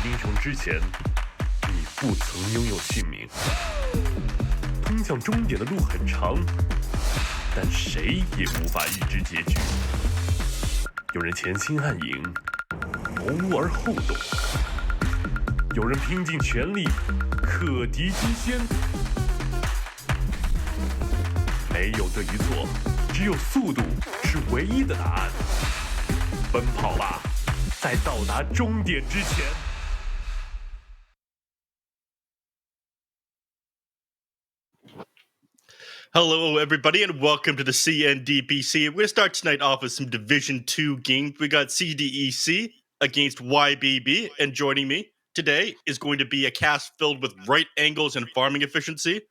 英雄之前，你不曾拥有姓名。通向终点的路很长，但谁也无法预知结局。有人前倾暗影，谋无而后动；有人拼尽全力，克敌机先。没有对与错，只有速度是唯一的答案。奔跑吧，在到达终点之前。Hello, everybody, and welcome to the DPC. We're going to start tonight off with some Division 2 games. We got CDEC against YBB, and joining me today is going to be a cast filled with right angles and farming efficiency,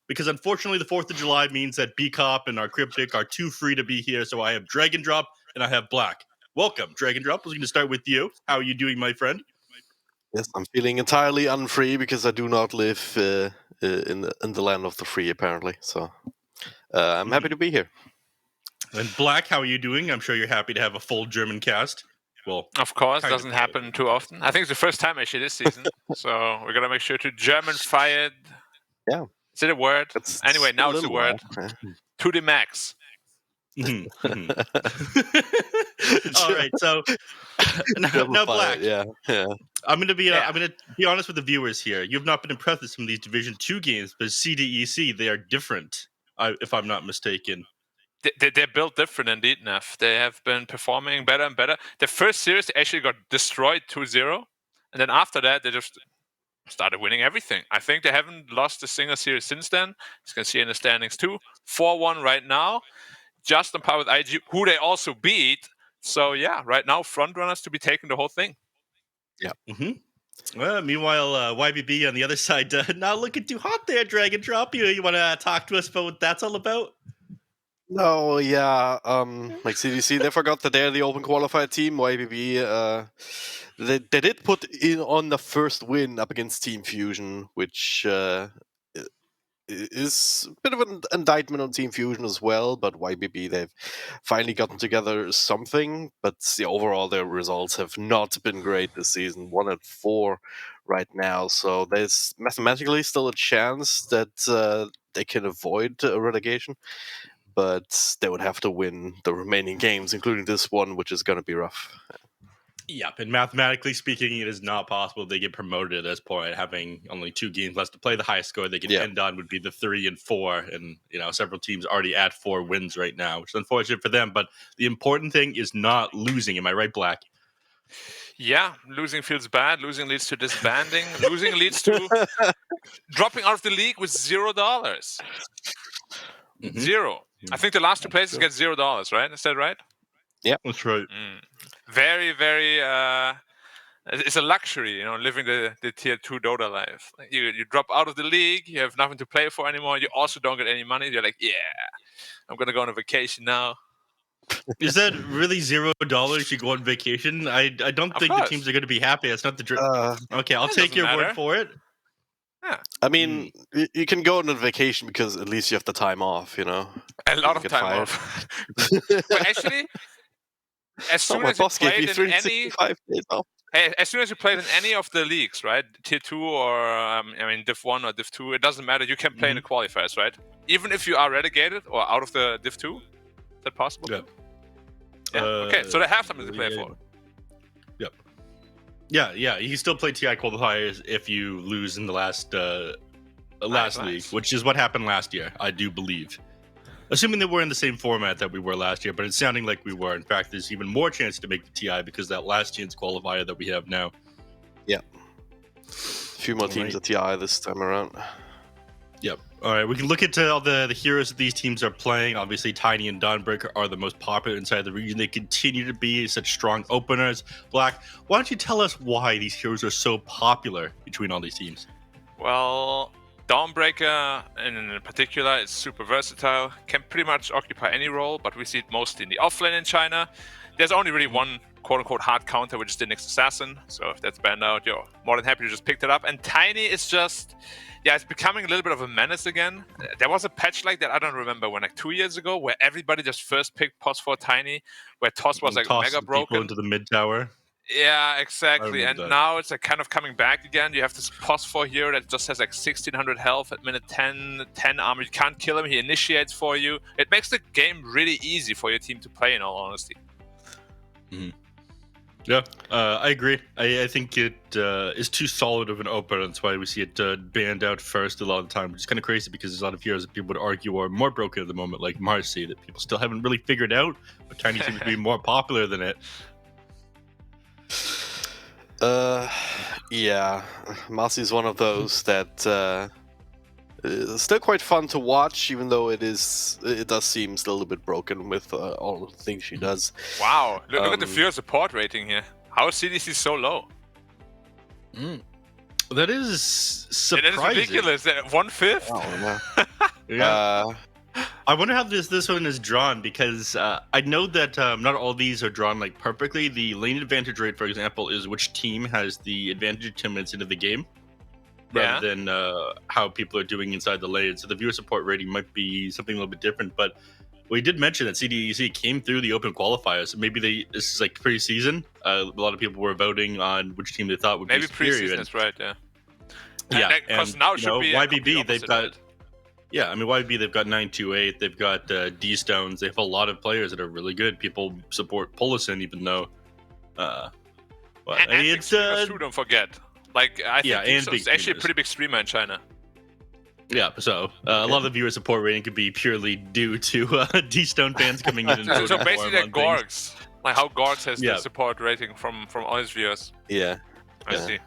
because unfortunately the 4th of July means that BCOP and our Cryptic are too free to be here, so I have Drag and Drop, and I have Black. Welcome, Drag and Drop. I was going to start with you. How are you doing, my friend? Yes, I'm feeling entirely unfree because I do not live in the land of the free, apparently. So I'm happy to be here. And Black, how are you doing? I'm sure you're happy to have a full German cast. Well, of course, doesn't happen too often. I think it's the first time actually this season. So we're gonna make sure to German-fy it. Yeah. Is it a word? Anyway, now it's a word. To the max. All right, so now Black. Yeah. I'm gonna be honest with the viewers here. You've not been impressed with some of these Division 2 games, but CDEC, they are different, if I'm not mistaken. They're built different indeed, Neff. They have been performing better and better. The first series they actually got destroyed 2-0, and then after that they just started winning everything. I think they haven't lost a single series since then. As you can see in the standings too. 4-1 right now. Just on par with IG, who they also beat. So yeah, right now front runners to be taking the whole thing. Yeah. Mm-hmm. Well, meanwhile, YBB on the other side, not looking too hot there. Drag and Drop. You want to talk to us about what that's all about? No, yeah. Like CDC, they forgot that they're the open qualified team. YBB, they did put in on the first win up against Team Fusion, which is a bit of an indictment on Team Fusion as well. But YBB, they've finally gotten together something. But overall, their results have not been great this season. 1-4 right now, so there's mathematically still a chance that they can avoid relegation. But they would have to win the remaining games, including this one, which is going to be rough. Yep, and mathematically speaking, it is not possible they get promoted at this point, having only 2 games left to play. The highest score they can end on would be the 3-4, and several teams already at 4 wins right now, which is unfortunate for them. But the important thing is not losing. Am I right, Black? Yeah, losing feels bad. Losing leads to disbanding. Losing leads to dropping out of the league with $0. Mm-hmm. 0. I think the last 2 places get $0, right? Is that right? Yeah, that's right. Very, very. It's a luxury, living the tier 2 Dota life. You drop out of the league, you have nothing to play for anymore. You also don't get any money. You're like, yeah, I'm gonna go on a vacation now. Is that really $0? You go on vacation? I don't think the teams are going to be happy. That's not the okay, I'll take your word for it. Yeah. I mean, you can go on a vacation because at least you have the time off, A lot of time off. But actually, as soon as you played in any... days off. As soon as you played in any of the leagues, right? Tier 2 or, Div 1 or Div 2, it doesn't matter. You can play in the qualifiers, right? Even if you are relegated or out of the Div 2? Is that possible? Yeah. Okay, so they have something to play for. Yep. Yeah. You can still play TI qualifiers if you lose in the last league, which is what happened last year, I do believe. Assuming that we're in the same format that we were last year, but it's sounding like we were. In fact, there's even more chance to make the TI because that last chance qualifier that we have now. Yeah. A few more teams at TI this time around. Yep. All right, we can look into all the heroes that these teams are playing. Obviously, Tiny and Dawnbreaker are the most popular inside the region. They continue to be such strong openers. Black, why don't you tell us why these heroes are so popular between all these teams? Well, Dawnbreaker in particular is super versatile, can pretty much occupy any role, but we see it mostly in the offlane in China. There's only really one quote-unquote hard counter, which is the next assassin, so if that's banned out, you're more than happy to just pick that up. And Tiny is just, it's becoming a little bit of a menace again. There was a patch like that, I don't remember when, like 2 years ago, where everybody just first picked POS for Tiny, where TOS was like mega broken. People into the mid tower. Yeah, exactly. And now it's like kind of coming back again. You have this POS4 here that just has like 1600 health at minute 10 armor. You can't kill him. He initiates for you. It makes the game really easy for your team to play, in all honesty. Mm-hmm. Yeah, I agree. I think it is too solid of an opener. That's why we see it banned out first a lot of the time, which is kind of crazy because there's a lot of heroes that people would argue are more broken at the moment, like Marcy, that people still haven't really figured out, but Tiny seems to be more popular than it. Yeah, Marcy is one of those that is still quite fun to watch, even though it does seem still a little bit broken with all the things she does. Wow, look at the fear support rating here. How is CDC so low? That is surprising. It is ridiculous. 1/5? Oh, no. Yeah. I wonder how this one is drawn, because I know that not all these are drawn like perfectly. The lane advantage rate, for example, is which team has the advantage 10 minutes into the game, rather than how people are doing inside the lane. So the viewer support rating might be something a little bit different. But we did mention that CDEC came through the open qualifiers. So maybe this is like pre-season. A lot of people were voting on which team they thought would be superior. Maybe pre-season, that's right, yeah. Because now it should be YBB, they've got... right? Yeah, I mean, YB, they've got 928, they've got D-Stones, they have a lot of players that are really good. People support Polison, even though... and Big Streamers too, don't forget. Like, I think it's actually a pretty big streamer in China. Yeah, so a lot of the viewer support rating could be purely due to D-Stone fans coming in and so basically they're Gorgs. Things. Like how Gorgs has the support rating from all his viewers. Yeah. I see.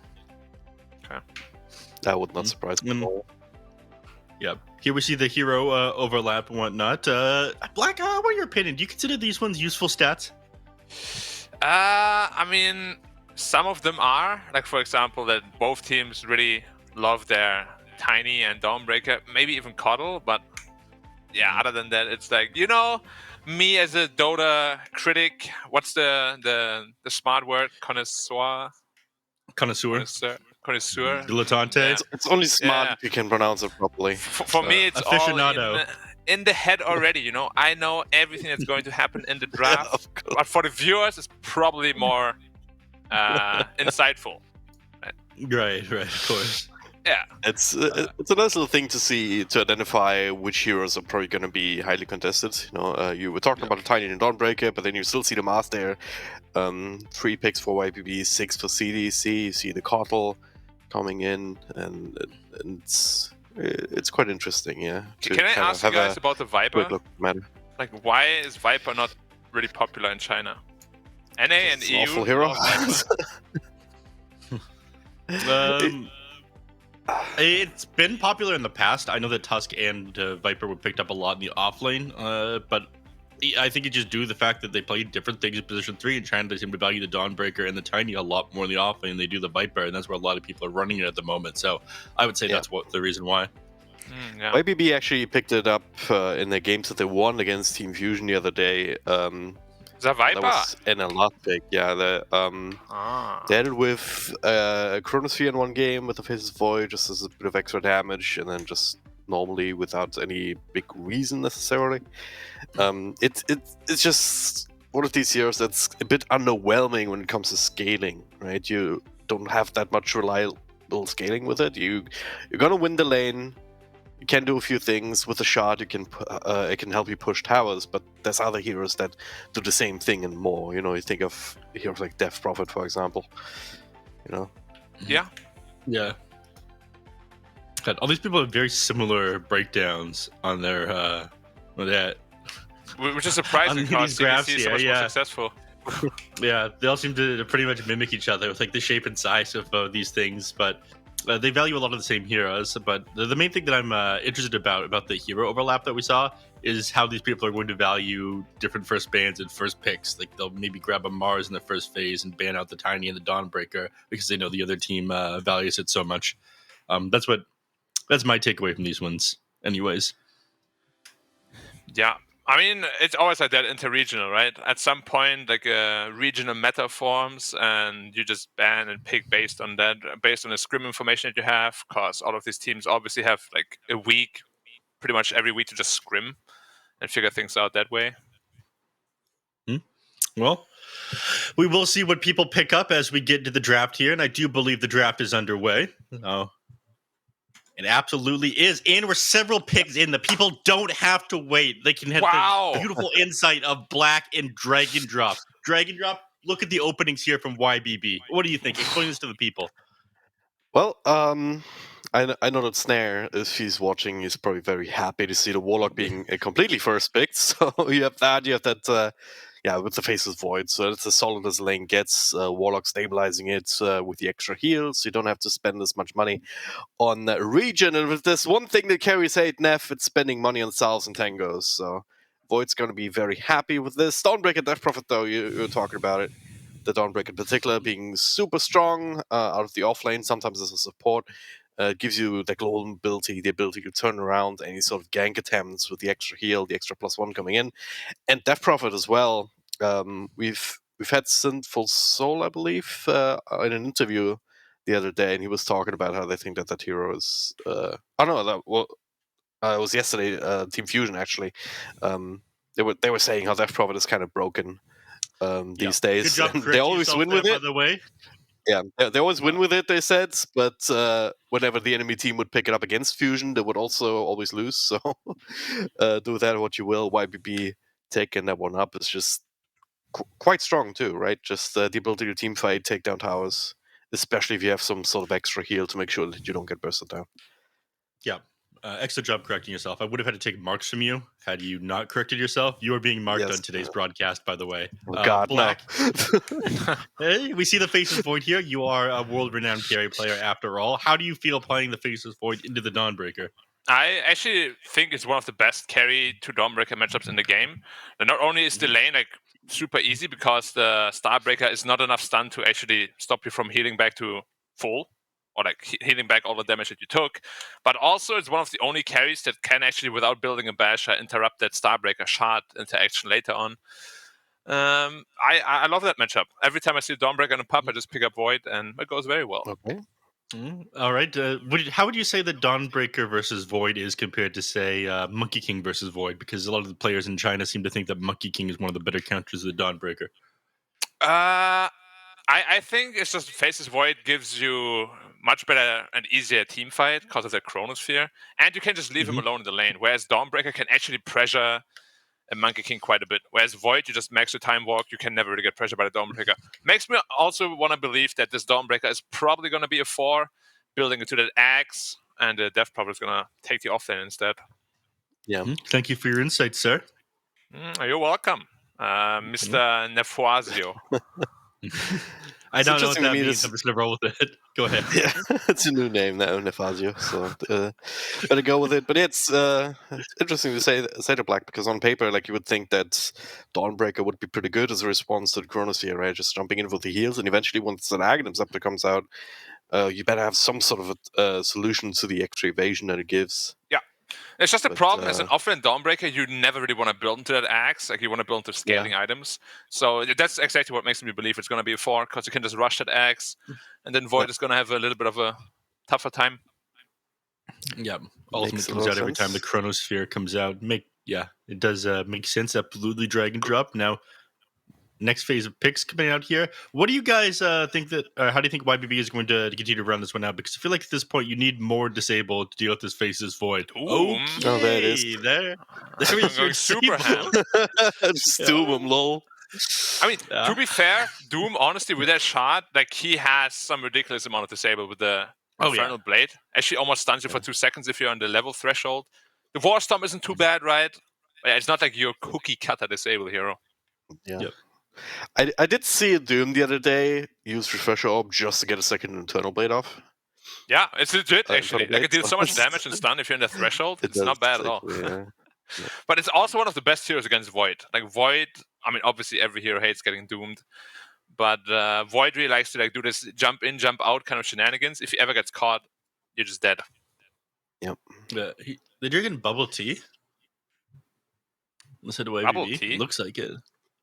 Okay. That would not surprise me at all. Yep. Here we see the hero overlap and whatnot. Black, what are your opinion? Do you consider these ones useful stats? I mean, some of them are. Like, for example, that both teams really love their Tiny and Dawnbreaker, maybe even Coddle. But yeah, other than that, it's like, me as a Dota critic, what's the smart word? Connoisseur. Dilettante. Yeah. It's only smart if you can pronounce it properly. For me, it's aficionado. all in the head already. I know everything that's going to happen in the draft. But for the viewers, it's probably more insightful. Right, of course. Yeah, it's a nice little thing to identify which heroes are probably going to be highly contested. You were talking about the Tiny and Dawnbreaker, but then you still see the Mass there. 3 picks for YPB, 6 for CDC. You see the Coddle coming in, and it's quite interesting. Yeah. Can I ask you guys about the Viper? Like, why is Viper not really popular in China? NA and EU. Awful hero. It's been popular in the past. I know that Tusk and Viper were picked up a lot in the offlane, but I think it's just due to the fact that they play different things in position 3, and China, they seem to value the Dawnbreaker and the Tiny a lot more in the offlane than they do the Viper, and that's where a lot of people are running it at the moment. So I would say that's the reason why. YBB actually picked it up in the games that they won against Team Fusion the other day. The Viper? That was an a lot pick, yeah. They had it with Chronosphere in one game with the Faceless Void, just as a bit of extra damage, and then just normally without any big reason necessarily. It's just one of these heroes that's a bit underwhelming when it comes to scaling, right? You don't have that much reliable scaling with it. You're gonna win the lane. You can do a few things with a shot. It can help you push towers, but there's other heroes that do the same thing and more. You think of heroes like Death Prophet, for example. Yeah. Yeah. God, all these people have very similar breakdowns on their Which is surprising on because these graphs CDC is so here, much more yeah. successful. Yeah, they all seem to pretty much mimic each other with like the shape and size of these things, but they value a lot of the same heroes. But the main thing that I'm interested about the hero overlap that we saw is how these people are going to value different first bans and first picks. Like they'll maybe grab a Mars in the first phase and ban out the Tiny and the Dawnbreaker because they know the other team values it so much. That's my takeaway from these ones, anyways. Yeah. I mean, it's always like that interregional, right? At some point, like regional meta forms, and you just ban and pick based on that, based on the scrim information that you have, because all of these teams obviously have like a week, pretty much every week to just scrim and figure things out that way. Well, we will see what people pick up as we get into the draft here, and I do believe the draft is underway. It absolutely is, and we're several picks in. The people don't have to wait. They can have the beautiful insight of Black and Dragon Drop. Dragon Drop, look at the openings here from YBB. What do you think? Explain this to the people. Well, I know that Snare, if he's watching, he's probably very happy to see the Warlock being a completely first picked. So you have that, with the Faceless Void. So it's as solid as the lane gets. Warlock stabilizing it with the extra heals. You don't have to spend as much money on region. And with this one thing that carries 8 Neff, it's spending money on Salves and Tangos. So Void's going to be very happy with this. Dawnbreaker Death Prophet, though, you're talking about it. The Dawnbreaker in particular being super strong out of the offlane, sometimes as a support. Gives you the golden ability, the ability to turn around any sort of gank attempts with the extra heal, the extra +1 coming in. And Death Prophet as well. We've had Sinful Soul, I believe, in an interview the other day, and he was talking about how they think that hero is. It was yesterday. Team Fusion actually. They were saying how Death Prophet is kind of broken these days. Good job. They always win with it. By the way. Yeah, they always win with it, they said, but whenever the enemy team would pick it up against Fusion, they would also always lose. So do that what you will. YBB taking that one up is just quite strong too, right? Just the ability to team fight, take down towers, especially if you have some sort of extra heal to make sure that you don't get bursted down. Yeah. Excellent job correcting yourself. I would have had to take marks from you had you not corrected yourself. You are being marked on today's broadcast, by the way. Oh, God, Black. no. Hey, we see the Faceless Void here. You are a world-renowned carry player after all. How do you feel playing the Faceless Void into the Dawnbreaker? I actually think it's one of the best carry to Dawnbreaker matchups in the game. And not only is the lane like super easy because the Starbreaker is not enough stun to actually stop you from healing back to full, or like healing back all the damage that you took. But also it's one of the only carries that can actually, without building a basher, interrupt that Starbreaker shard interaction later on. I love that matchup. Every time I see Dawnbreaker in a pub, I just pick up Void, and it goes very well. Okay. All right. How would you say that Dawnbreaker versus Void is compared to, say, Monkey King versus Void? Because a lot of the players in China seem to think that Monkey King is one of the better counters of the Dawnbreaker. I think it's just Faceless Void gives you much better and easier team fight because of their Chronosphere, and you can just leave him alone in the lane, whereas Dawnbreaker can actually pressure a Monkey King quite a bit. Whereas Void, you just max your time walk, you can never really get pressured by the Dawnbreaker. Makes me also want to believe that this Dawnbreaker is probably going to be a 4, building into that Axe, and the Death Prophet is going to take the offlane instead. Yeah. Thank you for your insight, sir. You're welcome, Mr. Nefuazio. I don't know what that means. I'm just going to roll with it. Go ahead. Yeah, it's a new name now, Nefazio. So better go with it. But yeah, it's interesting to say to Black, because on paper, like, you would think that Dawnbreaker would be pretty good as a response to the Chronosphere, right? Just jumping in with the heals, and eventually once the Aghanim Scepter comes out, you better have some sort of a solution to the extra evasion that it gives. Yeah. It's just a problem as an offlane Dawnbreaker, you never really want to build into that Axe. Like, you want to build into scaling items. So that's exactly what makes me believe it's going to be a 4, because you can just rush that Axe, and then Void is going to have a little bit of a tougher time. Yeah, Ultimate comes out every time the Chronosphere comes out. It does make sense. Absolutely, drag and drop. Now, next phase of picks coming out here. What do you guys think that? How do you think YBB is going to continue to run this one out? Because I feel like at this point you need more disabled to deal with this faces void. Ooh. Okay, Oh, there it is. There we I'm hear going super ham. Just Doom him, lol. I mean, to be fair, Doom, honestly, with that shot, like he has some ridiculous amount of disable with the Infernal Blade. Actually, almost stuns you for 2 seconds if you're on the level threshold. The War Storm isn't too bad, right? It's not like your cookie cutter disable hero. Yeah. Yep. I did see a Doom the other day use Refresher Orb just to get a second Internal Blade off. Yeah, it's legit, actually. Infernal Like, it deals so much Blade. damage and stun if you're in the threshold. It's does, not bad at all. yeah. But it's also one of the best heroes against Void. Like, Void, I mean, obviously every hero hates getting doomed. But Void really likes to like do this jump in, jump out kind of shenanigans. If he ever gets caught, you're just dead. Yep. They're drinking bubble tea. Listen to YBB. Bubble tea? Looks like it.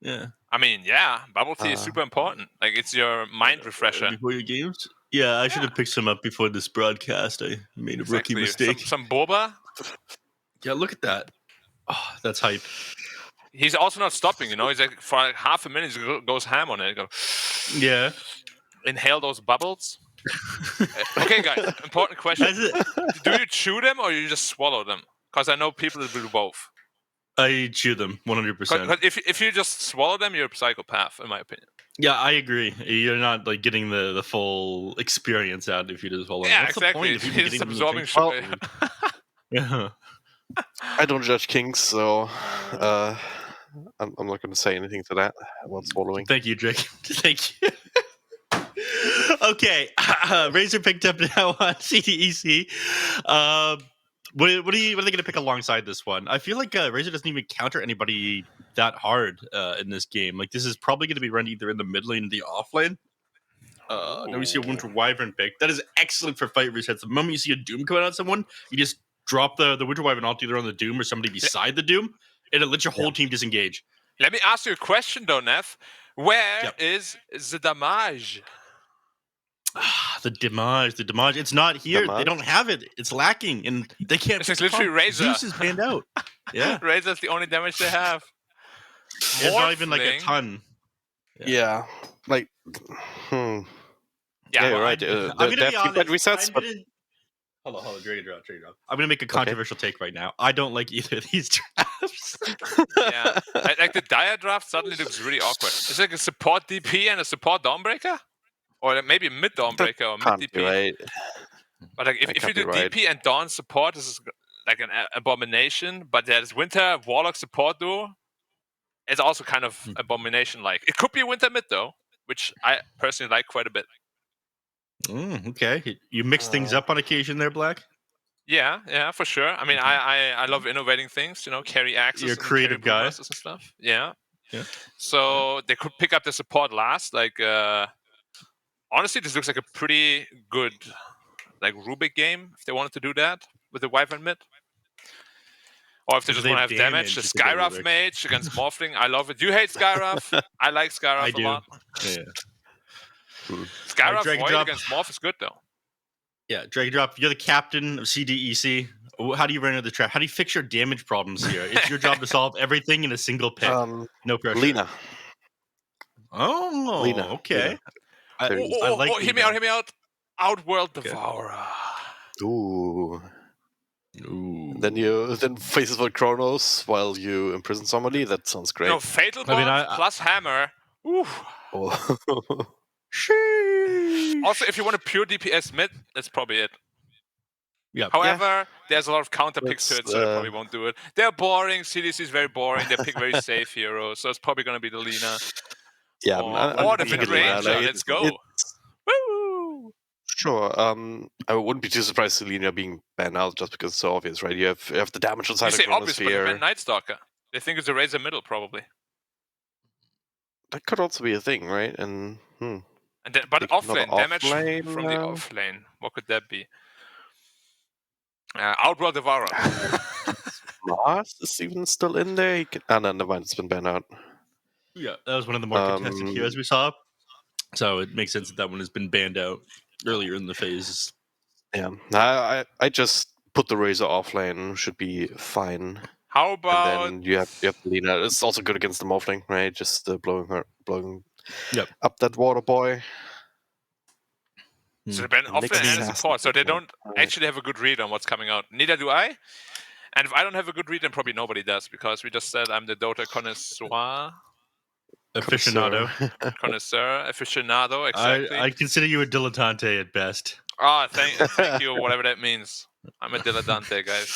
Yeah. I mean, yeah, bubble tea is super important. Like, it's your mind refresher. Before your games? Yeah, I should have picked some up before this broadcast. I made a rookie mistake. Some boba. Yeah, look at that. Oh, that's hype. He's also not stopping, you know. He's like, for like half a minute, he goes ham on it. Yeah. Inhale those bubbles. Okay, guys, important question. Do you chew them or you just swallow them? Because I know people that do both. I chew them 100%. Because if you just swallow them, you're a psychopath, in my opinion. Yeah, I agree. You're not like getting the full experience out if you just swallow them. Yeah, What's exactly. The point You're just absorbing sugar. Yeah. I don't judge kinks, so I'm not going to say anything to that about swallowing. Thank you, Drake. Thank you. Okay, Razor picked up now on CDEC. What are they going to pick alongside this one? I feel like Razor doesn't even counter anybody that hard in this game. Like, this is probably going to be run either in the mid lane or the off lane. Now we see a Winter Wyvern pick. That is excellent for fight resets. The moment you see a Doom coming out someone, you just drop the Winter Wyvern alt either on the Doom or somebody beside the Doom, and it lets your whole team disengage. Let me ask you a question, though, Neff. Where is the damage? The damage. It's not here. Damage? They don't have it. It's lacking, and they can't. It's literally Razor. Zeus is banned out. Yeah, Razor's the only damage they have. it's not even like a ton. Yeah, like, Yeah, you're well, right. I'm gonna be honest. Resets, but Hold on, Drag drop. I'm gonna make a controversial take right now. I don't like either of these drafts. yeah. Like the Dire draft suddenly looks really awkward. It's like a support DP and a support Dawnbreaker? Or maybe a mid Dawnbreaker or mid can't DP. be right. But like if you can't do be right. DP and Dawn support, this is like an abomination. But there's Winter Warlock support duo. It's also kind of abomination-like. It could be a Winter mid though, which I personally like quite a bit. Okay, you mix things up on occasion there, Black. Yeah, for sure. I mean, I love innovating things. You know, carry axes. You're a creative guy. And stuff. Yeah. So they could pick up the support last. Like, honestly, this looks like a pretty good, like Rubik game if they wanted to do that with the Wyvern mid. Or if they just want to have damage, the Skyrath mage against Morphling. I love it. You hate Skyrath. I like Skyrath a lot. Yeah. Skyrath Void against Morph is good though. Yeah, Drag Drop, you're the captain of CDEC. How do you run into the trap? How do you fix your damage problems here? It's your job to solve everything in a single pick. No pressure. Lena. Oh, Lena. okay. Lena. I like hear me out. Outworld Devourer. Ooh. Then faces for Chronos while you imprison somebody. That sounds great. No, Fatal Bond plus Hammer. Ooh. Oh. Also, if you want a pure DPS mid, that's probably it. Yeah. However, there's a lot of counter picks to it, so I probably won't do it. They're boring. CDC is very boring. They pick very safe heroes, so it's probably going to be the Lina. Yeah, or the Wind Ranger. Let's go. Woo! Sure. I wouldn't be too surprised to see Lina being banned out just because it's so obvious, right? You have the damage inside you say the obvious, but they Chronosphere. ban Night Stalker. They think it's a Razor middle, probably. That could also be a thing, right? And but offlane damage off-lane, from the offlane. What could that be? Outworld Devourer. Mars is even still in there. No, never mind. It's been banned out. Yeah, that was one of the more contested heroes we saw. So it makes sense that one has been banned out earlier in the phase. Yeah, I just put the Razor offlane. Should be fine. How about... And then you have Lena. It's also good against the Morphling, right? Just blowing Yep. up that water boy. So they ban And offlane and Nixie support, so they has- don't actually have a good read on what's coming out. Neither do I. And if I don't have a good read, then probably nobody does, because we just said I'm the Dota connoisseur. Aficionado. Connoisseur, aficionado, exactly. I consider you a dilettante at best. Oh, thank you, whatever that means. I'm a dilettante, guys.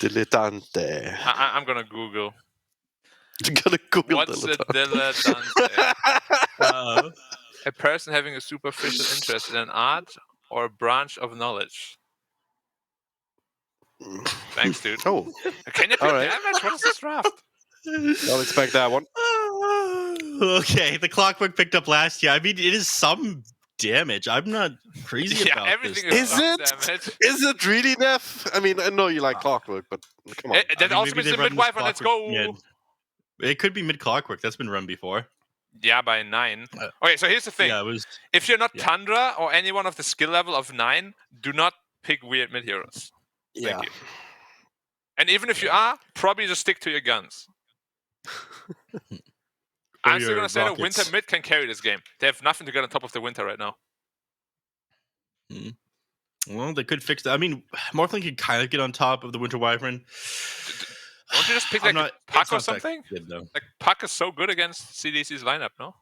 Dilettante. I'm gonna Google. You gotta Google What's a dilettante. dilettante? A person having a superficial interest in an art or a branch of knowledge. Thanks, dude. Oh, Can you play All right. damage? What is this draft? don't expect that one. Okay, the Clockwork picked up last year. I mean, it is some damage. I'm not crazy about everything this. is Is it? damage. Is it really, Neff? I mean, I know you like Clockwork, but come on. That I mean, also maybe means they the run this midwife, and let's go. Clockwork mid. It could be mid Clockwork. That's been run before. Yeah, by 9. Okay, so here's the thing. Yeah, it was. If you're not yeah. Tundra or anyone of the skill level of 9, do not pick weird mid heroes. Yeah. Thank you. And even if you are, probably just stick to your guns. I'm still your gonna say that rockets. Winter mid can carry this game. They have nothing to get on top of the Winter right now. Well, they could fix that. I mean, Morphling could kind of get on top of the Winter Wyvern. Won't you just pick I'm like not- Puck it's or not that something? good, though. Like Puck is so good against CDC's lineup, no?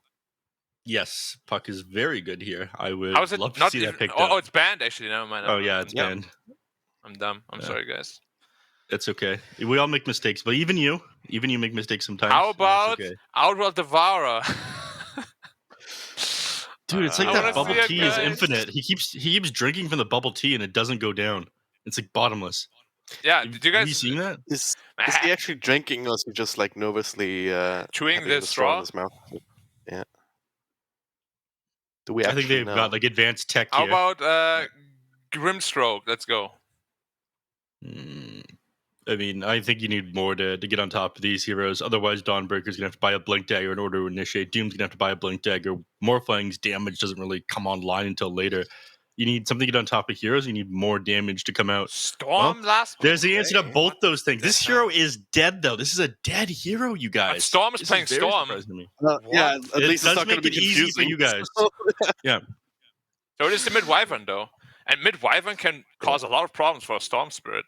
Yes, Puck is very good here. I would How is it love to not see even... that picked oh, up. oh, it's banned actually. Never mind. Oh yeah, it's Yeah. banned. I'm dumb. I'm Yeah. sorry, guys. It's okay. We all make mistakes, but even you make mistakes sometimes. How and that's about okay. Outworld Devourer? Dude, it's like I that wanna bubble see it, tea is guys. infinite. He keeps drinking from the bubble tea and it doesn't go down. It's like bottomless. Yeah, did you Have you guys seen that? Is he actually drinking, or is he just like nervously chewing having the straw? in his mouth? Yeah. Do we I actually think they've know? got like advanced tech How here. about Grimstroke? Let's go. I mean, I think you need more to get on top of these heroes. Otherwise, Dawnbreaker's gonna have to buy a Blink Dagger in order to initiate. Doom's gonna have to buy a Blink Dagger. Morphling's damage doesn't really come online until later. You need something to get on top of heroes. You need more damage to come out. Storm last. There's the answer to Okay. both those things. the This hell? hero is dead, though. This is a dead hero, you guys. Storm is This playing very Storm. surprising to me. Yeah, What? at It least does it's not going make to be it easy for confusing. you guys. Yeah. So it is the Mid Wyvern though, and Mid Wyvern can cause a lot of problems for a Storm Spirit.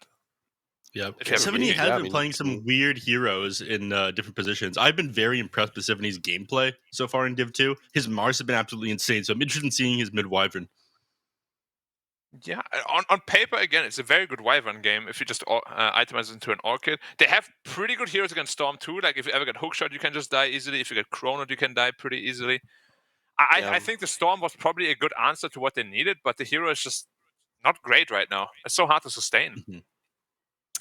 Yeah, If you have a 70 read, has yeah, I been mean, playing some weird heroes in different positions. I've been very impressed with 70's gameplay so far in Div 2. His Mars have been absolutely insane, so I'm interested in seeing his Mid Wyvern. Yeah, on paper again, it's a very good Wyvern game if you just itemize it into an Orchid. They have pretty good heroes against Storm too. Like if you ever get hookshot, you can just die easily. If you get Chronoed, you can die pretty easily. I think the Storm was probably a good answer to what they needed, but the hero is just not great right now. It's so hard to sustain.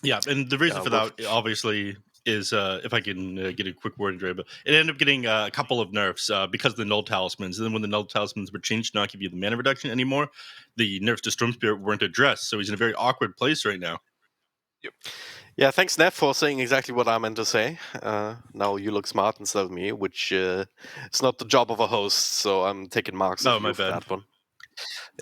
Yeah, and the reason Yeah, for well- that obviously is if I can get a quick word, Dre, but it ended up getting a couple of nerfs because of the null talismans. And then when the null talismans were changed to not give you the mana reduction anymore, the nerfs to Storm Spirit weren't addressed. So he's in a very awkward place right now. Yeah, thanks, Neff, for saying exactly what I meant to say. Now you look smart instead of me, which it's not the job of a host, so I'm taking marks Oh, of my you for bad. that one.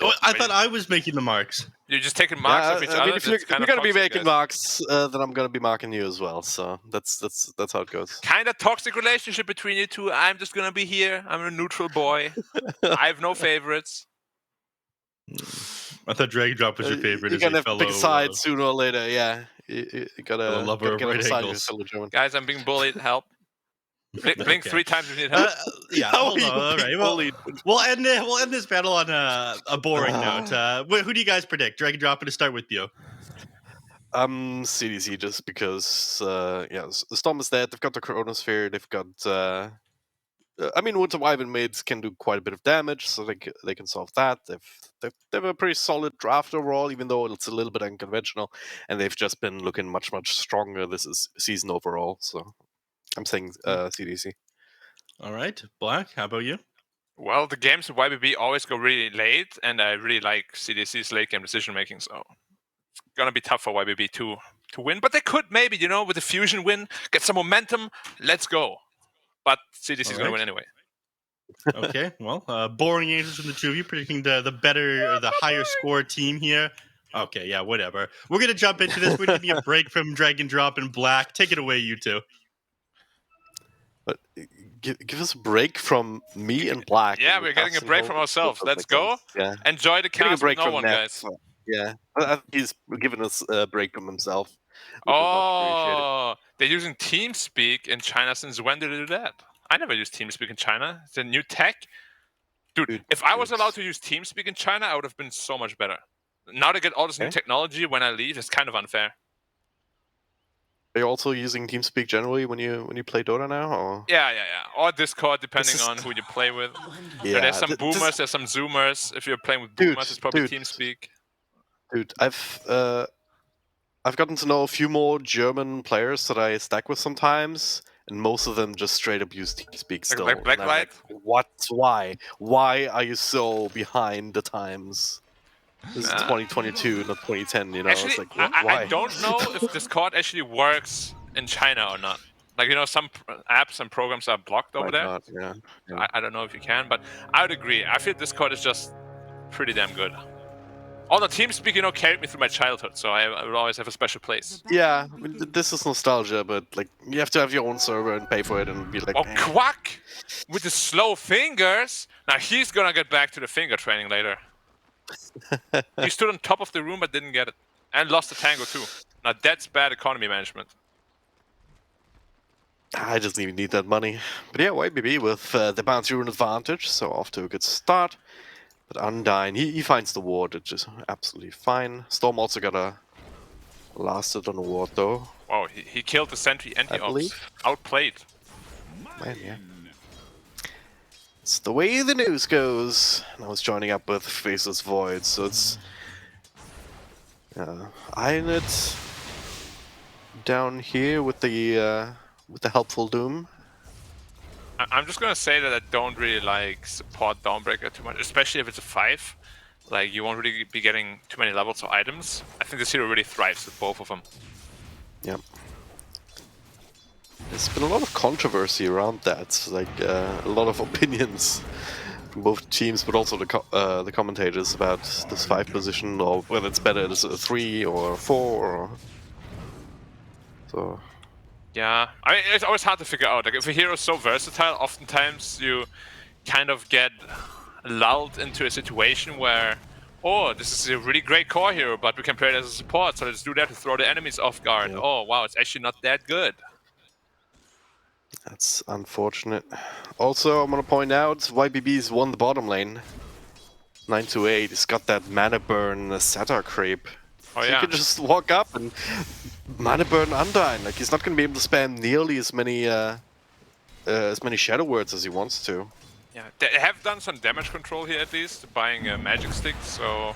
Oh, I thought I was making the marks. You're just taking marks of each I mean, other. if you're That's kinda going to be toxic, making guys. marks, then I'm going to be marking you as well. So that's how it goes. Kind of toxic relationship between you two. I'm just gonna be here. I'm a neutral boy. I have no favorites. I thought Drag Drop was your favorite. You're as gonna a have to fellow, pick a side sooner or later. Yeah, you fellow gotta lover of get on right the side of your angles. fellow German. Guys, I'm being bullied. Help. Blink Okay. 3 times if you need help. Yeah, How hold are on. you All being right, well, bullied? we'll end this battle on a boring note. Who do you guys predict? Drag and Drop it to start with you. CDC just because Storm is dead. They've got the Chronosphere. They've got I mean, Winter Wyvern maids can do quite a bit of damage, so they can solve that. They have a pretty solid draft overall, even though it's a little bit unconventional, and they've just been looking much stronger this season overall. So I'm saying CDC. All right, Black. How about you? Well, the games of YBB always go really late, and I really like CDC's late game decision making, so it's gonna be tough for YBB to win. But they could maybe, with the fusion win, get some momentum. Let's go. But CDC's gonna win anyway. Okay, well, boring answers from the two of you, predicting the better or the higher score team here. Okay, yeah, whatever. We're gonna jump into this. We need a break from Drag and Drop and Black. Take it away, you two. But give us a break from me and Black. Yeah, and we're getting a us and break Hope. from ourselves. That Let's makes go. sense. Yeah, Enjoy the getting a cast with break no from one, Neff. guys. Yeah, he's given us a break from himself, which is much appreciated. Oh, they're using TeamSpeak in China. Since when did they do that? I never used TeamSpeak in China. It's a new tech. Dude, if I was allowed to use TeamSpeak in China, I would have been so much better. Now to get all this new Okay. technology when I leave is kind of unfair. Are you also using TeamSpeak generally when you play Dota now? Or? Yeah. Or Discord, depending is- on who you play with. Yeah, There's some th- boomers, this- there's some zoomers. If you're playing with Dude, boomers, it's probably dude. TeamSpeak. Dude, I've gotten to know a few more German players that I stack with sometimes, and most of them just straight up use TeamSpeak still. Like And I'm like, Blacklight? what? Why? Why are you so behind the times? This is Nah. 2022, not 2010. Actually, it's like I why? don't know if Discord actually works in China or not. Like, some apps and programs are blocked over Might there. not, yeah. So I don't know if you can, but I would agree. I feel Discord is just pretty damn good. Although TeamSpeak, carried me through my childhood, so I will always have a special place. Yeah, I mean, this is nostalgia, but like you have to have your own server and pay for it and be like, Oh, eh. Quack! With the slow fingers! Now he's gonna get back to the finger training later. He stood on top of the room but didn't get it. And lost the tango too. Now that's bad economy management. I just even need that money. But yeah, YBB with the bounty rune advantage, so off to a good start. But Undyne, he finds the ward, which is absolutely fine. Storm also got a lasted on the ward though. Wow, he killed the sentry and I the ops. believe. Outplayed. Man, yeah. It's the way the news goes. And I was joining up with Faceless Void, so it's Ionit down here with the helpful Doom. I'm just gonna say that I don't really like support Dawnbreaker too much, especially if it's a 5. Like, you won't really be getting too many levels or items. I think this hero really thrives with both of them. Yep. There's been a lot of controversy around that, like a lot of opinions from both teams, but also the commentators about this 5 position, or whether it's better as a 3 or 4. Or... So Yeah, I mean, it's always hard to figure out. Like, if a hero is so versatile, oftentimes you kind of get lulled into a situation where, oh, this is a really great core hero, but we can play it as a support, so let's do that to throw the enemies off guard. Yeah. Oh, wow, it's actually not that good. that's unfortunate. Also, I'm gonna point out YBB's won the bottom lane. 9-8. He's got that mana burn Satyr creep. Oh, So yeah. you can just walk up and mana burn Undyne. Like, he's not gonna be able to spam nearly as many shadow words as he wants to. Yeah, they have done some damage control here at least, buying a magic stick, so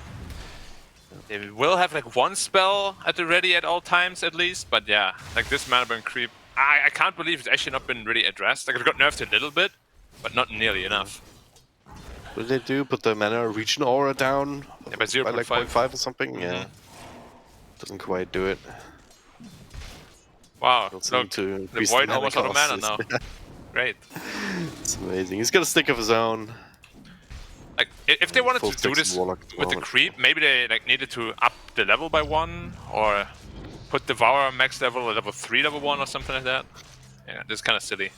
they will have like one spell at the ready at all times at least. But yeah, like this mana burn creep, I can't believe it's actually not been really addressed. Like, it got nerfed a little bit, but not nearly enough. What did they do? Put the mana region aura down Yeah, by 0.5. like 0.5 or something? Yeah. Doesn't quite do it. Wow, Don't look, seem to the increase Void mana almost out of mana costs. now. Great. It's amazing. He's got a stick of his own. Like, if they wanted Full to do sticks this and Warlock at the with the moment. creep, maybe they like needed to up the level by 1, or put Devour max level at level 3, level 1, or something like that. Yeah, this is kind of silly.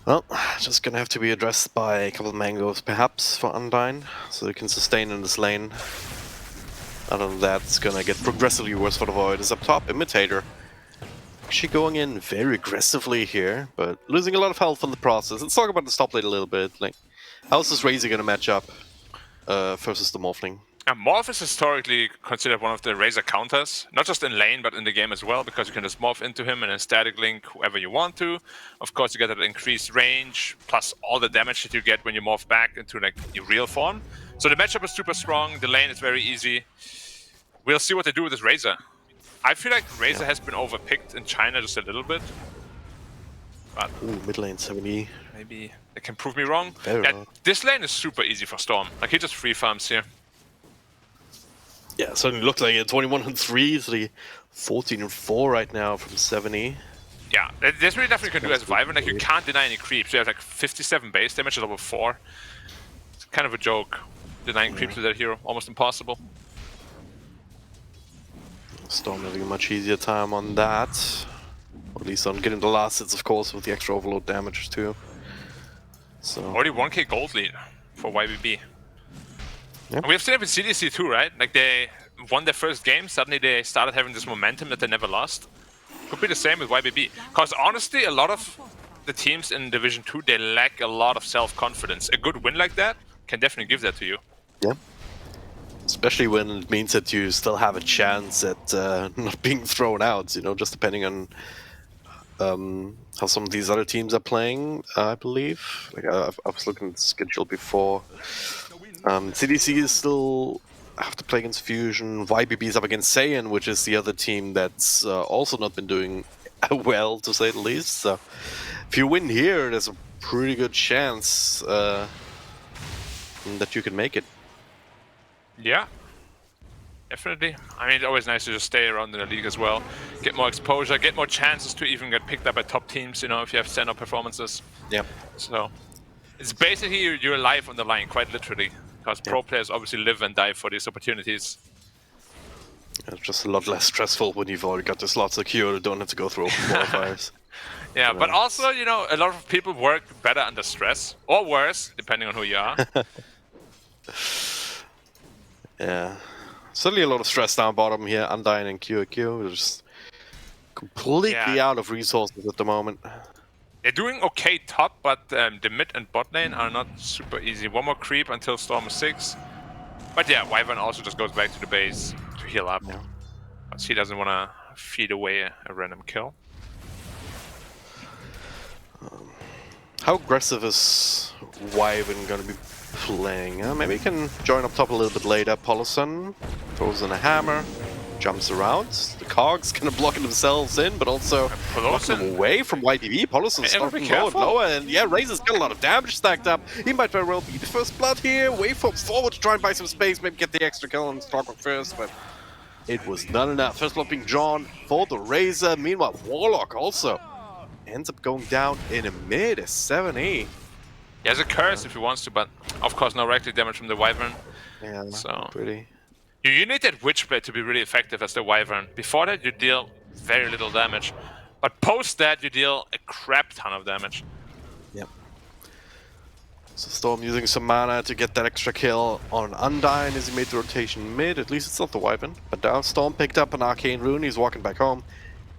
Well, just gonna have to be addressed by a couple of mangoes, perhaps, for Undyne, so they can sustain in this lane. Other than that, it's gonna get progressively worse for the Void. Is up top, Imitator. Actually going in very aggressively here, but losing a lot of health in the process. Let's talk about the top lane a little bit. Like, how's this Razor gonna match up versus the Morphling? Morph is historically considered one of the Razor counters, not just in lane, but in the game as well, because you can just morph into him and then static link whoever you want to. Of course, you get that increased range, plus all the damage that you get when you morph back into like your real form. So the matchup is super strong, the lane is very easy. We'll see what they do with this Razor. I feel like Razor has been overpicked in China just a little bit. But Ooh, mid lane 70. maybe they can prove me wrong. Very Yeah, well. this lane is super easy for Storm. Like, he just free farms here. Yeah, it certainly looks like a 21-3, so the 14-4 right now from 70. Yeah, there's really nothing you can do as a Wyvern. Like, you can't deny any creeps. You have like 57 base damage at level 4. It's kind of a joke. denying creeps with that hero, almost impossible. Storm having a much easier time on that. Or at least on getting the last hits, of course, with the extra overload damage too. So Already 1k gold lead for YBB. Yep. And we have seen it with CDC too, right? Like they won their first game, suddenly they started having this momentum that they never lost. Could be the same with YBB. Because honestly, a lot of the teams in Division 2, they lack a lot of self-confidence. A good win like that can definitely give that to you. yeah. Especially when it means that you still have a chance at not being thrown out, you know, just depending on how some of these other teams are playing, I believe. Like I was looking at the schedule before. CDC is still have to play against Fusion. YBB is up against Saiyan, which is the other team that's also not been doing well, to say the least. So if you win here, there's a pretty good chance that you can make it. Yeah, definitely. I mean, it's always nice to just stay around in the league as well. Get more exposure, get more chances to even get picked up by top teams, you know, if you have stand-up performances. Yeah. So it's basically your life on the line, quite literally. Because pro players obviously live and die for these opportunities. It's just a lot less stressful when you've already got the slot secured and don't have to go through open qualifiers. Yeah, but also, you know, a lot of people work better under stress, or worse, depending on who you are. Yeah. Certainly a lot of stress down bottom here. Undyne and QQ are just completely out of resources at the moment. They're doing okay top, but the mid and bot lane are not super easy. One more creep until Storm is 6. But yeah, Wyvern also just goes back to the base to heal up. Yeah. But he doesn't want to feed away a random kill. How aggressive is Wyvern going to be playing? Maybe he can join up top a little bit later. Polison throws in a hammer, jumps around. The cogs kind of blocking themselves in, but also blocking them away from YBB. Polison's starting lower and lower, and yeah, Razor's got a lot of damage stacked up. He might very well be the first blood here. Wait for forward to try and buy some space, maybe get the extra kill on Starbuck first, but it was not enough. First blood being drawn for the Razor. Meanwhile, Warlock also ends up going down in a mid, a 7E. He has a curse if he wants to, but of course no regular damage from the Wyvern. Yeah, so pretty. You need that Witchblade to be really effective as the Wyvern. Before that, you deal very little damage. But post that, you deal a crap ton of damage. Yep. So Storm using some mana to get that extra kill on Undyne as he made the rotation mid. At least it's not the Wyvern. But now Storm picked up an Arcane Rune. He's walking back home.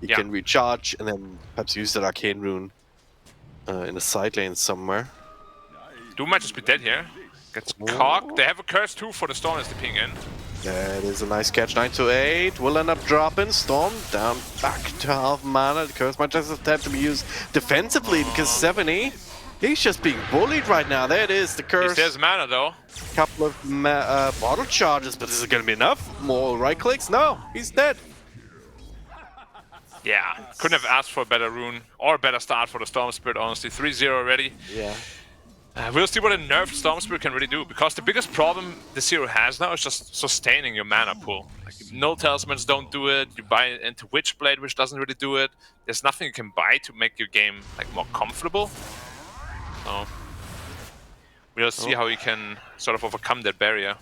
He can recharge and then perhaps use that Arcane Rune in the side lane somewhere. Doom might just be dead here. Gets cocked. They have a curse too for the Storm as the ping in. That is a nice catch. 9 to 8. Will end up dropping. Storm down back to half mana. The curse might just have to be used defensively because 7E, he's just being bullied right now. There it is, the curse. He has mana though. Couple of bottle charges, but is it going to be enough? More right clicks? No, he's dead. Yeah, couldn't have asked for a better rune or a better start for the Storm Spirit, honestly. 3-0 already. Yeah. We'll see what a nerfed Storm Spirit can really do, because the biggest problem the Zero has now is just sustaining your mana pool. Like, Null Talismans don't do it, you buy into Witchblade, which doesn't really do it. There's nothing you can buy to make your game like more comfortable. So we'll see how he can sort of overcome that barrier.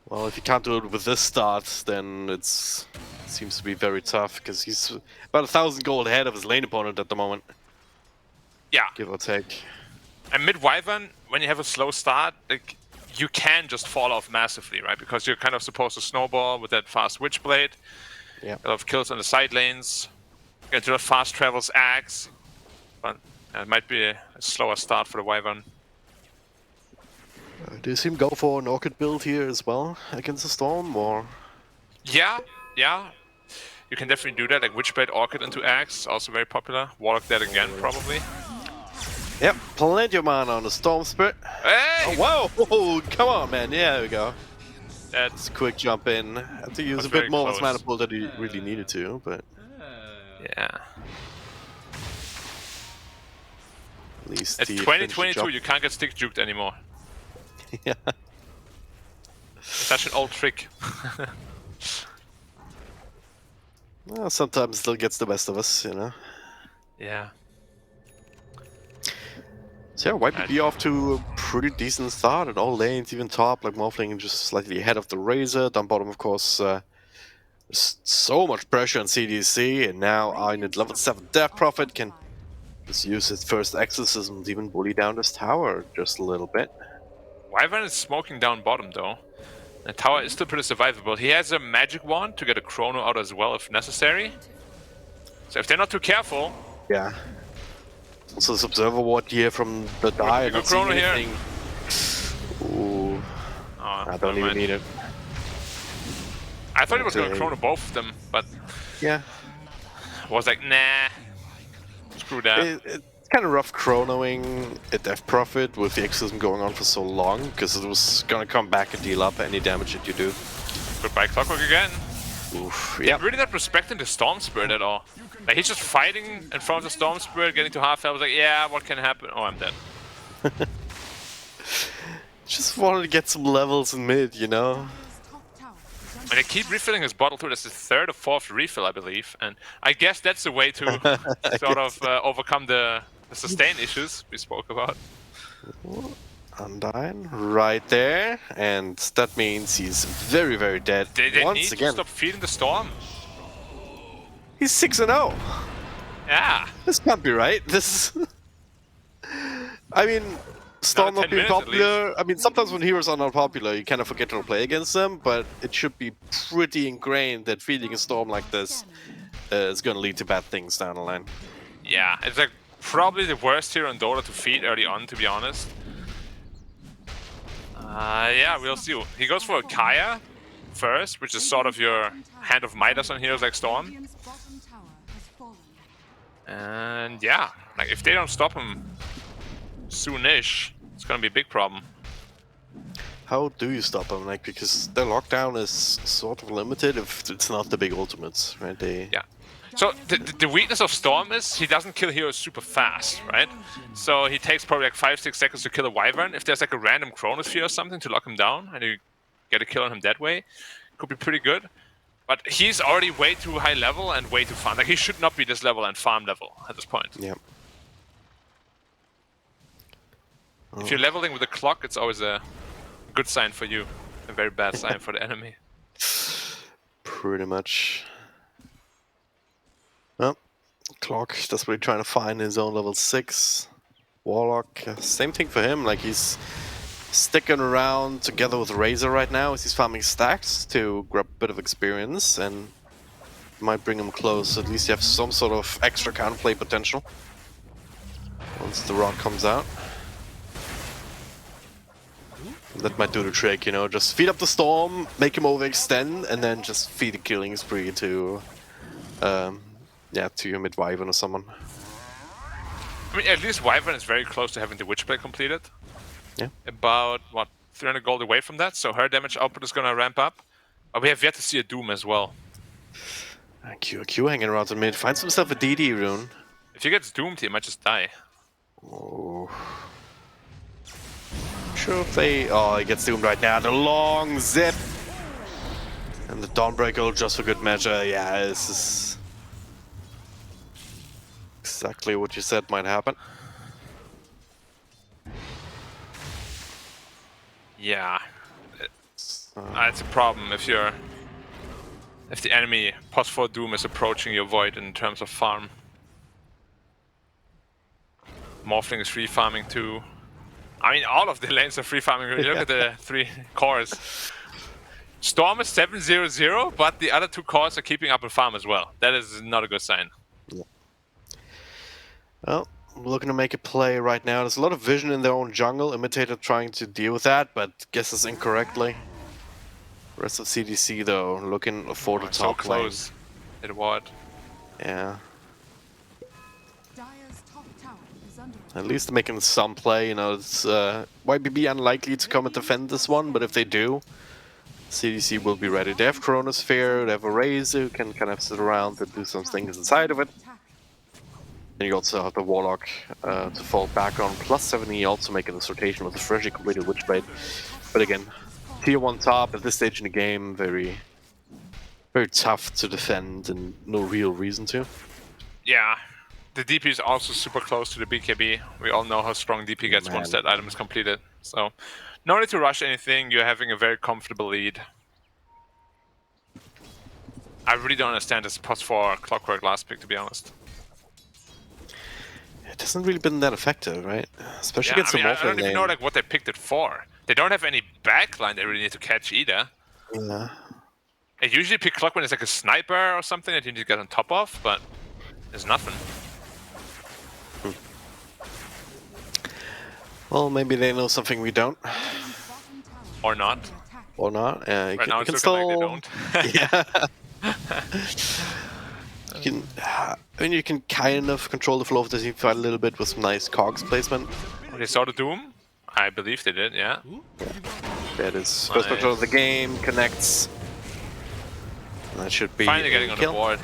Well, if you can't do it with this start, then it seems to be very tough, because he's about 1,000 gold ahead of his lane opponent at the moment. Yeah. Give or take. And mid Wyvern, when you have a slow start, like, you can just fall off massively, right? Because you're kind of supposed to snowball with that fast Witchblade. Yeah. A lot of kills on the side lanes. Get to the fast travels axe. But it might be a slower start for the Wyvern. Do you see him go for an Orchid build here as well against the Storm, or? Yeah. You can definitely do that, like Witchblade Orchid into axe, also very popular. Warlock that again, probably. Yep, plenty of mana on the Storm Spirit. Hey! Oh, whoa! Come on, man. Yeah, there we go. That's a quick jump in. Had to use a bit more of his mana pool that he really needed to, but yeah. At least it's 2022. You can't get stick juked anymore. Yeah. Such an old trick. Well, sometimes it still gets the best of us, you know. Yeah. So yeah, YPB off to a pretty decent start at all lanes, even top, like Morphling just slightly ahead of the Razor. Down bottom, of course, there's so much pressure on CDEC, and now Einid level 7 Death Prophet can just use his first exorcism to even bully down this tower just a little bit. Wyvern is smoking down bottom though. The tower is still pretty survivable. He has a magic wand to get a chrono out as well if necessary. So if they're not too careful... Yeah. Also this Observer Ward here from the die. Good chrono here. Ooh. Oh, I don't even need it. I thought he was going to chrono both of them, but... Yeah. Was like, nah. Screw that. It's kind of rough chronoing a Death Prophet with the exorcism going on for so long, because it was gonna come back and deal up any damage that you do. Goodbye Clockwork again. Oof, yeah. Really not respecting the Storm Spirit at all. Like, he's just fighting in front of the Storm Spirit, getting to half health. I was like, yeah, what can happen? Oh, I'm dead. Just wanted to get some levels in mid, you know? And they keep refilling his bottle too. That's his third or fourth refill, I believe. And I guess that's the way to sort of overcome the sustain issues we spoke about. Undyne right there, and that means he's very, very dead. They once need again. to stop feeding the storm. He's 6-0. Yeah. This can't be right. This is... I mean, Storm Another not 10 being minutes at popular. I mean, sometimes when heroes are not popular, you kind of forget to play against them, but it should be pretty ingrained that feeding a Storm like this is going to lead to bad things down the line. Yeah, it's like probably the worst hero in Dota to feed early on, to be honest. Yeah, we'll see. He goes for a Kaya first, which is sort of your hand of Midas on heroes like Storm. And yeah, like if they don't stop him soonish, it's gonna be a big problem. How do you stop him? Like, because the lockdown is sort of limited if it's not the big ultimates, right? Yeah. So the weakness of Storm is he doesn't kill heroes super fast, right? So he takes probably like 5-6 seconds to kill a Wyvern. If there's like a random Chronosphere or something to lock him down and you get a kill on him that way, could be pretty good. But he's already way too high level and way too farm. Like he should not be this level and farm level at this point. Yeah. If you're leveling with a clock, it's always a good sign for you, a very bad sign for the enemy. Pretty much. Well, Clock desperately trying to find his own level 6. Warlock, same thing for him, like he's sticking around together with Razor right now as he's farming stacks to grab a bit of experience and might bring him close. At least you have some sort of extra counterplay potential once the rock comes out. That might do the trick, you know, just feed up the Storm, make him overextend, and then just feed a killing spree to yeah, to your mid Wyvern or someone. I mean, at least Wyvern is very close to having the Witchblade completed. Yeah. About, what, 300 gold away from that, so her damage output is gonna ramp up. But we have yet to see a Doom as well. Q hanging around the mid, finds himself a DD rune. If he gets doomed, he might just die. Oh. Sure if they... Oh, he gets doomed right now. The long zip! And the Dawnbreaker just for good measure. Yeah, this is... exactly what you said might happen. Yeah. It's a problem if you're... if the enemy +4 Doom is approaching your Void in terms of farm. Morphling is free farming too. I mean, all of the lanes are free farming. Look at the 3 cores. Storm is 7-0-0, but the other 2 cores are keeping up with farm as well. That is not a good sign. Yeah. Well, I'm looking to make a play right now. There's a lot of vision in their own jungle. Imitator trying to deal with that, but guesses incorrectly. Rest of CDC though, looking for the top so close. It ward. Yeah. At least making some play, you know, it's YBB unlikely to come and defend this one, but if they do, CDC will be ready. They have Chronosphere, they have a Razor who can kind of sit around and do some things inside of it. And you also have the Warlock to fall back on, plus 70 also making this rotation with a freshly completed Witchblade. But again, tier 1 top at this stage in the game, very tough to defend and no real reason to. Yeah. the DP is also super close to the BKB. We all know how strong DP gets once that item is completed. So, no need to rush anything. You're having a very comfortable lead. I really don't understand this post for Clockwork last pick, to be honest. It hasn't really been that effective, right? Especially Yeah, against I mean, the I don't even know like what they picked it for. They don't have any backline they really need to catch either. Yeah. They usually pick Clock when it's like a sniper or something that you need to get on top of, but there's nothing. Well, maybe they know something we don't. Or not. Or not. Yeah, Right now it's looking like they don't. Yeah. You can, I mean, you can kind of control the flow of the team fight a little bit with some nice cogs placement. They saw the Doom? I believe they did, yeah. That is first control of the game, connects. That should be finally getting on the board.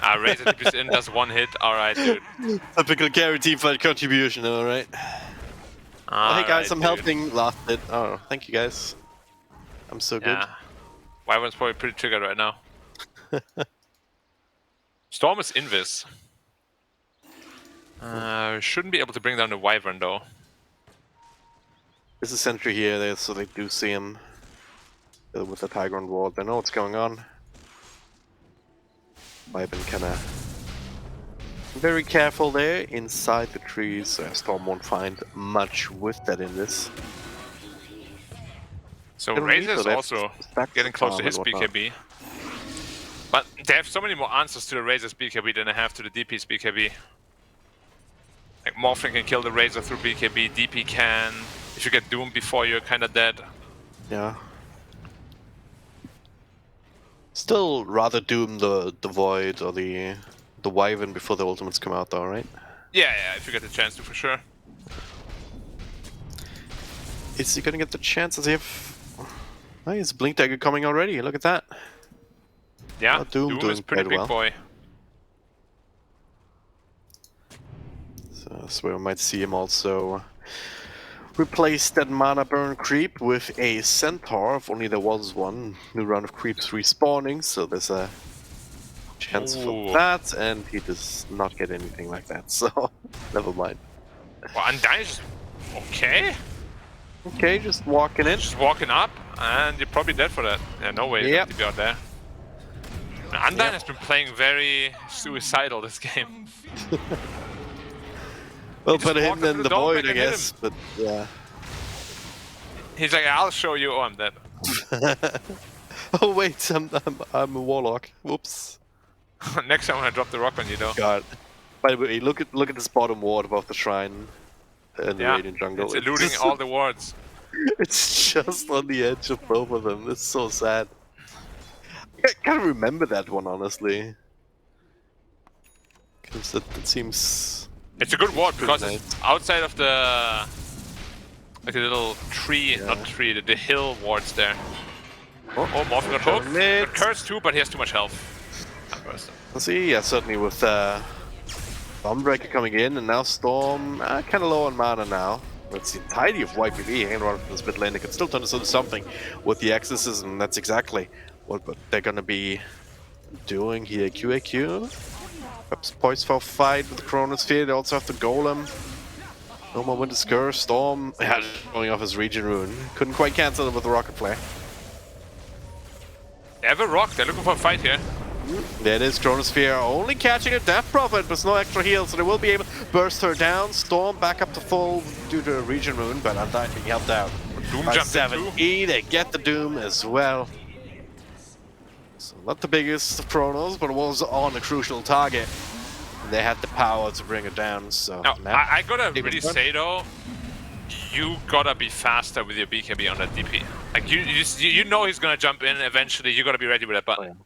Razor DPS in, does one hit. Alright, dude. Typical carry team fight contribution, alright. Oh, hey guys, I'm helping last hit. Oh, thank you guys. I'm so good. Wyvern's probably pretty triggered right now. Storm is invis. Shouldn't be able to bring down the Wyvern though. There's a sentry here, so they do see him with the Tiger on wall. They know what's going on. Wyvern kinda very careful there inside the trees. Storm won't find much with that in this. So Razor is also getting close to his BKB. But they have so many more answers to the Razor's BKB than they have to the DP's BKB. Like Morphling can kill the Razor through BKB, DP can. If you get Doom before, you're kind of dead. Yeah. Still rather Doom the Void or the Wyvern before the ultimates come out though, right? Yeah, if you get the chance to, for sure. Is he gonna get the chance? Does he have... Oh, he's Blink Dagger coming already, look at that. Yeah, Doom is pretty big boy. So that's where we might see him also replace that mana burn creep with a Centaur, if only there was one. New round of creeps respawning, so there's a chance for that, and he does not get anything like that, so never mind. Well, Undyne is okay. Okay, just walking in. Just walking up, and you're probably dead for that. Yeah, no way to be out there. Undyne has been playing very suicidal this game. Well, better him than the Void, I guess, but yeah. He's like, I'll show you. Oh, I'm dead. Oh wait, I'm a Warlock. Whoops. Next time I'm gonna drop the rock on you, though. God. By the way, look at this bottom ward above the shrine in the Radiant Jungle. It's eluding all the wards. It's just on the edge of both of them. It's so sad. I can't remember that one, honestly. Because it seems... It's a good ward because nice. It's outside of the... like a little tree, not tree, the hill wards there. Oh, Morphin got hooked. Got cursed too, but he has too much health. Let's see, yeah, certainly with Bombbreaker coming in, and now Storm kind of low on mana now. It's the entirety of YPV hanging around from this mid lane. They can still turn this into something with the Exorcism, and that's exactly what they're gonna be doing here. QAQ. Perhaps poised for a fight with the Chronosphere. They also have the Golem. No more Winter Scourge. Storm showing off his Regen Rune. Couldn't quite cancel it with the Rocket Flare. They have a rock. They're looking for a fight here. There it is, Chronosphere only catching a Death Prophet, but no extra heal, so they will be able to burst her down. Storm back up to full due to a Regen Rune, but Undyne being helped out. Doom By jumped 7E, they get the Doom as well. So not the biggest of Chronos, but it was on a crucial target. They had the power to bring it down, so... Now, I gotta really say though, you gotta be faster with your BKB on that DP. Like, you know he's gonna jump in eventually, you gotta be ready with that button.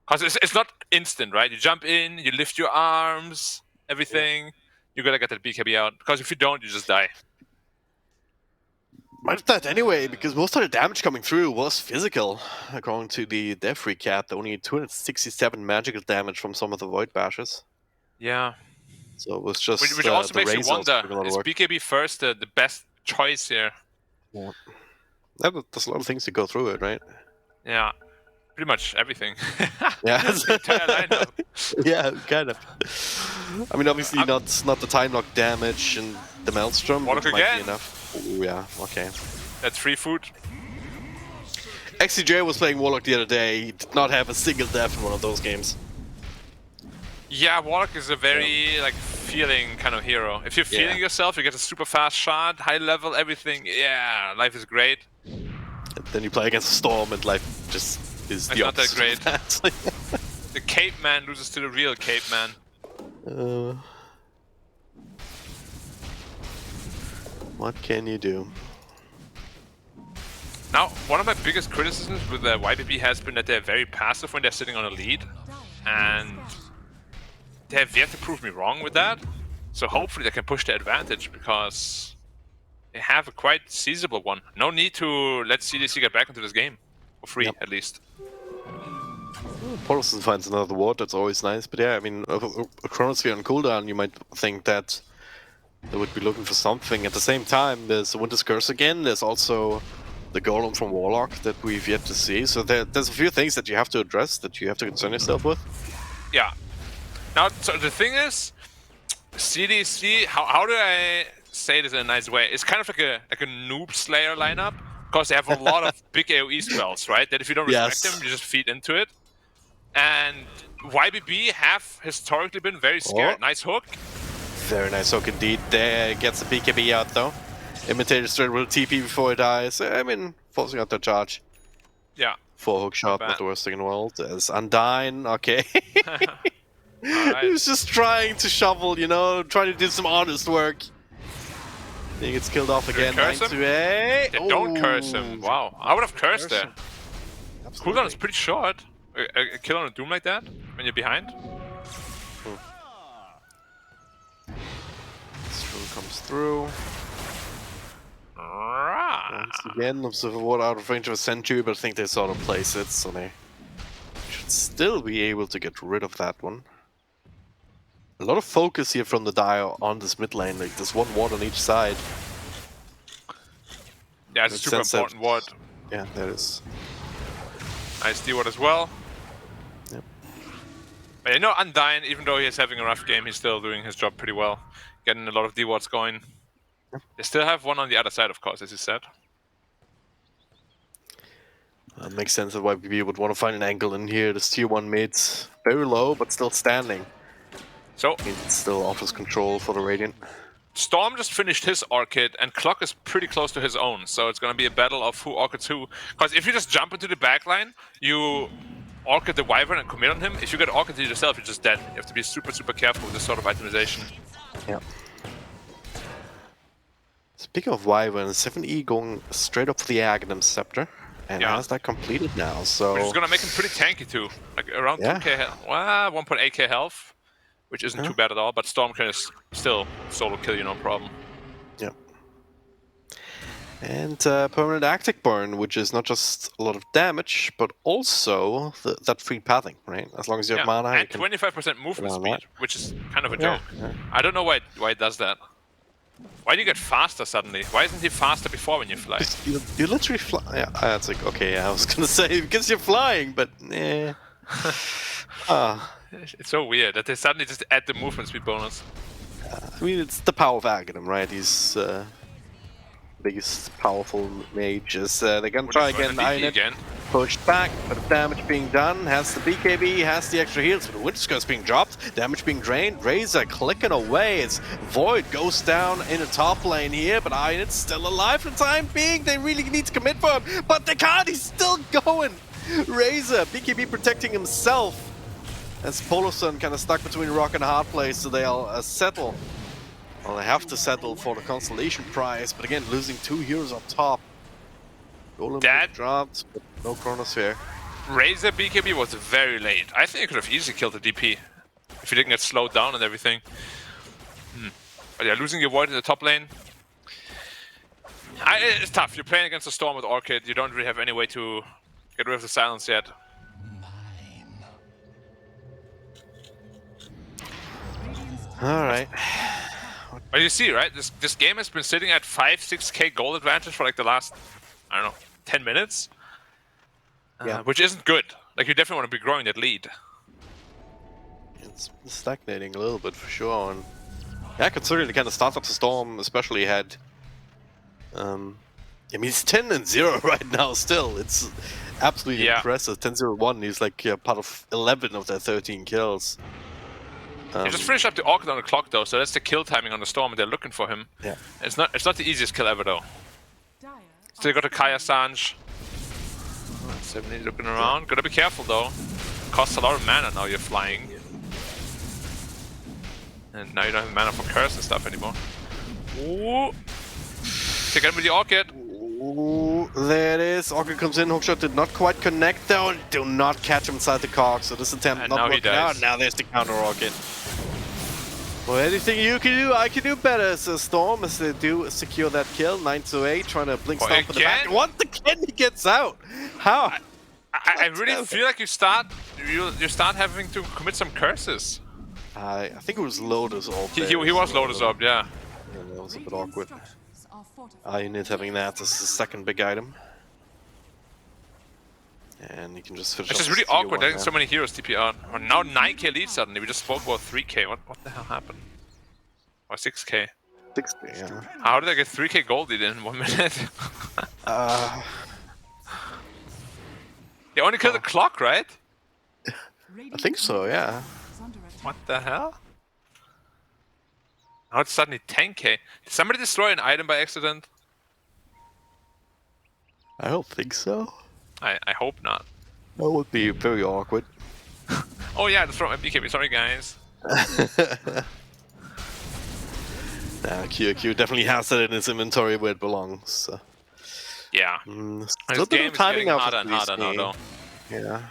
Because it's not instant, right? You jump in, you lift your arms, everything. You gotta get that BKB out. Because if you don't, you just die. Might have that anyway, because most of the damage coming through was physical. According to the death recap, only 267 magical damage from some of the Void Bashes. Yeah. So it was just Which also makes you wonder, is work. BKB first the best choice here? Yeah. There's a lot of things to go through it, right? Yeah. Pretty much everything. Yeah. The entire lineup. Yeah, kind of. I mean, obviously not the time lock damage and the Maelstrom, Warlock which might again. be enough. Oh yeah, okay. That's free food. XCJ was playing Warlock the other day. He did not have a single death in one of those games. Yeah, Warlock is a very like feeling kind of hero. If you're feeling yourself, you get a super fast shot, high level, everything. Yeah, life is great. And then you play against a Storm and life just is the not that opposite great. of that. The Cape Man loses to the real Cape Man. What can you do? Now, one of my biggest criticisms with the YBB has been that they're very passive when they're sitting on a lead, and they have yet to prove me wrong with that. So hopefully they can push the advantage, because they have a quite seizable one. No need to let CDC get back into this game for free, at least. Paulson finds another ward, that's always nice. But yeah, I mean, a Chronosphere on cooldown, you might think that they would be looking for something. At the same time, there's the Winter's Curse again. There's also the Golem from Warlock that we've yet to see. So there's a few things that you have to address, that you have to concern yourself with. Yeah. Now, so the thing is, CDC, how do I say this in a nice way? It's kind of like a noob slayer lineup, because they have a lot of big AoE spells, right? That if you don't respect them, you just feed into it. And YBB have historically been very scared. Nice hook. Very nice hook indeed. There gets the BKB out though. Imitator straight will TP before it dies. I mean, forcing out their charge. Yeah. 4 hook shot, not the worst thing in the world. There's Undyne, okay. Right. He was just trying to shovel, you know, trying to do some honest work. He gets killed off again. Curse him? They don't curse him. Wow. I would have cursed there. Cooldown is pretty short. A kill on a Doom like that, when you're behind. Strum comes through. Once again, Observer Ward out of range of a Sentry, but I think they saw them place it, so they should still be able to get rid of that one. A lot of focus here from the Dire on this mid lane, like there's one ward on each side. Yeah, it's a super important ward. Yeah, there is. Nice D-ward as well. Yep. But you know, Undyne, even though he's having a rough game, he's still doing his job pretty well. Getting a lot of D-wards going. They still have one on the other side, of course, as you said. That makes sense of why YBB would want to find an angle in here. This tier 1 mid's very low, but still standing. So, I mean, it still offers control for the Radiant. Storm just finished his Orchid, and Clock is pretty close to his own, so it's going to be a battle of who Orchids who. Because if you just jump into the backline, you Orchid the Wyvern and commit on him. If you get Orchid yourself, you're just dead. You have to be super, super careful with this sort of itemization. Yeah. Speaking of Wyvern, 7E going straight up for the Aghanim Scepter. And has that completed now, so... Which is going to make him pretty tanky too. Like around 2k health. Well, 1.8k health. Which isn't too bad at all, but Storm can still solo kill you, no problem. Yep. And permanent Actic Burn, which is not just a lot of damage, but also that free pathing, right? As long as you have mana, and you can 25% movement speed, which is kind of a Yeah, joke. yeah. I don't know why it does that. Why do you get faster suddenly? Why isn't he faster before when you fly? You literally fly. Yeah, it's like, okay, yeah, I was gonna say, because you're flying, but eh. It's so weird that they suddenly just add the movement speed bonus. I mean, it's the power of Aghanim, right? He's biggest powerful mages. They're gonna try again. Again. Pushed back, but the damage being done. Has the BKB, has the extra heals. But the Winter's Curse being dropped, damage being drained. Razor clicking away as Void goes down in the top lane here. But Ionit's still alive for the time being. They really need to commit for him, but they can't. He's still going. Razor, BKB protecting himself. As Poloson kind of stuck between rock and a hard place, so they'll settle. Well, they have to settle for the consolation prize, but again, losing 2 heroes up top. Golem dropped, but no Chronosphere. Razor BKB was very late. I think he could have easily killed the DP if he didn't get slowed down and everything. But yeah, losing your Void in the top lane. It's tough. You're playing against a Storm with Orchid. You don't really have any way to get rid of the silence yet. Alright. But you see, right? This game has been sitting at 5-6k gold advantage for like the last, I don't know, 10 minutes. Yeah. Which isn't good. Like, you definitely want to be growing that lead. It's stagnating a little bit for sure. And yeah, considering the kind of start up the Storm especially had. I mean, he's 10-0 right now still. It's absolutely impressive. 10-0-1. He's like part of 11 of their 13 kills. He just finished up the Orchid on the clock though, so that's the kill timing on the Storm, and they're looking for him. Yeah. It's not the easiest kill ever though. Still got a Kaya Sanj. 70 looking around. Gotta be careful though. Costs a lot of mana now you're flying. And now you don't have mana for curse and stuff anymore. Ooh. Take him with the Orchid. Ooh, there it is. Orchid comes in. Hookshot did not quite connect though. Do not catch him inside the cog. So this attempt And not now he working out. dies. Now there's the counter Orchid. Well, anything you can do, I can do better. So Storm as they do secure that kill. 9-8, trying to blink stomp in the back. Once again, he gets out. How? I really feel like you start having to commit some curses. I think it was Lotus up He there, was so, Lotus up, yeah. That was a bit awkward. Unit having that as the second big item. And you can just finish It's off just really this tier awkward one letting so many heroes TP out. Or now 9k lead suddenly, we just spoke about 3k. What the hell happened? Or 6k. 60, yeah. How did I get 3k gold lead in 1 minute? They only killed the clock, right? I think so, yeah. What the hell? Now it's suddenly 10k. Did somebody destroy an item by accident? I don't think so. I hope not. That would be very awkward. Oh yeah, destroy my BKB. Sorry guys. QQ definitely has it in his inventory where it belongs. So. Yeah. Still This game is getting harder and harder now though. Yeah.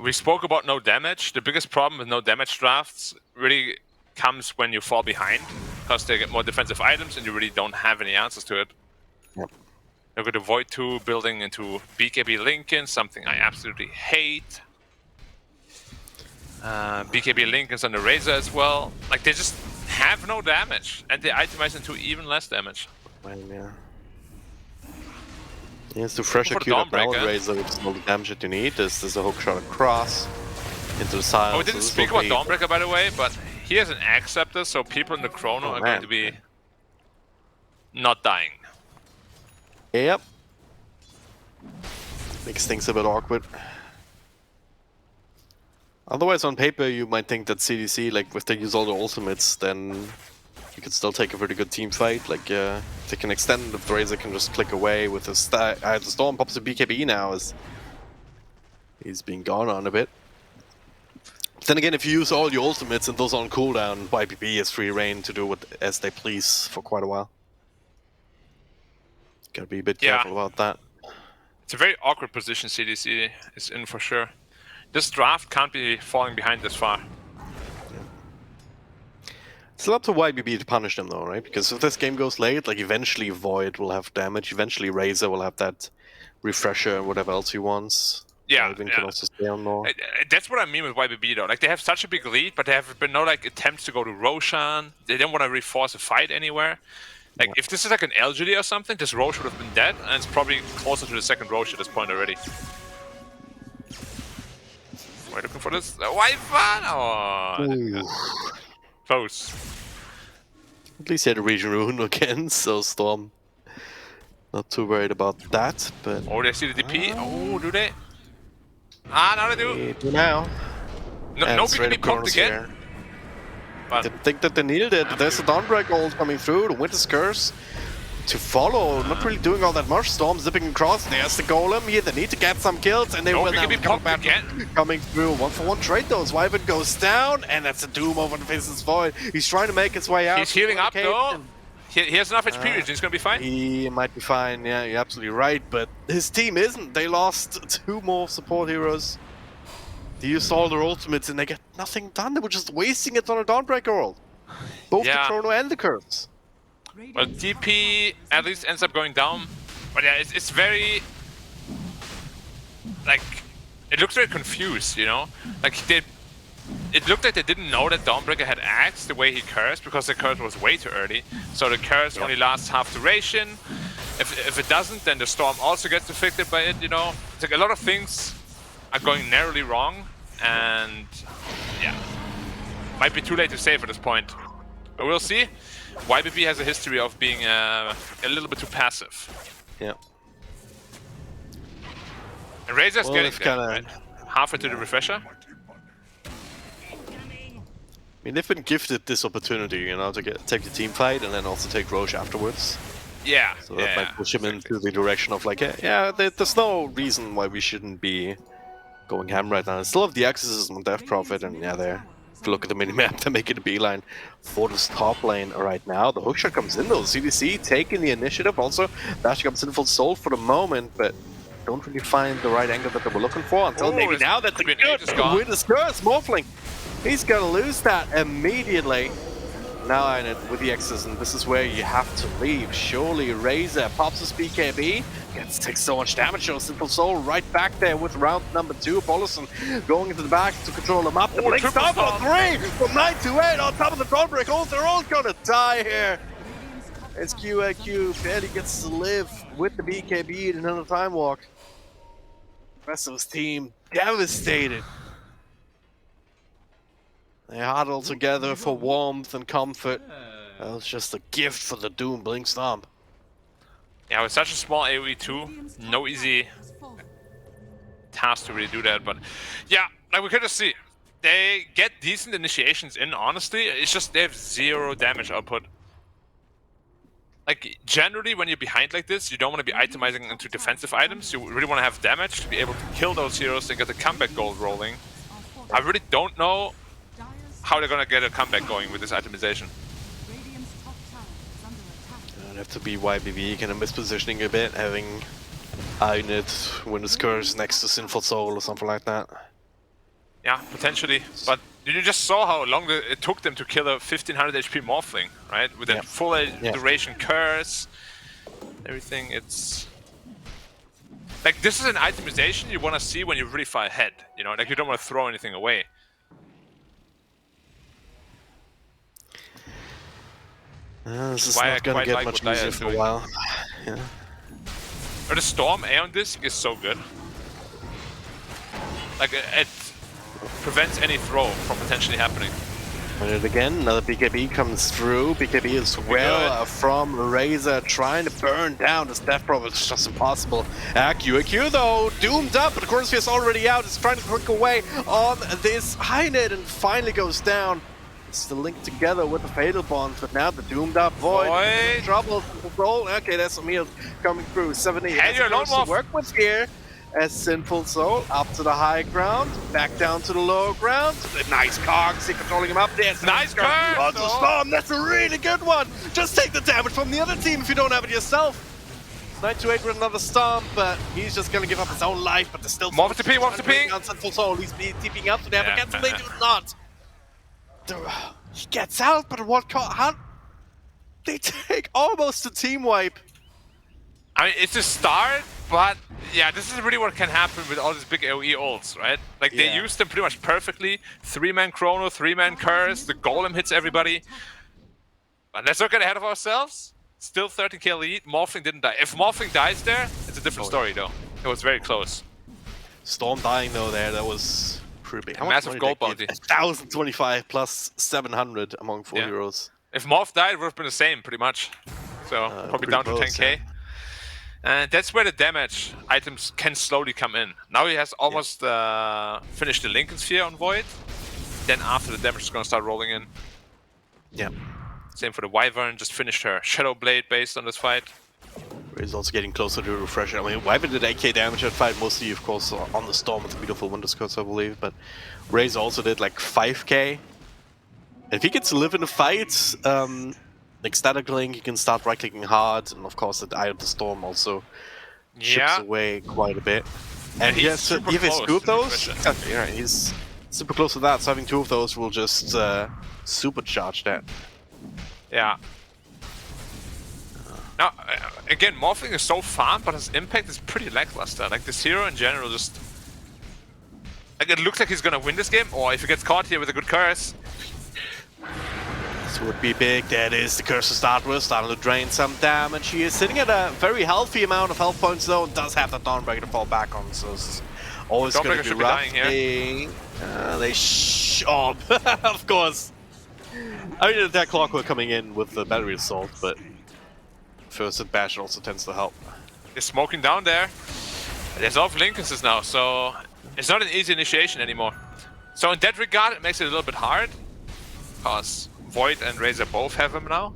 We spoke about no damage. The biggest problem with no damage drafts really comes when you fall behind, because they get more defensive items and you really don't have any answers to it. Yep. Look at the Void 2 building into BKB Lincoln, something I absolutely hate. BKB Lincoln's on the Razor as well. Like, they just have no damage, and they itemize into even less damage. Yeah. Yes, to fresh Go for the acute up Dawnbreaker. Razor, which is all the damage that you need. There's a hook shot across into the side. Oh, we didn't speak about Dawnbreaker, by the way, but he has an Acceptor, so people in the Chrono are going to be not dying. Yep. Makes things a bit awkward. Otherwise, on paper, you might think that CDC, like, if they use all the ultimates, then you could still take a pretty good team fight. Like, they can extend if the Razor can just click away with the Storm pops a BKB now as he's being gone on a bit. Then again, if you use all your ultimates and those on cooldown, YPP has free reign to do as they please for quite a while. Gotta be a bit careful about that. It's a very awkward position CDC is in for sure. This draft can't be falling behind this far. It's up to YBB to punish them though, right? Because if this game goes late, like eventually Void will have damage, eventually Razor will have that refresher and whatever else he wants. Yeah, Can also stay on more. That's what I mean with YBB though. Like, they have such a big lead, but there have been no like attempts to go to Roshan. They don't want to reforce a fight anywhere. Like, if this is like an LGD or something, this Roche would have been dead, and it's probably closer to the second Roche at this point already. We're looking for this Wi-Fi. Oh, close. At least he had a region rune again, so Storm not too worried about that. But Oh, they see the DP. Oh, do they? Ah, now they do. they do now. No BKB popped again. But Didn't think that they needed it. There's a Dawnbreaker ult coming through, the Winter's Curse to follow, not really doing all that much. Storm zipping across, there's the Golem here, they need to get some kills, and they will now BKB come popped back again. coming through. 1-for-1 trade though, Wyvern goes down, and that's a Doom over the faces Void. He's trying to make his way out. he's healing up though. He has enough HP, he's gonna be fine. He might be fine, yeah, you're absolutely right, but his team isn't. They lost 2 more support heroes. They used all their ultimates and they get nothing done. They were just wasting it on a Dawnbreaker ult. Both the Chrono and the Curse. Well, DP at least ends up going down. But yeah, it's very... Like, it looks very confused, you know? Like, it looked like they didn't know that Dawnbreaker had axed the way he cursed, because the curse was way too early. So the curse only lasts half duration. If it doesn't, then the Storm also gets affected by it, you know? It's like a lot of things are going narrowly wrong, and yeah, might be too late to save at this point. But we'll see. YBB has a history of being a little bit too passive. Yeah. And Razor's getting it's there, kinda- right? Halfway to the refresher. I mean, they've been gifted this opportunity, you know, to take the team fight and then also take Roche afterwards. Yeah, So that might push him into the direction of like, yeah, there's no reason why we shouldn't be going ham right now. I still have the Exorcism on Death Prophet, and yeah, there. If you look at the minimap, they're making a beeline for this top lane right now. The hookshot comes in though. CDC taking the initiative. Also, Dash comes in full soul for the moment, but don't really find the right angle that they were looking for until maybe now that the Queen good is gone. with his curse, Morphling. He's gonna lose that immediately. Now, with the Exorcism, this is where you have to leave. Surely, Razor pops his BKB, takes so much damage. Shows Simple Soul right back there with round number 2. Bolison going into the back to control him up. The blink triple stop on stop. 3 from 9 to 8 on top of the Dawnbreak. Oh, they're all gonna die here. As QAQ barely gets to live with the BKB in another time walk. The rest of his team devastated. They huddle together for warmth and comfort. That was just a gift for the Doom Blink Stomp. Yeah, with such a small AoE too, no easy task to really do that. But yeah, like we could just see, they get decent initiations in, honestly. It's just they have 0 damage output. Like, generally, when you're behind like this, you don't want to be itemizing into defensive items. You really want to have damage to be able to kill those heroes and get the comeback gold rolling. I really don't know how they're gonna get a comeback going with this itemization. It'd have to be YBV kind of mispositioning a bit, having Inet, Windows Curse next to Sinful Soul or something like that. Yeah, potentially. But you just saw how long it took them to kill a 1500 HP Morphling, right? With a full duration curse, everything. It's like, this is an itemization you want to see when you're really far ahead. You know, like, you don't want to throw anything away. This is Why I not gonna quite get like much what Daya easier is for a doing. while. Yeah. Or the Storm Aeon Disc is so good. Like, it prevents any throw from potentially happening. And again, another BKB comes through. BKB as well from Razor, trying to burn down this Death Prophet. It's just impossible. QAQ though, doomed up, but the Chronosphere is already out. It's trying to click away on this Hynet and finally goes down. It's the link together with the Fatal Bond, but now the doomed up Void. Trouble, roll. Okay, that's some heals coming through. 70 Hey, you're alone, to Morph. work with here. As Sinful Soul up to the high ground, back down to the low ground. Nice cogs, controlling him up there. Nice curse! On the Storm, that's a really good one. Just take the damage from the other team if you don't have it yourself. 9 to 8 with another Storm, but he's just gonna give up his own life. But there's still Morph to ping, Morph to ping. on Sinful Soul. He's TPing up to the Yeah. but they do not. He gets out, but at what cost? How? They take almost a team wipe. I mean, it's a start, but yeah, this is really what can happen with all these big AoE ults, right? Like, they use them pretty much perfectly. 3-man Chrono, 3-man Curse, the Golem hits everybody. But let's not get ahead of ourselves. Still 13k lead, Morphling didn't die. If Morphling dies there, it's a different story though. It was very close. Storm dying though there, that was pretty big. How much Massive money gold did they bounty. give? 1,025 plus 700 among 4 Yeah. heroes. If Morph died, it would have been the same, pretty much. So, probably pretty down to close, 10k. And that's where the damage items can slowly come in. Now he has almost finished the Lincoln Sphere on Void. Then after, the damage is going to start rolling in. Yeah. Same for the Wyvern, just finished her Shadow Blade based on this fight. He's also getting closer to refresher. I mean, Wyvern did 8k damage that fight, mostly, of course, on the Storm with the beautiful Windows Curse, I believe. But Raze also did like 5k. And if he gets to live in the fight, like Static Link, he can start right-clicking hard. And of course, the Eye of the Storm also chips away quite a bit. And he's super if he's close two of to the those, refresher. exactly, right, he's super close to that. So having 2 of those will just supercharge that. Yeah. Now, again, Morphling is so fun, but his impact is pretty lackluster. Like, this hero in general just... Like, it looks like he's gonna win this game, or if he gets caught here with a good curse. This would be big. That is the curse to start with, starting to drain some damage. He is sitting at a very healthy amount of health points though, and does have the Dawnbreaker to fall back on, so it's Always going Dawnbreaker to be should be dying roughing. Of course. I mean, that Clockwork coming in with the battery assault, but first hit bash also tends to help. They're smoking down there. There's off Lincolns now, so it's not an easy initiation anymore. So in that regard, it makes it a little bit hard, because Void and Razor both have him now.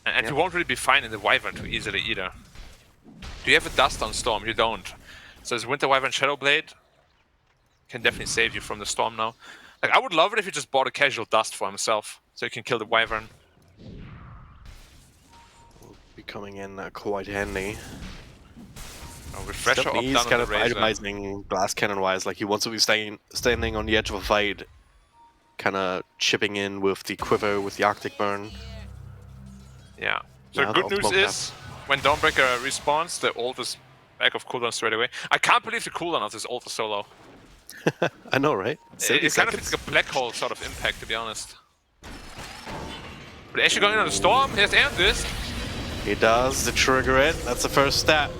And you won't really be finding the Wyvern too easily either. Do you have a Dust on Storm? You don't. So this Winter Wyvern Shadowblade can definitely save you from the Storm now. Like, I would love it if you just bought a casual Dust for himself, so you can kill the Wyvern. Will be coming in quite handy. Refresher up He's down kind on of the Razor. itemizing glass cannon wise, like he wants to be standing on the edge of a fight, kind of chipping in with the quiver with the Arctic Burn. Yeah. So Yeah, the good I'll news smoke is, when Dawnbreaker respawns, the ult is back of cooldown straight away. I can't believe the cooldown of this ult is so low. I know, right? It's kind of like a black hole sort of impact, to be honest. But actually going in on the Storm, he has Amethyst. He does, the trigger it, that's the first step.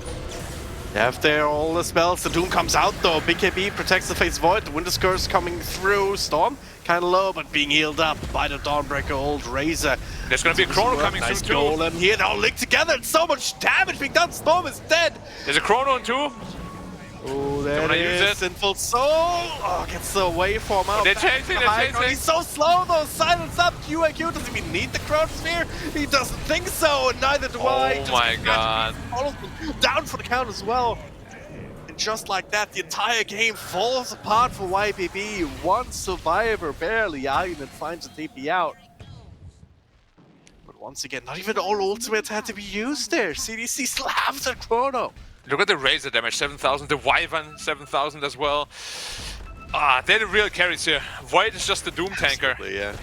After all the spells, the Doom comes out though. BKB protects the face Void, the Winter's Curse coming through. Storm, kind of low, but being healed up by the Dawnbreaker old Razor. There's gonna be a Chrono coming nice through too. Golem here, they're all linked together, and so much damage being done. Storm is dead. There's a Chrono in too. Oh, there Don't it I use is, it? Sinful Soul! Oh, gets the waveform out. They're back chasing, they're behind. Oh, chasing. he's so slow though, silence up, QIQ doesn't even need the Crown Sphere. He doesn't think so, and neither do I. Oh my god. Follows them down for the count as well. And just like that, the entire game falls apart for YBB. One survivor, barely, Argument finds a DP out. But once again, not even all ultimates had to be used there. CDC still have the Chrono. Look at the Razor damage, 7,000. The Wyvern, 7,000 as well. Ah, they're the real carries here. Void is just the Doom tanker. Absolutely, yeah.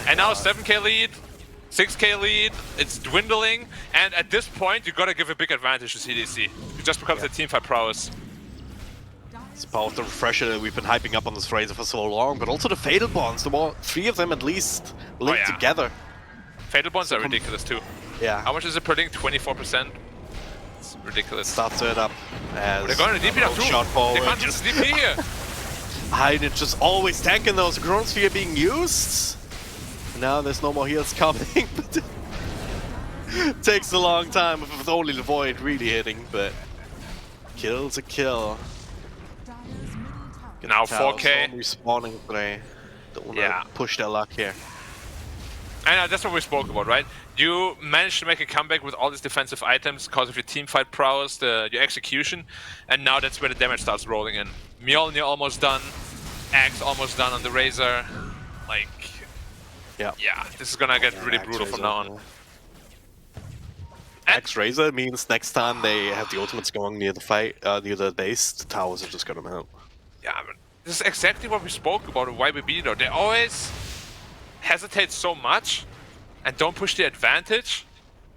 And now 7k lead, 6k lead, it's dwindling. And at this point, you gotta give a big advantage to CDC. Just because of the teamfight prowess. It's part of the refresher that we've been hyping up on this Razor for so long, but also the Fatal Bonds, three of them at least linked together. Fatal Bonds are ridiculous too. Yeah. How much is it per link? 24%? It's ridiculous. Starts it up as They're going to DP now too. shot forward. They can't just DP here. Hydra just always tanking those. Chronosphere being used. Now there's no more heals coming, but it takes a long time with only the Void really hitting, but kill's a kill. Now 4k. Respawning play. Don't want to push their luck here. And that's what we spoke about, right? You managed to make a comeback with all these defensive items because of your teamfight prowess, your execution, and now that's where the damage starts rolling in. Mjolnir almost done, Axe almost done on the Razor. Like, yeah, this is gonna get really brutal from now on. Axe Razor means next time they have the ultimates going near the fight, near the base, the towers are just gonna melt. Yeah, but this is exactly what we spoke about with YBB though. They always hesitate so much and don't push the advantage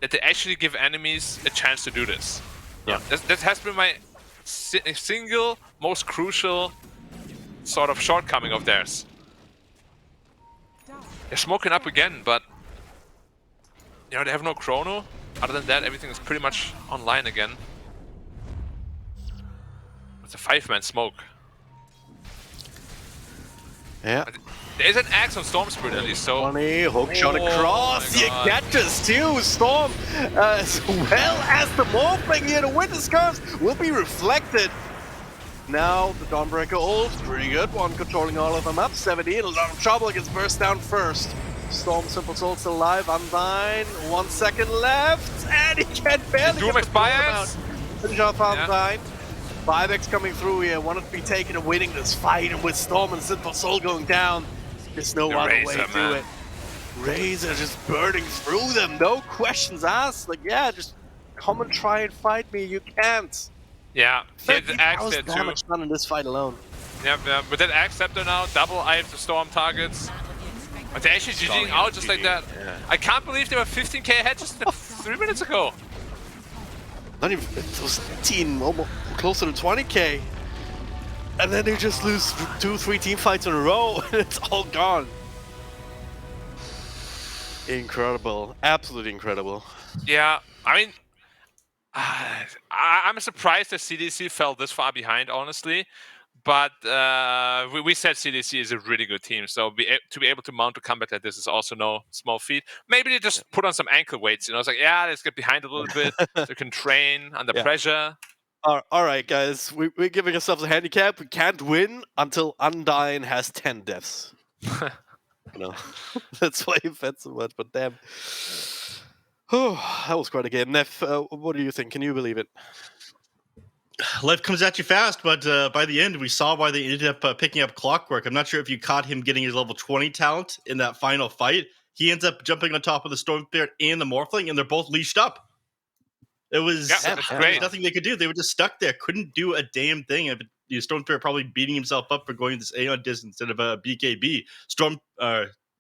that they actually give enemies a chance to do this. Yeah. That has been my single most crucial sort of shortcoming of theirs. They're smoking up again, but you know, they have no Chrono. Other than that, everything is pretty much online again. It's a 5-man smoke. Yeah. There's an axe on Storm Spirit at least, so... Funny, hook shot across, you get this too, Storm, as well as the morphling here, the Winter's Curse will be reflected. Now, the Dawnbreaker ult, pretty good one, controlling all of them up, 17, a lot of trouble, gets burst down first. Storm, Simple Soul still alive, Undyne, 1 second left, and he can barely Doom get the expires. finish off Undyne. 5x coming through here, wanted to be taken and winning this fight, and with Storm and Simple Soul going down, there's no other way through it. Razor just burning through them, no questions asked. Like, yeah, just come and try and fight me. You can't. Yeah, the axe there too. Damage done in this fight alone. Yeah, with that axe scepter now, double eye to Storm targets. But they're actually GGing out just like that. Yeah. I can't believe they were 15k ahead just 3 minutes ago. Not even, it was 18, almost closer to 20k. And then they just lose 2-3 team fights in a row, and it's all gone. Incredible, absolutely incredible. Yeah, I mean, I'm surprised that CDC fell this far behind, honestly. But we said CDC is a really good team, so to be able to mount a comeback like this is also no small feat. Maybe they just put on some ankle weights. It's like, let's get behind a little bit so we can train under pressure. All right, guys, we're giving ourselves a handicap. We can't win until Undyne has 10 deaths. That's why you fed so much, but damn. Oh, that was quite a game. Neff, what do you think? Can you believe it? Life comes at you fast, but by the end, we saw why they ended up picking up Clockwork. I'm not sure if you caught him getting his level 20 talent in that final fight. He ends up jumping on top of the Storm Spirit and the Morphling, and they're both leashed up. It was great. Nothing they could do. They were just stuck there, couldn't do a damn thing. Storm Spirit probably beating himself up for going this Aeon disc instead of a BKB.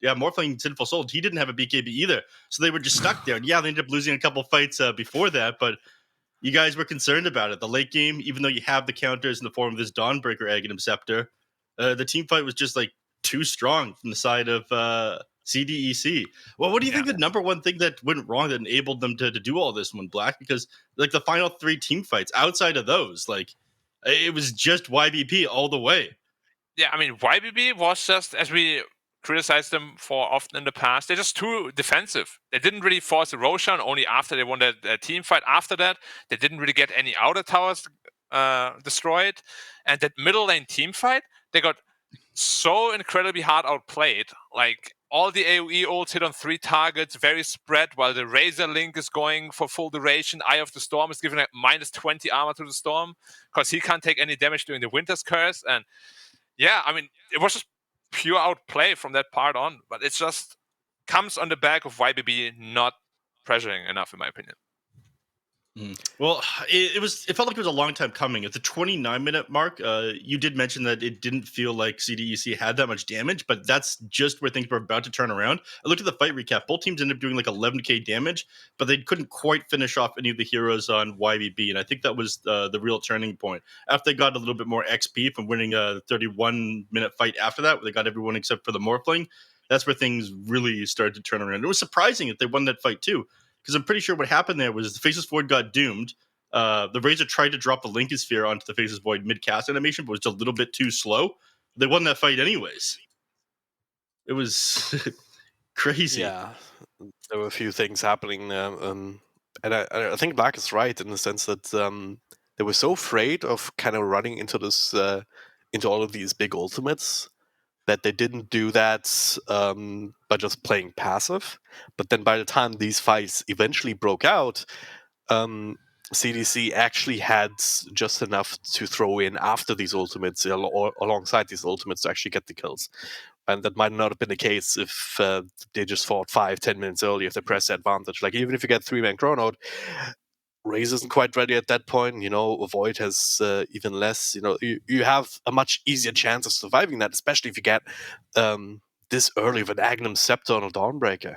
Morphling Sinful Soul, he didn't have a BKB either, so they were just stuck there. And they ended up losing a couple fights before that, but you guys were concerned about it. The late game, even though you have the counters in the form of this Dawnbreaker Aghanim Scepter, the team fight was just like too strong from the side of CDEC. Well, what do you think the number one thing that went wrong that enabled them to do all this one, Black? Because like the final 3 team fights, outside of those, like it was just YBP all the way. Yeah, I mean, YBB was just, as we criticized them for often in the past, they're just too defensive. They didn't really force a Roshan, only after they won that team fight. After that, they didn't really get any outer towers destroyed. And that middle lane team fight, they got so incredibly hard outplayed. Like, all the AoE ults hit on 3 targets, very spread, while the Razor Link is going for full duration. Eye of the Storm is giving like minus 20 armor to the Storm, because he can't take any damage during the Winter's Curse. And I mean, it was just pure outplay from that part on, but it just comes on the back of YBB not pressuring enough, in my opinion. Well, it felt like it was a long time coming. At the 29-minute mark, you did mention that it didn't feel like CDEC had that much damage, but that's just where things were about to turn around. I looked at the fight recap. Both teams ended up doing like 11k damage, but they couldn't quite finish off any of the heroes on YBB, and I think that was the real turning point. After they got a little bit more XP from winning a 31-minute fight after that, where they got everyone except for the Morphling, that's where things really started to turn around. It was surprising that they won that fight too, because I'm pretty sure what happened there was the Faceless Void got doomed. The Razor tried to drop the Lincoln Sphere onto the Faceless Void mid-cast animation, but was just a little bit too slow. They won that fight anyways. It was crazy. Yeah, there were a few things happening, and I think Black is right in the sense that they were so afraid of kind of running into this, into all of these big ultimates, that they didn't do that by just playing passive. But then by the time these fights eventually broke out, CDC actually had just enough to throw in after these ultimates, or alongside these ultimates, to actually get the kills. And that might not have been the case if they just fought 5-10 minutes earlier, if they pressed the advantage. Like, even if you get 3-man chrono, Raze isn't quite ready at that point. Void has even less. You have a much easier chance of surviving that, especially if you get this early of an Aghanim Scepter on a Dawnbreaker.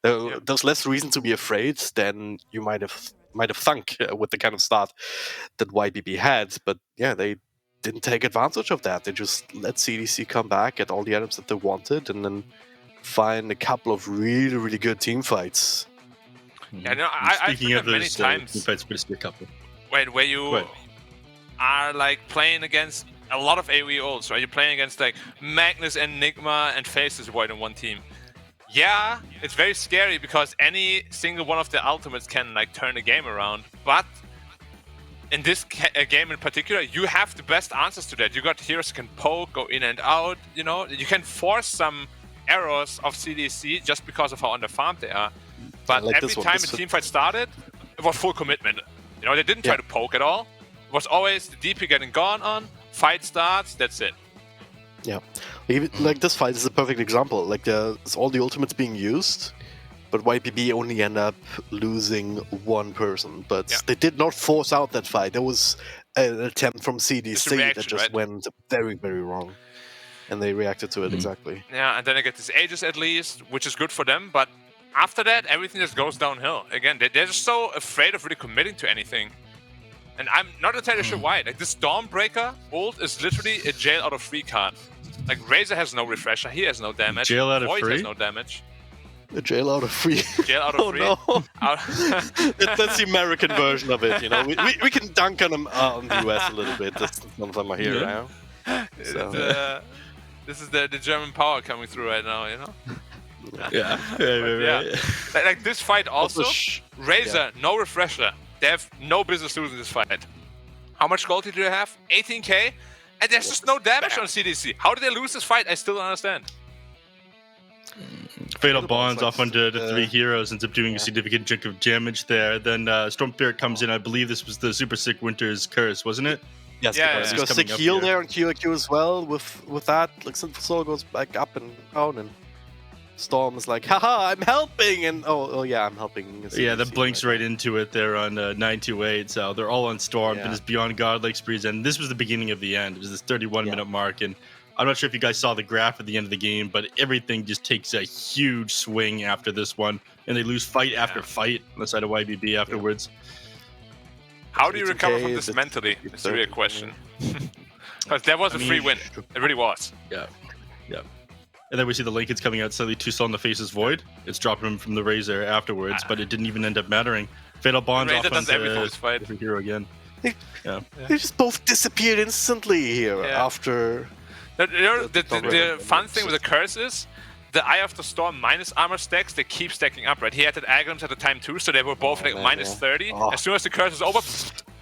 There's less reason to be afraid than you might have thunk with the kind of start that YBB had. But they didn't take advantage of that. They just let CDC come back, get all the items that they wanted, and then find a couple of really, really good team fights. Yeah, I've heard many times where you are like playing against a lot of AoE ults, right? You're playing against like Magnus, Enigma, and Faceless Void in one team. Yeah, it's very scary because any single one of the ultimates can like turn the game around. But in this game in particular, you have the best answers to that. You got heroes who can poke, go in and out. You can force some errors of CDC just because of how underfarmed they are. But like every time a team fight started, it was full commitment. They didn't try to poke at all. It was always the DP getting gone on, fight starts, that's it. Yeah. Even, like, this fight is a perfect example. Like, there's all the ultimates being used, but YPB only end up losing one person. But they did not force out that fight. There was an attempt from CDC that just went very, very wrong. And they reacted to it exactly. Yeah, and then they get this Aegis at least, which is good for them, but after that, everything just goes downhill. Again, they're just so afraid of really committing to anything. And I'm not entirely sure why. Like, this Stormbreaker ult is literally a jail out of 3 card. Like, Razor has no refresher, he has no damage. Jail out of Void 3? has no damage. A jail out of free. Jail out of Oh free. no! Out- That's the American version of it. We can dunk on them on the US a little bit. That's none of them are here Yeah. now. So. This is the German power coming through right now, Yeah. Like this fight also, Also, Razor, no refresher. They have no business losing this fight. How much gold did they have? 18k? And there's just no damage on CDC. How did they lose this fight? I still don't understand. Fatal Bonds Bonds like off onto the 3 heroes, ends up doing a yeah. significant chunk of damage there. Then Storm Spirit comes in. I believe this was the Super Sick Winter's Curse, wasn't it? Yes, Yeah, because yeah. got sick Coming up heal here. there on QAQ as well. With that, like Sinful Soul goes back up and down, and Storm is like, haha, I'm helping, and oh yeah, I'm helping. Yeah, that blinks right into it there on 928. So they're all on Storm, Yeah. and it's beyond godlike sprees. And this was the beginning of the end. It was this 31-minute Yeah. mark, and I'm not sure if you guys saw the graph at the end of the game, but everything just takes a huge swing after this one, and they lose fight after fight on the side of YBB afterwards. How do you recover from 18K, this that's mentally? It's a real 30, question. Because that was a free win. It really was. Yeah. And then we see the Lincolns coming out slightly too slow in the Face's Void. It's dropping him from the Razor afterwards, but it didn't even end up mattering. Fatal Bonds Razor off does everything onto this fight. different hero again. They just both disappeared instantly here Yeah. after. The fun thing with the curse is the Eye of the Storm minus armor stacks, they keep stacking up, right? He had the Agrams at the time too, so they were both like man, minus yeah. 30. Oh. As soon as the curse is over,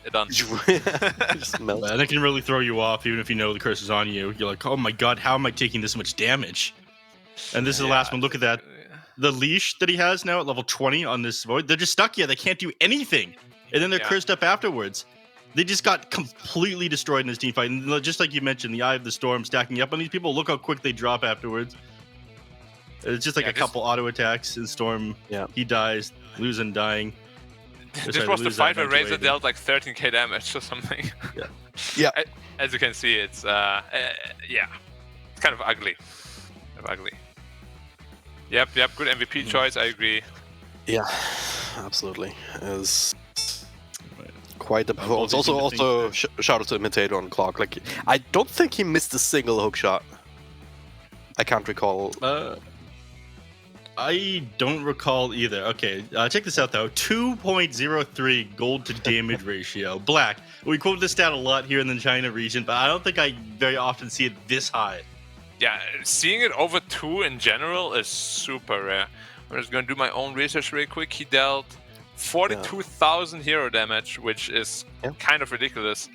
they're done. Just melt. And it can really throw you off, even if you know the curse is on you. You're like, oh my god, how am I taking this much damage? And this is the last one. Look at that. The leash that he has now at level 20 on this Void, they're just stuck here. They can't do anything. And then they're Yeah. cursed up afterwards. They just got completely destroyed in this team fight. And just like you mentioned, the Eye of the Storm stacking up on these people. Look how quick they drop afterwards. It's just like Yeah, a couple auto attacks in Storm. Yeah. He dies, losing, dying. This was the fight where Razor dealt like 13k damage or something. Yeah. As you can see, it's yeah, it's kind of ugly. Yep, good MVP choice. I agree. Yeah, absolutely. Is quite the Well, performance. these Also, things shout out to Imitator on clock. Like, I don't think he missed a single hook shot. I can't recall. I don't recall either. Okay, check this out though. 2.03 gold to damage ratio. Black. We quote this stat a lot here in the China region, but I don't think I very often see it this high. Yeah, seeing it over 2 in general is super rare. I'm just gonna do my own research real quick. He dealt 42,000 hero damage, which is kind of ridiculous.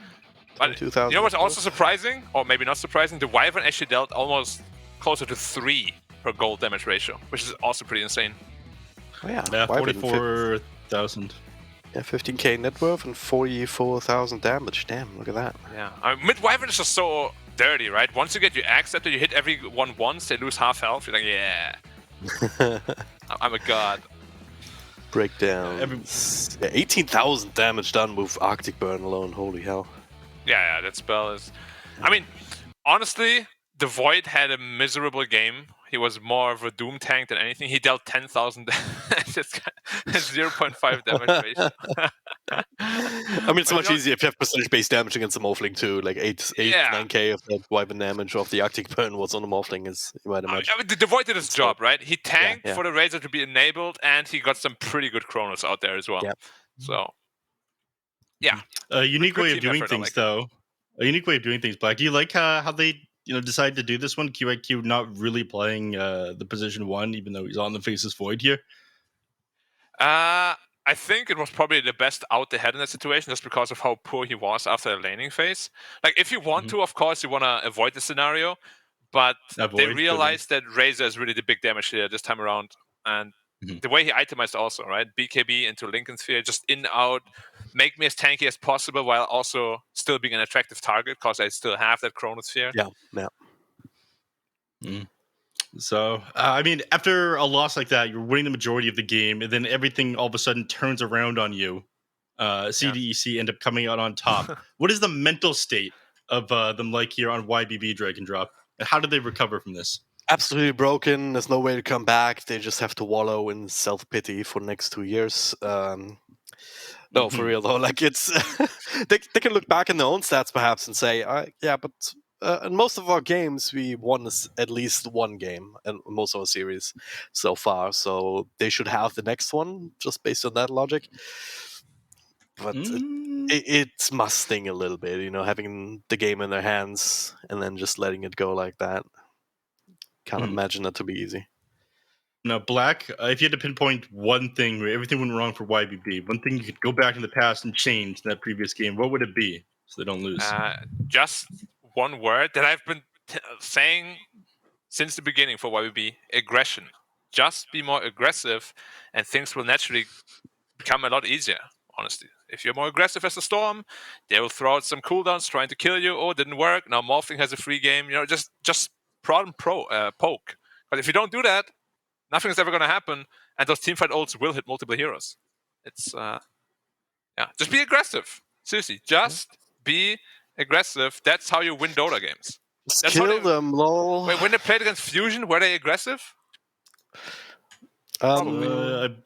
But 2,000. you know what's also surprising, or maybe not surprising? The Wyvern actually dealt almost closer to 3 per gold damage ratio, which is also pretty insane. Oh, yeah, Yeah, Wyvern, 44,000. Yeah, 15k net worth and 44,000 damage. Damn, look at that. Yeah, mid Wyvern is just so dirty, right? Once you get your axe after you hit everyone once, they lose half health. You're like, yeah, I'm a god. Breakdown. Yeah, 18,000 damage done with Arctic Burn alone. Holy hell. Yeah, that spell is. I mean, honestly, the Void had a miserable game. He was more of a Doom tank than anything. He dealt 10,000 damage. It's 0.5 damage ratio. I mean, it's much easier if you have percentage-based damage against the Morphling too. Like 9k of that Wyvern damage of the Arctic Burn was on the Morphling, is you might imagine. I mean, the Void did his job, right? He tanked yeah. for the Razor to be enabled, and he got some pretty good Chronos out there as well. Yeah. So, yeah. A unique Good way of team doing effort, I things, like it. though. A unique way of doing things, Black. Do you like how they decided to do this one? QIQ not really playing the position 1, even though he's on the Face's Void here. I think it was probably the best out they had in that situation, just because of how poor he was after the laning phase. Like, if you want to, of course, you want to avoid the scenario, but they realized that Razor is really the big damage here this time around, and the way he itemized also, right? BKB into Lincoln Sphere, just in, out, make me as tanky as possible while also still being an attractive target, because I still have that Chronosphere. Yeah. So, I mean, after a loss like that, you're winning the majority of the game, and then everything all of a sudden turns around on you. CDEC end up coming out on top. What is the mental state of them like here on YBB Drag and Drop? And how did they recover from this? Absolutely broken. There's no way to come back. They just have to wallow in self-pity for the next 2 years. No, for real though. Like, it's they can look back in their own stats perhaps and say, yeah, but in most of our games, we won at least one game in most of our series so far. So they should have the next one just based on that logic. But it must sting a little bit, having the game in their hands and then just letting it go like that. Can't imagine that to be easy. Now, Black, if you had to pinpoint one thing where everything went wrong for YBB, one thing you could go back in the past and change in that previous game, what would it be so they don't lose? Just one word that I've been saying since the beginning for YBB: aggression. Just be more aggressive, and things will naturally become a lot easier, honestly. If you're more aggressive as a Storm, they will throw out some cooldowns trying to kill you. Oh, it didn't work. Now Morphling has a free game. Just prod and poke. But if you don't do that, nothing is ever going to happen, and those teamfight ults will hit multiple heroes. It's just be aggressive. Seriously, just be aggressive. That's how you win Dota games. Just kill them, lol. When they played against Fusion, were they aggressive?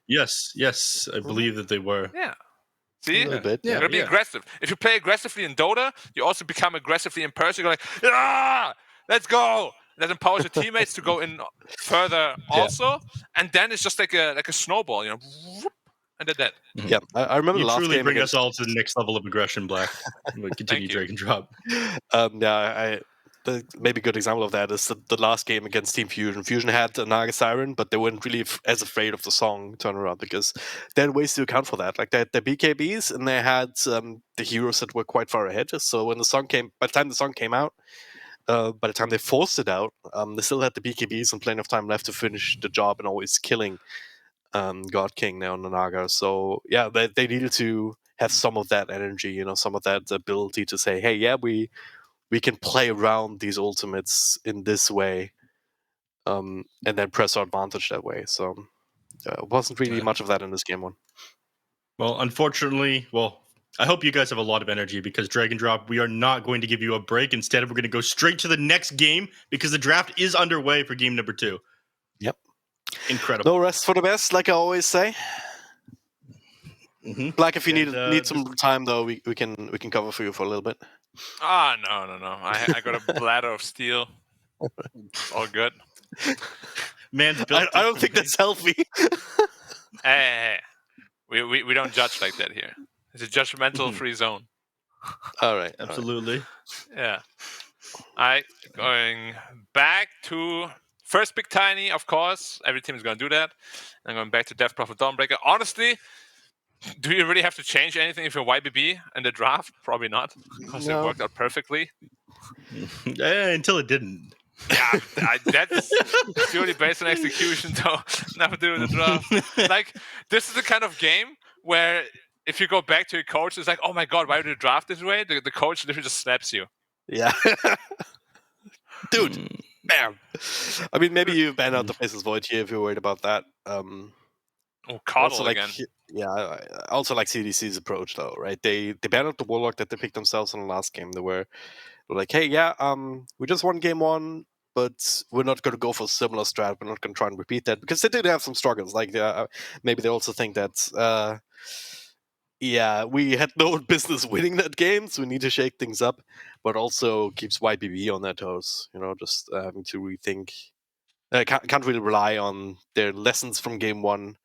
Yes, I believe that they were. Yeah. See? A little bit. You gotta be aggressive. If you play aggressively in Dota, you also become aggressively in person. You're like, let's go. That empowers your teammates to go in further also. And then it's just like a snowball, and they're dead. Yeah, I remember you the last truly game bring against... us all to the next level of aggression, Black. Continue drag and drop. Maybe a good example of that is the last game against Team Fusion. Fusion had a Naga Siren, but they weren't really as afraid of the song turnaround because they had ways to account for that. Like they had the BKBs and they had the heroes that were quite far ahead. So when by the time the song came out, by the time they forced it out, they still had the BKBs and plenty of time left to finish the job and always killing God King now on the Naga. So yeah, they needed to have some of that energy, some of that ability to say, hey, yeah, we can play around these ultimates in this way, and then press our advantage that way. So it wasn't really much of that in this game one. Well, unfortunately, I hope you guys have a lot of energy because Drag and Drop, we are not going to give you a break. Instead, we're going to go straight to the next game because the draft is underway for game number 2. Yep. Incredible. No rest for the best, like I always say. Black, if you need some time though, we can cover for you for a little bit. No. I got a bladder of steel. It's all good. Man's built. I don't think that's healthy. Hey. We don't judge like that here. It's a judgmental free zone. All right. Absolutely. Yeah. Going back to first pick Tiny, of course. Every team is going to do that. I'm going back to Death Prophet Dawnbreaker. Honestly, do you really have to change anything if you're YBB in the draft? Probably not, because it worked out perfectly. Until it didn't. Yeah, that's purely based on execution, though. Never do the draft. Like, this is the kind of game where if you go back to your coach, it's like, oh my god, why did you draft this way? The coach literally just slaps you. Yeah. Dude, bam. I mean, maybe you ban out the Faceless Void here if you're worried about that. Coddle again. Yeah, I also like CDC's approach, though, right? They banned out the Warlock that they picked themselves in the last game. They were like, hey, we just won game 1, but we're not going to go for a similar strat. We're not going to try and repeat that because they did have some struggles. Like, maybe they also think that, we had no business winning that game, so we need to shake things up, but also keeps YBB on their toes. Just having to rethink. Can't really rely on their lessons from game 1.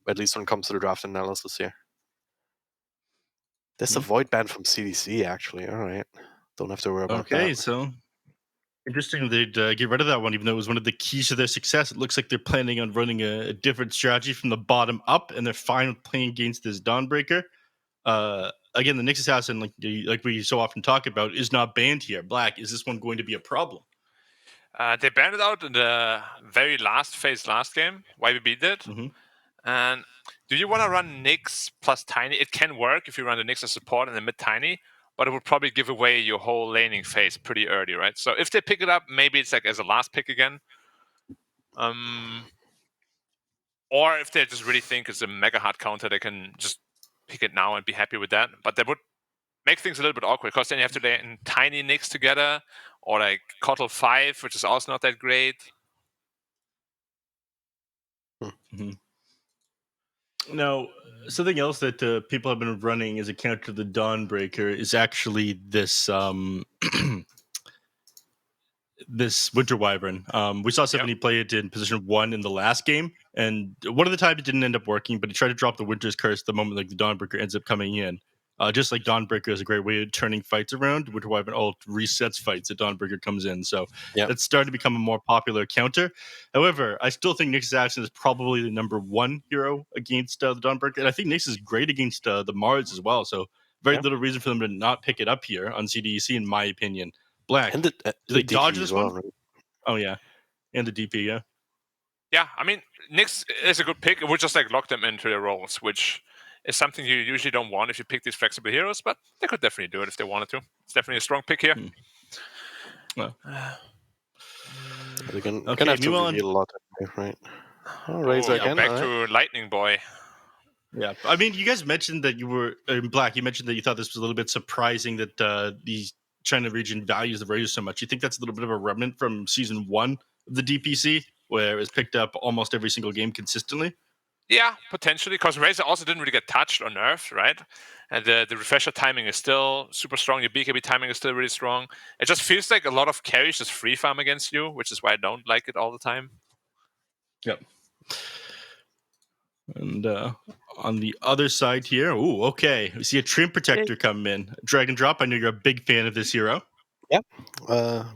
At least when it comes to the draft analysis here. There's a void ban from CDC, actually. All right. Don't have to worry about that. Okay, so interesting they'd get rid of that one, even though it was one of the keys to their success. It looks like they're planning on running a different strategy from the bottom up, and they're fine with playing against this Dawnbreaker. Again, the Nyx Assassin, like we so often talk about, is not banned here. Black, is this one going to be a problem? They banned it out in the very last phase last game. YBB did. And do you want to run Nyx plus Tiny? It can work if you run the Nyx as support and the mid Tiny, but it would probably give away your whole laning phase pretty early, right? So if they pick it up, maybe it's like as a last pick again. Or if they just really think it's a mega hard counter, they can just pick it now and be happy with that. But that would make things a little bit awkward because then you have to lay in Tiny Nyx together or like Kotl 5, which is also not that great. Now, something else that people have been running as a counter to the Dawnbreaker is actually this this Winter Wyvern. We saw somebody play it in position 1 in the last game, and one of the times it didn't end up working, but he tried to drop the Winter's Curse the moment like the Dawnbreaker ends up coming in. Just like Dawnbreaker is a great way of turning fights around, Winter Wyvern resets fights that Dawnbreaker comes in. So that's started to become a more popular counter. However, I still think Nyx Assassin is probably the number 1 hero against the Dawnbreaker, and I think Nyx is great against the Mars as well. So very little reason for them to not pick it up here on CDEC, in my opinion. Black. And Do they DP dodge as this well, one? right? Oh yeah, and the DP, yeah. Yeah, I mean, Nyx is a good pick. It would just like lock them into their roles, which is something you usually don't want if you pick these flexible heroes, but they could definitely do it if they wanted to. It's definitely a strong pick here. Well, They're gonna Okay, have to move on. reveal a lot, right? Oh, Razor again. Back all right. to Lightning Boy. yeah. I mean, you guys mentioned that you were in Black. You mentioned that you thought this was a little bit surprising that the China region values the Razor so much. You think that's a little bit of a remnant from season 1 of the DPC, where it was picked up almost every single game consistently? Yeah, potentially, because Razor also didn't really get touched or nerfed, right? And the refresher timing is still super strong. Your BKB timing is still really strong. It just feels like a lot of carries just free farm against you, which is why I don't like it all the time. Yep. And on the other side here, okay. We see a Treant Protector come in. Drag and Drop, I know you're a big fan of this hero. Yep.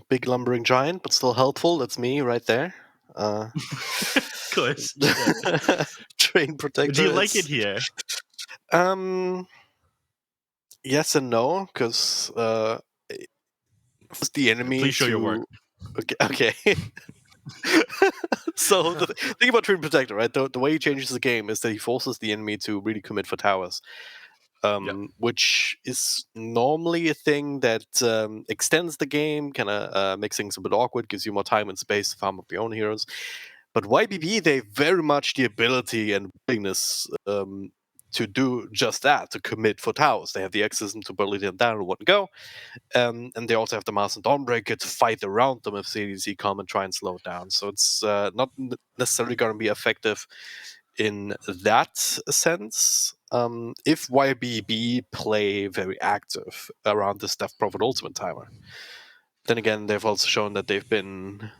Big lumbering giant, but still helpful. That's me right there. Of course. Train Protector. Do you like it here? Yes and no, because the enemy. Please show your work. Okay. So the thing about Train Protector, right? The way he changes the game is that he forces the enemy to really commit for towers. Which is normally a thing that extends the game, kind of makes things a bit awkward, gives you more time and space to farm up your own heroes. But YBB, they very much the ability and willingness to do just that, to commit for towers. They have the Exorcism to bully them down and what go. And they also have the Mars and Dawnbreaker to fight around them if CDC come and try and slow it down. So it's not necessarily going to be effective in that sense. If YBB play very active around this Death Prophet Ultimate timer, then again, they've also shown that they've been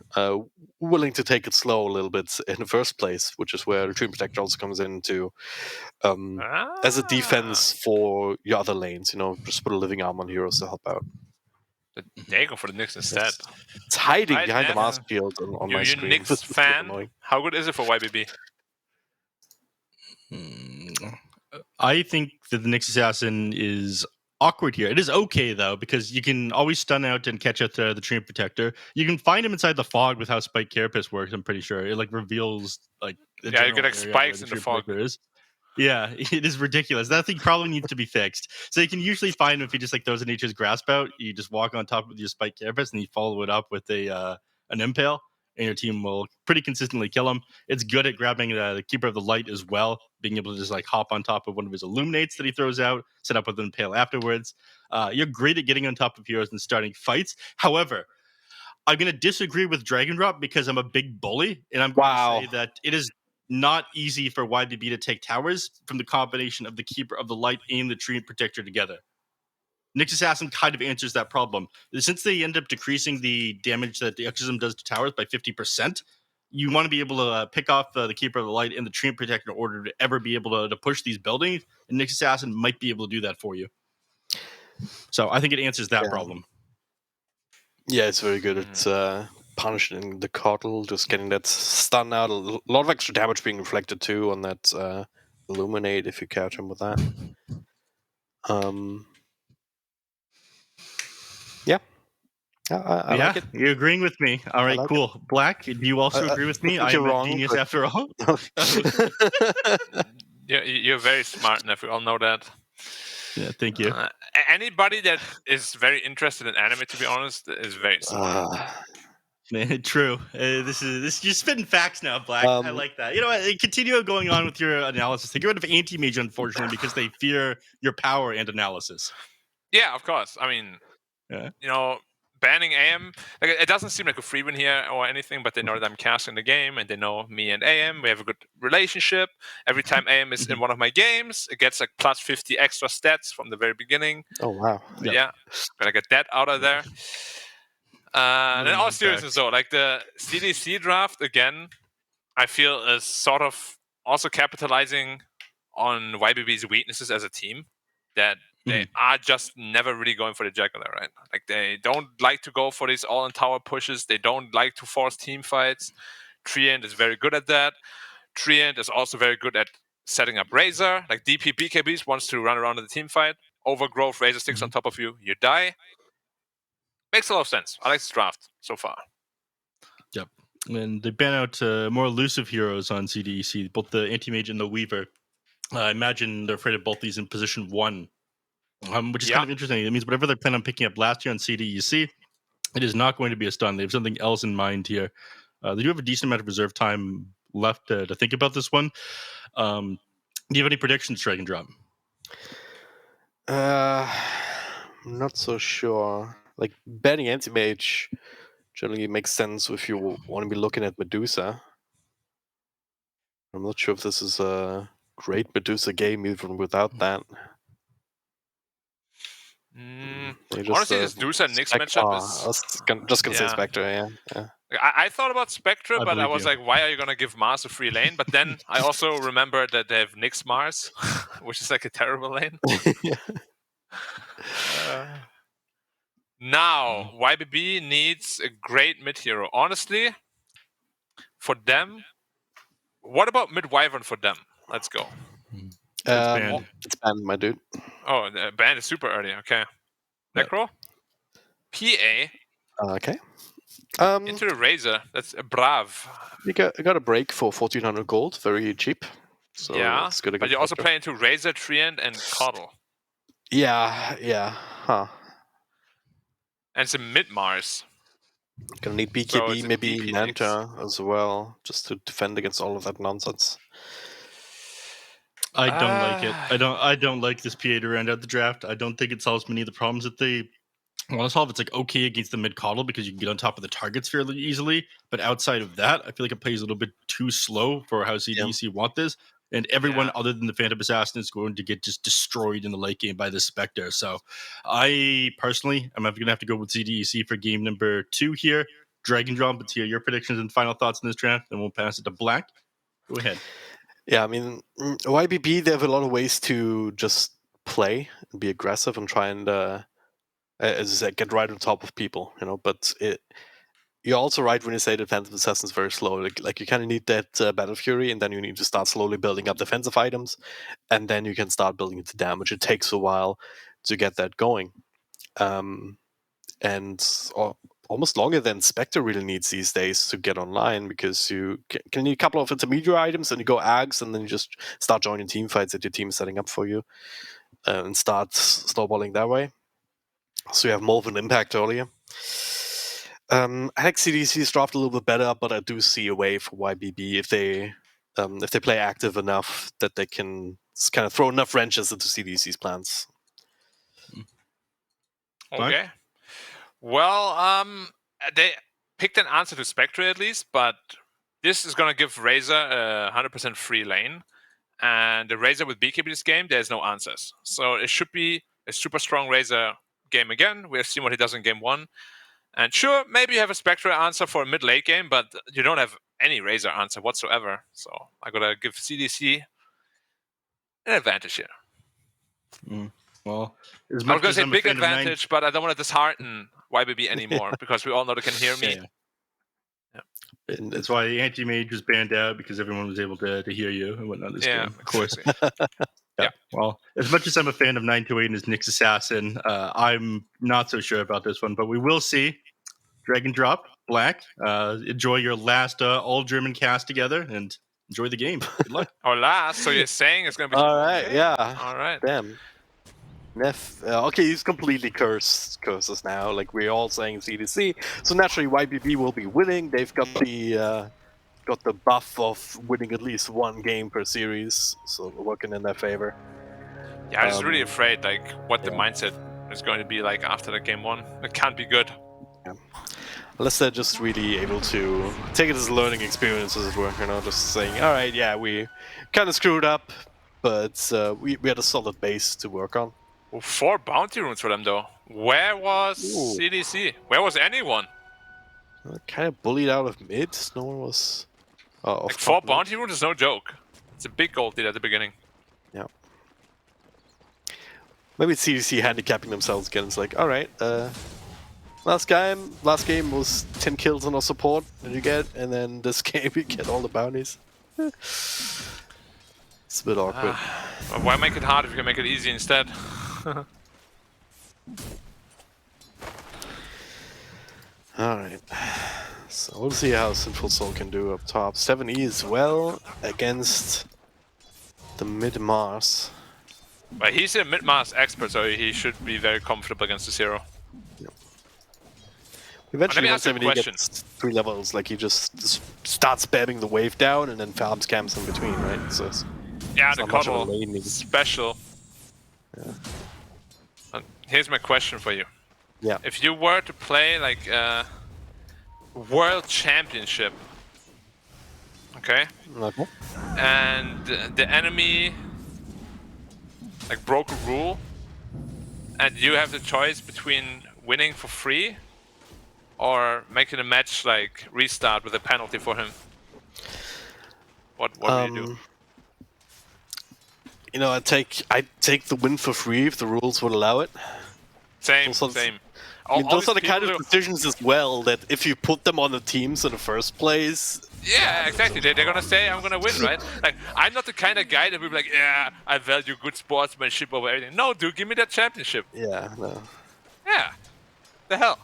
willing to take it slow a little bit in the first place, which is where the Dream Protector also comes into as a defense for your other lanes. Just put a living arm on heroes to help out. They go for the Nyx instead. It's hiding Right, behind the Neff? mask shield on my You're screen. Nyx fan. How good is it for YBB? I think that the Nyx Assassin is awkward here. It is okay, though, because you can always stun out and catch out the Treant Protector. You can find him inside the fog with how Spike Carapace works, I'm pretty sure. It reveals the you general get area spikes where in the Treant fog. Protector is. Yeah, it is ridiculous. That thing probably needs to be fixed. So you can usually find him if he just throws a Nature's Grasp out. You just walk on top of your Spike Carapace and you follow it up with an Impale, and your team will pretty consistently kill him. It's good at grabbing the Keeper of the Light as well, being able to just hop on top of one of his Illuminates that he throws out, set up with an Impale afterwards. You're great at getting on top of heroes and starting fights. However, I'm going to disagree with Dragon Drop because I'm a big bully, and I'm going to say that it is not easy for YBB to take towers from the combination of the Keeper of the Light and the Treant Protector together. Nyx Assassin kind of answers that problem. Since they end up decreasing the damage that the Exorcism does to towers by 50%, you want to be able to pick off the Keeper of the Light and the Treant Protector in order to ever be able to push these buildings, and Nyx Assassin might be able to do that for you. So I think it answers that problem. Yeah, it's very good. It's punishing the Coddle, just getting that stun out. A lot of extra damage being reflected too on that Illuminate if you catch him with that. Yeah. I like it. You're agreeing with me. All right, cool. Black, do you also agree with me? I'm a genius after all. You're very smart, Neff. We all know that. Yeah, thank you. Anybody that is very interested in anime, to be honest, is very smart. Man, true. This is you're spitting facts now, Black. I like that. Continue going on with your analysis. Get rid of anti-mage, unfortunately, because they fear your power and analysis. Yeah, of course. I mean, banning AM, like it doesn't seem like a free win here or anything, but they know that I'm casting the game and they know me and AM. We have a good relationship. Every time AM is in one of my games, it gets like plus 50 extra stats from the very beginning. Oh wow! Yeah, gotta get that out of there. And in all seriousness, though, like the CDC draft again, I feel is sort of also capitalizing on YBB's weaknesses as a team. That they are just never really going for the jugular, right? Like they don't like to go for these all-in tower pushes. They don't like to force team fights. Treant is very good at that. Treant is also very good at setting up Razor. Like DP BKBs wants to run around in the team fight. Overgrowth, Razor sticks on top of you, you die. Makes a lot of sense. I like this draft so far. Yep. And they ban out more elusive heroes on CDEC, both the Anti-Mage and the Weaver. I imagine they're afraid of both these in position 1, which is kind of interesting. It means whatever they plan on picking up last year on CDEC, it is not going to be a stun. They have something else in mind here. They do have a decent amount of reserve time left to think about this one. Do you have any predictions, Drag and Drop? I'm not so sure. Like banning Anti-Mage generally makes sense if you want to be looking at Medusa. I'm not sure if this is a great Medusa game even without that. Honestly, this Medusa Nyx matchup is... I was just going to say Spectre, yeah. I thought about Spectre, but I was like, why are you going to give Mars a free lane? But then I also remembered that they have Nyx Mars, which is like a terrible lane. Now, YBB needs a great mid hero. Honestly, for them, what about mid Wyvern for them? Let's go. It's banned, my dude. Oh, the banned is super early. Okay. Necro? PA. Okay. Into the Razor. That's a Brav. You got a break for 1,400 gold. Very cheap. So it's good. But you also play into Razor, Treant, and Coddle. Yeah. Huh. And it's a mid-Mars. Gonna need BKB, so maybe Manta as well, just to defend against all of that nonsense. I don't like it. I don't like this PA to round out the draft. I don't think it solves many of the problems that they want to solve. It's like okay against the mid coddle because you can get on top of the targets fairly easily. But outside of that, I feel like it plays a little bit too slow for how CDEC want this. And everyone other than the Phantom Assassin is going to get just destroyed in the late game by the Spectre. So I personally am going to have to go with CDEC for game number 2 here. Dragon Drum, let's hear your predictions and final thoughts in this draft, and we'll pass it to Black. Go ahead. Yeah, I mean, YBB, they have a lot of ways to just play and be aggressive and try and, as I said, get right on top of people, but you're also right when you say that Phantom Assassin is very slow. Like you kind of need that Battle Fury, and then you need to start slowly building up defensive items, and then you can start building into damage. It takes a while to get that going. And almost longer than Spectre really needs these days to get online, because you can need a couple of intermediate items, and you go Ags, and then you just start joining team fights that your team is setting up for you, and start snowballing that way. So you have more of an impact earlier. I think CDC's draft a little bit better, but I do see a way for YBB if they play active enough that they can kind of throw enough wrenches into CDC's plans. Okay. Well, they picked an answer to Spectre at least, but this is going to give Razor a 100% free lane. And the Razor with BKB this game, there's no answers. So it should be a super strong Razor game again. We have seen what he does in game 1. And sure, maybe you have a Spectre answer for a mid-late game, but you don't have any Razor answer whatsoever. So I got to give CDC an advantage here. Well, I was going to say big advantage, but I don't want to dishearten YBB anymore because we all know they can hear me. And that's why the Anti-Mage was banned out, because everyone was able to hear you and whatnot this game. Of course. Yeah. Well, as much as I'm a fan of 928 and his Nyx Assassin, I'm not so sure about this one, but we will see. Drag and Drop, Black. Enjoy your last all-German cast together and enjoy the game. Good luck. Last? So you're saying it's going to be... All right, yeah. All right. Damn. Neff, okay, he's completely curses now. Like, we're all saying CDC. So naturally, YBB will be winning. They've got the buff of winning at least one game per series, so working in their favor. Yeah, I'm just really afraid, like, what the mindset is going to be like after the game 1. It can't be good. Unless they're just really able to take it as a learning experience, as it were, you know, just saying, all right, yeah, we kind of screwed up, but we had a solid base to work on. Ooh, 4 bounty runes for them, though. Where was Ooh. CDC? Where was anyone? Kind of bullied out of mid. No one was. Off Like 4 top mid. bounty runes is no joke. It's a big gold lead at the beginning. Yeah. Maybe it's CDC handicapping themselves again. It's like, all right, last game was 10 kills on our support that you get, and then this game you get all the bounties. It's a bit awkward. Well, why make it hard if you can make it easy instead? Alright. So we'll see how Sinful Soul can do up top. 7E as well against the mid-Mars. But he's a mid-Mars expert, so he should be very comfortable against the Zero. Eventually, Let me ask once you a 7E question. gets 3 levels, like he just starts spamming the wave down and then farms camps in between, right? So Yeah, the not much of a cuddle lane need. special. Here's my question for you. Yeah. If you were to play like a World Championship, okay, Okay. and the enemy like broke a rule, and you have the choice between winning for free or making a match like restart with a penalty for him, what would you do? You know, I'd take the win for free if the rules would allow it. Same, those are the- same. I mean, All those these are the kind people of decisions as well that if you put them on the teams in the first place, Yeah, exactly. They're gonna say I'm gonna win, right? Like I'm not the kind of guy that will be like, yeah, I value good sportsmanship over everything. No, dude, give me that championship. yeah, no. Yeah. The hell.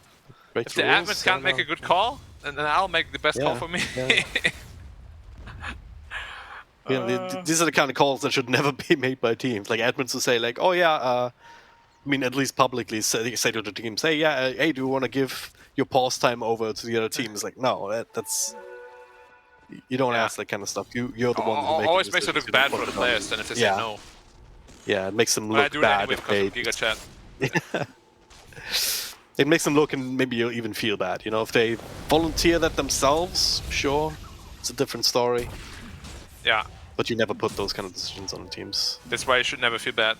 Break If the rules, admins I can't don't make know. a good call, then I'll make the best call Yeah, for me. yeah. These are the kind of calls that should never be made by teams. Like admins will say, like, "Oh yeah," I mean, at least publicly say to the team, "Say, yeah, hey, do you want to give your pause time over to the other team?" It's like, no, that's you don't Yeah. ask that kind of stuff. You're the one who makes. Always makes it look bad for the players than if they say Yeah. no. Yeah, it makes them But I look do it bad anyway if because they. of Giga Chat. It makes them look, and maybe you'll even feel bad. You know, if they volunteer that themselves, sure, it's a different story. Yeah. But you never put those kind of decisions on the teams. That's why you should never feel bad.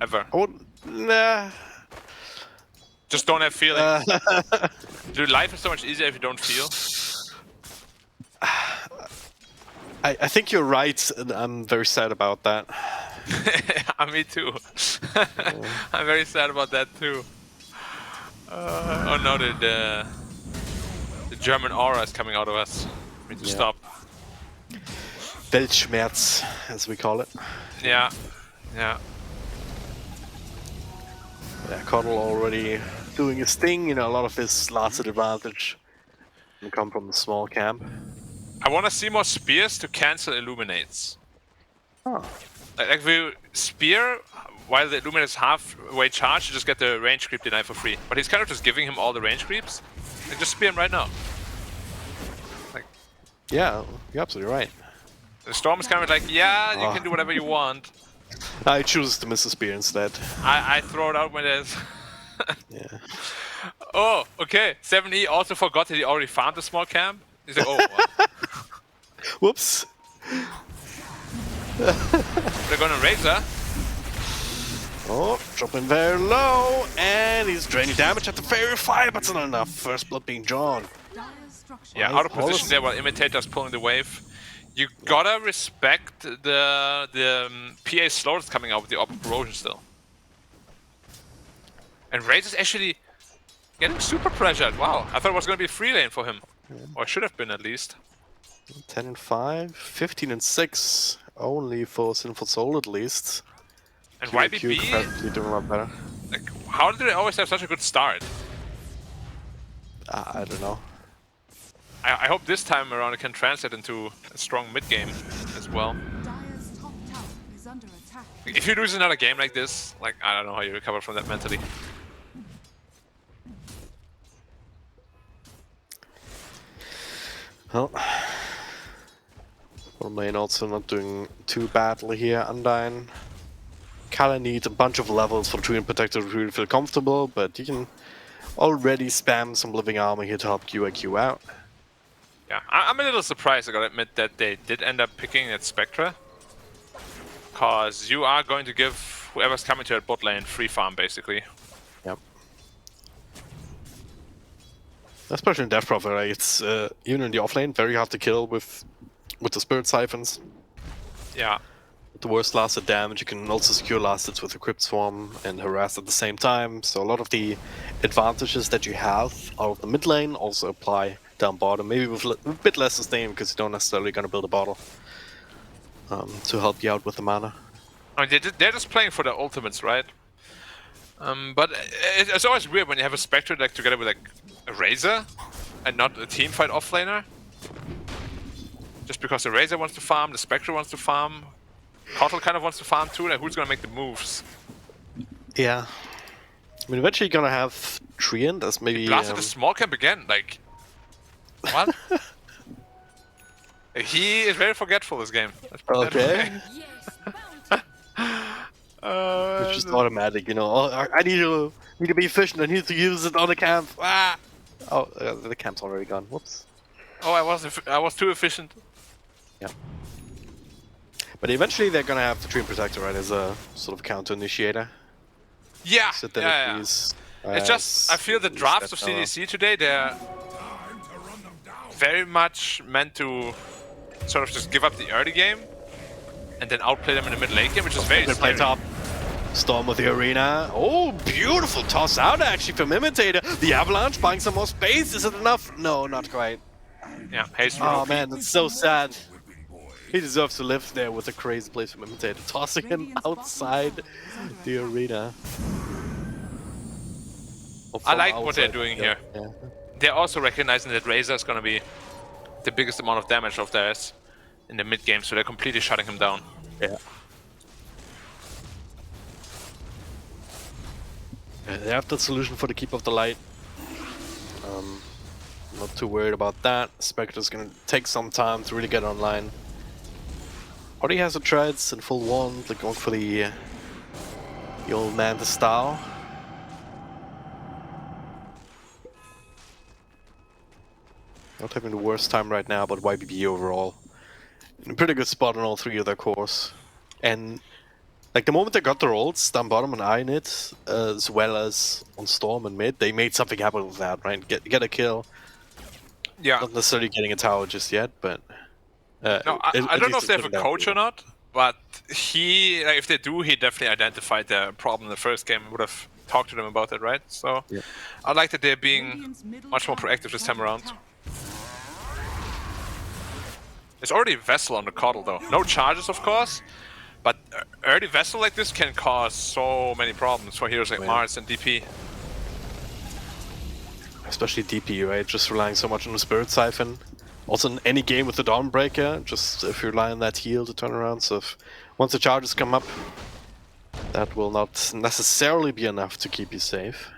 Ever. I wouldn't. Nah. Just don't have feelings. Dude, life is so much easier if you don't feel. I think you're right, and I'm very sad about that. Me too. I'm very sad about that too. Oh no, the German aura is coming out of us. We need to Yeah. stop. Weltschmerz, as we call it. Yeah, yeah. Yeah, Coddle already doing his thing. You know, a lot of his last advantage can come from the small camp. I want to see more spears to cancel illuminates. Oh. Like if we spear while the illuminate is halfway charged, you just get the range creep deny for free. But he's kind of just giving him all the range creeps. Like just spear him right now. Like Yeah, you're absolutely right. the storm is kind of like, yeah, you can do whatever you want. I choose to miss the spear instead. I throw it out when there's. Yeah. Oh, okay. 7E also forgot that he already farmed the small camp. He's like, oh, what? Whoops. They're gonna raise her. Oh, dropping very low, and he's draining damage at the Fairy Fire, but it's not enough. First blood being drawn. Yeah, Nice. out of position there while Imitator's pulling the wave. You gotta respect the PA slow that's coming out with the Orb of Corrosion still. And Raze is actually getting super pressured. Wow, I thought it was gonna be a free lane for him. Or it should have been at least. 10 and 5, 15 and 6, only for Sinful Soul at least. And QQ YBB, probably doing a lot better. like, how do they always have such a good start? I don't know. I hope this time around it can translate into a strong mid game as well. Dire's top tower is under attack. If you lose another game like this, like, I don't know how you recover from that mentally. Well, Lane also not doing too badly here. Undyne. Kala needs a bunch of levels for Treant Protector to really feel comfortable, but you can already spammed some living armor here to help QIQ out. Yeah, I'm a little surprised, I gotta admit, that they did end up picking at Spectra. Because you are going to give whoever's coming to that bot lane free farm, basically. Yep. Especially in Death Prophet, right? It's even in the offlane, very hard to kill with the Spirit Siphons. Yeah. With the worst lasted damage, you can also secure last hits with the Crypt Swarm and harass at the same time. So a lot of the advantages that you have out of the mid lane also apply down bottom. Maybe with a bit less sustain because you don't necessarily gonna build a bottle to help you out with the mana. I mean, they're just playing for the ultimates, right? But it's always weird when you have a Spectre deck together with like a Razor and not a team fight offlaner. Just because the Razor wants to farm, the Spectre wants to farm, Kotl kind of wants to farm too, like who's gonna make the moves? Yeah. I mean, eventually you're gonna have Treant as maybe... Blasted a small camp again, like... What? He is very forgetful this game. Let's put that Okay. away. It's just automatic, you know. Oh, I need to be efficient. I need to use it on the camp. Ah! Oh, the camp's already gone. Whoops. Oh, I was too efficient. Yeah. But eventually they're gonna have the Treant Protector, right, as a sort of counter initiator. Yeah, So that yeah. is, It's just, I feel the drafts of CDEC today, they're very much meant to sort of just give up the early game and then outplay them in the mid late game, which is very Play scary. top. Storm with the arena. Oh, beautiful toss out actually from Imitator. The Avalanche buying some more space. Is it enough? No, not quite. Yeah, haste from Oh OP. man, that's so sad. He deserves to live there with a crazy place from Imitator, tossing him outside the arena. Or I from like what they're outside, doing yeah, here. yeah. They're also recognizing that Razor is going to be the biggest amount of damage of theirs in the mid game, so they're completely shutting him down. Yeah. They have the solution for the Keep of the Light. Not too worried about that. Spectre's gonna take some time to really get online. Already has the treads in full wand, like going for the old man to style. Not having the worst time right now, but YBB overall in a pretty good spot on all three of their cores. And like the moment they got their ults down bottom on Init, as well as on Storm and mid, they made something happen with that, right? Get a kill. Yeah. Not necessarily getting a tower just yet, but No, I don't know if they have a coach or not, but he, like, if they do, he definitely identified the problem in the first game and would have talked to them about it, right? So Yeah. I like that they're being much more proactive this time around. There's already a Vessel on the Kotl though. No charges, of course, but early Vessel like this can cause so many problems for heroes like Mars and DP. especially DP, right? Just relying so much on the Spirit Siphon. Also in any game with the Dawnbreaker, just if you rely on that heal to turn around, so if once the charges come up, that will not necessarily be enough to keep you safe.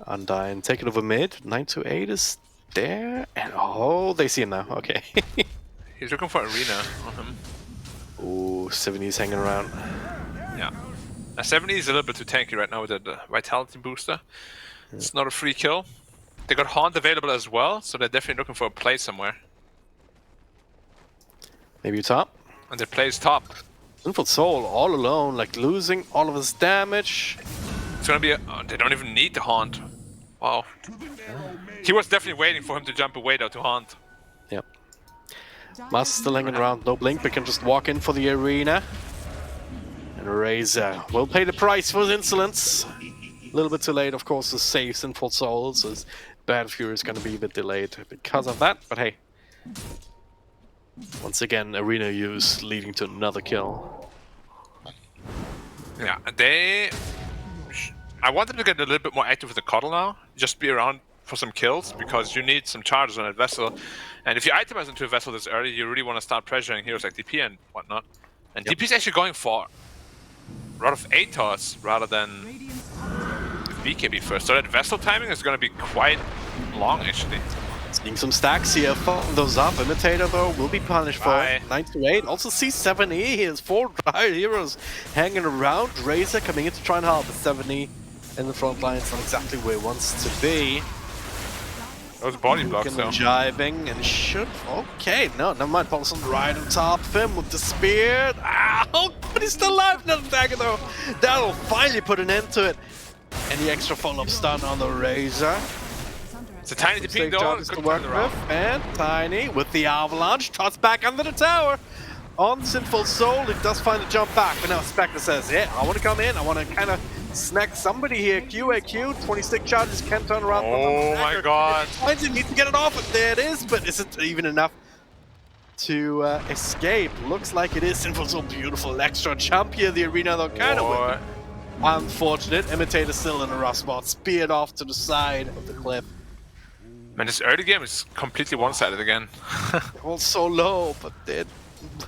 Undyne taking over mid, 928 is there, and oh, they see him now, okay. He's looking for Arena on him. Ooh, 70's hanging around. Yeah. Now 70 is a little bit too tanky right now with the Vitality booster. It's not a free kill. They got Haunt available as well, so they're definitely looking for a play somewhere. Maybe top? And their play is top. Sinful Soul all alone, like losing all of his damage. It's gonna be a... Oh, they don't even need the Haunt. Wow. He was definitely waiting for him to jump away though to Haunt. Yep. Mas still hanging around, no blink, but can just walk in for the arena. And Razor will pay the price for his insolence. A little bit too late, of course, to save Sinful Souls, as Bad Fury is going to be a bit delayed because of that, but hey. Once again, arena use leading to another kill. Yeah, they... I want them to get a little bit more active with the Kotl now. Just be around for some kills, because you need some charges on that Vessel. And if you itemize into a Vessel this early, you really want to start pressuring heroes like DP and whatnot. And Yep. DP's actually going for a lot of ATOS rather than BKB first. So that Vessel timing is going to be quite long, actually. Seeing some stacks here, following those up. Imitator, though, will be punished for Bye. 928. Also C7E, he has 4 Dire Heroes hanging around. Razor coming in to try and help. 70 in the front line. It's not exactly where he wants to be. Those body blocks, though. Jiving and should. Okay, no, never mind. Paulson right on top of him with the spear. Ow! But he's still alive. Another dagger though. That'll finally put an end to it. Any extra follow-up stun on the Razor. It's a tiny DP Safe though. charges to Good work turn around. with. And Tiny with the avalanche. Toss back under the tower. On Sinful Soul, he does find a jump back. But now Spectre says, yeah, I want to come in. I want to kind of snack somebody here. QAQ, 26 charges, can turn around. Oh my god. Finds it, needs to get it off, and there it is, but is it even enough to escape? Looks like it is. Sinful Soul, beautiful extra jump here. The arena, though, kind of unfortunate. Imitator still in a rough spot. Speared off to the side of the cliff. Man, this early game is completely one-sided again. All so low, but the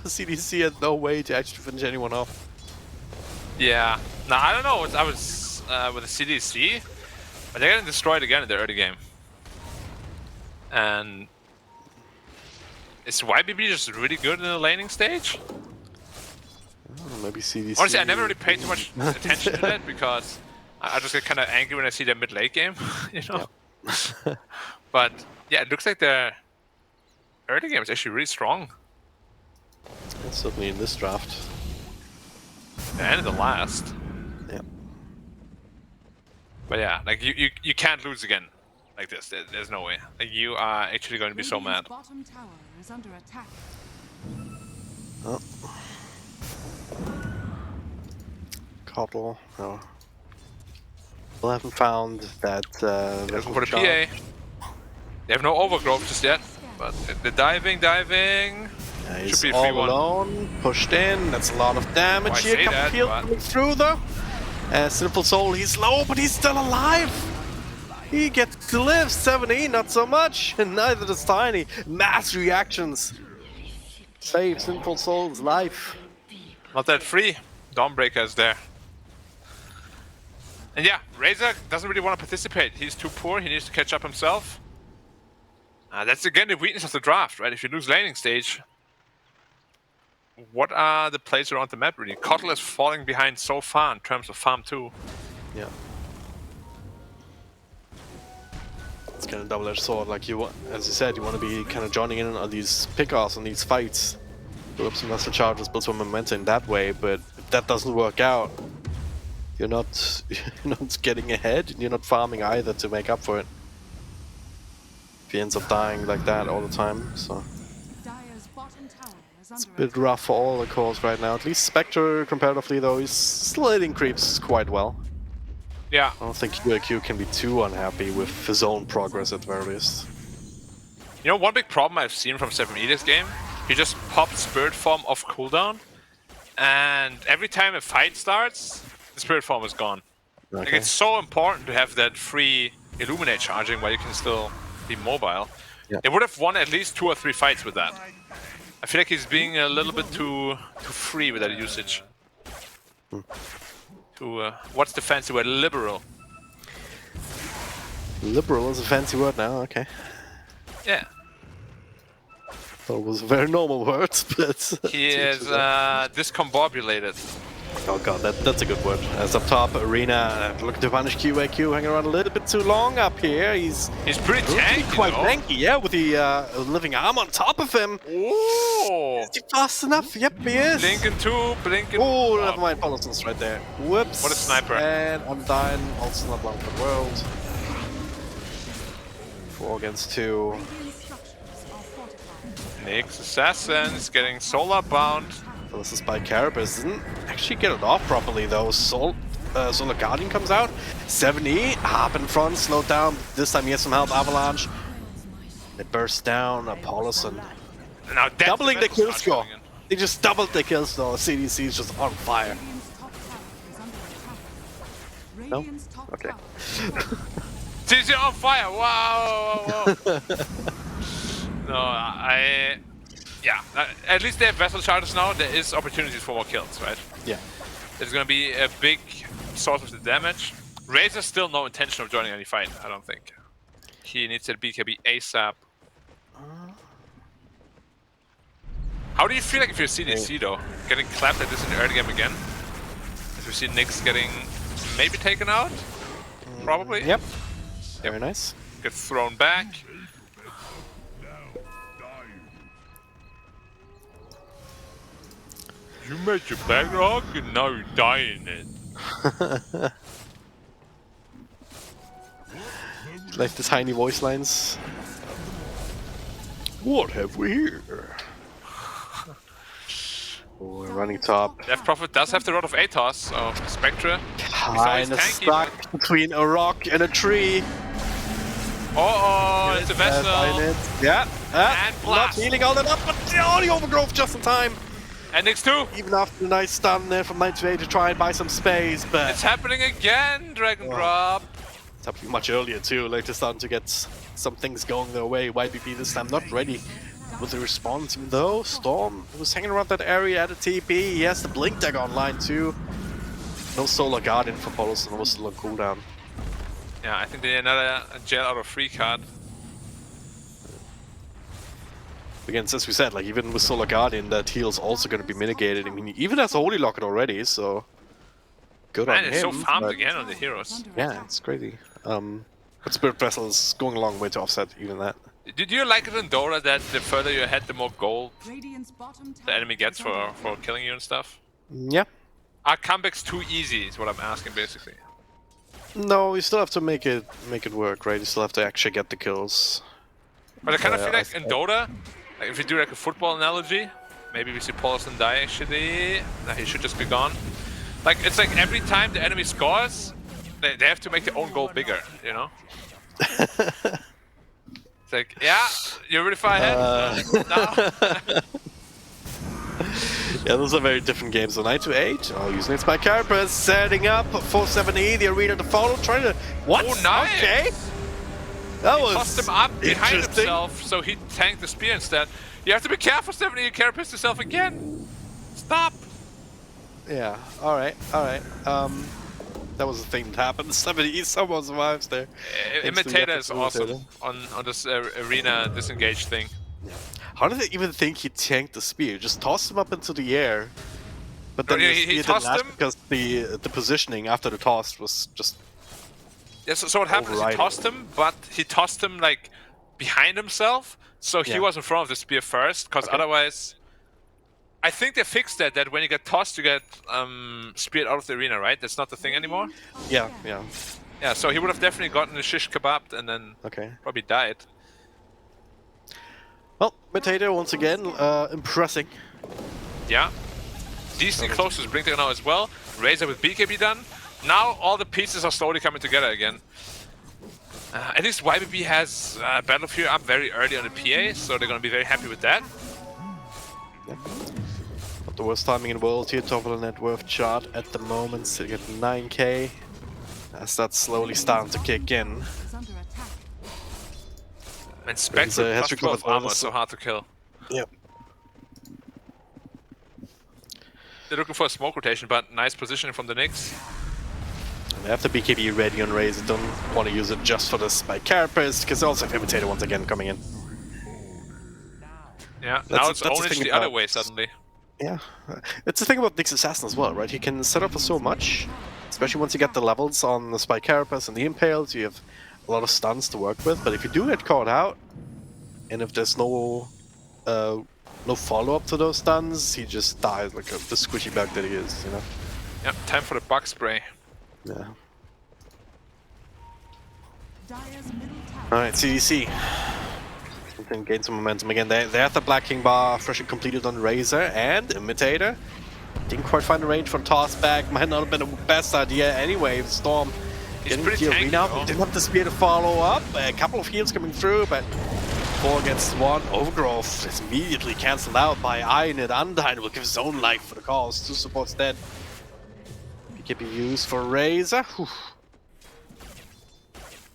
CDC had no way to actually finish anyone off. Yeah. Now, I don't know. I was with the CDC, but they're getting destroyed again in the early game. And is YBB just really good in the laning stage? Maybe CDC. Honestly, I never really paid too much attention to that because I just get kind of angry when I see their mid-late game, you know? Yeah. But yeah, it looks like their early game is actually really strong. Certainly in this draft. And in the last. Yeah. But yeah, like you can't lose again like this. There's no way. Like you are actually going to be so mad. Bottom tower is under attack. Oh. Coddle. No. Still haven't found that. Looking for the PA. They have no overgrowth just yet, but the diving. Yeah, he's should be a all 3-1. alone, pushed in. That's a lot of damage I here. say that, Coming but- through though. Sinful Soul, he's low, but he's still alive. He gets to live. 70, not so much, and neither does Tiny. Mass reactions. Save Sinful Soul's life. Not that free. Dawnbreaker is there. And yeah, Razor doesn't really want to participate. He's too poor. He needs to catch up himself. That's again the weakness of the draft, right? If you lose laning stage, what are the plays around the map really? Coddle is falling behind so far in terms of farm 2. Yeah. It's kind of double-edged sword. Like you want, as you said, you want to be kind of joining in on these pickoffs on these fights, build up some muscle charges, build some momentum that way. But if that doesn't work out, you're not getting ahead, and you're not farming either to make up for it. If he ends up dying like that all the time, so Dire's bottom tower is it's a under bit attack. rough for all the cores right now. At least Spectre, comparatively though, is sliding creeps quite well. Yeah. I don't think QAQ can be too unhappy with his own progress at the very least. You know, one big problem I've seen from 7E this game, he just popped Spirit Form off cooldown, and every time a fight starts, the Spirit Form is gone. Like, Okay. it's so important to have that free Illuminate charging while you can still be mobile. Yeah. They would have won at least 2 or 3 fights with that. I feel like he's being a little bit too free with that usage. What's the fancy word? Liberal. Liberal is a fancy word now, okay. Yeah. Thought it was a very normal word, but... He is discombobulated. Oh god, that's a good word. As up top, Arena looking to punish QAQ, hanging around a little bit too long up here. He's pretty tanky, quite though. tanky, yeah, with the living arm on top of him. Oh! Is he fast enough? Yep, he is. Blinking 2, blinking. Oh, never mind, Paulson's right there. Whoops. What a sniper. And I'm dying, also not long for the world. 4 against 2. Radiant structures are fortified. Nyx Assassin is getting solar bound. This is by Carapace. Didn't actually get it off properly though. Solar Guardian comes out. 70, up in front, slowed down. This time he has some help. Avalanche. It bursts down. Paulson Now that's doubling the vessel kill charge score. coming in. They just doubled the kill score. CDC is just on fire. Radiant's top tower is under attack. No? Radiant's top Okay. tower is fortified. TC on fire! Wow! No, yeah, at least they have vessel charges now. There is opportunities for more kills, right? Yeah. It's gonna be a big source of the damage. Razor's still no intention of joining any fight, I don't think. He needs that BKB ASAP. How do you feel like if you're CDC though? Getting clapped like this in the early game again? As we see Nyx getting maybe taken out? probably. Yep. Very nice. Gets thrown back. You made your bedrock and now you're dying it. Like the tiny voice lines. What have we here? Oh, we're running top. Death Prophet does have the Rod of Atos, so Spectre. Kinda tanky, stuck between a rock and a tree. Oh, it's a vessel. Yeah. And Not blast. healing all enough, but the overgrowth just in time. And X2. Even after a nice stun there from 928 to try and buy some space, but It's happening again, Dragon Drop. it's happening much earlier too. Like they're starting to get some things going their way. YBP this time not ready with the response, even though Storm was hanging around that area at a TP. He has the Blink Dagger online too. No Solar Guardian for Polos, and was still on cooldown. Yeah, I think they need another jail out of 3 card. Again, as we said, like even with Solar Guardian, that heal's also going to be mitigated. I mean, he even has a Holy Locket already, so good on And him. it's so farmed but- again on the heroes. Yeah, it's crazy. But Spirit Vessel is going a long way to offset even that. Did you like it in Dora that the further you ahead, the more gold Radiant's bottom the tower enemy gets is under for killing you and stuff? Yeah. Are comebacks too easy is what I'm asking basically. No, you still have to make it work, right? You still have to actually get the kills. But I kind of Yeah, feel like I- in Dota, like if you do like a football analogy, maybe we see Paulson die actually. Nah, he should just be gone. Like it's like every time the enemy scores, they have to make their own goal bigger, you know? It's like, yeah, you're really far ahead. No. Yeah, those are very different games. So 928, using it by Carapace, setting up 470, the arena to follow, trying to... What? Oh, nice! Okay. That was Tossed him up behind interesting. himself, so he tanked the spear instead. You have to be careful, 70, you carapace yourself again. Stop! Yeah, alright. That was the thing that happened. 70, someone survives there. Thanks to the Imitator efforts is of awesome Imitator. on this arena disengage thing. How did they even think he tanked the spear? Just tossed him up into the air. But then Yeah, the he spear didn't tossed last him. because the positioning after the toss was just... Yeah, so what happened is he Overriding. tossed him, but he tossed him like behind himself, so he Yeah. was in front of the spear first, because Okay. otherwise... I think they fixed that when you get tossed, you get speared out of the arena, right? That's not the thing anymore? Yeah. Yeah, so he would have definitely gotten a shish kebab and then Okay. probably died. Well, Imitator once again, impressing. Yeah. Decently close to Blink now as well. Razor with BKB done. Now all the pieces are slowly coming together again. At least YBB has Battle Fury up very early on the PA, so they're going to be very happy with that. Not the worst timing in the world here, top of the net worth chart at the moment, sitting at 9k. As that's slowly starting to kick in. is under attack. And Spectre has plus recovered 12 armor, bonus. so hard to kill. Yep. They're looking for a smoke rotation, but nice positioning from the Knicks. And they have the BKB ready on Razor, don't want to use it just for this by Carapace, because they also have Imitator once again coming in. Yeah, now it's that's the only thing the other about- way suddenly. Yeah, it's the thing about Nyx Assassin as well, right? He can set up for so much, especially once you get the levels on the Spike Carapace and the Impales, you have a lot of stuns to work with, but if you do get caught out, and if there's no follow-up to those stuns, he just dies like the squishy bug that he is, you know? Yeah, time for the bug spray. Yeah. Dire's middle tower. Alright, CDC. We can gain some momentum again. They have the Black King bar freshly completed on Razor and Imitator. Didn't quite find the range for the toss back. Might not have been the best idea anyway. Storm He's getting pretty the tanky, arena. though. Didn't have the spear to follow up. A couple of heals coming through, but 4 gets 1. Overgrowth is immediately cancelled out by Iron and Undyne. Will give his own life for the cause. 2 supports dead. BKB used for Razor. Whew.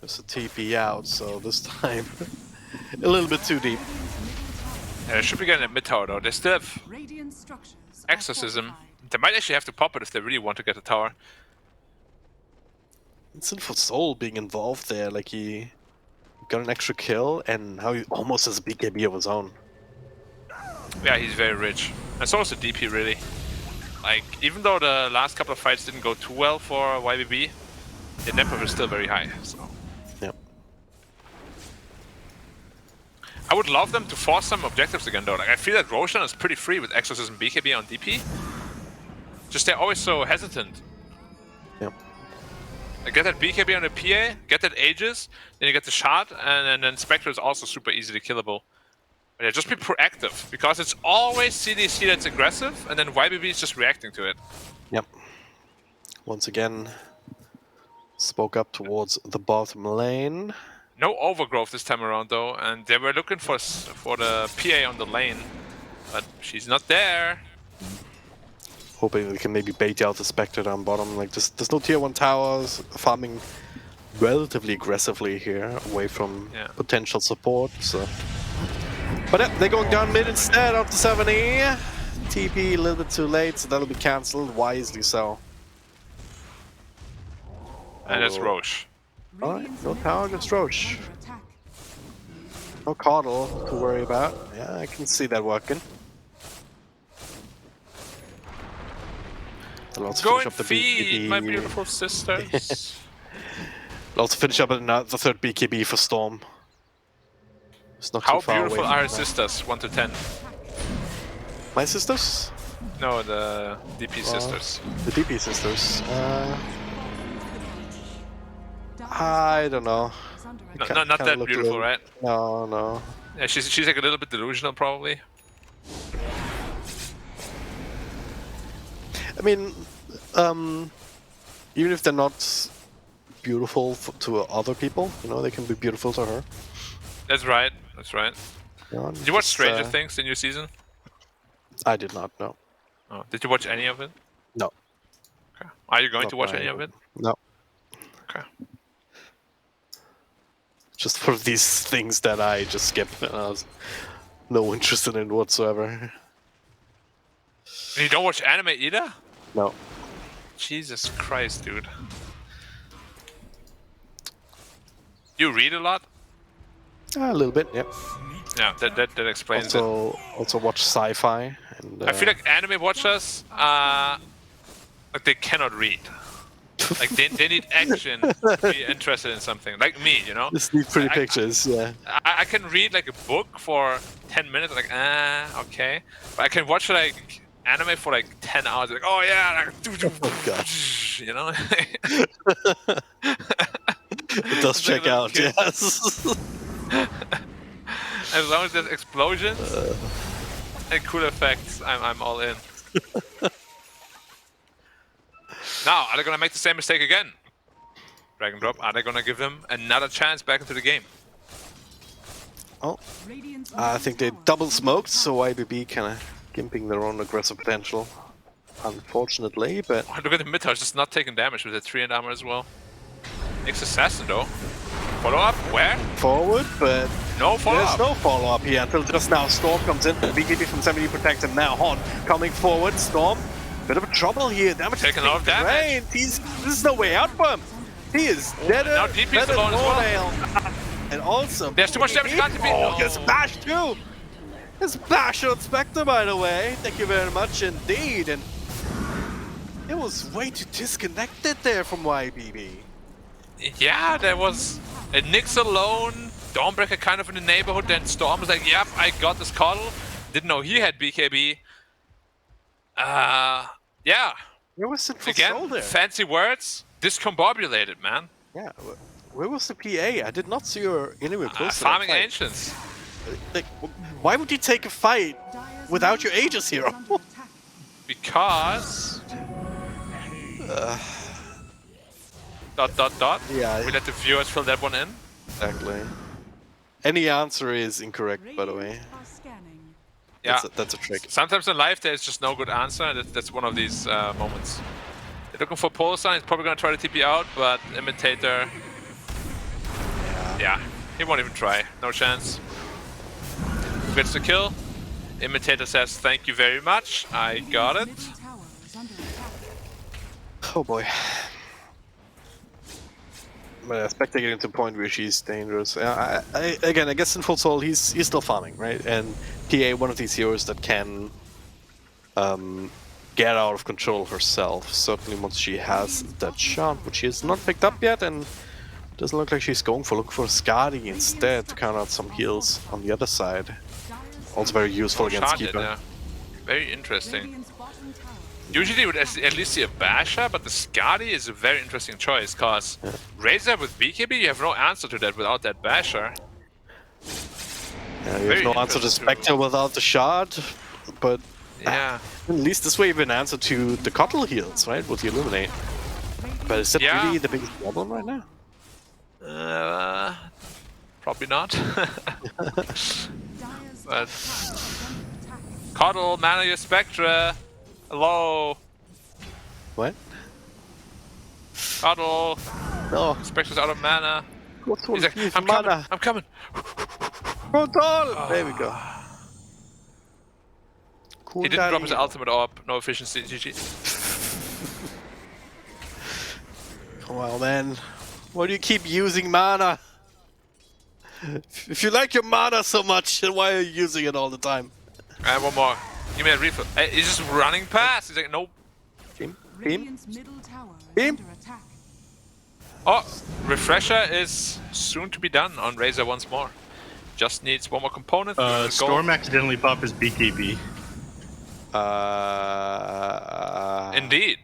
There's a TP out, so this time a little bit too deep. Yeah, they should be getting a mid tower though. They still have Radiant structures are Exorcism. fortified. They might actually have to pop it if they really want to get the tower. Sinful Soul being involved there, like he got an extra kill and now he almost has a BKB of his own. Yeah, he's very rich. And so is the DP really. Like, even though the last couple of fights didn't go too well for YBB, The net profit is still very high, so... Yep. I would love them to force some objectives again, though. Like, I feel that Roshan is pretty free with Exorcism BKB on DP. Just they're always so hesitant. Yep. Like, get that BKB on the PA, get that Aegis, then you get the shot, and then Spectre is also super easily killable. But yeah, just be proactive, because it's always CDC that's aggressive, and then YBB is just reacting to it. Yep. Once again, spoke up towards the bottom lane. No overgrowth this time around, though, and they were looking for the PA on the lane, but she's not there. Hoping we can maybe bait out the Spectre down bottom. Like, there's no tier 1 towers, farming relatively aggressively here, away from potential support, so... But yeah, they're going down mid instead of the 7E. TP a little bit too late, so that'll be cancelled, wisely so. And it's Roche. Alright, no tower against Roche. Under attack. No Coddle to worry about. Yeah, I can see that working. I'll also Go finish and up the feed, my BKB. beautiful sisters. I'll also finish up the third BKB for Storm. It's not How too far beautiful away. are her sisters? 1 to 10. My sisters? No, the DP sisters. The DP sisters. I don't know. Is under No, attack. not kinda that look a beautiful, little- right? No. Yeah, she's like a little bit delusional, probably. I mean, even if they're not beautiful to other people, you know, they can be beautiful to her. That's right. That's right. You know, Did you watch just, Stranger Things, the new season? I did not, no. Oh, did you watch any of it? No. Okay. Are you going Not to watch my- any of it? No. Okay. Just for these things that I just skip. And I was no interest in it whatsoever. And you don't watch anime either? No. Jesus Christ, dude. You read a lot? A little bit, yeah. Yeah, that explains it. Also watch sci-fi. And, I feel like anime watchers like they cannot read. Like they need action to be interested in something. Like me, you know. just need pretty I- pictures, yeah. I can read like a book for 10 minutes, like okay. But I can watch like anime for like 10 hours, like oh yeah, like, Oh god. you know. It does check Little out, kid. yes. As long as there's explosions and cool effects, I'm all in. Now, are they gonna make the same mistake again? Drag and drop. Are they gonna give them another chance back into the game? Oh, Radiant's I think they double smoked, so YBB kind of gimping their own aggressive potential. Unfortunately, but Oh, look at the mid tower, just not taking damage with the 3 armor as well. Next assassin though. Follow up? Where? forward, but No follow there's up. no follow-up here until just now. Storm comes in, BKB from 70 protected, now Hon coming forward, Storm, bit of a trouble here, damage Taking a lot of damage. drained. There's no way out for him. He is dead. now DP's alone as well. And also, There's too much damage, can't DP. Oh, No. gets splash too. His splash on Spectre, by the way. Thank you very much indeed. And it was way too disconnected there from YBB. Yeah, there was a Nyx alone, Dawnbreaker kind of in the neighborhood, then Storm was like, yep, I got this Coddle. Didn't know he had BKB. Yeah. Where was it for Again, Soul there? fancy words, discombobulated, man. Yeah, where was the PA? I did not see her anywhere close to that Farming fight. Ancients. Like, why would you take a fight without your Aegis hero? Because... Dot. Yeah. We let the viewers fill that one in. Exactly. Any answer is incorrect, by the way. Are scanning. Yeah. That's a trick. Sometimes in life there's just no good answer, and that's one of these moments. They're looking for Pole Sign, he's probably gonna try to TP out, but Imitator... Yeah, he won't even try. No chance. Gets the kill. Imitator says, thank you very much, I got it. Middle tower is under attack. Oh boy. But I Spectre getting to a point where she's dangerous. Again, I guess in Full Soul he's still farming, right? And PA, one of these heroes that can get out of control herself. Certainly once she has that shot, which she has not picked up yet, and doesn't look like she's going for look for Skadi instead to count out some heals on the other side. Also very useful against Charge it, Keeper. yeah. Very interesting. Radiant's bottom tower. Usually you would at least see a Basher, but the Skadi is a very interesting choice, because Razor with BKB, you have no answer to that without that Basher. Yeah, you Very have no answer to interesting. Spectre without the shard, but Yeah. at least this way you have an answer to the Cottle heals, right, with the Illuminate. But is that Yeah. really the biggest problem right now? Probably not. Dire's But- top tower is under attack. Coddle, mana your Spectre. Hello. What? Coddle. No. Spectre's out of mana. What's He's like, I'm coming. I'm coming. There we go. Cool. He didn't drop his daddy. ultimate orb. No efficiency. GG. Well then, why do you keep using mana? If you like your mana so much, then why are you using it all the time? One more. Give me a refill. Hey, he's just running past. He's like, nope. Team? Radiant's middle tower is Team? under attack. Oh, refresher is soon to be done on Razor once more. Just needs one more component. Go. Storm accidentally popped his BKB. Indeed.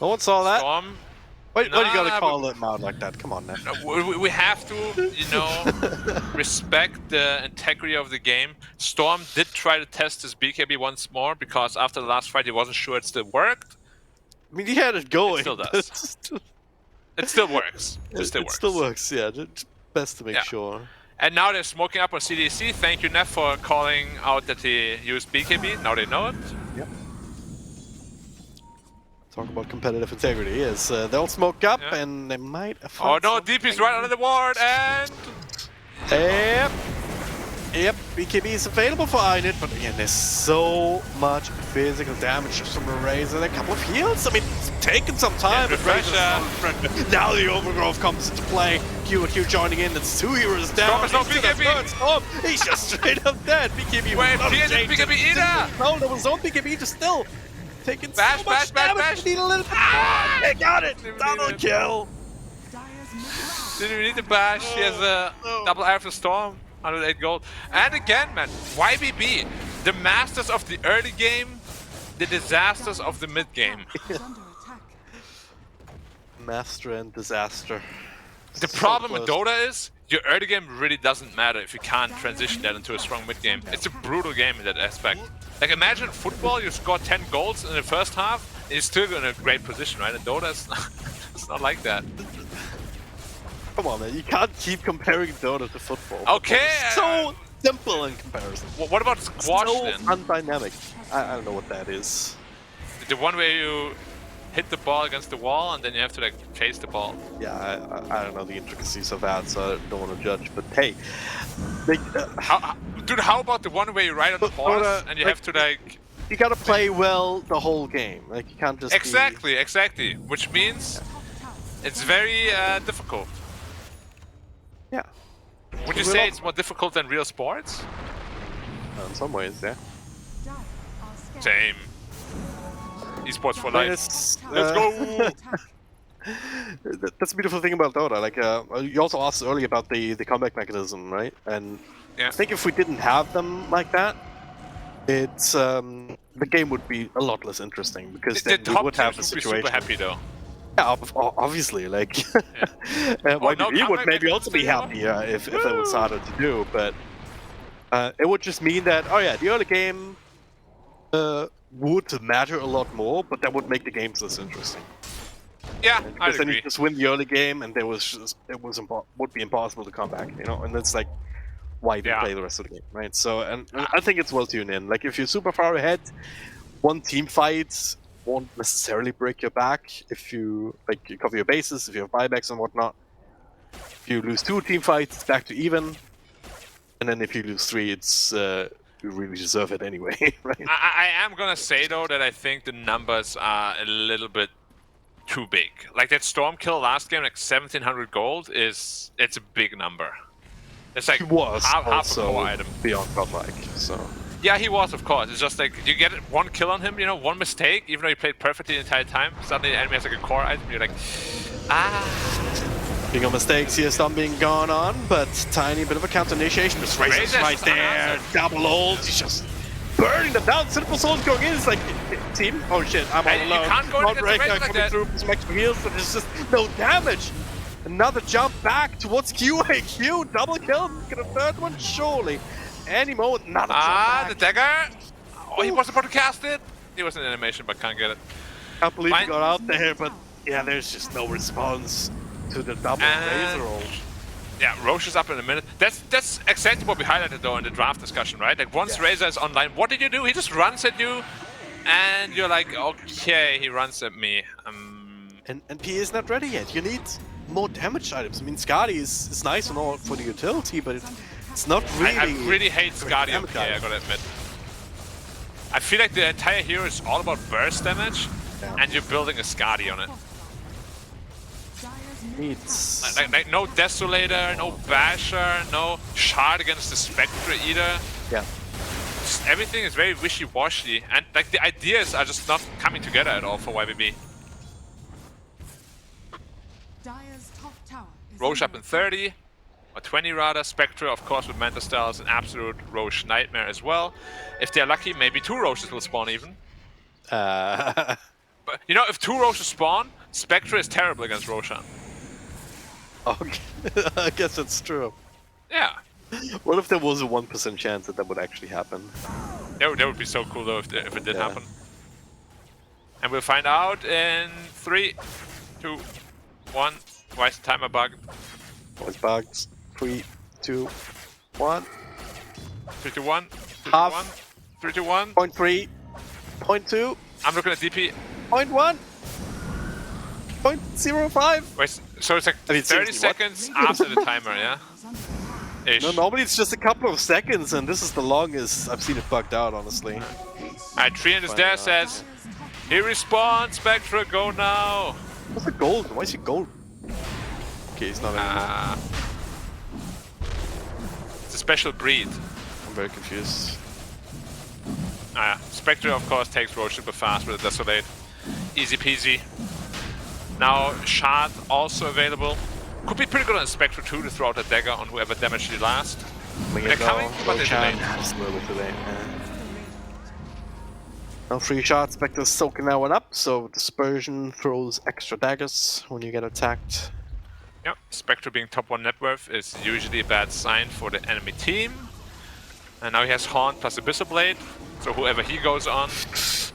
No one saw that. Storm. Why you gotta Nah, call them out like that? Come on, man. We have to, you know, respect the integrity of the game. Storm did try to test his BKB once more because after the last fight he wasn't sure it still worked. I mean, he had it going. It still does. but still- It still works. It still it works. still works, yeah. It's best to make Yeah. sure. And now they're smoking up on CDEC. Thank you, Neff, for calling out that he used BKB. Now they know it. Yep. Talk about competitive integrity. Yes, they'll smoke up Yeah. and they might. Oh no, DP's right under the ward and... Yep. Yep, BKB is available for Einit, but again, there's so much physical damage just from the Razor. A couple of heals, I mean, it's taken some time. Yeah, but Razor's now the Overgrowth comes into play. Q&Q joining in, it's 2 heroes down. Storm is no into the BKB. third Storm. He's just straight up dead. BKB Wait, was he is BKB either! No, there was no BKB, just still taking Bash, so much bash, damage. bash. We need a little bit more. They got it! Didn't Double need it. kill! Dire's middle tower. Didn't even need the bash. He has a double after Storm. 108 gold. And again, man, YBB, the masters of the early game, the disasters of the mid game. Is under attack. Master and disaster. The problem with Dota is your early game really doesn't matter if you can't transition that into a strong mid game. It's a brutal game in that aspect. Like imagine football, you score 10 goals in the first half, and you're still in a great position, right? In Dota, it's not like that. Come on, man. You can't keep comparing Dota to football. Okay, It's so simple in comparison. What about squash so then? undynamic. I don't know what that is. The one where you hit the ball against the wall and then you have to like chase the ball. Yeah, I don't know the intricacies of that, so I don't want to judge. But hey, like, Dude, how about the one where you ride on the But, horse and you like- have to like... you gotta play well the whole game. Like, you can't just Exactly. Which means Top tower. it's very difficult. Yeah, Would you We're say not- it's more difficult than real sports? in some ways, yeah. Dire are scared. Same. Esports for I mean, life. it's, Let's go! Attack. That's the beautiful thing about Dota. Like, you also asked earlier about the comeback mechanism, right? And Yeah. I think if we didn't have them like that, it's the game would be a lot less interesting because The then we top would have teams the would be super situation. happy though. Yeah, obviously, like YBB no, comeback would maybe also be mechanism, happy if it was harder to do, but it would just mean that the early game would matter a lot more, but that would make the games less interesting. Yeah, I Because then you agree. just win the early game, and would be impossible to come back, you know. And it's like, why do you Yeah. play the rest of the game, right? So, and I think it's well tuned in. Like, if you're super far ahead, one team fight won't necessarily break your back if you you cover your bases, if you have buybacks and whatnot. If you lose 2 team fights, it's back to even, and then if you lose 3, it's you really deserve it anyway, right? I am gonna say though that I think the numbers are a little bit too big. Like that storm kill last game, like 1700 gold it's a big number. It's like He was half a also core item. beyond godlike, so. Yeah, he was, of course. It's just like you get one kill on him, one mistake, even though he played perfectly the entire time. Suddenly the enemy has like a core item. You're like, Big of mistakes here, stun being gone on, but tiny bit of a counter initiation. Just Razor's Razor's right just there, unanswered. double ult. He's just burning them down. Simple Soul's going in. It's like, team, oh shit, I'm all Hey, you alone. can't go against Breaker Razor like coming that. through with some extra heals, but there's just no damage. Another jump back towards QAQ. Double kill. Get a third one, surely. Any moment, another jump back. the dagger. Oh, he was about to cast it. He was in animation, but can't get it. Can't believe he Fine. got out there, but yeah, there's just no response to the double Razor ult. Yeah, Roche is up in a minute. That's exactly what we highlighted though in the draft discussion, right? Like once Razor is online, what did you do? He just runs at you, and you're like, okay, he runs at me. And P is not ready yet. You need more damage items. I mean, Skadi is nice and all for the utility, but it's not really. I really hate Skadi damage OP, I item. gotta admit. I feel like the entire hero is all about burst damage, and you're building a Skadi on it. Dire's middle Needs. Like no Desolator, no Basher, no Shard against the Spectre either. Yeah. Everything is very wishy-washy, and like the ideas are just not coming together at all for YBB. Dire's top tower is Roche up under in 30, or 20 rather. Spectre, of course, with Manta Style is an absolute Roche nightmare as well. If they're lucky, maybe 2 Roches will spawn even. But if 2 Roches spawn, Spectre is terrible against Roshan. Okay. I guess that's true. Yeah. What if there was a 1% chance that would actually happen? That would be so cool though if it did happen. And we'll find out in 3, 2, 1. Why is the timer bugged? Voice bugs. 3, 2, 1. 3, 2, 1. 3, 2, Half. 1. 3, 2, 1. 0.3. 0.2. I'm looking at DP. 0.1. 0.05. Wait, so it's like I mean, 30 seriously, what? seconds after the timer, yeah? is under attack. Ish. No, normally it's just a couple of seconds, and this is the longest I've seen it bugged out, honestly. Alright, Trian is there, says, he respawns, Spectre, go now! What's the gold? Why is he gold? Okay, he's not anymore. It's a special breed. I'm very confused. Spectre, of course, takes Roche super fast with a Desolate. Easy peasy. Now, Shard also available. Could be pretty good on Spectre too to throw out a dagger on whoever damaged you last. They're coming, but they're delayed. It's a little bit delayed, No free shot, Spectre's soaking that one up, so Dispersion throws extra daggers when you get attacked. Yeah, Spectre being top 1 net worth is usually a bad sign for the enemy team. And now he has Haunt plus Abyssal Blade, so whoever he goes on.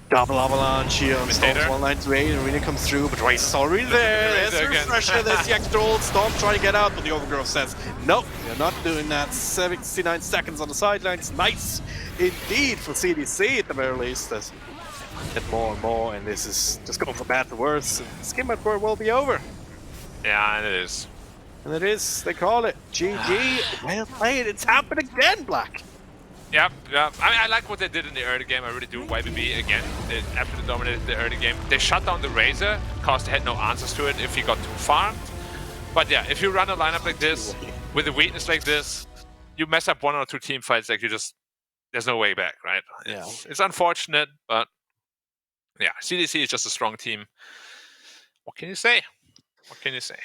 Double avalanche here on Storm's Imitator. 198, Arena comes through, but Razor's already there. There's the Razor again. refresher, there's the extra ult. Storm trying to get out, but the Overgrowth says, nope, you're not doing that. 69 seconds on the sidelines. Nice indeed for CDC at the very least. There's get more and more, and this is just going from bad to worse. And this game might very well be over. Yeah, and it is. And it is, they call it GG. Well played, it's happened again, Black. Yep. I like what they did in the early game. I really do. YBB again, they absolutely dominated the early game. They shut down the Razor, cause they had no answers to it if he got too farmed. But yeah, if you run a lineup like this, with a weakness like this, you mess up 1 or 2 team fights, like there's no way back, right? Yeah. It's unfortunate, but yeah, CDC is just a strong team. What can you say? What can you say?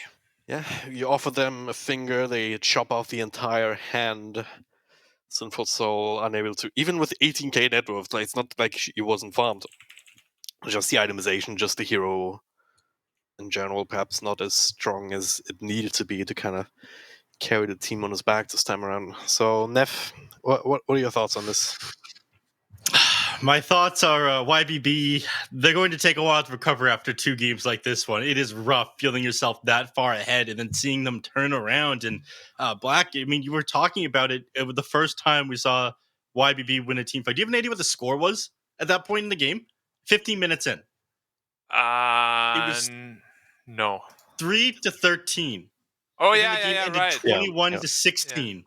Yeah, you offer them a finger, they chop off the entire hand. Sinful Soul unable to, even with 18k net worth, like, it's not like he wasn't farmed. Just the itemization, just the hero in general, perhaps not as strong as it needed to be to kind of carry the team on his back this time around. So, Neff, what are your thoughts on this? My thoughts are YBB, they're going to take a while to recover after 2 games like this one. It is rough feeling yourself that far ahead and then seeing them turn around. And Black, I mean, you were talking about it. It was the first time we saw YBB win a team fight. Do you have an idea what the score was at that point in the game? 15 minutes in. It was No. 3-13. Oh And yeah, then the game yeah, ended right. 21-16.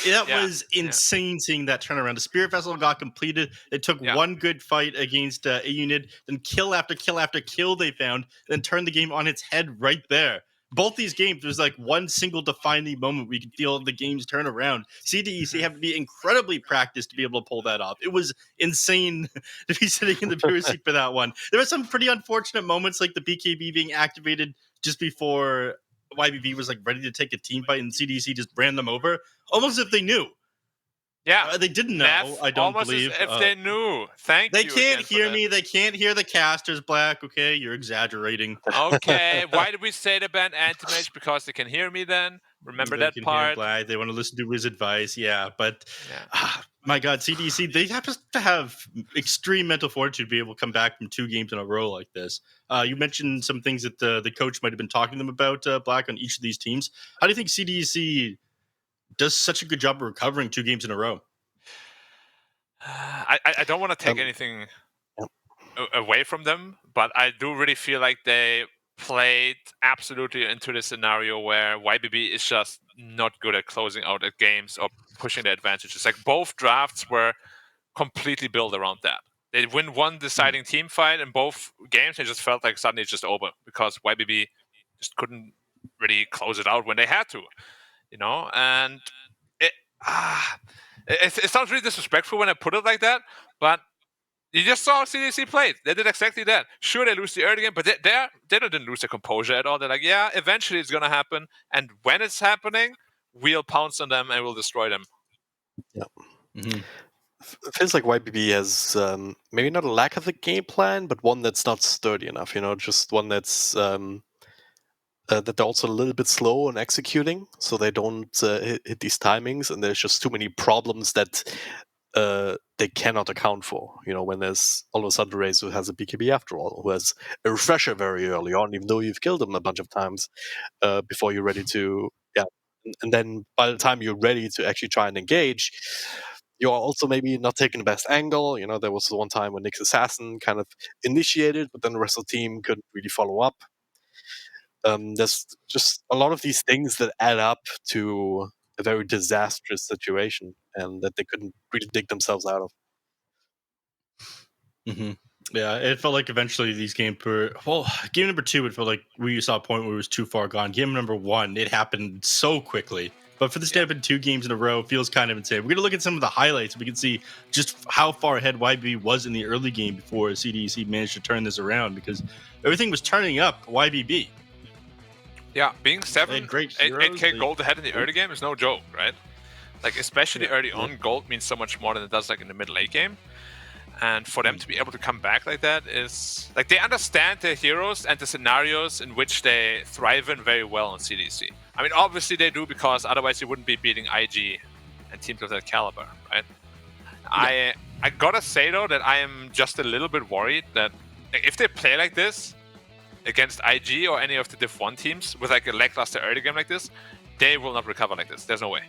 That was insane seeing that turnaround. The Spirit Vessel got completed. It took one good fight against a unit, then kill after kill after kill they found, then turned the game on its head right there. both these games, there's like one single defining moment we could feel the games turn around. CDEC have to be incredibly practiced to be able to pull that off. It was insane to be sitting in the viewer's seat for that one. There were some pretty unfortunate moments, like the BKB being activated just before YBB was like ready to take a team fight, and CDEC just ran them over, almost as if they knew. Yeah, They didn't know. Neff, I don't almost believe. as if they knew. Thank They you. can't again for hear that. me. They can't hear the casters, Black. Okay, you're exaggerating. Okay, why did we say to ban Anti-Mage? Because they can hear me then? Remember They that can hear part? Black. They want to listen to his advice. Yeah, but Yeah. my God, CDC, they have to have extreme mental fortitude to be able to come back from 2 games in a row like this. You mentioned some things that the coach might have been talking to them about, Black, on each of these teams. How do you think CDC does such a good job of recovering 2 games in a row? I don't want to take anything away from them, but I do really feel like they played absolutely into the scenario where YBB is just not good at closing out at games or pushing the advantages. Like both drafts were completely built around that. They win one deciding team fight in both games. It just felt like suddenly it's just over because YBB just couldn't really close it out when they had to, And it sounds really disrespectful when I put it like that, but you just saw CDC play. They did exactly that. Sure, they lose the early game, but they didn't lose their composure at all. They're like, yeah, eventually it's going to happen. And when it's happening, we'll pounce on them and we'll destroy them. Yeah. Mm-hmm. It feels like YBB has maybe not a lack of a game plan, but one that's not sturdy enough. Just one that's that they're also a little bit slow in executing, so they don't hit these timings, and there's just too many problems that they cannot account for. When there's all of a sudden Raze who has a BKB after all, who has a refresher very early on, even though you've killed him a bunch of times before you're ready to, and then by the time you're ready to actually try and engage, you're also maybe not taking the best angle. There was one time when Nick's assassin kind of initiated, but then the rest of the team couldn't really follow up. There's just a lot of these things that add up to a very disastrous situation, and that they couldn't really dig themselves out of. Mm-hmm. Yeah, it felt like eventually these games were... Well, game number 2, it felt like we saw a point where it was too far gone. Game number 1, it happened so quickly. But for this to happen 2 games in a row feels kind of insane. We're going to look at some of the highlights. We can see just how far ahead YB was in the early game before CDEC managed to turn this around, because everything was turning up YBB. Yeah, being 8K gold ahead in the early game is no joke, right? Like, especially early on, gold means so much more than it does like in the mid-late game. And for them to be able to come back like that is... Like, they understand their heroes and the scenarios in which they thrive in very well in CDC. I mean, obviously they do, because otherwise you wouldn't be beating IG and teams of that caliber, right? Yeah. I gotta say, though, that I am just a little bit worried that if they play like this against IG or any of the Div 1 teams with like a lackluster early game like this, they will not recover like this. There's no way.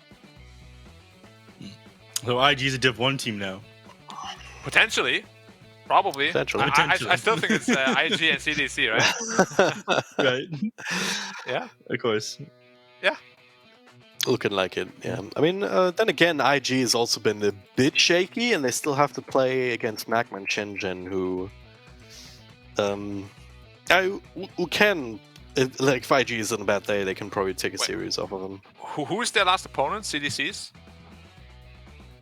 So IG's a Div 1 team now. Potentially. Probably. Potentially. I still think it's IG and CDC, right? Right. Yeah. Of course. Yeah. Looking like it, yeah. I mean, then again, IG has also been a bit shaky, and they still have to play against Magma and Shenzhen, who can, like, if IG is on a bad day, they can probably take a series off of them. Who is their last opponent? CDC's?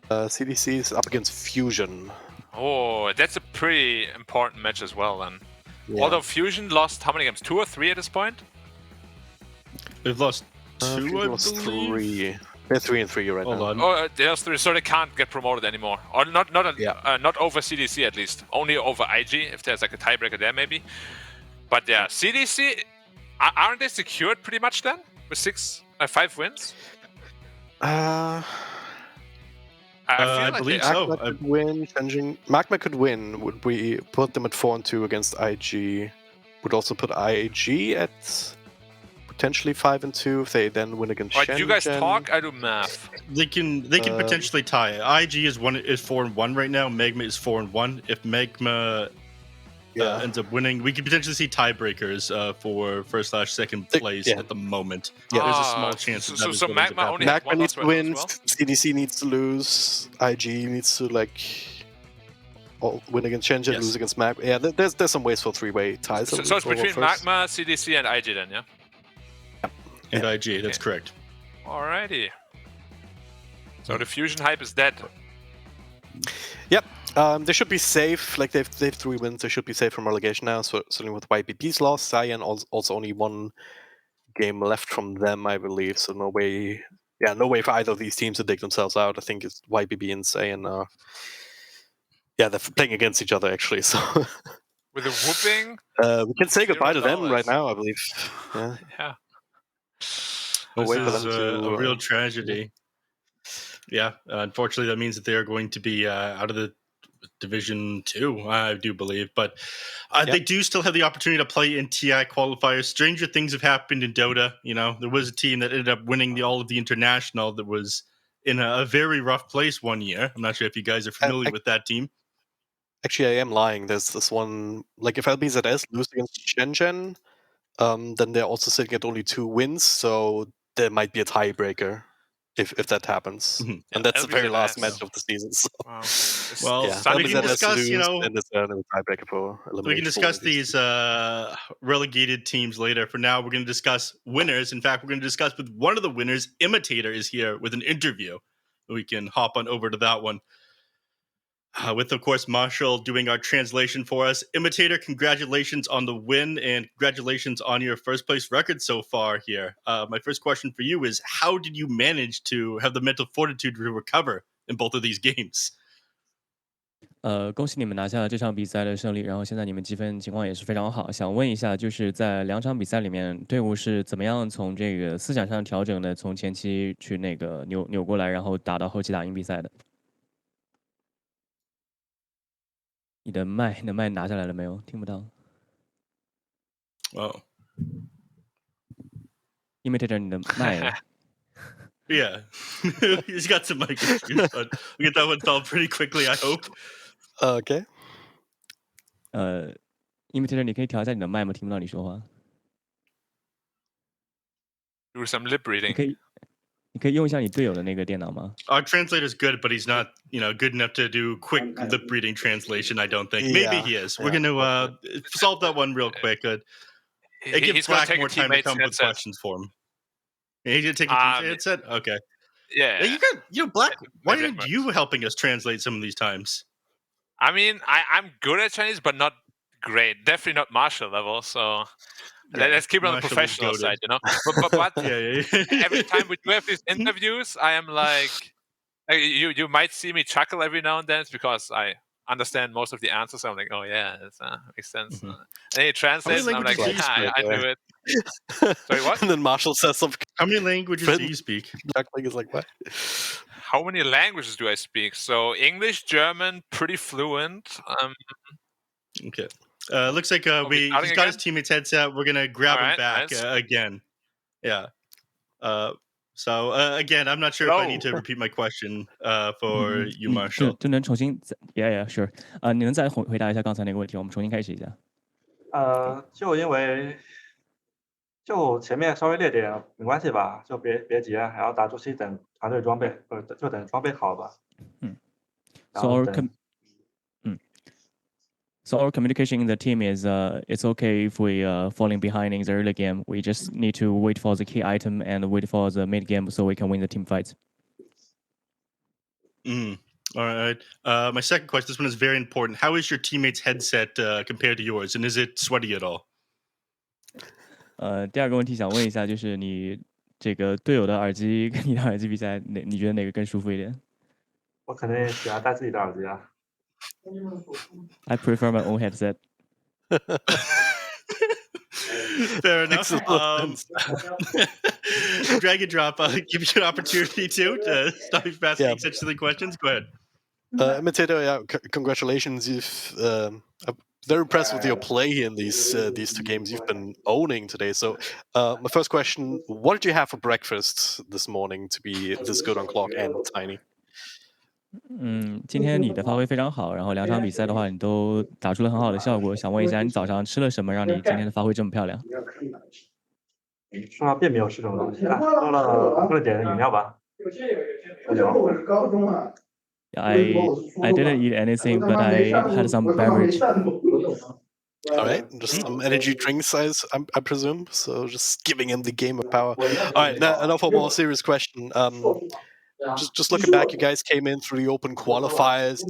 CDC is up against Fusion. Oh, that's a pretty important match as well, then. Yeah. Although Fusion lost how many games? 2 or 3 at this point? They've lost 2, Fusion I lost believe. 3. They're 3-3 right Hold now. on. Oh, they lost 3, so they can't get promoted anymore. Or not over CDC at least. Only over IG, if there's like a tiebreaker there maybe. But yeah, CDC, aren't they secured pretty much then? With 5 wins? I believe so. Magma could win. Magma could win. Would we put them at 4-2 against IG? Would also put IG at potentially 5-2 if they then win against Shenzhen. You guys talk, I do math. They can potentially tie. IG is 4-1 right now. Magma is 4-1. If Magma ends up winning, we could potentially see tiebreakers for first/second place at the moment. Yeah, there's a small chance. So Magma only has Magma one needs loss to win. as well? CDC needs to lose. IG needs to win against Shenzhen, lose against Magma. Yeah, there's some ways for 3-way ties. So it's between Magma, CDC, and IG then, yeah? And IG, that's correct. Alrighty. So the Fusion hype is dead. Yep. They should be safe. Like they've 3 wins. They should be safe from relegation now. So certainly with YBB's loss, Cyan also only 1 game left from them, I believe. So no way. Yeah, no way for either of these teams to dig themselves out. I think it's YBB and Cyan are. Yeah, they're playing against each other actually. So With a whooping. We can say goodbye to them $0. right now, I believe. Yeah. Yeah. No way for This them is to. a real tragedy. Yeah, unfortunately, that means that they are going to be out of the Division 2, I do believe. But they do still have the opportunity to play in TI qualifiers. Stranger things have happened in Dota. You know, there was a team that ended up winning all of the International that was in a very rough place one year. I'm not sure if you guys are familiar with that team. Actually, I am lying. There's this one, like if LBZS lose against Shenzhen, then they're also sitting at only 2 wins, so there might be a tiebreaker if that happens. Mhm. And that's the very last LBZS. match of the season. So. Wow. Well, Yeah, we can discuss, lose, you know, and there's a tiebreaker for elimination. we can discuss these relegated teams later. For now, we're going to discuss winners. In fact, we're going to discuss with one of the winners. Imitator is here with an interview. We can hop on over to that one. With, of course, Marshall doing our translation for us. Imitator, congratulations on the win and congratulations on your first place record so far here. My first question for you is, how did you manage to have the mental fortitude to recover in both of these games? 恭喜你们拿下了这场比赛的胜利，然后现在你们积分情况也是非常好。想问一下，就是在2场比赛里面，队伍是怎么样从这个思想上调整的，从前期去那个扭过来，然后打到后期打赢比赛的？你的麦拿下来了没有？听不到。Oh. Imitator 你的麦。Yeah. He's got some mic issues, but we get that one solved pretty quickly, I hope. Okay. Imitator 你可以调一下你的麦吗？听不到你说话。Do some lip reading. 你可以用一下你队友的那个电脑吗？ Our translator's good, but he's not, good enough to do quick lip reading translation, I don't think. Maybe he is. We're going to solve that one real quick. It gives He's gonna Black take more a time to teammate's come up with headset. questions for him. He's going to take a team's headset? Okay. Yeah. Black, why Maybe aren't you helping us translate some of these times? I mean, I'm good at Chinese, but not great. Definitely not Marshall level. So let's keep it on the Marshall is professional goated. side, you know. But Yeah. every time we do have these interviews, I am like, you might see me chuckle every now and then. It's because I understand most of the answers. I'm like, oh yeah, that makes sense. Mhm. And then he translates, and I'm like, languages do you I speak? knew it. Sorry, what? And then Marshall says something. How many languages do you speak? Black is like, what? How many languages do I speak? So English, German, pretty fluent. Okay. Looks like we he's starting got his again? teammate's headset. We're gonna grab him Alright, back nice. again. Yeah. So again, I'm not sure if I need to Hello. repeat my question for you, Marshall. 就能重新，Yeah, sure. 你能再回答一下刚才那个问题？我们重新开始一下。就因为就前面稍微劣点没关系吧，就别急，还要打周期等团队装备，就等装备好吧。So our communication in the team is it's okay if we falling behind in the early game. We just need to wait for the key item and wait for the mid game so we can win the team fights. All right. My second question, this one is very important. How is your teammate's headset compared to yours, and is it sweaty at all? 第二个问题想问一下，就是你这个队友的耳机跟你的耳机比起来，你觉得哪个更舒服一点？我肯定喜欢戴自己的耳机啊。I prefer my own headset. Fair enough. Drag and drop. I'll give you an opportunity to stop you from asking such silly questions. Go ahead. Imitator, yeah, congratulations. You've I'm very impressed with your play in these 2 games you've been owning today. So my first question, what did you have for breakfast this morning to be this good on clock and tiny? 今天你的发挥非常好，然后2场比赛的话，你都打出了很好的效果。想问一下，你早上吃了什么，让你今天的发挥这么漂亮？说并没有吃什么东西，喝了点饮料吧。I didn't eat anything, but I had some beverage. All right, just some energy drinks, I presume. So just giving him the game of power. All right, now for a more serious question. Just looking back, you guys came in through the open qualifiers.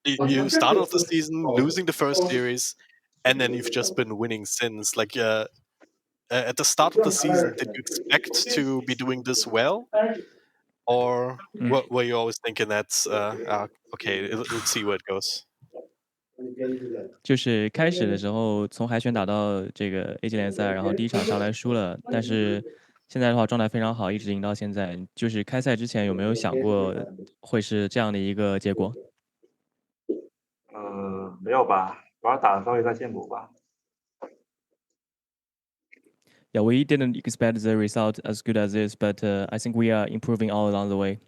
You started off the season losing the first series, and then you've just been winning since. Like at the start of the season, did you expect to be doing this well, or were you always thinking that's okay? Let's see where it goes. 就是开始的时候从海选打到这个 A 级联赛，然后第一场上来输了，但是现在的话状态非常好，一直赢到现在。就是开赛之前有没有想过会是这样的一个结果？没有吧，主要打的稍微在进步吧。Yeah, we didn't expect the result as good as this, but I think we are improving all along the way.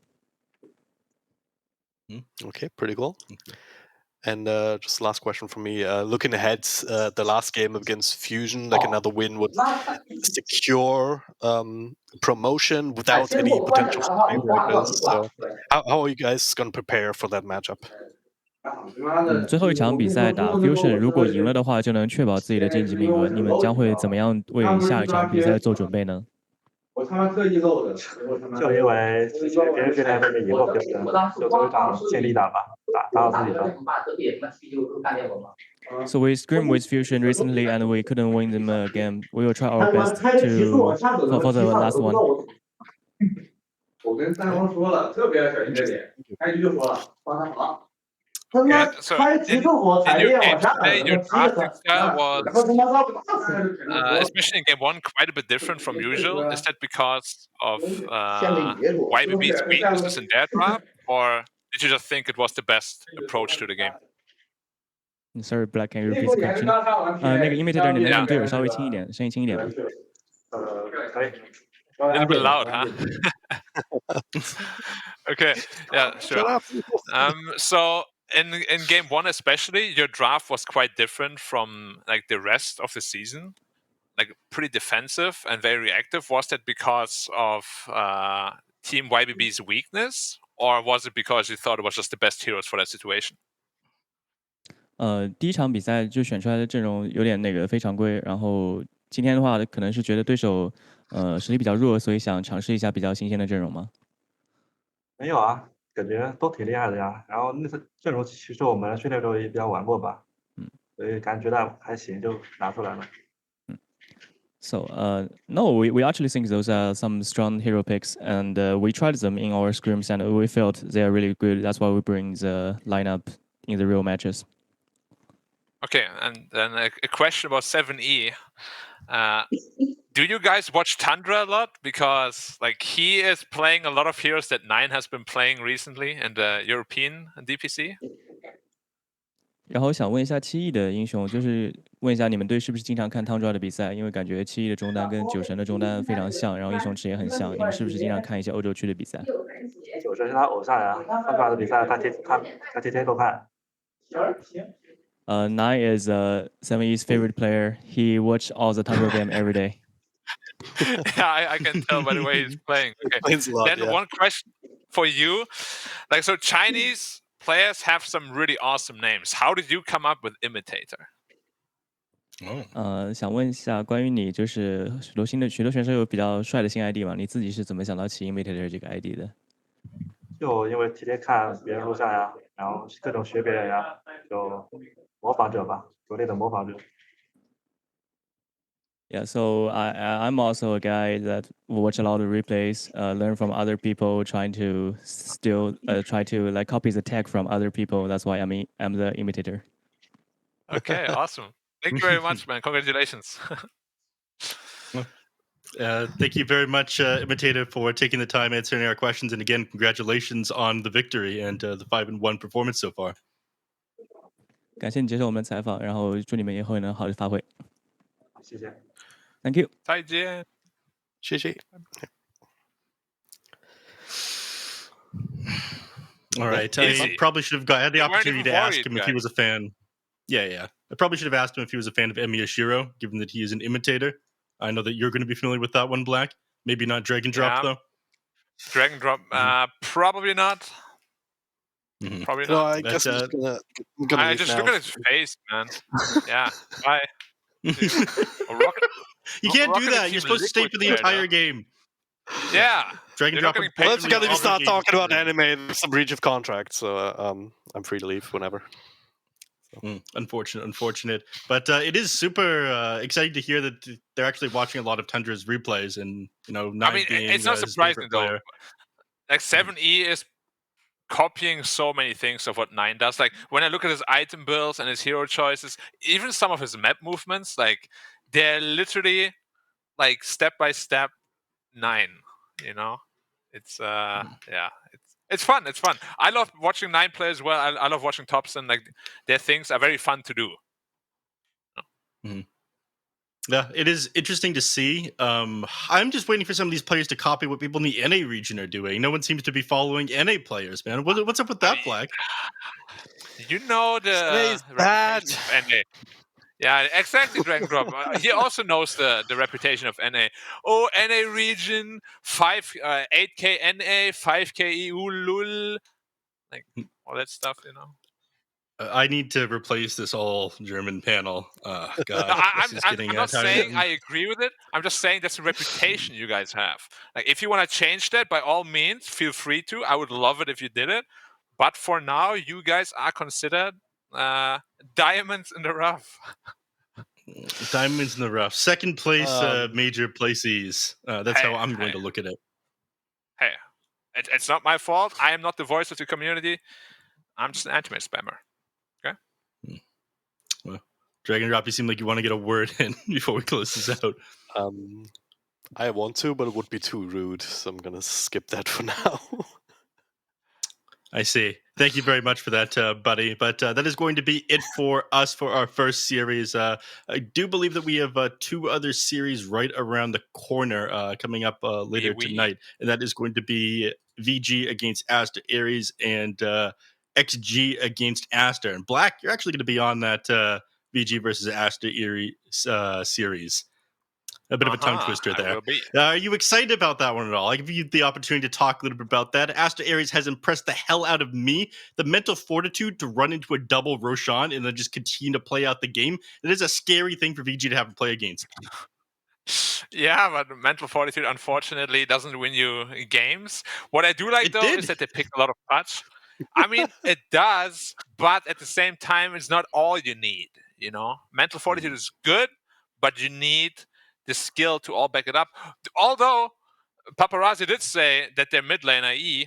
Okay, pretty cool. And just last question from me. Looking ahead, the last game against Fusion, like another win would secure promotion without any potential tiebreakers. So, how are you guys going to prepare for that matchup? 最后一场比赛打 Fusion，如果赢了的话，就能确保自己的晋级名额。你们将会怎么样为下一场比赛做准备呢？就因为之前别人训练都没赢过别人，就这一场尽力打吧，打到自己的。So we scrimmed with Fusion recently and we couldn't win them again. We will try our best to for the last one. 我跟三龙说了，特别的小心这点，开局就说了，帮他忙。 Yeah, so in your game today, your drafting style was, especially in game one, quite a bit different from usual. Is that because of YBB's weaknesses in their draft, or did you just think it was the best approach to the game? Sorry, Black, can you repeat the question? 那个 Imitator， 你能让你队友稍微轻一点，声音轻一点吗？可以。 A little bit loud, huh? Okay, yeah, sure. So in game one especially, your draft was quite different from like the rest of the season, like pretty defensive and very reactive. Was that because of Team YBB's weakness, or was it because you thought it was just the best heroes for that situation? 第一场比赛就选出来的阵容有点那个非常规，然后今天的话可能是觉得对手实力比较弱，所以想尝试一下比较新鲜的阵容吗？没有啊，感觉都挺厉害的呀。然后那次阵容其实我们训练时候也比较玩过吧，所以感觉到还行，就拿出来了。So no, we actually think those are some strong hero picks, and we tried them in our scrims, and we felt they are really good. That's why we bring the lineup in the real matches. Okay, and then a question about 7E. Do you guys watch Tundra a lot? Because like he is playing a lot of heroes that 9 has been playing recently in the European DPC. 然后想问一下7E的英雄，就是问一下你们队是不是经常看汤抓的比赛？因为感觉7E的中单跟9神的中单非常像，然后英雄池也很像。你们是不是经常看一些欧洲区的比赛9神是他偶像呀，汤抓的比赛他天天都看。9 is 7E's favorite player. He watch all the Tundra game every day. Yeah, I can tell by the way he's playing. Okay. Then one question for you. Like, so Chinese players have some really awesome names. How did you come up with Imitator? 想问一下关于你，就是许多选手有比较帅的新 ID 嘛？你自己是怎么想到起 Imitator 这个 ID 的？就因为天天看别人录像呀，然后各种学别人呀，就模仿者吧，国内的模仿者。Yeah, so I'm also a guy that watch a lot of replays, learn from other people, trying to still try to like copy the tech from other people. That's why I'm the imitator. Okay, awesome. Thank you very much, man. Congratulations. Thank you very much, Imitator, for taking the time answering our questions. And again, congratulations on the victory and the 5-1 performance so far. 感谢你接受我们的采访，然后祝你们以后能好的发挥。谢谢。Thank you. 再见。谢谢。All right. I probably should have had the opportunity to ask him if he was a fan. Yeah. I probably should have asked him if he was a fan of Emiyashiro, given that he is an imitator. I know that you're going to be familiar with that one, Black. Maybe not Drag and Drop, though. Drag and Drop, probably not. Probably You know, not. I But, guess I'm gonna I leave just now. look at his face, man. Yeah. Bye. Oh, Rocket, You can't do Rocket that. Team You're supposed to stay for the Liquid entire there, game. yeah. Drag and You're drop not are getting paid Let's to get leave to start obligated talking to about them. anime. There's some breach of contract, so I'm free to leave whenever. Unfortunate. But it is super exciting to hear that they're actually watching a lot of Tundra's replays, and Knight I mean, being it's not his surprising favorite though. player. Like 7E is copying so many things of what 9 does. Like when I look at his item builds and his hero choices, even some of his map movements, like they're literally like step by step 9. It's yeah, it's fun. It's fun. I love watching 9 play as well. I love watching Thompson. Like their things are very fun to do. Yeah, it is interesting to see. I'm just waiting for some of these players to copy what people in the NA region are doing. No one seems to be following NA players, man. What's up with that, Black? You know the Today's bad. reputation of NA. Yeah, exactly, Dragon Drop. He also knows the reputation of NA. Oh, NA region, 8k NA, 5k EU, lul. Like, all that stuff, I need to replace this all German panel. God, No, this is getting I'm not tiring. saying I agree with it. I'm just saying that's the reputation you guys have. Like, if you want to change that, by all means, feel free to. I would love it if you did it. But for now, you guys are considered diamonds in the rough. Diamonds in the rough. Second place, major placees. That's how I'm going to look at it. Hey, it's not my fault. I am not the voice of the community. I'm just an anime spammer. Okay? Well, Dragon Drop, you seem like you want to get a word in before we close this out. I want to, but it would be too rude, so I'm gonna skip that for now. I see. Thank you very much for that, buddy. But that is going to be it for us for our first series. I do believe that we have 2 other series right around the corner coming up later tonight. And that is going to be VG against Aster.Aries and XG against Aster. And Black, you're actually going to be on that VG versus Aster.Aries series. A bit of a tongue twister there. I will be. Are you excited about that one at all? I give you the opportunity to talk a little bit about that. Aster.Aries has impressed the hell out of me. The mental fortitude to run into a double Roshan and then just continue to play out the game. It is a scary thing for VG to have to play against. Yeah, but mental fortitude, unfortunately, doesn't win you games. What I do like, is that they pick a lot of touch. I mean, it does, but at the same time, it's not all you need, Mental fortitude is good, but you need the skill to all back it up. Although Paparazzi did say that their mid laner E,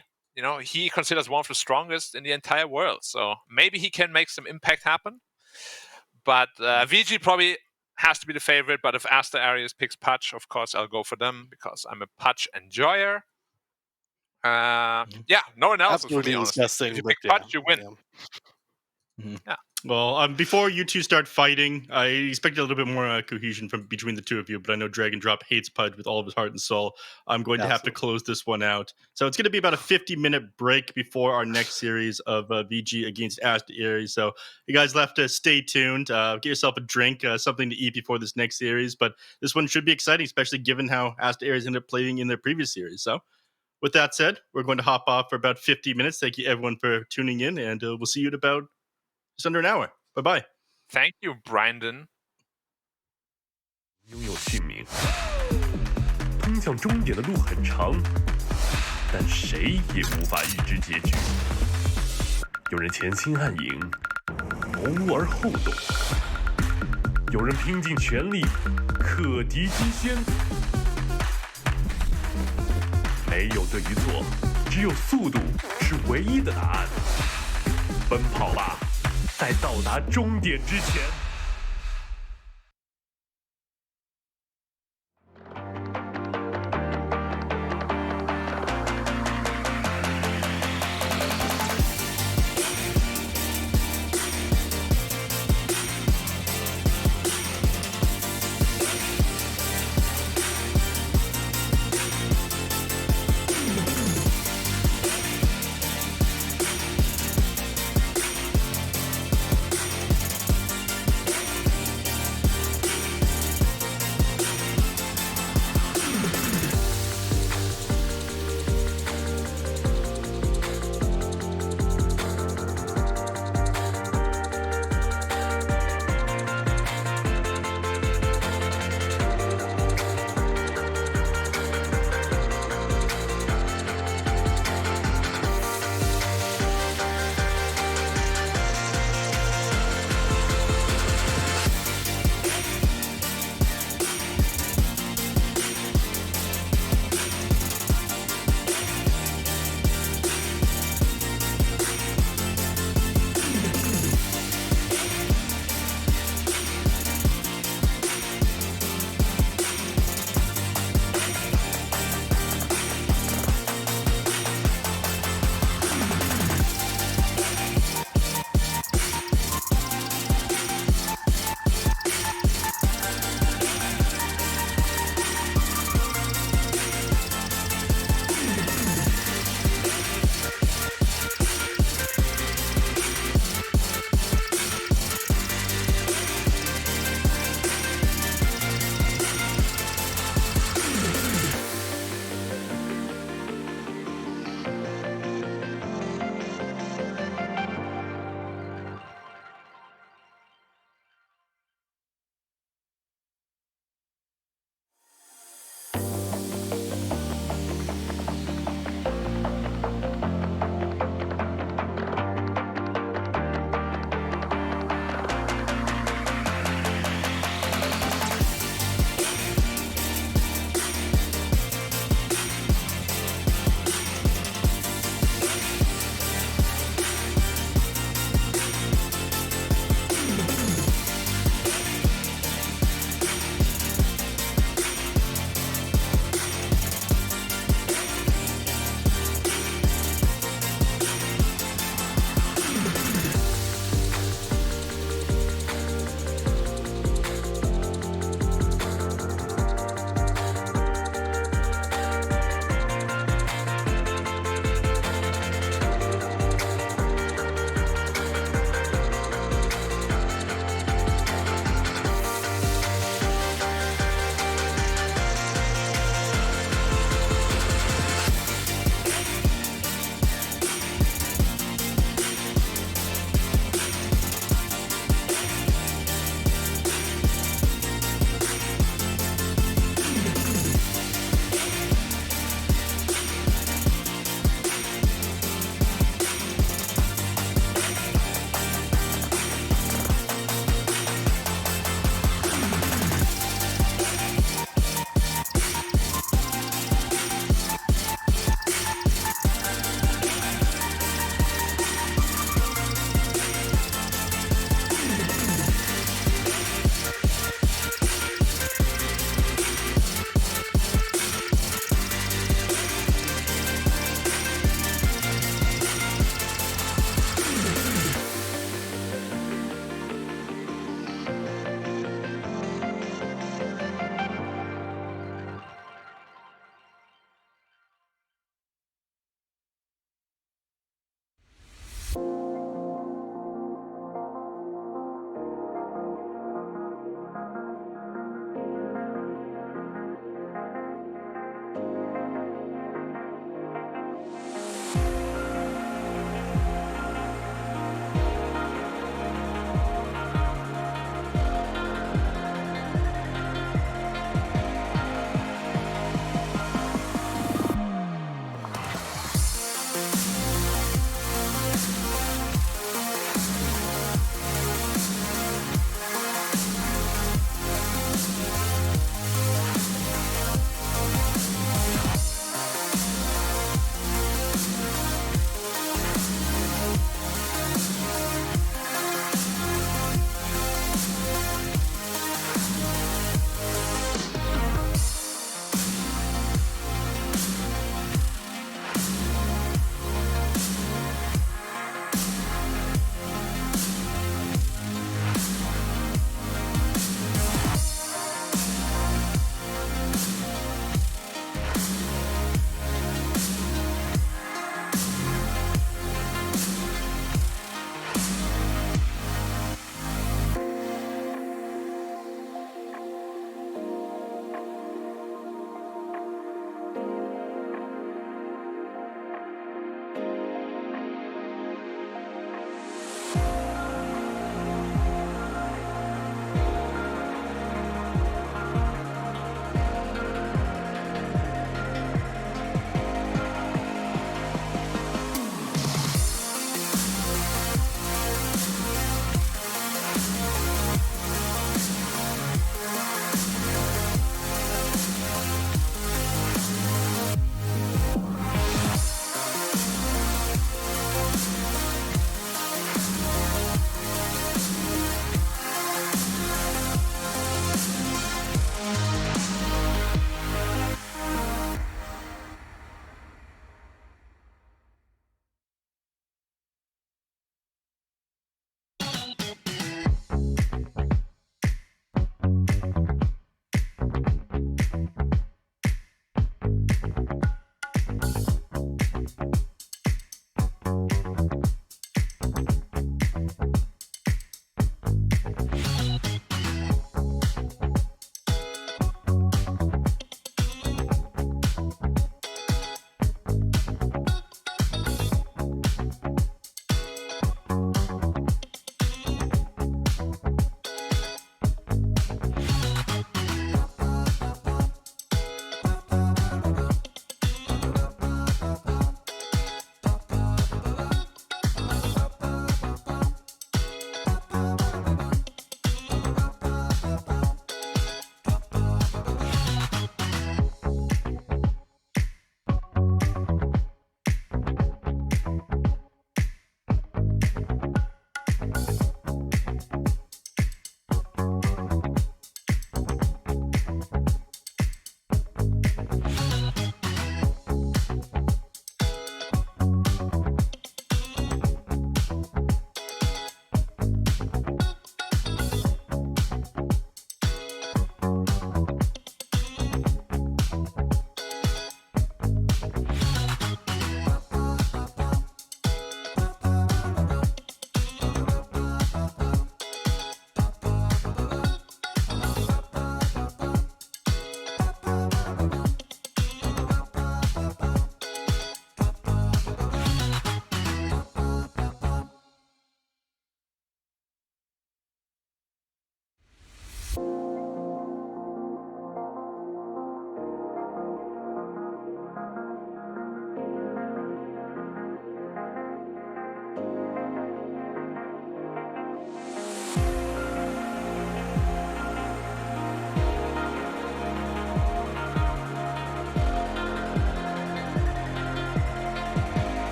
he considers one of the strongest in the entire world. So maybe he can make some impact happen. But VG probably has to be the favorite. But if Aster.Aries picks Patch, of course I'll go for them because I'm a Patch enjoyer. Yeah, no one else is for me, honestly. If you pick Patch, you win. Yeah. Well, before you two start fighting, I expected a little bit more cohesion from between the two of you, but I know Dragon Drop hates Pudge with all of his heart and soul. I'm going to have to close this one out. So it's going to be about a 50-minute break before our next series of VG against Aster.Aries. So you guys left to stay tuned. Get yourself a drink, something to eat before this next series. But this one should be exciting, especially given how Aster.Aries ended up playing in their previous series. So with that said, we're going to hop off for about 50 minutes. Thank you, everyone, for tuning in, and we'll see you in about just under an hour. Bye-bye. Thank you, Brandon. 拥有姓名，通向终点的路很长，但谁也无法预知结局。有人前倾暗影，谋而后动；有人拼尽全力，克敌机先。没有对与错，只有速度是唯一的答案。奔跑吧，在到达终点之前。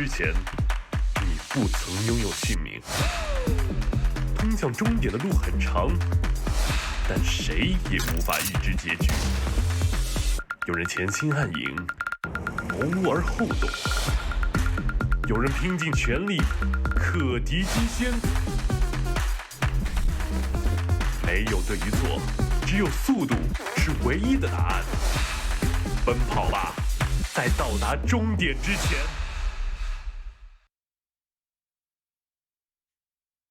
之前，你不曾拥有姓名。通向终点的路很长，但谁也无法预知结局。有人潜心暗影，谋而后动；有人拼尽全力，克敌机先。没有对与错，只有速度是唯一的答案。奔跑吧，在到达终点之前。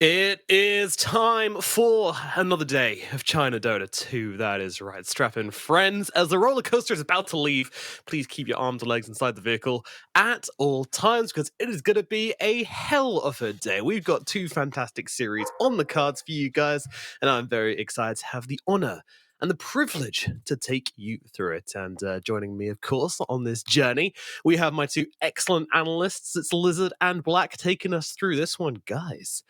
It is time for another day of China Dota 2. That is right. Strap in, friends. As the roller coaster is about to leave, please keep your arms and legs inside the vehicle at all times because it is going to be a hell of a day. We've got 2 fantastic series on the cards for you guys, and I'm very excited to have the honor and the privilege to take you through it. And joining me, of course, on this journey, we have my 2 excellent analysts. It's Lizard and Black taking us through this one, guys.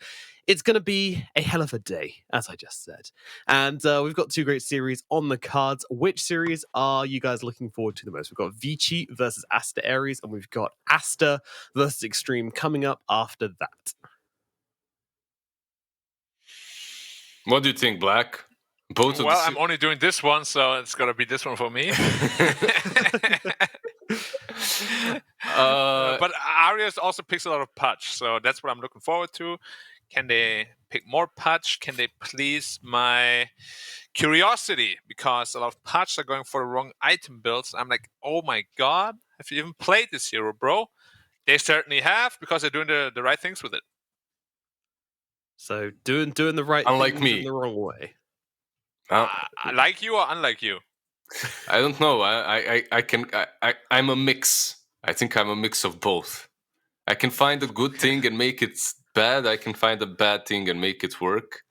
It's going to be a hell of a day, as I just said. And we've got 2 great series on the cards. Which series are you guys looking forward to the most? We've got Vici versus Aster.Aries, and we've got Aster versus Extreme coming up after that. What do you think, Black? Both Well, I'm only doing this one, so it's going to be this one for me. But Arias also picks a lot of Pudge, so that's what I'm looking forward to. Can they pick more Pudge? Can they please my curiosity? Because a lot of Pudge are going for the wrong item builds. I'm like, oh my god, have you even played this hero, bro? They certainly have, because they're doing the right things with it. So doing the right Unlike things me. in the wrong way. Like you or unlike you? I don't know. I'm a mix. I think I'm a mix of both. I can find a good thing and make it bad. I can find a bad thing and make it work.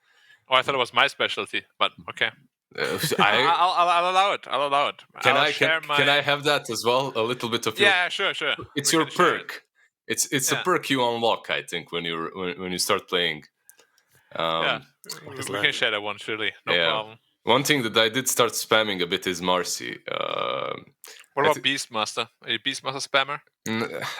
Oh, I thought it was my specialty, but okay. I'll allow it. I'll allow it. Can I have that as well? A little bit of your... Yeah, sure. It's your perk. It's a perk you unlock, I think, when you start playing. We can share that one, surely. No problem. One thing that I did start spamming a bit is Marcy. What about Beastmaster? Are you a Beastmaster spammer?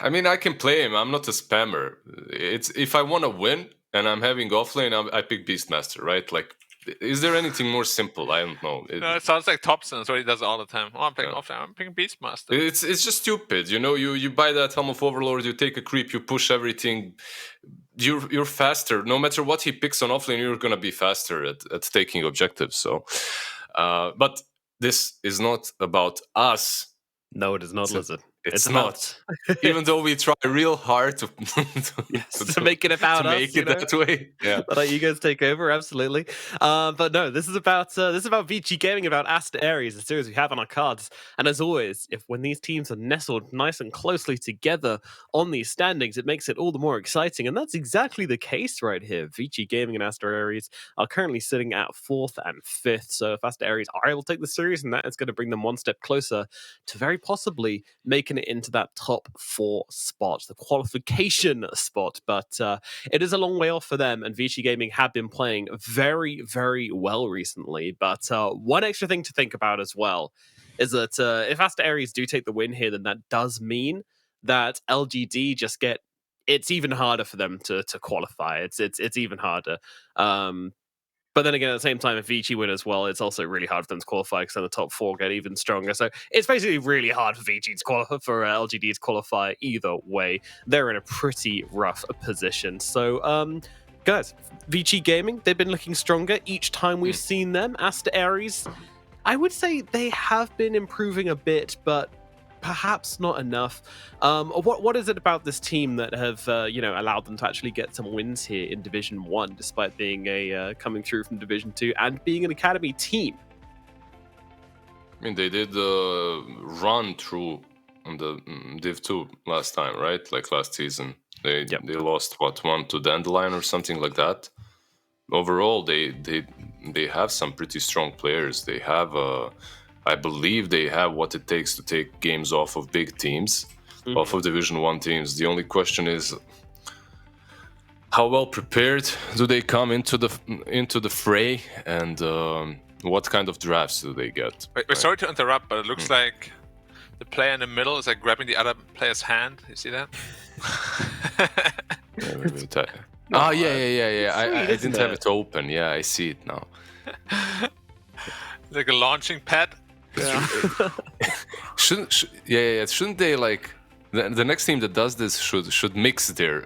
I mean, I can play him. I'm not a spammer. It's if I want to win and I'm having offlane, I pick Beastmaster, right? Like, is there anything more simple? I don't know. It sounds like Thompson, so he does it all the time. Oh, I'm playing offlane. I'm picking Beastmaster. It's just stupid, you know. You buy that Helm of Overlord, you take a creep, you push everything. You're faster. No matter what he picks on offlane, you're gonna be faster at taking objectives. So, but this is not about us. No, it is not, Lizard. It's not. Even though we try real hard to make it about us, make it that way. Yeah, let our egos take over. Absolutely. But no, this is about Vici Gaming, about Aster.Aries, the series we have on our cards. And as always, when these teams are nestled nice and closely together on these standings, it makes it all the more exciting. And that's exactly the case right here. Vici Gaming and Aster.Aries are currently sitting at 4th and 5th. So if Aster.Aries are able to take the series, and that is going to bring them one step closer to very possibly making it into that top 4 spot, the qualification spot. But it is a long way off for them, and Vici Gaming have been playing very, very well recently. But one extra thing to think about as well is that if Aster.Aries do take the win here, then that does mean that LGD just it's even harder for them to qualify. It's even harder. But then again, at the same time, if Vici win as well, it's also really hard for them to qualify because then the top 4 get even stronger. So it's basically really hard for Vici to qualify, for LGD to qualify either way. They're in a pretty rough position. So, guys, Vici Gaming, they've been looking stronger each time we've seen them. Aster.Aries, I would say they have been improving a bit, but perhaps not enough. What is it about this team that have allowed them to actually get some wins here in Division 1, despite being coming through from Division 2 and being an academy team? I mean, they did run through on the Div 2 last time, right? Like last season. They lost 1 to Dandelion or something like that. Overall, they have some pretty strong players. They have I believe they have what it takes to take games off of big teams, off of Division 1 teams. The only question is, how well prepared do they come into the fray, and what kind of drafts do they get? Sorry to interrupt, but it looks like the player in the middle is like grabbing the other player's hand. You see that? Yeah. I sweet, didn't have it open. Yeah, I see it now. Like a launching pad. Yeah. Shouldn't they like the next team that does this should mix their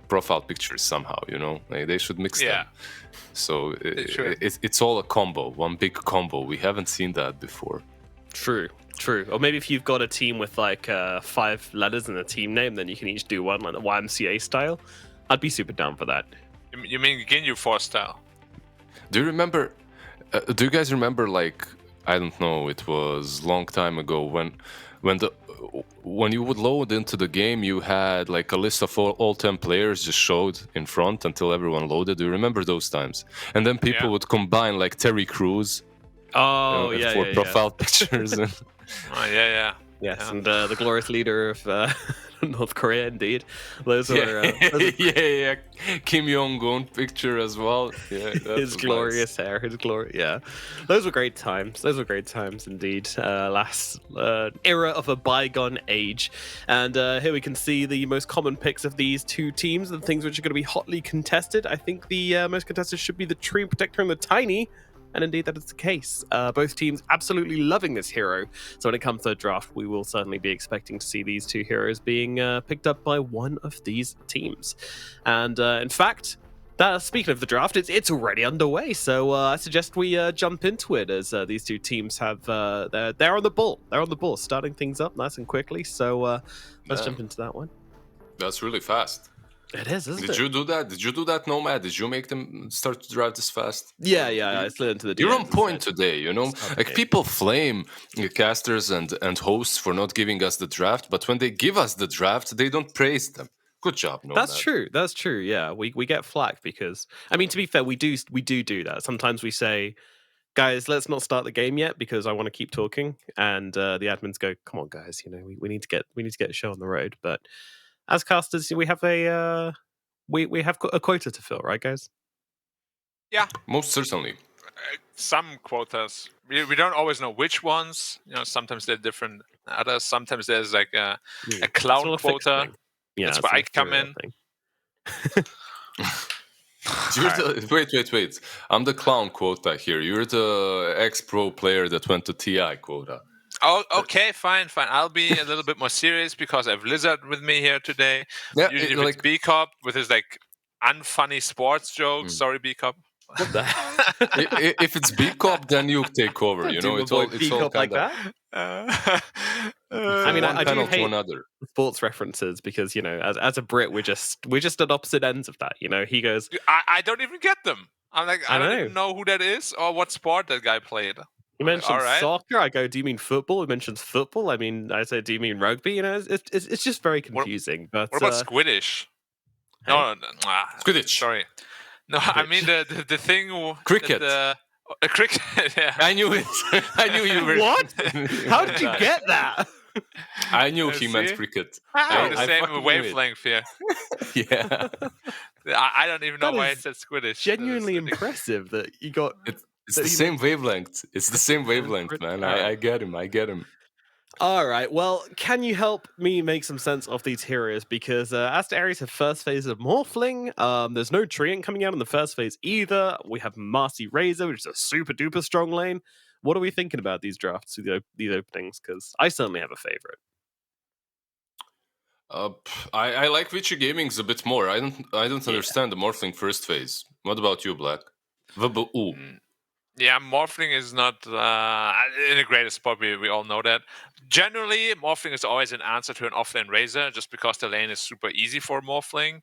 profile pictures somehow? You know, like, they should mix them. So it's all a combo, one big combo. We haven't seen that before. True. Or maybe if you've got a team with like 5 letters in a team name, then you can each do one like the YMCA style. I'd be super down for that. You mean Ginyu Force style? Do you remember? Do you guys remember? Like, I don't know. It was long time ago when you would load into the game, you had like a list of all 10 players just showed in front until everyone loaded. Do you remember those times? And then people would combine like Terry Crews. Oh, for profile pictures. And Yes, and the glorious leader of North Korea, indeed. Those were Kim Jong-un picture as well. Yeah, his glorious hair, his glory. Yeah, those were great times. Those were great times indeed. Last era of a bygone age, and here we can see the most common picks of these two teams and things which are going to be hotly contested. I think the most contested should be the Tree Protector and the Tiny. And indeed, that is the case. Both teams absolutely loving this hero. So when it comes to the draft, we will certainly be expecting to see these two heroes being picked up by one of these teams. And in fact, speaking of the draft, it's already underway. So I suggest we jump into it as these two teams have they're on the ball. They're on the ball, starting things up nice and quickly. So let's jump into that one. That's really fast. It is, isn't it? Did you do that? Did you do that, Nomad? Did you make them start to drive this fast? Yeah. I slid into the DMs. You're on point today, you know? Like, people flame casters and hosts for not giving us the draft, but when they give us the draft, they don't praise them. Good job, Nomad. That's true. Yeah, we get flack because, I mean, to be fair, we do that. Sometimes we say, guys, let's not start the game yet because I want to keep talking, and the admins go, come on, guys, you know, we need to get a show on the road. But as casters, we have a quota to fill, right, guys? Yeah, most certainly. Some quotas. We don't always know which ones. You know, sometimes they're different. Others, sometimes there's like a clown quota. Yeah, that's where I come in. Wait. I'm the clown quota here. You're the ex-pro player that went to TI quota. Oh, okay, fine. I'll be a little bit more serious because I have Lizard with me here today. Yeah, usually with B-Cop with his like unfunny sports jokes. Sorry, B-Cop. What the? If it's B-Cop, then you take over. You know, it's all like that. I mean, I do hate another sports references because, you know, as a Brit, we're just at opposite ends of that. You know, he goes, I don't even get them. I'm like, I don't even know who that is or what sport that guy played. He mentions soccer. I go, do you mean football? He mentions football. I mean, I say, do you mean rugby? You know, it's just very confusing. What about Squiddish? Hey? No, Squidditch. Sorry. No, I mean the thing. Cricket. Cricket. Yeah. I knew it. I knew you were. What? How did you get that? I knew he meant cricket. We're the same wavelength here. Yeah. I don't even know why it said Squiddish. Genuinely impressive that you got. It's the same wavelength. It's the same wavelength, man. I get him. All right. Well, can you help me make some sense of these heroes? Because Aster.Aries have first phase of Morphling. There's no Treant coming out in the first phase either. We have Marcy Razor, which is a super duper strong lane. What are we thinking about these drafts, these openings? Because I certainly have a favorite. I like Vici Gaming's a bit more. I don't understand the Morphling first phase. What about you, Black? Yeah, Morphling is not in the greatest spot. We all know that. Generally, Morphling is always an answer to an offlane Razor, just because the lane is super easy for Morphling.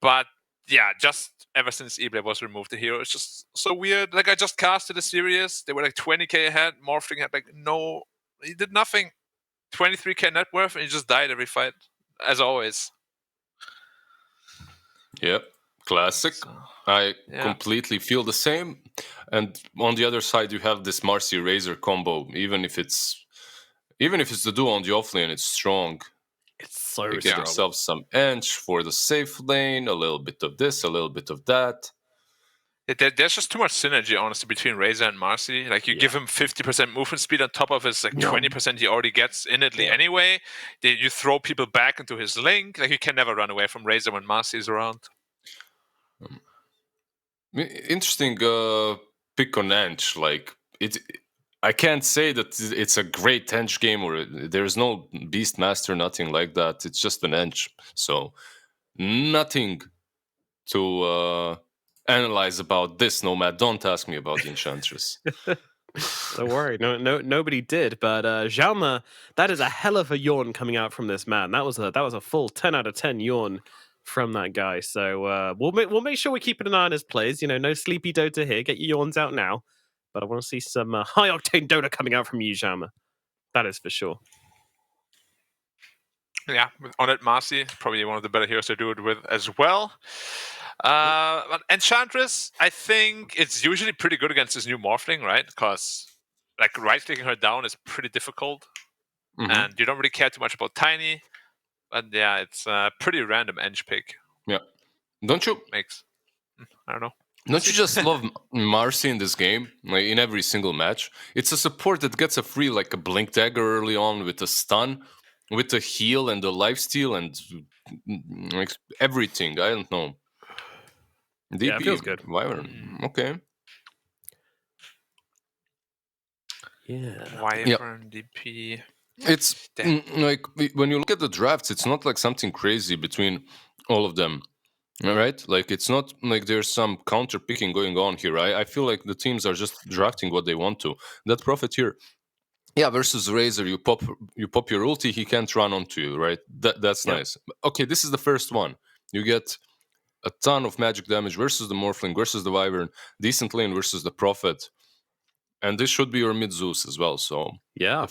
But yeah, just ever since eBlade was removed, the hero is just so weird. Like, I just casted a series. They were like 20k ahead. Morphling had he did nothing. 23k net worth, and he just died every fight, as always. Yep. Classic. I completely feel the same. And on the other side, you have this Marcy Razor combo. Even if it's the duo on the offlane, it's strong. It's so they strong. get themselves some edge for the safe lane, a little bit of this, a little bit of that. There's just too much synergy, honestly, between Razor and Marcy. Like, you give him 50% movement speed on top of his 20% he already gets innately anyway. You throw people back into his link. Like, you can never run away from Razor when Marcy is around. Interesting pick on Ench. Like, I can't say that it's a great Ench game, or there's no Beastmaster, nothing like that. It's just an Ench. So nothing to analyze about this, Nomad. Don't ask me about the Enchantress. Don't worry, nobody did. But Xiaoma, that is a hell of a yawn coming out from this man. That was a full 10 out of 10 yawn from that guy. So we'll make sure we're keeping an eye on his plays. No sleepy Dota here. Get your yawns out now. But I want to see some high octane Dota coming out from you, Xiaoma. That is for sure. Yeah, on it, Marcy, probably one of the better heroes to do it with as well. But Enchantress, I think it's usually pretty good against this new Morphling, right? Because like right-clicking her down is pretty difficult, and you don't really care too much about Tiny. But yeah, it's a pretty random Ench pick. Yeah, don't you? I don't know. Don't you just love Marcy in this game? Like, in every single match, it's a support that gets a free, like a Blink Dagger early on with a stun, with a heal and a lifesteal and like everything. I don't know. DP, yeah, it feels good. Wyvern. Okay. Yeah. Wyvern, DP. It's like when you look at the drafts, it's not like something crazy between all of them. All right, like it's not like there's some counter picking going on here. I feel like the teams are just drafting what they want to. That Prophet here, versus Razor, you pop your ulti, he can't run onto you, right? That's nice. Okay, this is the first one. You get a ton of magic damage versus the Morphling, versus the Wyvern, decent lane versus the Prophet, and this should be your mid Zeus as well. So the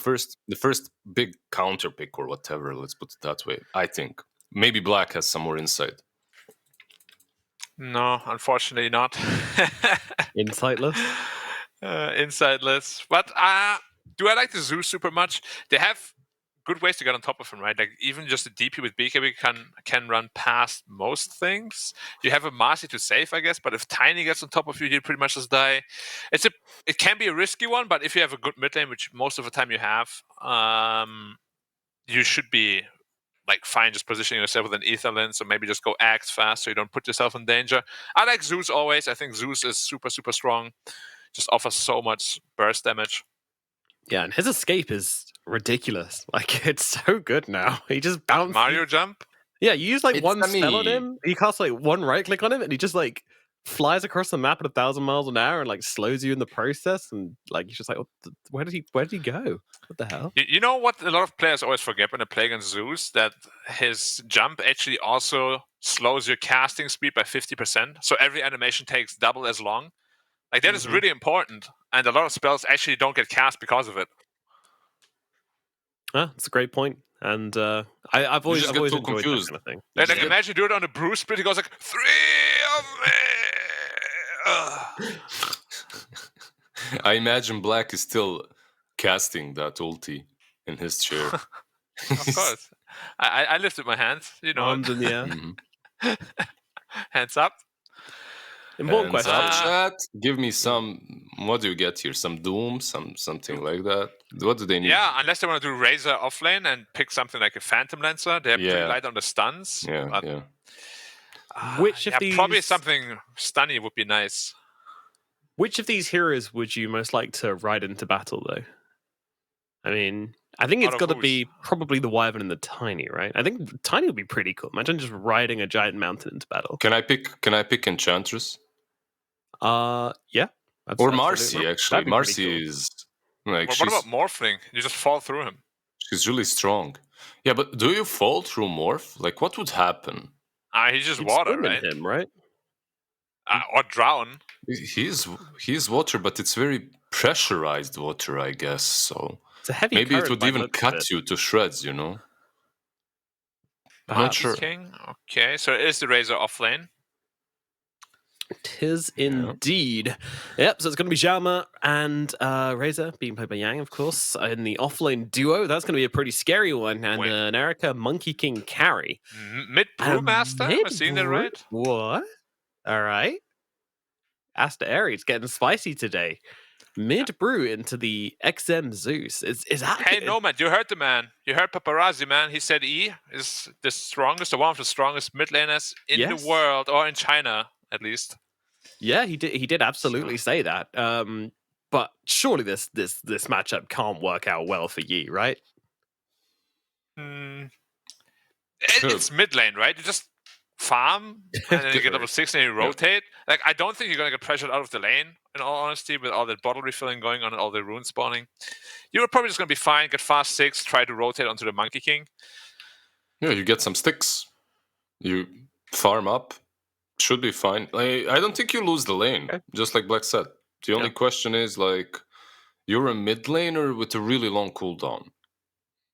first big counter pick or whatever. Let's put it that way. I think maybe Black has some more insight. No, unfortunately not. Insightless? Insightless. But do I like the Zeus super much? They have good ways to get on top of him, right? Like, even just a DP with BKB can run past most things. You have a Marcy to save, I guess, but if Tiny gets on top of you, you pretty much just die. It can be a risky one, but if you have a good mid lane, which most of the time you have, you should be like fine just positioning yourself with an ether lens, or maybe just go axe fast so you don't put yourself in danger. I like Zeus always. I think Zeus is super, super strong. Just offers so much burst damage. Yeah, and his escape is ridiculous. Like, it's so good now. He just bounces. Mario jump? Yeah, you use like one spell on him, you cast like one right click on him, and he just like flies across the map at 1,000 miles an hour and like slows you in the process. And like, you're just like, where did he go? What the hell? You know what a lot of players always forget when they play against Zeus? That his jump actually also slows your casting speed by 50%. So every animation takes double as long. Like, that is really important. And a lot of spells actually don't get cast because of it. That's a great point. And I've always enjoyed confused. that kind of thing. Like, imagine you do it on a Bruce split, he goes like, 3 of me! I imagine Black is still casting that ulti in his chair. Of course. I lifted my hands, you know. Arms in the air. Hands up. Important question. Chat, give me some. What do you get here? Some Doom, something like that. What do they need? Yeah, unless they want to do Razor offlane and pick something like a Phantom Lancer. They're pretty light on the stuns. Yeah. Which of these? Probably something stunny would be nice. Which of these heroes would you most like to ride into battle, though? I mean, I think it's got to be probably the Wyvern and the Tiny, right? I think Tiny would be pretty cool. Imagine just riding a giant mountain into battle. Can I pick Enchantress? Yeah. Or Marcy, actually. Marcy is like. What about Morphling? You just fall through him. She's really strong. Yeah, but do you fall through Morph? Like, what would happen? He's just water, right? Him, right? Or drown. He's water, but it's very pressurized water, I guess. So it's a heavy maybe it would even cut you to shreds, you know? I'm not sure. King? Okay, so it is the Razor offlane. Tis indeed. Yep, so it's going to be Xiaoma and Razor, being played by Yang, of course, in the offlane duo. That's going to be a pretty scary one. And an Erica Monkey King carry. Mid Brewmaster? Am I seeing that right? What? All right. Aster.Aries getting spicy today. Mid brew into the XM Zeus. Is that? Hey, Nomad, you heard the man. You heard Paparazzi, man. He said E is the strongest, or one of the strongest mid laners in the world, or in China at least. Yeah, he did. He did absolutely say that. But surely this matchup can't work out well for Yi, right? It's mid lane, right? You just farm and then you get level 6 and you rotate. Like, I don't think you're gonna get pressured out of the lane, in all honesty, with all the bottle refilling going on and all the rune spawning. You're probably just gonna be fine, get fast 6, try to rotate onto the Monkey King. Yeah, you get some sticks. You farm up. Should be fine. I don't think you lose the lane, just like Black said. The only question is, like, you're a mid laner with a really long cooldown.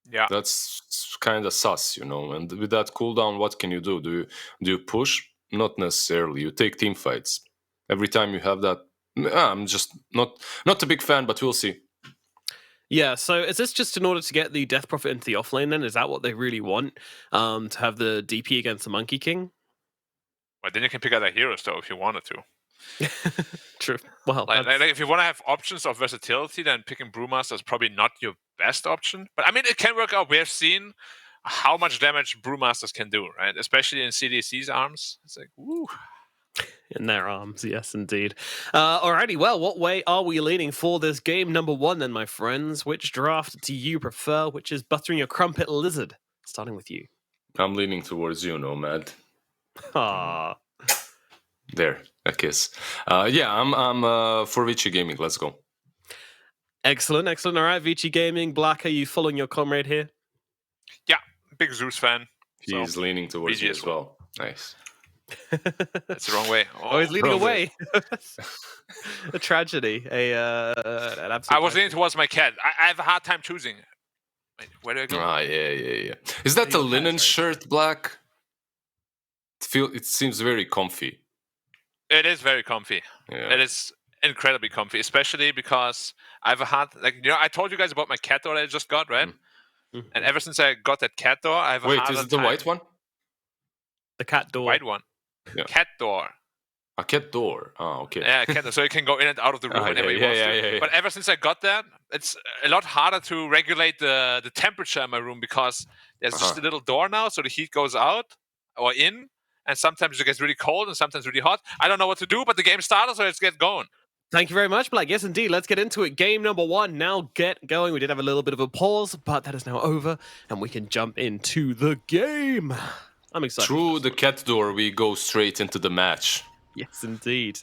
Yeah. That's kind of sus, you know. And with that cooldown, what can you do? Do you push? Not necessarily. You take team fights. Every time you have that, I'm just not a big fan, but we'll see. Yeah, so is this just in order to get the Death Prophet into the offlane then? Is that what they really want? To have the DP against the Monkey King? Well, then you can pick other heroes, though, if you wanted to. True. Well, like if you want to have options of versatility, then picking Brewmaster is probably not your best option. But I mean, it can work out. We have seen how much damage Brewmasters can do, right? Especially in CDEC's arms. It's like, woo. In their arms, yes, indeed. Alrighty, well, what way are we leaning for this game number 1 then, my friends? Which draft do you prefer? Which is buttering your crumpet lizard? Starting with you. I'm leaning towards you, Nomad. Ah. There, a kiss. Yeah, I'm for Vici Gaming. Let's go. Excellent. All right, Vici Gaming. Black, are you following your comrade here? Yeah, big Zeus fan. He's leaning towards you as well. Nice. That's the wrong way. Oh, he's leading away. A tragedy. An absolute I was leaning towards my cat. I have a hard time choosing. Wait, where do I go? Yeah. Is that a linen shirt, Black? It seems very comfy. It is very comfy. Yeah. It is incredibly comfy, especially because I have a hard, I told you guys about my cat door that I just got, right? Mm-hmm. And ever since I got that cat door, I have a Wait, harder is it the time. white one? The cat door. White one. Yeah. Cat door. A cat door. Oh, okay. Yeah, cat door. So you can go in and out of the room whenever you want to. But ever since I got that, it's a lot harder to regulate the temperature in my room because there's just a little door now, so the heat goes out or in. And sometimes it gets really cold and sometimes really hot. I don't know what to do, but the game started, so let's get going. Thank you very much, Black. Yes, indeed. Let's get into it. Game number 1. Now get going. We did have a little bit of a pause, but that is now over, and we can jump into the game. I'm excited. Through the cat door, we go straight into the match. Yes, indeed.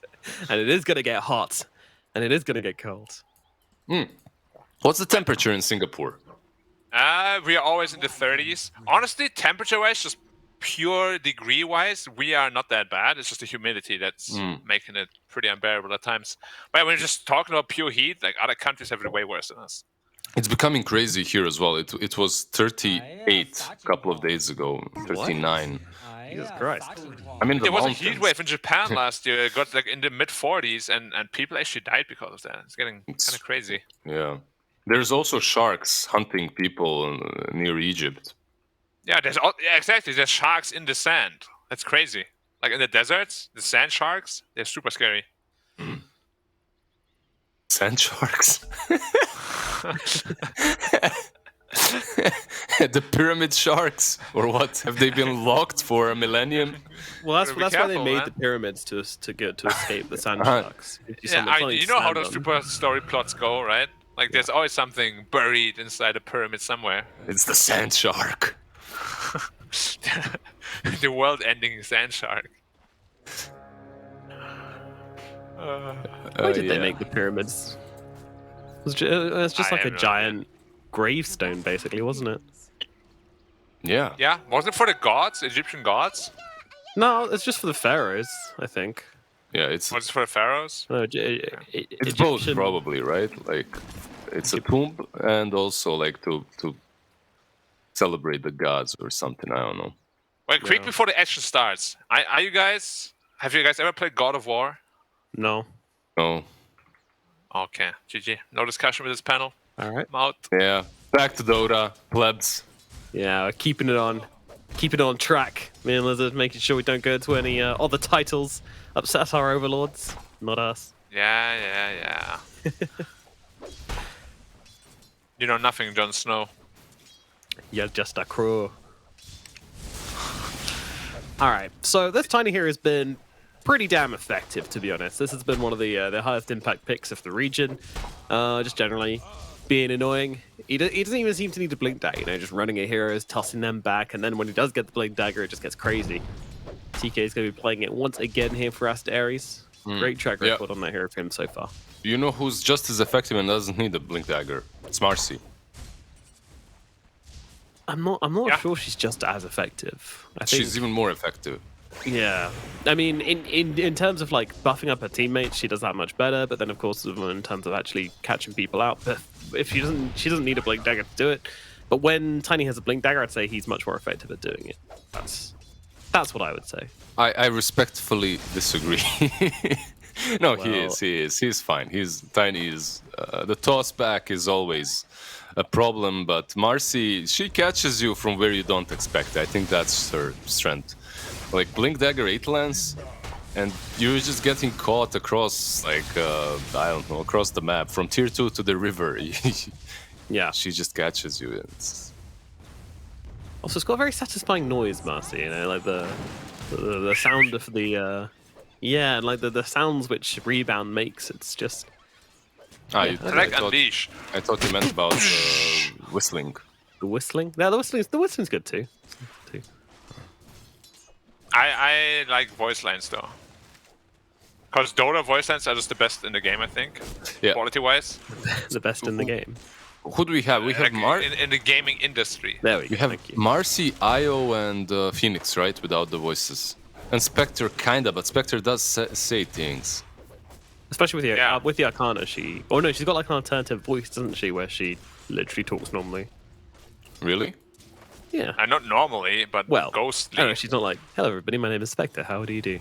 And it is going to get hot, and it is going to get cold. What's the temperature in Singapore? We are always in the 30s. Honestly, temperature-wise, just pure degree-wise, we are not that bad. It's just the humidity that's making it pretty unbearable at times. But when we're just talking about pure heat, like other countries have it way worse than us. It's becoming crazy here as well. It was 38 a couple of days ago, 39. Jesus Christ. I mean, there was a heat wave in Japan last year. It got in the mid-40s, and people actually died because of that. It's getting kind of crazy. Yeah. There's also sharks hunting people near Egypt. Yeah, exactly. There's sharks in the sand. That's crazy. Like in the deserts, the sand sharks, they're super scary. Sand sharks? The pyramid sharks? Or what? Have they been locked for a millennium? Well, that's why they made the pyramids to escape the sand sharks. You know how those super story plots go, right? Like there's always something buried inside a pyramid somewhere. It's the sand shark. The world-ending sand shark. Why did they make the pyramids? It's just like a giant gravestone, basically, wasn't it? Yeah. Yeah, wasn't it for the gods, Egyptian gods? No, it's just for the pharaohs, I think. Yeah, it's. Was it for the pharaohs? No, it's both, probably, right? Like, it's a tomb and also like to celebrate the gods or something. I don't know. Well, quick before the action starts, have you guys ever played God of War? No. No. Okay, GG. No discussion with this panel. All right. I'm out. Yeah. Back to Dota, plebs. Yeah, keeping it on track. Me and Lizard, making sure we don't go into any other titles, upset our overlords. not us. Yeah. You know nothing, Jon Snow. You're just a crow. All right, so this Tiny here has been pretty damn effective, to be honest. This has been one of the highest impact picks of the region. Just generally being annoying. He doesn't even seem to need a blink dagger, you know, just running at heroes, tossing them back, and then when he does get the blink dagger, it just gets crazy. TK is going to be playing it once again here for Aster.Aries. Great track record on that hero for him so far. You know who's just as effective and doesn't need a blink dagger? It's Marcy. I'm not sure she's just as effective. I think She's even more effective. Yeah, I mean, in terms of like buffing up her teammates, she does that much better. But then, of course, in terms of actually catching people out, if she doesn't need a blink dagger to do it. But when Tiny has a blink dagger, I'd say he's much more effective at doing it. That's what I would say. I respectfully disagree. No, Well, he is. He's fine. Tiny is the toss back is always a problem, but Marcy, she catches you from where you don't expect. I think that's her strength. Like blink dagger 8 lance, and you're just getting caught across like I don't know, across the map from tier 2 to the river. Yeah, she just catches you. Also, it's got a very satisfying noise, Marcy. You know, like the sound of the and like the sounds which rebound makes. It's just I Unleash. I thought you meant about whistling. The whistling? Yeah, the whistling's good too. I like voice lines though. Because Dota voice lines are just the best in the game, I think. Yeah. Quality wise. The best in the game. Who do we have? We have in the gaming industry. There we go. We have Marcy, Io, and Phoenix, right? Without the voices. And Spectre, kinda, but Spectre does say things. Especially with the Arcana, she's got like an alternative voice, doesn't she, where she literally talks normally. Really? Yeah. Not normally, but ghostly. I don't know, she's not like, hello everybody, my name is Spectre, how do you do?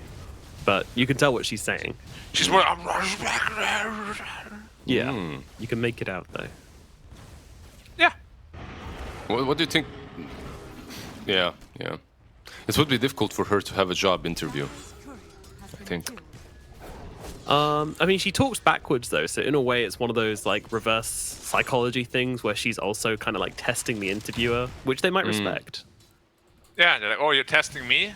But you can tell what she's saying. She's more... Yeah, you can make it out though. Yeah. What do you think? Yeah. It would be difficult for her to have a job interview, I think. I mean, she talks backwards though, so in a way it's one of those like reverse psychology things where she's also kind of like testing the interviewer, which they might respect. Yeah, they're like, oh, you're testing me?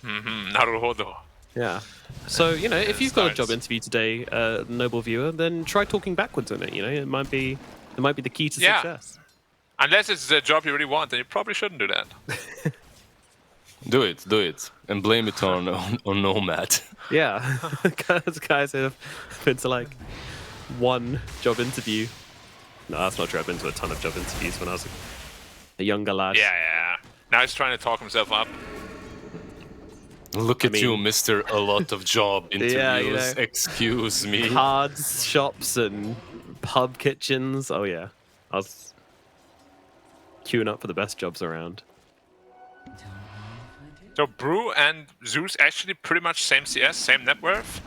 Naruhodo. Yeah. So, you know, if you've got a job interview today, noble viewer, then try talking backwards on it, you know? It might be the key to success. Unless it's a job you really want, then you probably shouldn't do that. Do it, and blame it on Nomad. Yeah, guys have been to like one job interview. No, that's not true. I've been to a ton of job interviews when I was a younger lad. Yeah. Now he's trying to talk himself up. Look at you, Mr. A lot of job interviews. Yeah, you know, excuse me. Cards, shops, and pub kitchens. Oh yeah, I was queuing up for the best jobs around. So Brew and Zeus actually pretty much same CS, same net worth.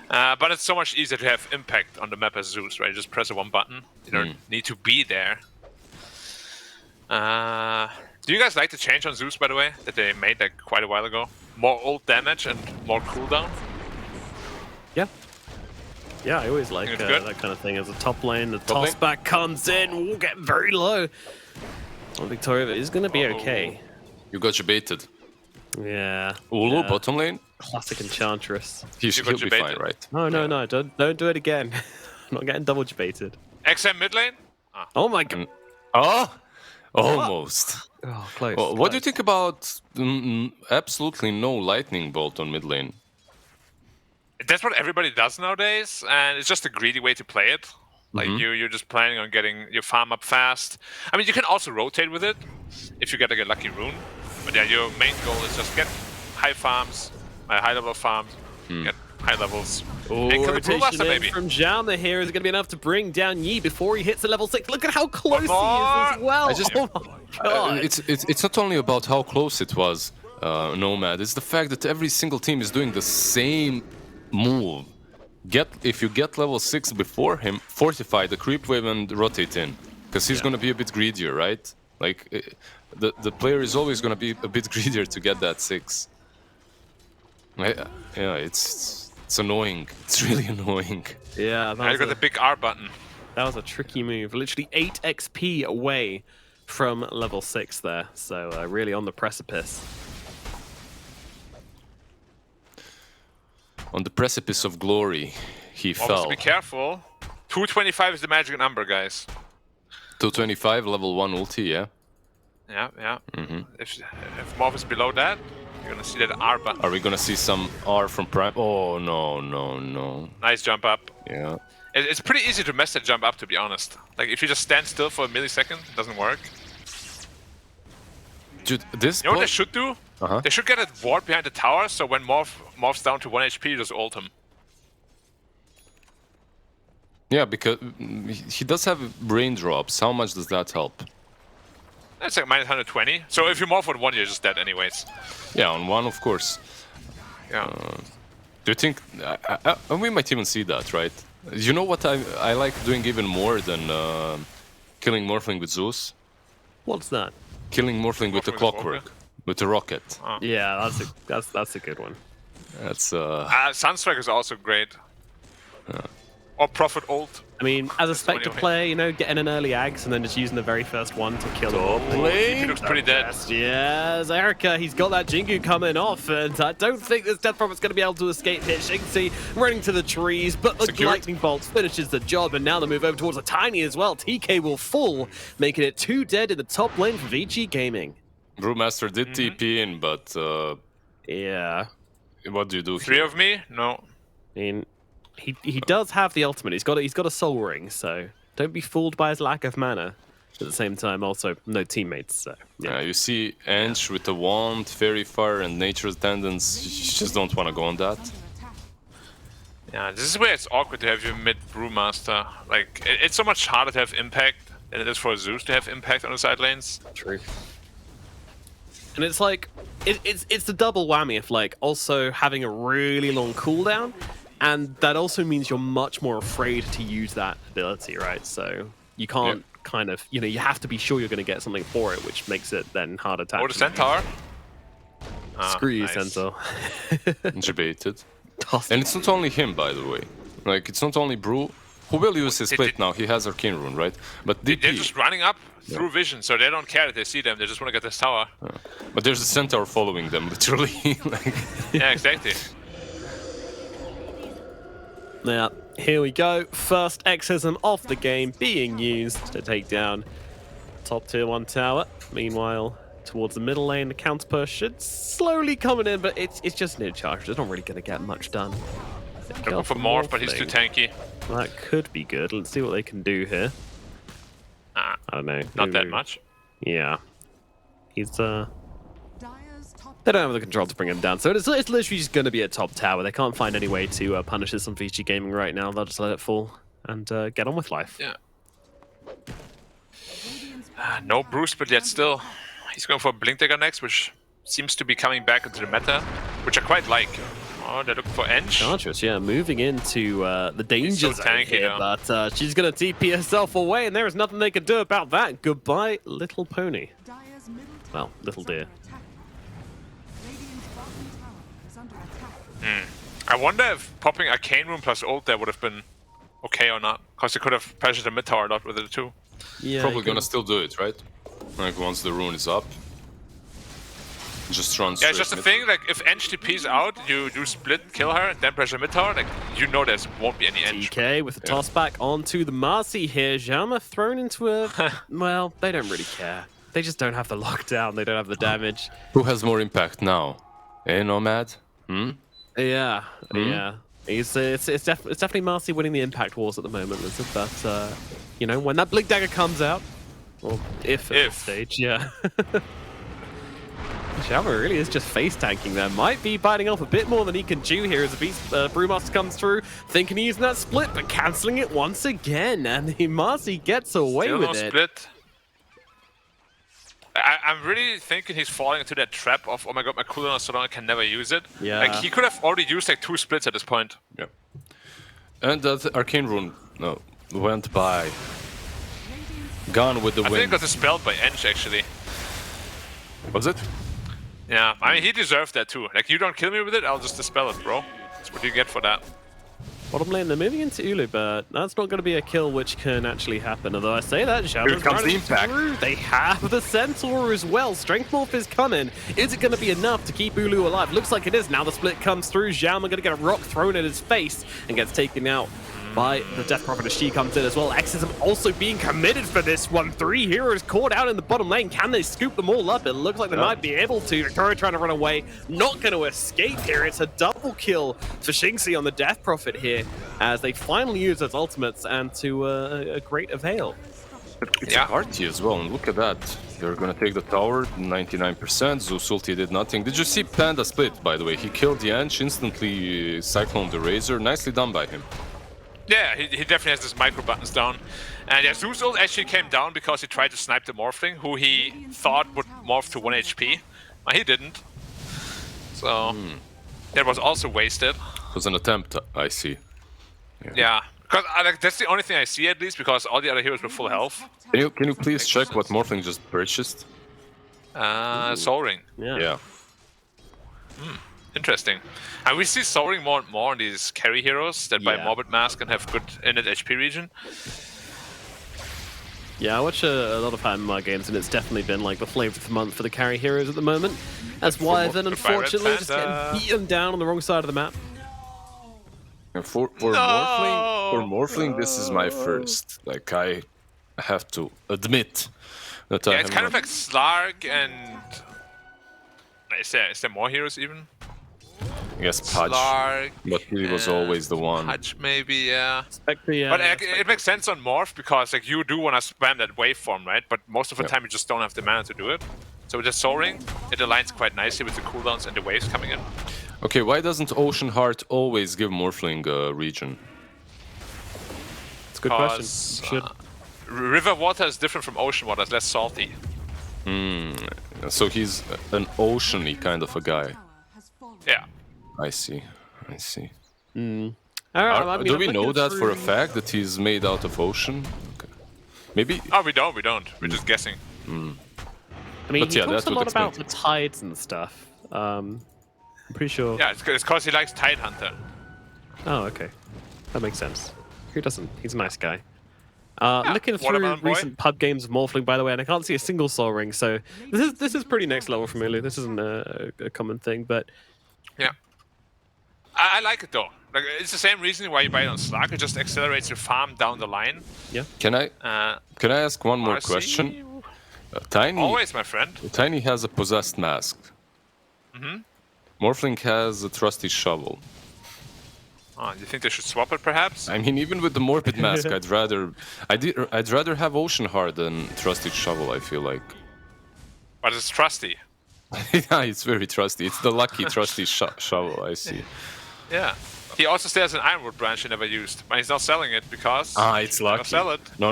But it's so much easier to have impact on the map as Zeus, right? You just press one button. You don't need to be there. Do you guys like the change on Zeus, by the way, that they made like quite a while ago? More ult damage and more cooldown? Yeah, I always like that kind of thing. As a top lane, the toss back comes in, we'll get very low. Well, Victoria is going to be okay. You got baited. Yeah. Ulu, bottom lane? Classic Enchantress. He'll be fine, right? No, don't do it again. I'm not getting double baited. XM mid lane? Oh my god. Oh! Almost. Oh, close. Well, what do you think about absolutely no lightning bolt on mid lane? That's what everybody does nowadays, and it's just a greedy way to play it. Like you're just planning on getting your farm up fast. I mean, you can also rotate with it if you get like a lucky rune. But yeah, your main goal is just get high farms, high level farms, get high levels. Oh, rotation maybe from Jaume here is going to be enough to bring down Yi before he hits the level 6. Look at how close he is as well. Oh my god! It's not only about how close it was, Nomad. It's the fact that every single team is doing the same move. If you get level 6 before him, fortify the creep wave and rotate in, because he's going to be a bit greedier, right? Like the player is always going to be a bit greedier to get that 6. Yeah, it's It's annoying. It's really annoying. Yeah, Now you got the big R button. that was a tricky move. Literally 8 XP away from level 6 there. So really on the precipice. On the precipice of glory, he Almost fell. be careful. 225 is the magic number, guys. 225, level 1 ulti, yeah. Yeah, yeah. Mm-hmm. If Morph is below that, you're gonna see that R button. Are we gonna see some R from Prime? Oh, no, no, no. Nice jump up. Yeah. It's pretty easy to mess that jump up, to be honest. Like, if you just stand still for a millisecond, it doesn't work. Dude, this You know what they should do? Uh-huh. They should get a ward behind the tower, so when Morph's down to 1 HP, you just ult him. Yeah, because he does have raindrops. How much does that help? That's like minus 120. So if you morph on 1, you're just dead anyways. Yeah, on 1, of course. Yeah. Do you think... we might even see that, right? You know what I like doing even more than killing Morphling with Zeus? What's that? Killing Morphling with the clockwork. With the rocket. Oh. Yeah, that's a good one. That's... Sunstrike is also great. Or Prophet ult. I mean, as a Spectre anyway. player, you know, getting an early axe and then just using the very first one to kill them. He looks pretty dead. Yes, Erica, he's got that Jingu coming off, and I don't think this Death Prophet's going to be able to escape here. Shinxi running to the trees, but the Secured. Lightning Bolt finishes the job, and now they move over towards a Tiny as well. TK will fall, making it 2 dead in the top lane for VG Gaming. Brewmaster did TP in, but... Yeah. What do you do 3 here? of me? No. I mean, he does have the ultimate. He's got a soul ring, so don't be fooled by his lack of mana. At the same time, also no teammates. So yeah. You see Ange with the wand, Fairy Fire, and Nature's Tendons. You just don't want to go on that. Yeah, this is where it's awkward to have your mid Brewmaster. Like, it's so much harder to have impact than it is for Zeus to have impact on the side lanes. True. And it's like it's the double whammy of like also having a really long cooldown, and that also means you're much more afraid to use that ability, right? So you can't kind of, you know, you have to be sure you're going to get something for it, which makes it then harder to. Or the Centaur. Screw you, nice. Centaur. Debated. And it's not only him, by the way. Like, it's not only Brew, who will use his split now. He has Arcane Rune, right? But They're DP... just running up through vision, so they don't care that they see them. They just want to get this tower. But there's a Centaur following them, literally. Like... Yeah, exactly. Now, here we go. First Exorcism of the game being used to take down top tier 1 tower. Meanwhile, towards the middle lane, the counter push, it's slowly coming in, but it's just no charge. It's not really going to get much done. Go for Morph, but he's too tanky. That could be good. Let's see what they can do here. I don't know. Not that much. Yeah. He's, Dire's top they don't have the control to bring him down, so it's literally just going to be a top tower. They can't find any way to punish this on VG Gaming right now. They'll just let it fall and get on with life. Yeah. No Bruce, but yet still. He's going for Blink Dagger next, which seems to be coming back into the meta, which I quite like. Oh, they're looking for Enge. Chartress, yeah, moving into the danger so zone tanky, here, though. but she's going to TP herself away, and there is nothing they can do about that. Goodbye, little pony. Dire's middle tower Well, little is under deer. attack. Radiant's bottom tower is under attack. I wonder if popping Arcane Rune plus ult there would have been okay or not, because they could have pressured the mid tower a lot with it too. Yeah, Probably you gonna can- still do it, right? Like, once the rune is up. Just run Yeah, straight it's just the mid. thing, like, if Enge TP's out, you do split, kill her, and then pressure mid tower, like, you know there won't be any Enge. DK with the toss back onto the Marcy here. Jama thrown into a... well, they don't really care. They just don't have the lockdown. They don't have the damage. Who has more impact now? Nomad? Hmm? Yeah, yeah. It's definitely Marcy winning the impact wars at the moment, but you know, when that Blink Dagger comes out, or if at this stage, yeah. Jama really is just face tanking there. Might be biting off a bit more than he can chew here as the Beast Brewmaster comes through, thinking he's using that split, but cancelling it once again, and the Marcy gets away Still with no it. split. I'm really thinking he's falling into that trap of, oh my god, my cooldown is so long I can never use it. Yeah. Like, he could have already used like 2 splits at this point. Yeah. And that Arcane Rune went by. Gone with the I think wind. it got dispelled by Enge, actually. Was it? Yeah, I mean, he deserved that too. Like, you don't kill me with it, I'll just dispel it, bro. That's what you get for that. Bottom lane, they're moving into Ulu, but that's not going to be a kill which can actually happen. Although I say that, Here comes the impact. They have the Centaur as well. Strength Morph is coming. Is it going to be enough to keep Ulu alive? Looks like it is. Now the split comes through. Xiaoma going to get a rock thrown at his face and gets taken out by the Death Prophet as she comes in as well. Exism also being committed for this one. 3 heroes caught out in the bottom lane. Can they scoop them all up? It looks like they might be able to. Victoria trying to run away. Not going to escape here. It's a double kill for Xingxi on the Death Prophet here as they finally use its ultimates and to a great avail. It's a party as well, and look at that. They're gonna take the tower, 99%. Zeus ulti did nothing. Did you see Panda split, by the way? He killed the Ench, instantly cycloned the Razor. Nicely done by him. Yeah, he definitely has his micro buttons down. And yeah, Zeus ult actually came down because he tried to snipe the Morphling, who he thought would morph to 1 HP. But he didn't. So that was also wasted. It was an attempt, I see. Yeah, because like, that's the only thing I see at least, because all the other heroes were full health. Can you please check what Morphling just purchased? Soul Ring. Yeah. Interesting. And we see Soul Ring more and more on these carry heroes that buy Morbid Mask and have good innate HP region. Yeah, I watch a lot of MMR games, and it's definitely been like the flavor of the month for the carry heroes at the moment. As Wyvern, unfortunately, just getting beaten down on the wrong side of the map. And for Morphling, this is my first. Like, I have to admit that I it's kind of like Slark and... Is there more heroes even? I guess Pudge, Slark, but he was always the one. Pudge maybe, yeah. Spectre, yeah. But it makes sense on Morph because like you do want to spam that waveform, right? But most of the time you just don't have the mana to do it. So with the Soul Ring, it aligns quite nicely with the cooldowns and the waves coming in. Okay, why doesn't Ocean Heart always give Morphling a region? It's a good question. River water is different from ocean water, it's less salty. So he's an ocean-y kind of a guy. Yeah. I see. I mean, do we know that for a fact, that he's made out of ocean? Okay. Maybe... Oh, we don't. We're just guessing. I mean, but he yeah, talks that a lot would about the tides and stuff. I'm pretty sure... Yeah, it's because he likes Tide Hunter. Oh, okay. That makes sense. Who doesn't? He's a nice guy. Looking through recent pub games of Morphling, by the way, and I can't see a single Soul Ring, so this is pretty next level for Ulu. This isn't a common thing, but... Yeah. I like it, though. Like, it's the same reason why you buy it on Slack. It just accelerates your farm down the line. Yeah. Can I ask one more question? Tiny... Always, my friend. Tiny has a possessed mask. Morphling has a trusty shovel. You think they should swap it, perhaps? I mean, even with the Morbid Mask, I'd rather have Ocean Heart than Trusty Shovel, I feel like. But it's trusty. Yeah, it's very trusty. It's the lucky trusty shovel, I see. Yeah. He also still has an Ironwood branch he never used. But he's not selling it because... it's lucky. Sell it. No.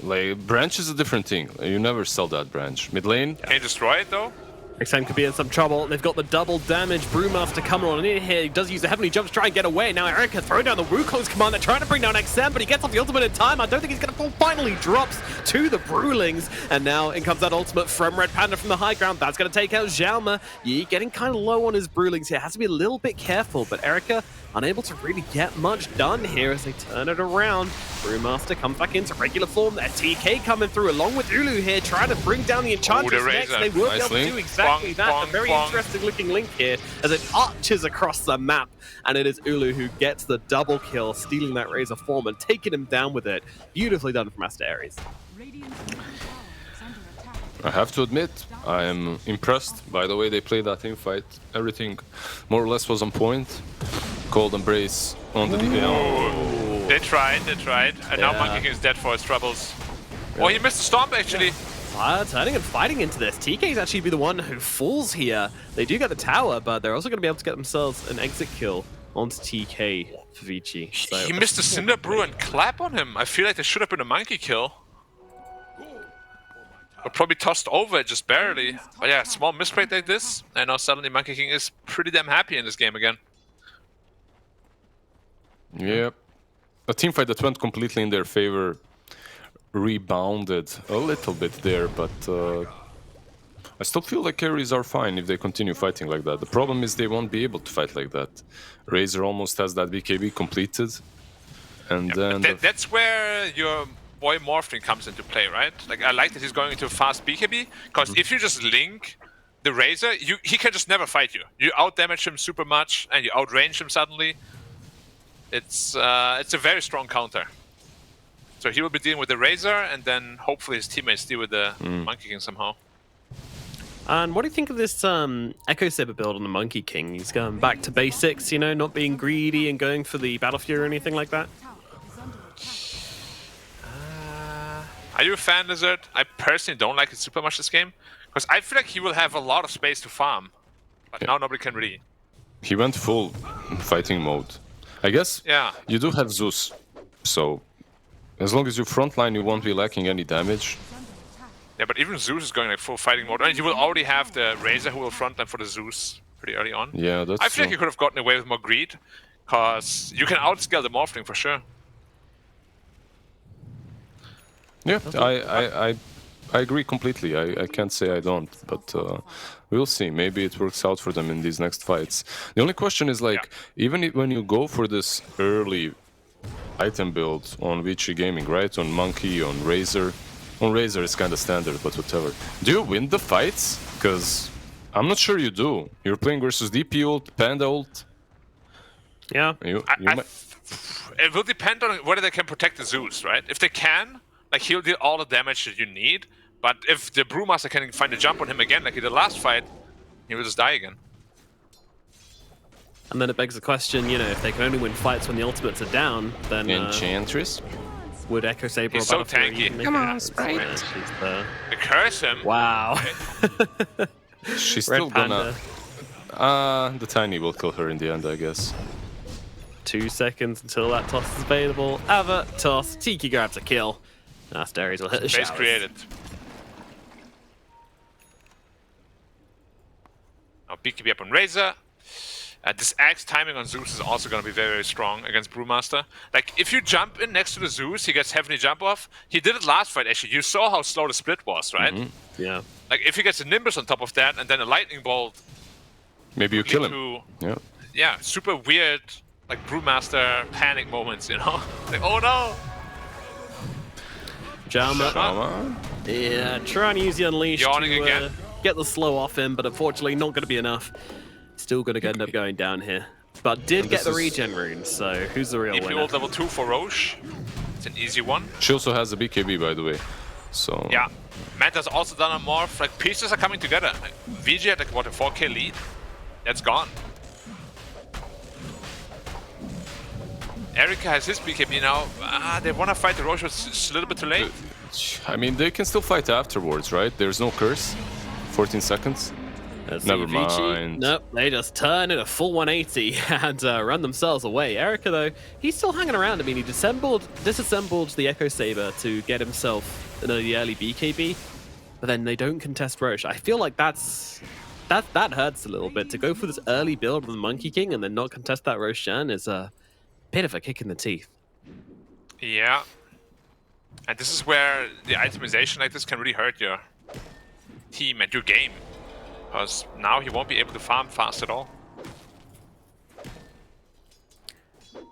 Like, branch is a different thing. You never sell that branch. Mid lane? Can you destroy it, though? XM could be in some trouble. They've got the double damage. Brewmaster coming on in here. He does use the heavenly jump to try and get away. Now Erica throwing down the Wukong's command. They're trying to bring down XM, but he gets off the ultimate in time. I don't think he's going to fall. Finally drops to the Brewlings. And now in comes that ultimate from Red Panda from the high ground. That's going to take out Xiaoma. Yi getting kind of low on his Brewlings here. Has to be a little bit careful, but Erica unable to really get much done here as they turn it around. Brewmaster comes back into regular form. Their TK coming through along with Ulu here, trying to bring down the Enchantress next. They will be able to do exactly that. A very interesting looking link here as it arches across the map. And it is Ulu who gets the double kill, stealing that Razor form and taking him down with it. Beautifully done from Aster.Aries. I have to admit, I am impressed by the way they played that teamfight. Everything more or less was on point. Cold Embrace on the DPC. They tried. And now Monkey King is dead for his troubles. Yeah. Oh, he missed the stomp, actually. Turning and fighting into this. TK's actually be the one who falls here. They do get the tower, but they're also going to be able to get themselves an exit kill onto TK for Vici. So he missed a Cinder Brew and clap on him. I feel like there should have been a monkey kill. Or probably tossed over it just barely. But yeah, small misplay like this, and now suddenly Monkey King is pretty damn happy in this game again. Yep. A teamfight that went completely in their favor rebounded a little bit there, but I still feel like Aries are fine if they continue fighting like that. The problem is they won't be able to fight like that. Razor almost has that BKB completed. And then... That's where your boy Morphling comes into play, right? Like, I like that he's going into a fast BKB, because if you just link the Razor, he can just never fight you. You out-damage him super much, and you outrange him suddenly. It's a very strong counter. So he will be dealing with the Razor, and then hopefully his teammates deal with the Monkey King somehow. And what do you think of this Echo Saber build on the Monkey King? He's going back to basics, you know, not being greedy and going for the Battle Fury or anything like that? Are you a fan, Lizard? I personally don't like it super much this game, because I feel like he will have a lot of space to farm, but now nobody can really. He went full fighting mode. I guess you do have Zeus, so as long as you frontline, you won't be lacking any damage. Yeah, but even Zeus is going like full fighting mode, and you will already have the Razor who will frontline for the Zeus pretty early on. Yeah, that's I feel like you could have gotten away with more greed, because you can outscale the Morphling for sure. Yeah, I agree completely. I can't say I don't, but we'll see. Maybe it works out for them in these next fights. The only question is, like, even when you go for this early item build on VG Gaming, right? On Monkey, on Razor. On Razor it's kind of standard, but whatever. Do you win the fights? Because I'm not sure you do. You're playing versus DP ult, Panda ult. Yeah. It will depend on whether they can protect the Zeus, right? If they can, like, he'll deal all the damage that you need, but if the Brewmaster can find a jump on him again, like he did last fight, he will just die again. And then it begs the question, you know, if they can only win fights when the ultimates are down, then... Enchantress? Would Echo Saber He's so tanky. Come on, Sprite. Curse him. Wow. She's still gonna... the Tiny will kill her in the end, I guess. 2 seconds until that toss is available. Ava, toss, Tiki grabs a kill. Aster.Aries will hit the Base showers. created. Now BKB up on Razor. This Axe timing on Zeus is also going to be very, very strong against Brewmaster. Like, if you jump in next to the Zeus, he gets heavily jump off. He did it last fight, actually. You saw how slow the split was, right? Yeah. Like, if he gets a Nimbus on top of that, and then a Lightning Bolt... Maybe you kill him. Yeah, super weird, like, Brewmaster panic moments, you know? Like, oh no! Jama. Yeah, trying to use the Unleash to get the slow off him, but unfortunately not going to be enough. Still going to end up going down here. But did get the regen rune, so who's the real winner? winner? Level 2 for Roche. It's an easy one. She also has a BKB, by the way. So yeah. Manta's also done a morph. Like, pieces are coming together. Like, VG had, like, what, a 4k lead? That's gone. Erika has his BKB now. They want to fight the Roche, but it's a little bit too late. I mean, they can still fight afterwards, right? There's no curse. 14 seconds. Never mind. Nope, they just turn it a full 180 and run themselves away. Erika, though, he's still hanging around. I mean, he disassembled the Echo Saber to get himself the early BKB, but then they don't contest Roche. I feel like that hurts a little bit. To go for this early build with the Monkey King and then not contest that Roshan is a bit of a kick in the teeth. Yeah. And this is where the itemization like this can really hurt your team and your game. Because now he won't be able to farm fast at all.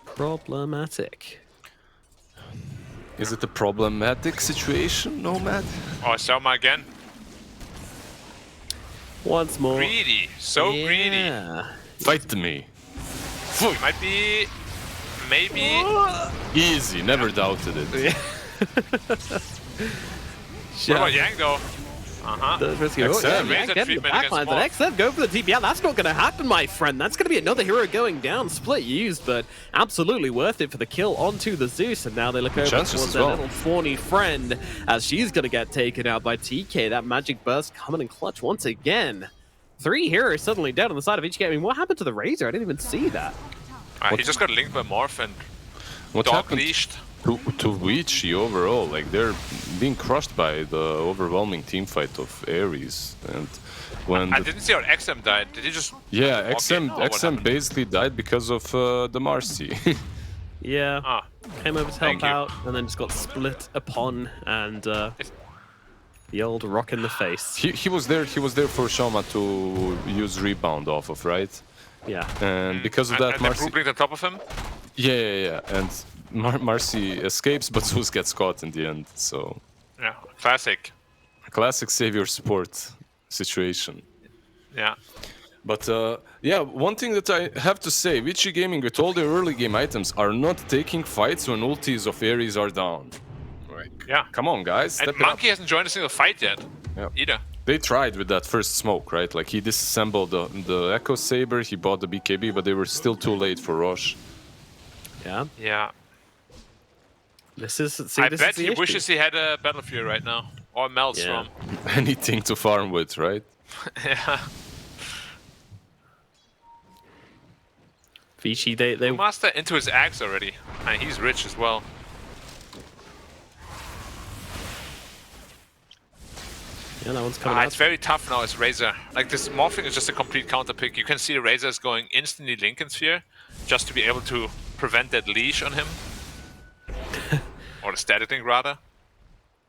Problematic. Is it a problematic situation, Nomad? Oh, Selma again. Once more. Greedy. So greedy. Fight me. It might be... Maybe... Easy. Never doubted it. What about Yang, though? XM go for the TP. That's not going to happen, my friend. That's going to be another hero going down. Split used, but absolutely worth it for the kill onto the Zeus. And now they look over towards their little thorny friend as she's going to get taken out by TK. That magic burst coming in clutch once again. 3 heroes suddenly dead on the side of each game. I mean, what happened to the Razor? I didn't even see that. He just got linked by Morph and dog leashed. To Vici overall, like, they're being crushed by the overwhelming team fight of Aries, and when I didn't see how XM died. Did he just? Yeah, XM basically died because of the Marcy. Yeah, came over to help out, and then just got split upon, and The old rock in the face. He was there for Shoma to use rebound off of, right? Yeah. And because of that, and Marcy... on top of him? Yeah. And Marcy escapes, but Zeus gets caught in the end, so... Yeah, classic. Classic savior support situation. Yeah. But yeah, one thing that I have to say, VG Gaming with all their early game items are not taking fights when ultis of Ares are down. Like, yeah. Come on, guys. And Monkey hasn't joined a single fight yet. Yeah. Either. They tried with that first smoke, right? Like he disassembled the Echo Saber, he bought the BKB, but they were still too late for Rosh. Yeah. Yeah. I bet he wishes he had a Battle Fury right now. Or Maelstrom. Anything to farm with, right? Yeah. Vici, they Master into his axe already. And he's rich as well. Yeah, that one's coming out. It's very tough now as Razor. Like this Morphling is just a complete counter pick. You can see the Razor is going instantly Lincoln Sphere just to be able to prevent that leash on him. Or the static link rather.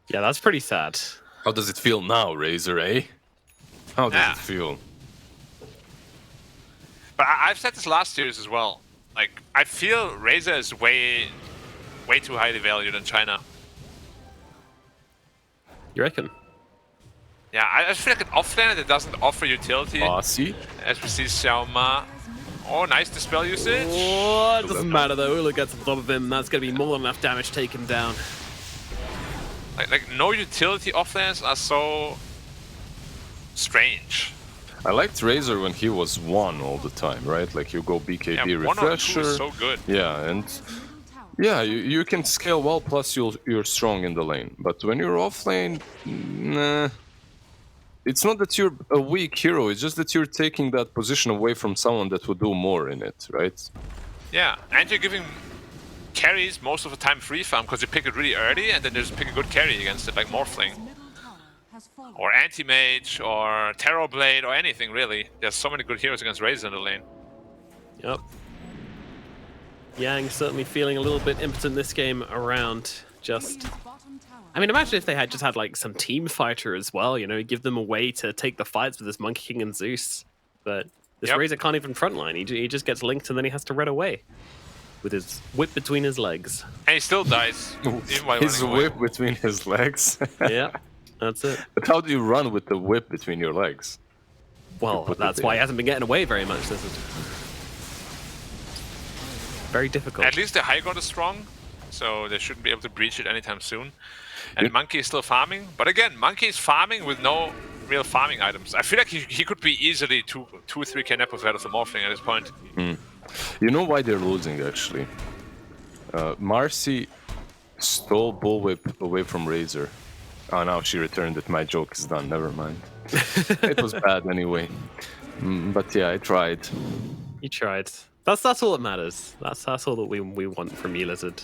Yeah, that's pretty sad. How does it feel now, Razor, eh? How does it feel? But I've said this last series as well. Like, I feel Razor is way too highly valued in China. You reckon? Yeah, I feel like an offlaner that doesn't offer utility. See? As we see Xiaoma. Oh, nice dispel usage. Oh, it doesn't matter though. Ula gets on top of him. That's going to be more than enough damage to take him down. Like no utility offlaners are so strange. I liked Razor when he was 1 all the time, right? Like you go BKB yeah, refresher. 1 or 2 is so good. Yeah, and yeah, you can scale well, plus you're strong in the lane. But when you're offlane, nah. It's not that you're a weak hero, it's just that you're taking that position away from someone that would do more in it, right? Yeah, and you're giving carries most of the time free farm because you pick it really early and then just pick a good carry against it, like Morphling. Or Anti-Mage, or Terror Blade, or anything really. There's so many good heroes against Razor in the lane. Yep. Yang certainly feeling a little bit impotent this game around. Just... I mean, imagine if they had just had like some team fighter as well, you know, give them a way to take the fights with this Monkey King and Zeus. But this Razor can't even frontline. He just gets linked and then he has to run away with his whip between his legs. And he still dies. His whip between his legs. Yeah, that's it. But how do you run with the whip between your legs? Well, that's why he hasn't been getting away very much. This is very difficult. At least the high ground is strong, so they shouldn't be able to breach it anytime soon. And Monkey is still farming, but again, Monkey is farming with no real farming items. I feel like he could be easily 2-3k net ahead of the Morphling at this point. You know why they're losing, actually? Marcy stole Bullwhip away from Razor. Oh, now she returned it. My joke is done. Never mind. It was bad anyway. But yeah, I tried. You tried. That's all that matters. That's all that we want from you, Lizard.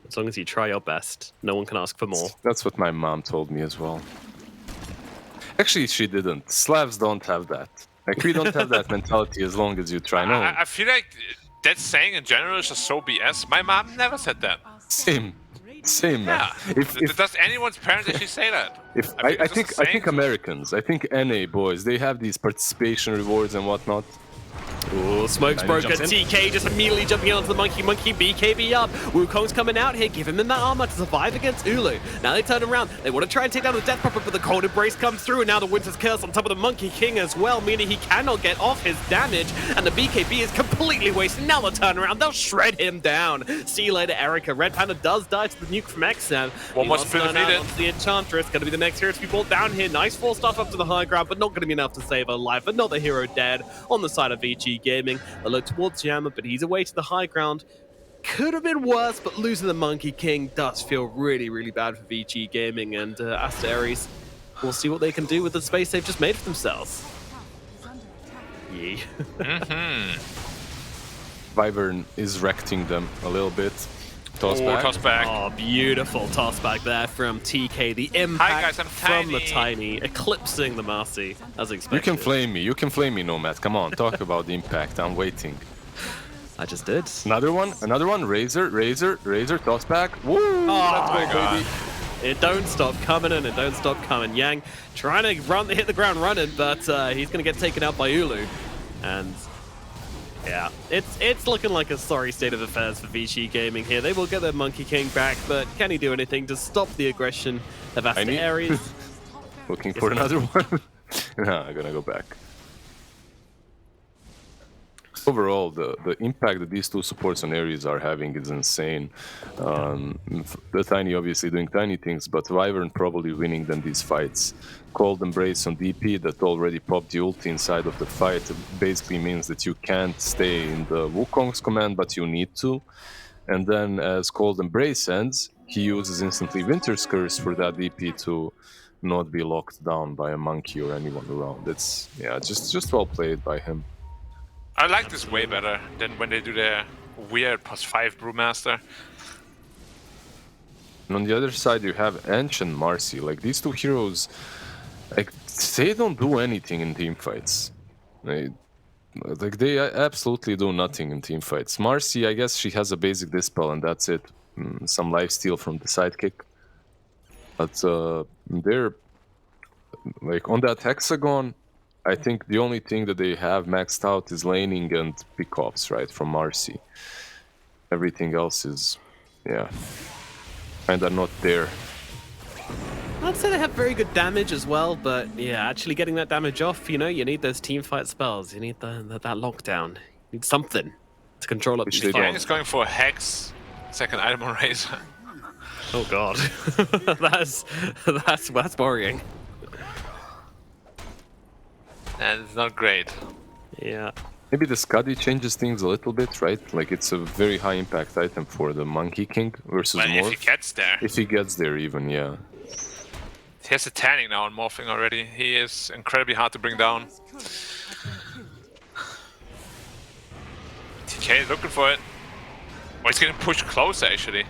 As long as you try your best, no one can ask for more. That's what my mom told me as well. Actually, she didn't. Slavs don't have that. Like, we don't have that mentality as long as you try. No. I feel like that saying in general is just so BS. My mom never said that. Same, yeah. man. Does anyone's parents actually say that? I think Americans, I think NA boys, they have these participation rewards and whatnot. Oh, Smoke's broken. TK just immediately jumping onto the Monkey BKB up. Wukong's coming out here, giving them that armor to survive against Ulu. Now they turn around. They want to try and take down the Death Prophet, but the Cold Embrace comes through, and now the Winter's Curse on top of the Monkey King as well, meaning he cannot get off his damage, and the BKB is completely wasted. Now they'll turn around. They'll shred him down. See you later, Erica. Red Panda does die to the nuke from Exam. One more spin needed. The Enchantress, going to be the next hero to be brought down here. Nice 4-staff up to the high ground, but not going to be enough to save her life. Another hero dead on the side of VG Gaming. They look towards Yama, but he's away to the high ground. Could have been worse, but losing the Monkey King does feel really, really bad for VG Gaming, and Aster.Aries will see what they can do with the space they've just made for themselves. Yeah. Wyvern is wrecking them a little bit. Toss back. Oh, beautiful toss back there from TK. The impact from the Tiny, eclipsing the Marcy, as expected. You can flame me, Nomad. Come on, talk about the impact. I'm waiting. I just did. Another one. Razor, toss back. Woo! Oh, Let's go, baby. It don't stop coming and it don't stop coming. Yang trying to hit the ground running, but he's going to get taken out by Ulu. And yeah, it's looking like a sorry state of affairs for VG Gaming here. They will get their Monkey King back, but can he do anything to stop the aggression of Aster.Aries? Looking for another one. No, I'm gonna go back. Overall, the impact that these two supports on Aries are having is insane. The Tiny obviously doing tiny things, but Wyvern probably winning them these fights. Cold Embrace on DP that already popped the ulti inside of the fight basically means that you can't stay in the Wukong's command, but you need to. And then as Cold Embrace ends, he uses instantly Winter's Curse for that DP to not be locked down by a monkey or anyone around. It's, yeah, just well played by him. I like this way better than when they do their weird +5 Brewmaster. And on the other side, you have Ench and Marcy. Like, these two heroes, like, they don't do anything in teamfights. They absolutely do nothing in teamfights. Marcy, I guess she has a basic dispel and that's it. Some lifesteal from the sidekick. But they're, like, on that hexagon, I think the only thing that they have maxed out is laning and pickoffs, right, from Marcy. Everything else is, yeah, kinda not there. I'd say they have very good damage as well, but yeah, actually getting that damage off, you know, you need those teamfight spells. You need that lockdown. You need something to control up these Yang is going for a Hex, second item on Razor. Oh god, that's worrying. And it's not great. Yeah. Maybe the Scuddy changes things a little bit, right? Like, it's a very high impact item for the Monkey King versus But Morph. if he gets there. If he gets there even, yeah. He has a tanning now on Morphing already. He is incredibly hard to bring down. TK is looking for it. Oh, he's getting pushed closer actually.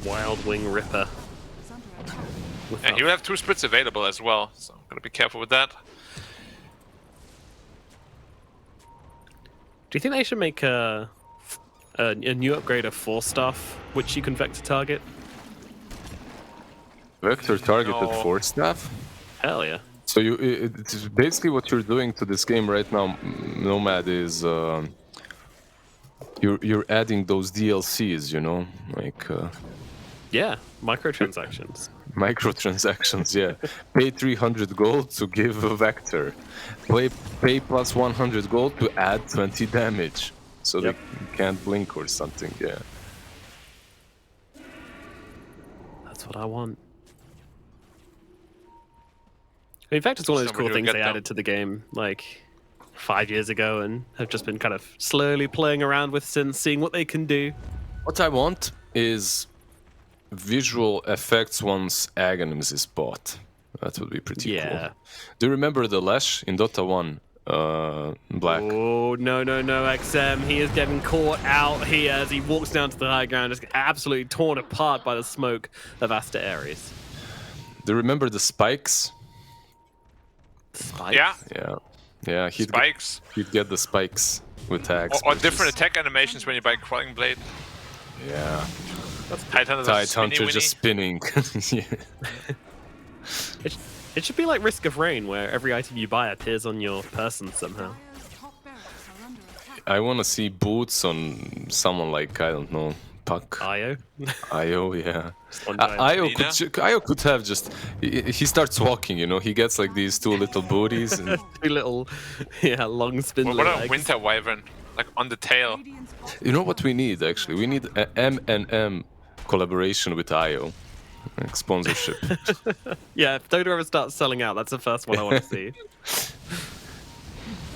Wild Wing Ripper. And you have 2 splits available as well, so I'm gonna be careful with that. Do you think they should make a new upgrade of Force Staff, which you can Vector target? Vector targeted No. Force Staff? Hell yeah. So it's basically what you're doing to this game right now, Nomad, is you're adding those DLCs, you know, like Yeah, microtransactions. microtransactions. Yeah, pay 300 gold to give a Vector, pay plus 100 gold to add 20 damage, so they can't blink or something. Yeah, That's what I want. In fact, it's one of those cool things they added to the game like 5 years ago and have just been kind of slowly playing around with since, seeing what they can do. what I want is visual effects once Aghanims is bought. That would be pretty cool. Do you remember the Lash in Dota 1? Black. Oh, no, XM. He is getting caught out here as he walks down to the high ground, just absolutely torn apart by the smoke of Aster.Aries. Do you remember the spikes? Spikes? Yeah. Yeah, Spikes. He'd get the spikes with tags. Or different attack animations when you buy Crawling Blade. Yeah. Tidehunter just spinning. Yeah. It should be like Risk of Rain, where every item you buy appears on your person somehow. I want to see boots on someone like, I don't know, Puck. Io? Io, yeah. Io could have just... He starts walking, you know, he gets like these 2 little booties. And... 2 little, long spindly What about legs. Winter Wyvern? Like on the tail. You know what we need, actually? We need an M&M collaboration with Io. Like sponsorship. Yeah, if Dota ever starts selling out, that's the first one I want to see.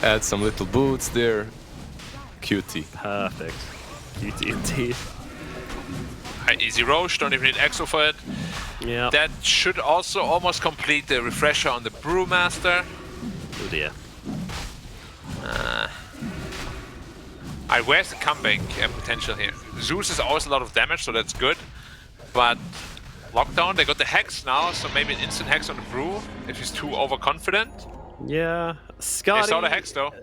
Add some little boots there. Cutie. Perfect. Cutie indeed. Easy Roche, don't even need Exo for it. Yeah. That should also almost complete the refresher on the Brewmaster. Oh dear. Where's the comeback potential here? Zeus is always a lot of damage, so that's good. But Lockdown, they got the Hex now, so maybe an instant Hex on the Brew if he's too overconfident. Yeah. Scotty, they saw the Hex though.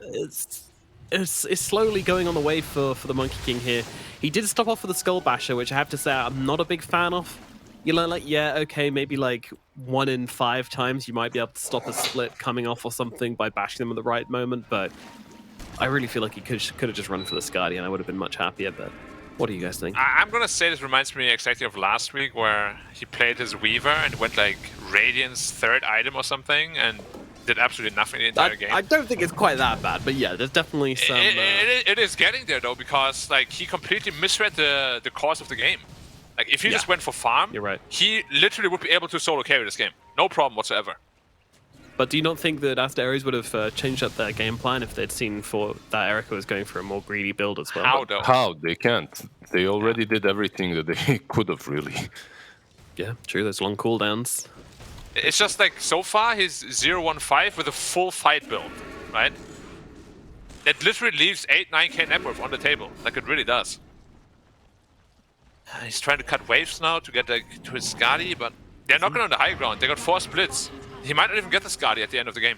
is slowly going on the way for the Monkey King here. He did stop off with the Skull Basher, which I have to say I'm not a big fan of. You know, like, yeah, okay, maybe like 1 in 5 times you might be able to stop a split coming off or something by bashing them at the right moment, but I really feel like he could have just run for the Skadi and I would have been much happier, but what do you guys think? I'm gonna say this reminds me exactly of last week where he played his Weaver and went like Radiant's 3rd item or something and did absolutely nothing the entire game. I don't think it's quite that bad, but yeah, there's definitely some... It is getting there though, because like he completely misread the course of the game. Like if he just went for farm, you're right. He literally would be able to solo carry this game. No problem whatsoever. But do you not think that Aster.Aries would have changed up their game plan if they'd seen that Erica was going for a more greedy build as well? How though? How? They can't. They already did everything that they could have, really. Yeah, true. There's long cooldowns. It's just like, so far he's 0-1-5 with a full fight build, right? That literally leaves 8-9k net worth on the table. Like, it really does. He's trying to cut waves now to get like, to his Skadi, but they're not going on the high ground. They got 4 splits. He might not even get the Skadi at the end of the game.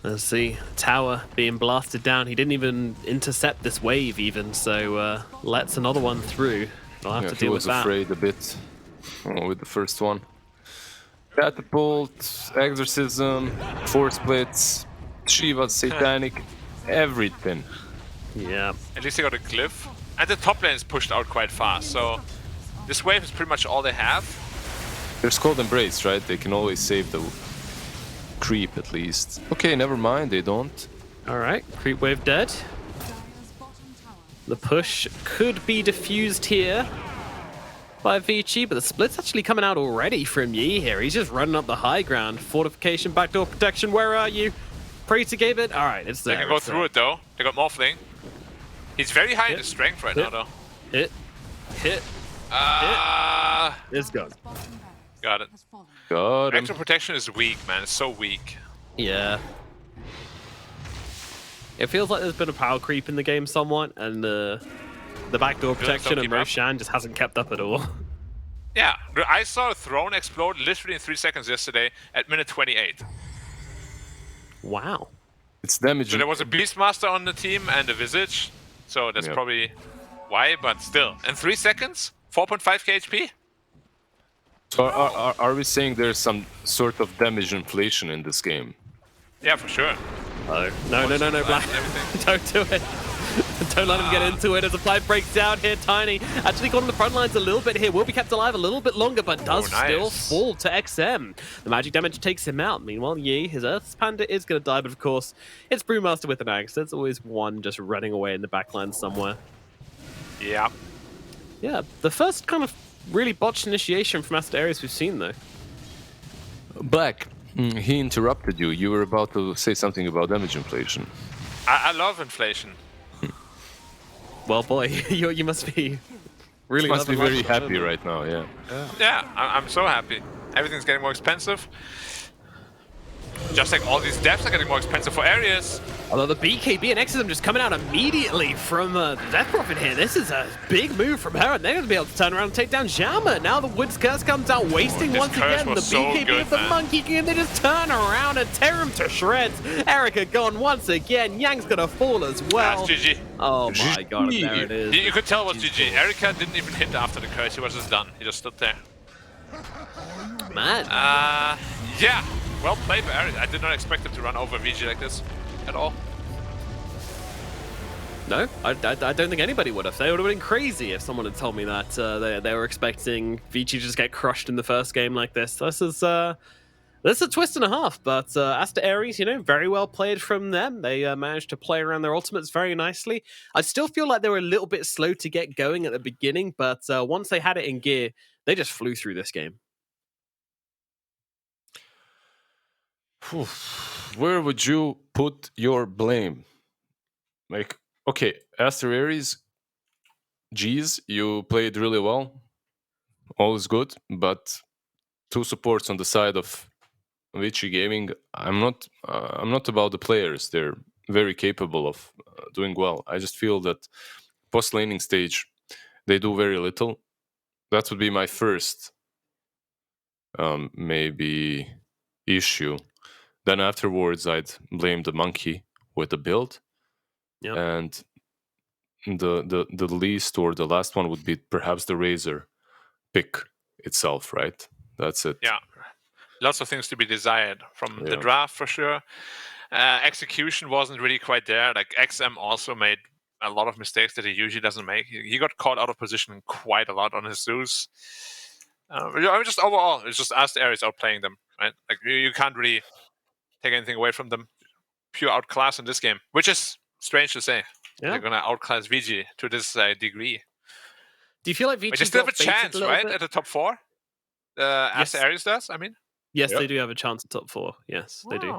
Let's see. Tower being blasted down. He didn't even intercept this wave even, so lets another one through. I'll have to deal with that. He was afraid a bit with the first one. Catapult, Exorcism, 4 splits, Shiva's Satanic, everything. Yeah. At least they got a Glyph. And the top lane is pushed out quite fast, so this wave is pretty much all they have. There's Cold Embrace, right? They can always save the creep at least. Okay, never mind, they don't. Alright, creep wave dead. The push could be diffused here by Vici, but the split's actually coming out already from Yi here. He's just running up the high ground. Fortification, backdoor protection, where are you? Praetor gave it? Alright, it's there. They can go through it though. They got Morphling. He's very high in the strength right now though. Hit. It's gone. Got it. Got him. Extra protection is weak, man. It's so weak. Yeah. It feels like there's been a power creep in the game somewhat, and the backdoor protection and Roshan just hasn't kept up at all. Yeah, I saw a throne explode literally in 3 seconds yesterday at minute 28. Wow. It's damaging. So there was a Beastmaster on the team and a Visage, so that's probably why, but still. In 3 seconds? 4.5k HP? So are we saying there's some sort of damage inflation in this game? Yeah, for sure. Oh. No, Black. Don't do it. Don't let him get into it as the fight breaks down here. Tiny actually got on the front lines a little bit here. Will be kept alive a little bit longer, but does still fall to XM. The magic damage takes him out. Meanwhile, Yi, his Earth's Panda, is going to die, but of course, it's Brewmaster with an axe. There's always one just running away in the backline somewhere. Yeah. Yeah, the first kind of really botched initiation from Aster.Aries we've seen, though. Black, he interrupted you. You were about to say something about damage inflation. I love inflation. Well, boy, you must be really must be very happy right now, yeah. Yeah, I'm so happy. Everything's getting more expensive. Just like all these devs are getting more expensive for areas. Although the BKB and Exorcism just coming out immediately from the Death Prophet here. This is a big move from her, and they're going to be able to turn around and take down Jama. Now the Woods Curse comes out, wasting once again the BKB of the Monkey King, and they just turn around and tear him to shreds. Erica gone once again. Yang's going to fall as well. That's GG. Oh my god, there it is. You could tell it was GG. Erica didn't even hit after the curse. He was just done. He just stood there. Man. Yeah. Well played by Aries. I did not expect him to run over VG like this at all. No, I don't think anybody would have. They would have been crazy if someone had told me that they were expecting VG to just get crushed in the first game like this. This is a twist and a half, but Aster.Aries, very well played from them. They managed to play around their ultimates very nicely. I still feel like they were a little bit slow to get going at the beginning, but once they had it in gear, they just flew through this game. Where would you put your blame? Like, okay, Aster.Aries, geez, you played really well. All is good, but 2 supports on the side of Vici Gaming. I'm not about the players. They're very capable of doing well. I just feel that post-laning stage, they do very little. That would be my first maybe issue. Then afterwards, I'd blame the monkey with the build. Yep. And the least or the last one would be perhaps the Razor pick itself, right? That's it. Yeah. Lots of things to be desired from the draft for sure. Execution wasn't really quite there. Like XM also made a lot of mistakes that he usually doesn't make. He got caught out of position quite a lot on his Zeus. Just overall, it's just Aster.Aries outplaying them, right? Like you can't really take anything away from them. Pure outclass in this game, which is strange to say. Yeah. They're gonna outclass VG to this degree. Do you feel like VG But they still have a got baited chance, little right? bit? At the top 4? Aster.Aries does, I mean? Yes, they do have a chance at top 4. Yes, they do.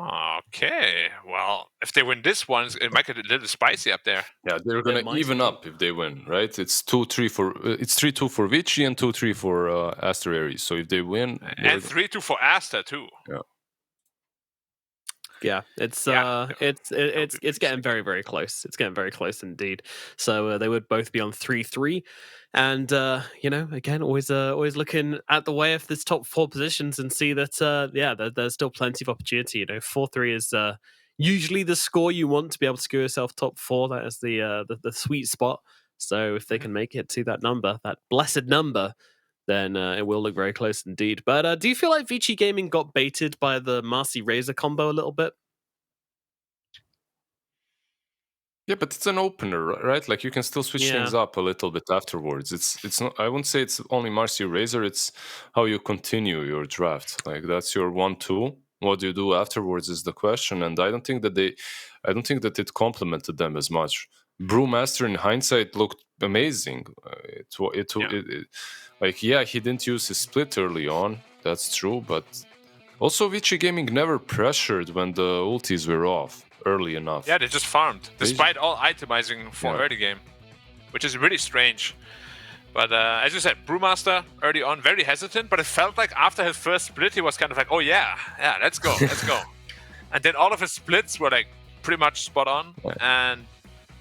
Okay. Well, if they win this one, it might get a little spicy up there. Yeah, they're gonna even up if they win, right? It's 2-3 for it's 3-2 for Vici and 2-3 for Aster.Aries. So if they win, and 3-2 for Aster too. Yeah, it's getting very, very close. It's getting very close indeed. So they would both be on 3-3, and again, always looking at the way of this top 4 positions and see that there's still plenty of opportunity. 4-3 is usually the score you want to be able to secure yourself top 4. That is the sweet spot. So if they can make it to that number, that blessed number, then it will look very close indeed. But do you feel like Vici Gaming got baited by the Marcy Razor combo a little bit? Yeah, but it's an opener, right? Like you can still switch things up a little bit afterwards. It's not. I wouldn't say it's only Marcy Razor. It's how you continue your draft. Like that's your 1-2. What do you do afterwards is the question. And I don't think that it complemented them as much. Brewmaster in hindsight looked amazing. He didn't use his split early on. That's true, but also Vici Gaming never pressured when the ultis were off early enough. Yeah, they just farmed, despite all itemizing for early game, which is really strange. But as you said, Brewmaster early on very hesitant, but it felt like after his first split, he was kind of like, oh yeah, let's go. And then all of his splits were like pretty much spot on. And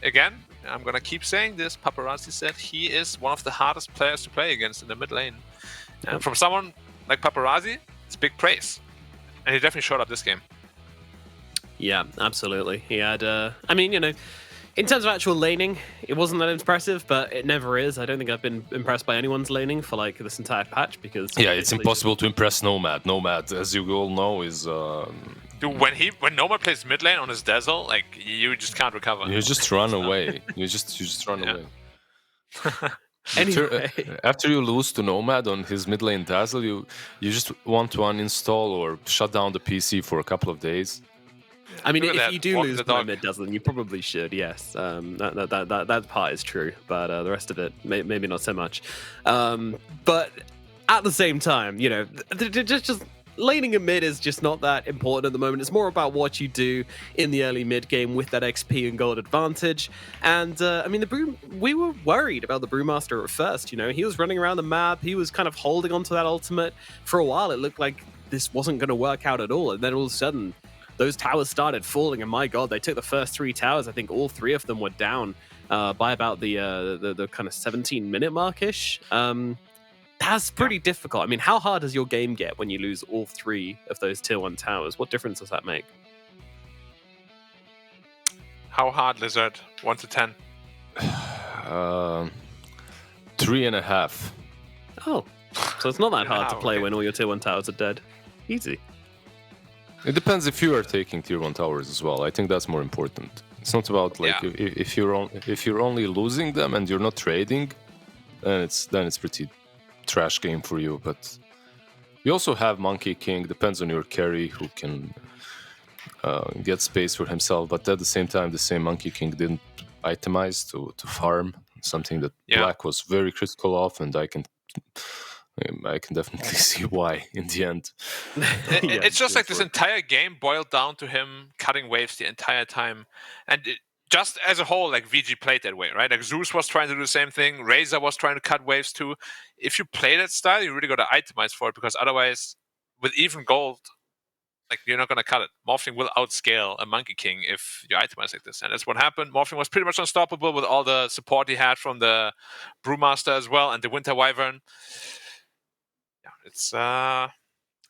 again, I'm going to keep saying this, Paparazzi said he is one of the hardest players to play against in the mid lane. And from someone like Paparazzi, it's big praise. And he definitely showed up this game. Yeah, absolutely. He had, in terms of actual laning, it wasn't that impressive, but it never is. I don't think I've been impressed by anyone's laning for like this entire patch because it's impossible to impress Nomad. Nomad, as you all know, is dude, when Nomad plays mid lane on his Dazzle, like you just can't recover. You just run away. You just run away. Anyway. After you lose to Nomad on his mid lane Dazzle, you just want to uninstall or shut down the PC for a couple of days. I mean, if you do lose by mid Dazzle, you probably should. Yes, that part is true, but the rest of it maybe not so much. But at the same time, just laning a mid is just not that important at the moment. It's more about what you do in the early mid game with that XP and gold advantage. And we were worried about the Brewmaster at first. He was running around the map. He was kind of holding onto that ultimate for a while. It looked like this wasn't going to work out at all, and then all of a sudden, those towers started falling, and my god, they took the first 3 towers. I think all 3 of them were down by about the kind of 17-minute mark-ish. That's pretty difficult. I mean, how hard does your game get when you lose all 3 of those tier 1 towers? What difference does that make? How hard, Lizard? 1 to 10? 3.5. Oh, so it's not that hard to play when all your tier 1 towers are dead. Easy. It depends if you are taking tier 1 towers as well. I think that's more important. It's not about like if you're only losing them and you're not trading, then it's pretty trash game for you. But you also have Monkey King. Depends on your carry who can get space for himself. But at the same time, the same Monkey King didn't itemize to farm, something that Black was very critical of, and I can definitely see why in the end. It's just like this entire game boiled down to him cutting waves the entire time. And just as a whole, like VG played that way, right? Like Zeus was trying to do the same thing. Razor was trying to cut waves too. If you play that style, you really got to itemize for it, because otherwise, with even gold, like you're not going to cut it. Morphling will outscale a Monkey King if you itemize like this. And that's what happened. Morphling was pretty much unstoppable with all the support he had from the Brewmaster as well and the Winter Wyvern. It's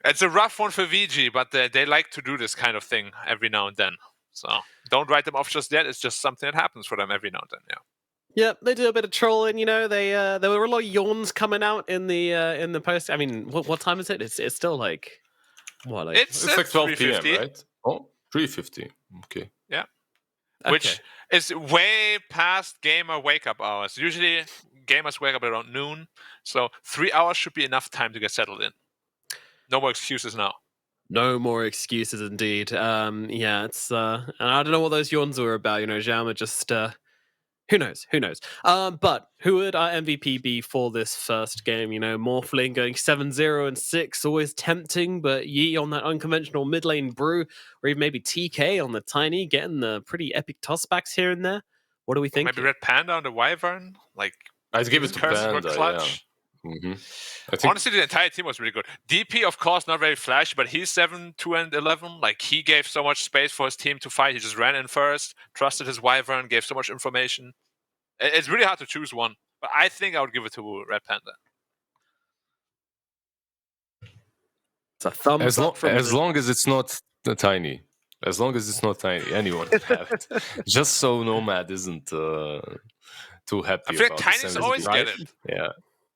It's a rough one for VG, but they like to do this kind of thing every now and then. So don't write them off just yet. It's just something that happens for them every now and then. Yeah. Yep, they do a bit of trolling. They there were a lot of yawns coming out in the post. I mean, what time is it? It's still like what? Like It's like 12 p.m., 3:50. right? Oh, 3:50. Okay. Yeah. okay. Which is way past gamer wake-up hours. Usually, gamers wake up around noon, so 3 hours should be enough time to get settled in. No more excuses now. No more excuses, indeed. Yeah, it's and I don't know what those yawns were about. Jaume just who knows? But who would our MVP be for this first game? Morphling going 7-0 and 6, always tempting, but Yi on that unconventional mid lane brew, or even maybe TK on the tiny, getting the pretty epic tossbacks here and there. What do we think? Maybe Red Panda on the Wyvern? Like, I'd give it his to curses were Panda, clutch. yeah. I think Honestly, the entire team was really good. DP, of course, not very flashy, but he's 7-2-11. Like, he gave so much space for his team to fight. He just ran in first, trusted his Wyvern, gave so much information. It's really hard to choose one, but I think I would give it to Red Panda. It's a thumbs up from as long as it's not tiny. As long as it's not tiny, anyone can have it. Just so Nomad isn't too happy. I feel like about Tiny's the always sensitivity. get it. Yeah.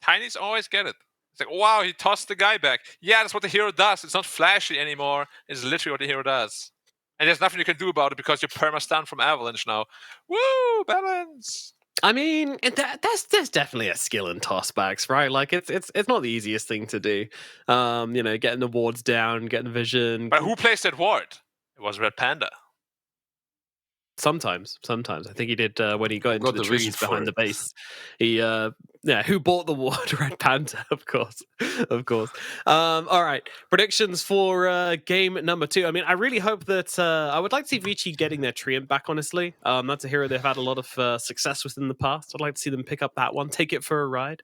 Tiny's always get it. It's like, wow, he tossed the guy back. Yeah, that's what the hero does. It's not flashy anymore. It's literally what the hero does. And there's nothing you can do about it because you're perma-stunned from Avalanche now. Woo, balance! I mean, there's definitely a skill in tossbacks, right? Like it's not the easiest thing to do. Getting the wards down, getting vision. But who plays that ward? It was Red Panda. Sometimes. I think he did when he got into Got the the vision trees for behind the it. base. He, who bought the ward? Red Panda, of course. All right, predictions for game number 2. I mean, I really hope that I would like to see Vici getting their Treant back. Honestly, that's a hero they've had a lot of success with in the past. I'd like to see them pick up that one, take it for a ride.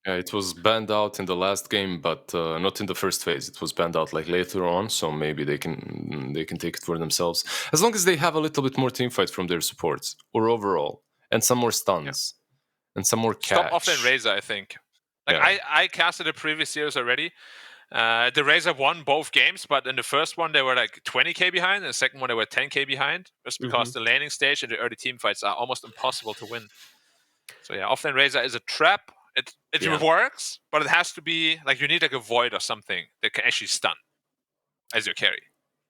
Yeah, it was banned out in the last game, but not in the first phase. It was banned out like later on, so maybe they can take it for themselves. As long as they have a little bit more teamfight from their supports, or overall, and some more stuns, and some more catch. Stop off and Razor, I think. Like Yeah. I casted the previous series already. The Razor won both games, but in the first one they were like 20k behind, and the second one they were 10k behind, just because the laning stage and the early team fights are almost impossible to win. So yeah, Offlane Razor is a trap. It works, but it has to be like you need like a void or something that can actually stun as your carry.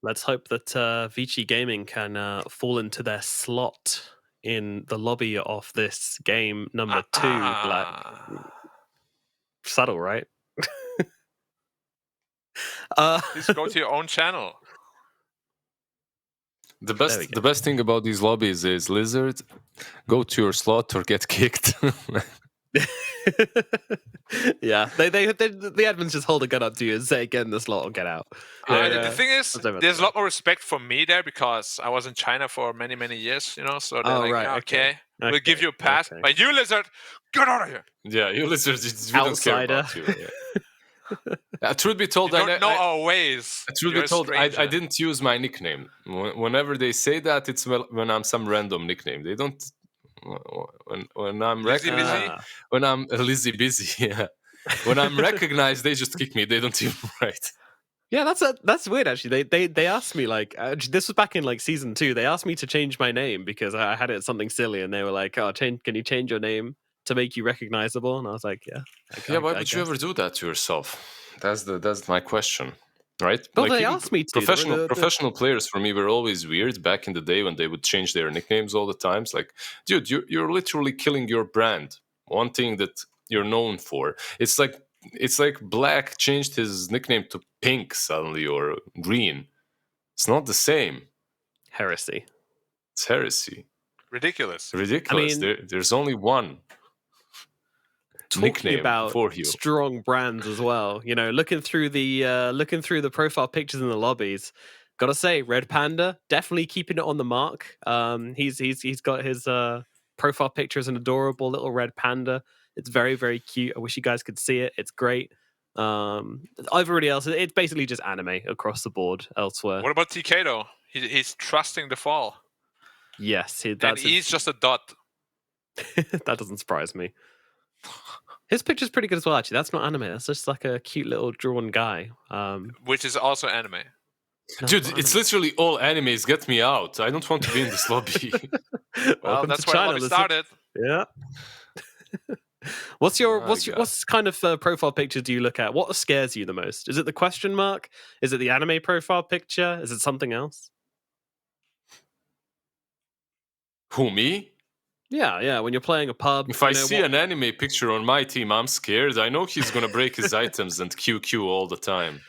Let's hope that Vici Gaming can fall into their slot in the lobby of this game number 2. Black. Subtle, right? Please go to your own channel. The best thing about these lobbies is Lizard, go to your slot or get kicked. Yeah, the admins just hold a gun up to you and say, "Get in the slot or get out." The thing is, there's a lot more respect for me there because I was in China for many, many years, So they're like, right, okay, we'll give you a pass. Okay. But you, Lizard, get out of here. Yeah, you Lizard, we don't care about you. Yeah. Truth be told, you don't know our ways. Truth be told, I didn't use my nickname. Whenever they say that, it's when I'm some random nickname. They don't. When I'm recognized, when I'm Lizzy Busy, yeah. When I'm recognized, they just kick me. They don't even write. Yeah, that's weird actually. They asked me like this was back in like season 2. They asked me to change my name because I had it something silly, and they were like, "Oh, can you change your name to make you recognizable?" And I was like, "Yeah." Why would you ever do that to yourself? That's my question. Right? Well, like they asked me to. Professional players for me were always weird back in the day when they would change their nicknames all the times. Like, dude, you're literally killing your brand. One thing that you're known for. It's like Black changed his nickname to Pink suddenly or Green. It's not the same. Heresy. It's heresy. Ridiculous. I mean, there's only one. Talking about strong brands as well, looking through the profile pictures in the lobbies, gotta say, Red Panda definitely keeping it on the mark. He's got his profile picture as an adorable little red panda. It's very, very cute. I wish you guys could see it. It's great. Everybody else, it's basically just anime across the board elsewhere. What about TK though? He's trusting the fall. Yes, he's just a dot. That doesn't surprise me. His picture's pretty good as well, actually. That's not anime. That's just like a cute little drawn guy. Which is also anime. No, Dude, not it's anime. literally all animes. Get me out. I don't want to be in this lobby. Well, Welcome that's to why China, the lobby listen. started. Yeah. What's your My what's God. what's kind of profile picture do you look at? What scares you the most? Is it the question mark? Is it the anime profile picture? Is it something else? Who, me? Yeah. When you're playing a pub, If I see an anime picture on my team, I'm scared. I know he's gonna break his items and QQ all the time.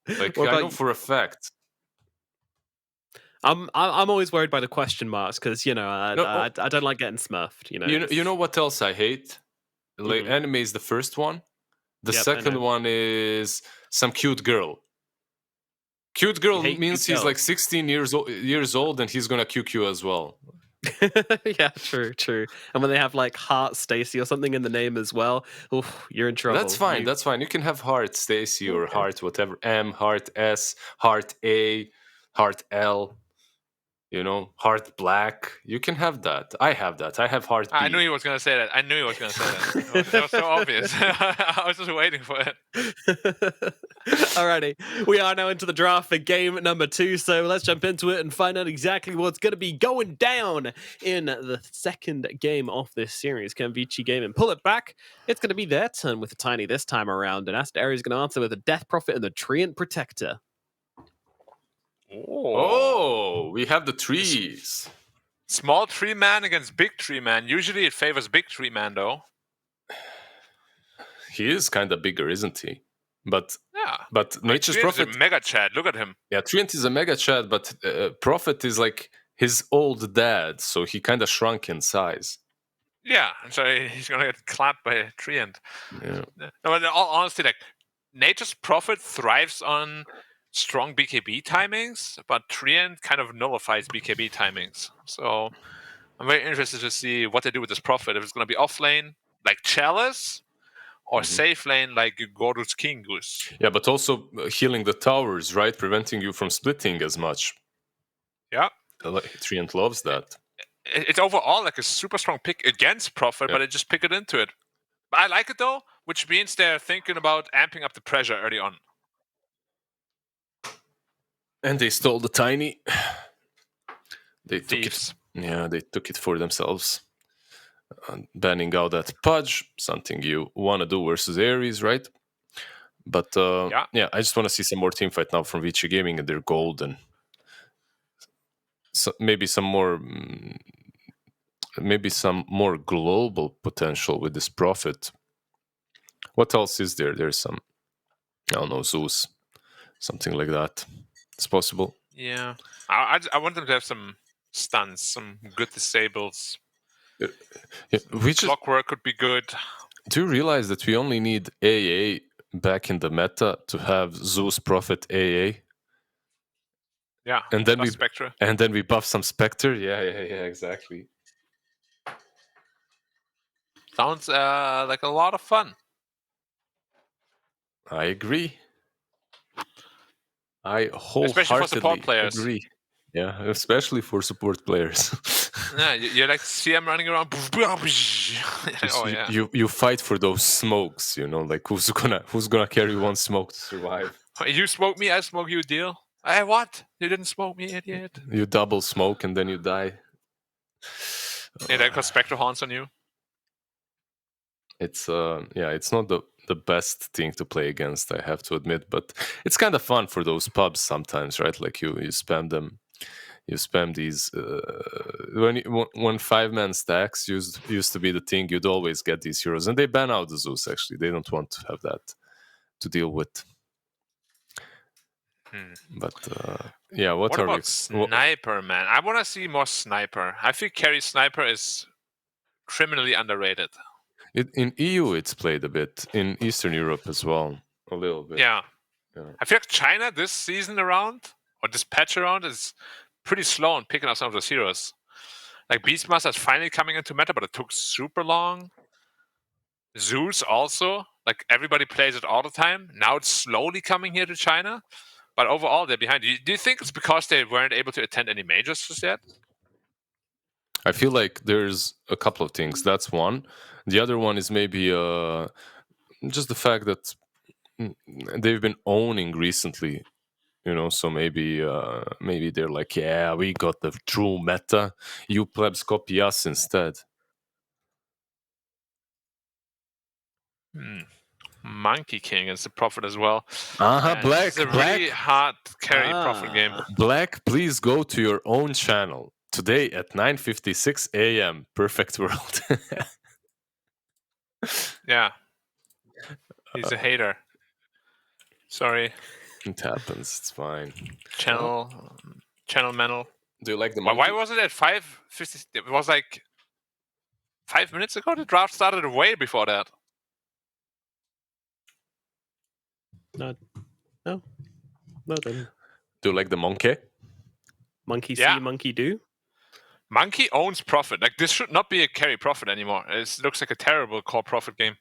Like, What I about know you? for a fact. I'm always worried by the question marks because I don't like getting smurfed. You know what else I hate? Like, Mhm. anime is the first one. The Yep, I second know. one is some cute girl. Cute girl hate means cute he's like girls. 16 years old and he's gonna QQ as well. Yeah, true. And when they have like Heart Stacy or something in the name as well, oof, you're in trouble. That's fine. That's fine. You can have Heart Stacy or Okay. Heart whatever. M, Heart S, Heart A, Heart L. You know, Heart Black. You can have that. I have that. I have Heart B. I knew he was going to say that. That was so obvious. I was just waiting for it. Alrighty, we are now into the draft for game number 2, so let's jump into it and find out exactly what's going to be going down in the second game of this series. Can Vici Gaming pull it back? It's going to be their turn with the Tiny this time around, and Aster.Aries is going to answer with a Death Prophet and the Treant Protector. Oh, we have the trees. Small tree man against big tree man. Usually it favors big tree man, though. He is kind of bigger, isn't he? But Yeah. Nature's Treant Prophet. is a mega Chad. Look at him. Yeah, Treant is a mega Chad, but Prophet is like his old dad, so he kind of shrunk in size. Yeah, and so he's going to get clapped by a Treant. Yeah. No, in all honesty, like, Nature's Prophet thrives on strong BKB timings, but Treant kind of nullifies BKB timings. So I'm very interested to see what they do with this Prophet. If it's going to be off lane, like Chalice, or safe lane, like Gorus Kingus. Yeah, but also healing the towers, right? Preventing you from splitting as much. Yeah. Treant loves that. It's overall like a super strong pick against Prophet, but they just pick it into it. But I like it though, which means they're thinking about amping up the pressure early on. And they stole the Tiny. They took Thieves. it. Yeah, they took it for themselves. Banning out that Pudge, something you want to do versus Aries, right? But yeah, I just want to see some more team fight now from Vici Gaming and their gold, and maybe some more global potential with this Prophet. What else is there? There's some, I don't know, Zeus, something like that. It's possible. Yeah, I want them to have some stuns, some good disables. Clockwork could be good. Do you realize that we only need AA back in the meta to have Zeus Prophet AA? Yeah, and then Spectre. And then we buff some Spectre. Yeah, exactly. Sounds like a lot of fun. I agree. I wholeheartedly especially for support players. agree. Yeah, especially for support players. Yeah, you like see him running around. Oh yeah. You fight for those smokes, you know, like who's gonna carry one smoke to survive? You smoke me, I smoke you. Deal. Hey, what? You didn't smoke me, idiot. You double smoke and then you die. Yeah, that because Spectre haunts on you. It's it's not the best thing to play against, I have to admit, but it's kind of fun for those pubs sometimes, right? Like you spam them. You spam these when 5-man stacks used to be the thing. You'd always get these heroes, and they ban out the Zeus. Actually, they don't want to have that to deal with. But yeah, what are about we? Sniper, man? I want to see more Sniper. I think carry Sniper is criminally underrated. In EU, it's played a bit. In Eastern Europe as well, a little bit. Yeah. I feel like China this season around, or this patch around, is pretty slow on picking up some of those heroes. Like Beastmaster is finally coming into meta, but it took super long. Zeus also, like everybody plays it all the time. Now it's slowly coming here to China, but overall they're behind. Do you think it's because they weren't able to attend any majors just yet? I feel like there's a couple of things. That's one. The other one is maybe just the fact that they've been owning recently, so maybe they're like, yeah, we got the true meta, you plebs copy us instead. Monkey King is the Prophet as well. Black, it's a really hard carry Prophet game. Black, please go to your own channel today at 9:56 a.m. Perfect world. Yeah, he's a hater. Sorry. It happens. It's fine. Channel Mental. Do you like the Why was it at 5:50? It was like 5 minutes ago. The draft started way before that. No, then. Do you like the monkey? Monkey see, Yeah. monkey do. Monkey owns Prophet. Like, this should not be a carry Prophet anymore. It looks like a terrible core Prophet game.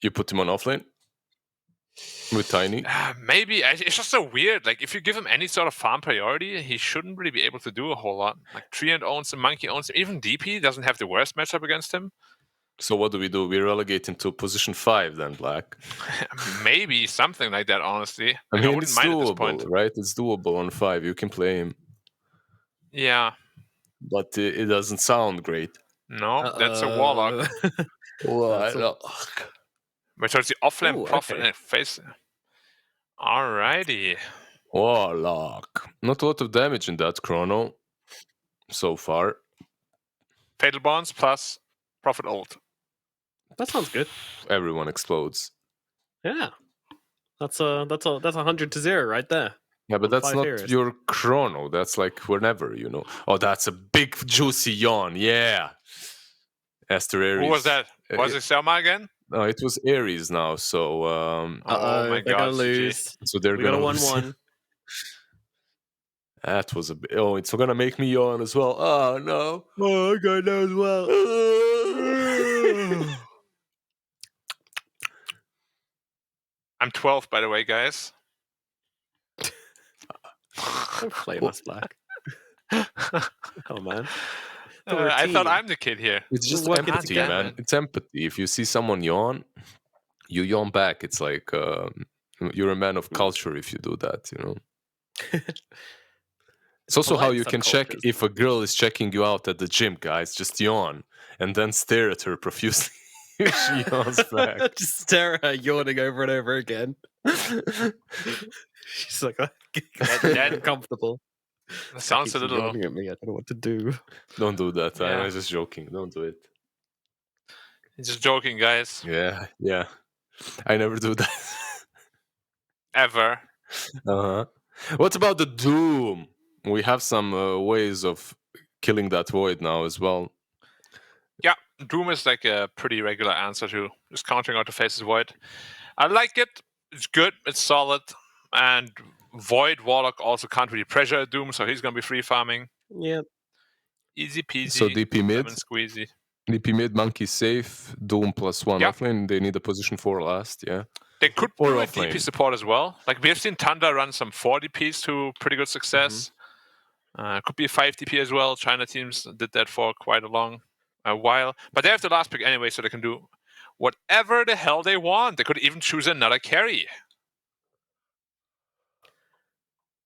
You put him on offlane with Tiny? Maybe. It's just so weird. Like, if you give him any sort of farm priority, he shouldn't really be able to do a whole lot. Like, Treant owns him, Monkey owns him. Even DP doesn't have the worst matchup against him. So what do? We relegate him to position 5 then, Black? Maybe something like that, honestly. I Like, I mean, wouldn't it's mind at this point. doable, right? It's doable on 5. You can play him. Yeah. But it doesn't sound great. No, that's a Warlock. Which is the offlane Prophet in face. Alrighty. Warlock. Not a lot of damage in that chrono so far. Fatal Bonds plus Prophet ult. That sounds good. Everyone explodes. Yeah, that's 100-0 right there. Yeah, but that's not heroes. your chrono. That's like whenever, Oh, that's a big juicy yawn. Yeah. Aster.Aries. Who was that? Was it Selma again? No, it was Aries now. So oh my they're god, gonna lose. So they're we gonna got a lose. 1-1. That was a bit. Oh, it's gonna make me yawn as well. Oh no. Oh, I got that as well. I'm 12, by the way, guys. Don't flame us, Black. Oh man. I thought I'm the kid here. It's just Working empathy, together. man. It's empathy. If you see someone yawn, you yawn back. It's like you're a man of culture if you do that, It's also how you can check if a girl is checking you out at the gym, guys. Just yawn and then stare at her profusely. She yawns back. Just stare at her yawning over and over again. She's like, that- uncomfortable. That sounds a Keeps little. yawning at me. I don't know what to do. Don't do that. Yeah. I'm just joking. Don't do it. Just joking, guys. Yeah. I never do that. Ever. Uh-huh. What about the Doom? We have some ways of killing that void now as well. Yeah, Doom is like a pretty regular answer to just countering out the Faces Void. I like it. It's good. It's solid. And Void Warlock also can't really pressure Doom, so he's going to be free farming. Yep. Easy peasy. So DP mid. Lemon squeezy. DP mid, Monkey safe, Doom +1 offlane. They need a position 4 last, yeah. They could Or do a offlane. DP support as well. Like, we have seen Thunder run some 4 DPs to pretty good success. Could be a 5 DP as well. China teams did that for quite a while. But they have the last pick anyway, so they can do whatever the hell they want. They could even choose another carry.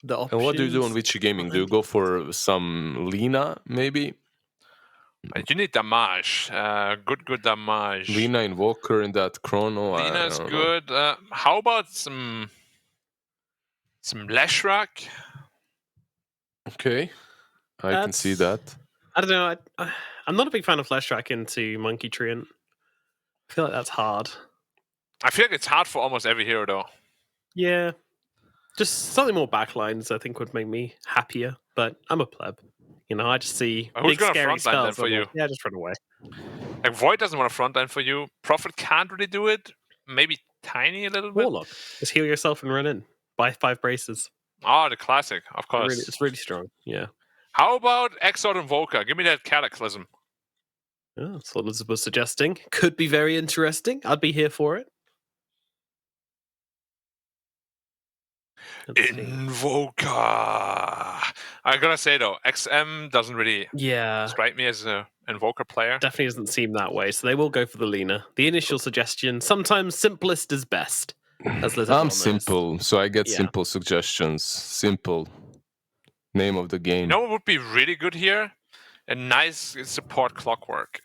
And what do you do on Witchy Gaming? Do you go for some Lina, maybe? You need damage. Good damage. Lina Invoker in that chrono. Lina is I don't know. good. How about some Leshrac? Okay. I can see that. I don't know. I'm not a big fan of Leshrac into Monkey Treant. I feel like that's hard. I feel like it's hard for almost every hero, though. Yeah. Just something more backlines, I think, would make me happier. But I'm a pleb. I just see Who's big gonna scary frontline then spells. for you? Yeah, just run away. Like, Void doesn't want to frontline for you. Prophet can't really do it. Maybe Tiny a little bit. Warlock. Just heal yourself and run in. Buy 5 braces. Oh, the classic, of course. It's really strong. Yeah. How about Exort Invoker? Give me that Cataclysm. Yeah, that's what Elizabeth was suggesting. Could be very interesting. I'd be here for it. Let's see. Invoker. I gotta say though, XM doesn't really Yeah, strike me as an Invoker player. definitely doesn't seem that way. So they will go for the Lina. The initial suggestion, sometimes simplest is best. As Lizard well I'm knows. simple, so I get Yeah. simple suggestions. Simple. Name of the game. You know what would be really good here? A nice support clockwork.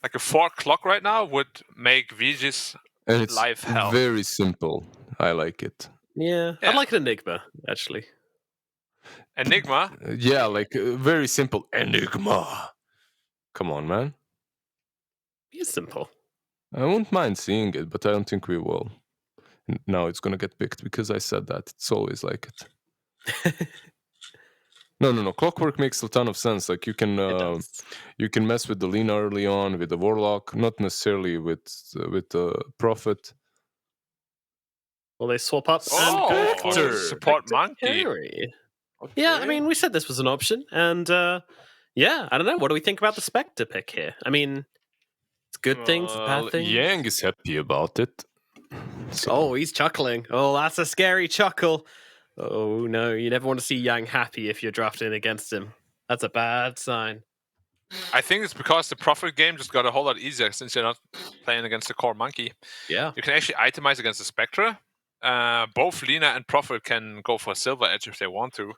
Like a 4 clock right now would make VG's And it's life hell. very simple. I like it. Yeah, Yeah. I'd like an Enigma, actually. Enigma. Yeah, like very simple Enigma. Come on, man. It's simple. I won't mind seeing it, but I don't think we will. Now it's gonna get picked because I said that. It's always like it. No. Clockwork makes a ton of sense. Like you can mess with the Lina early on with the Warlock, not necessarily with the Prophet. Well, they swap up and Oh, go for Spectre. support monkey. Carry. Yeah, I mean, we said this was an option, and yeah, I don't know. What do we think about the Spectre pick here? I mean, it's good things, bad things. Yang is happy about it. So. Oh, he's chuckling. Oh, that's a scary chuckle. Oh no, you never want to see Yang happy if you're drafting against him. That's a bad sign. I think it's because the Prophet game just got a whole lot easier since you're not playing against the core monkey. Yeah. You can actually itemize against the Spectre. Both Lina and Prophet can go for Silver Edge if they want to.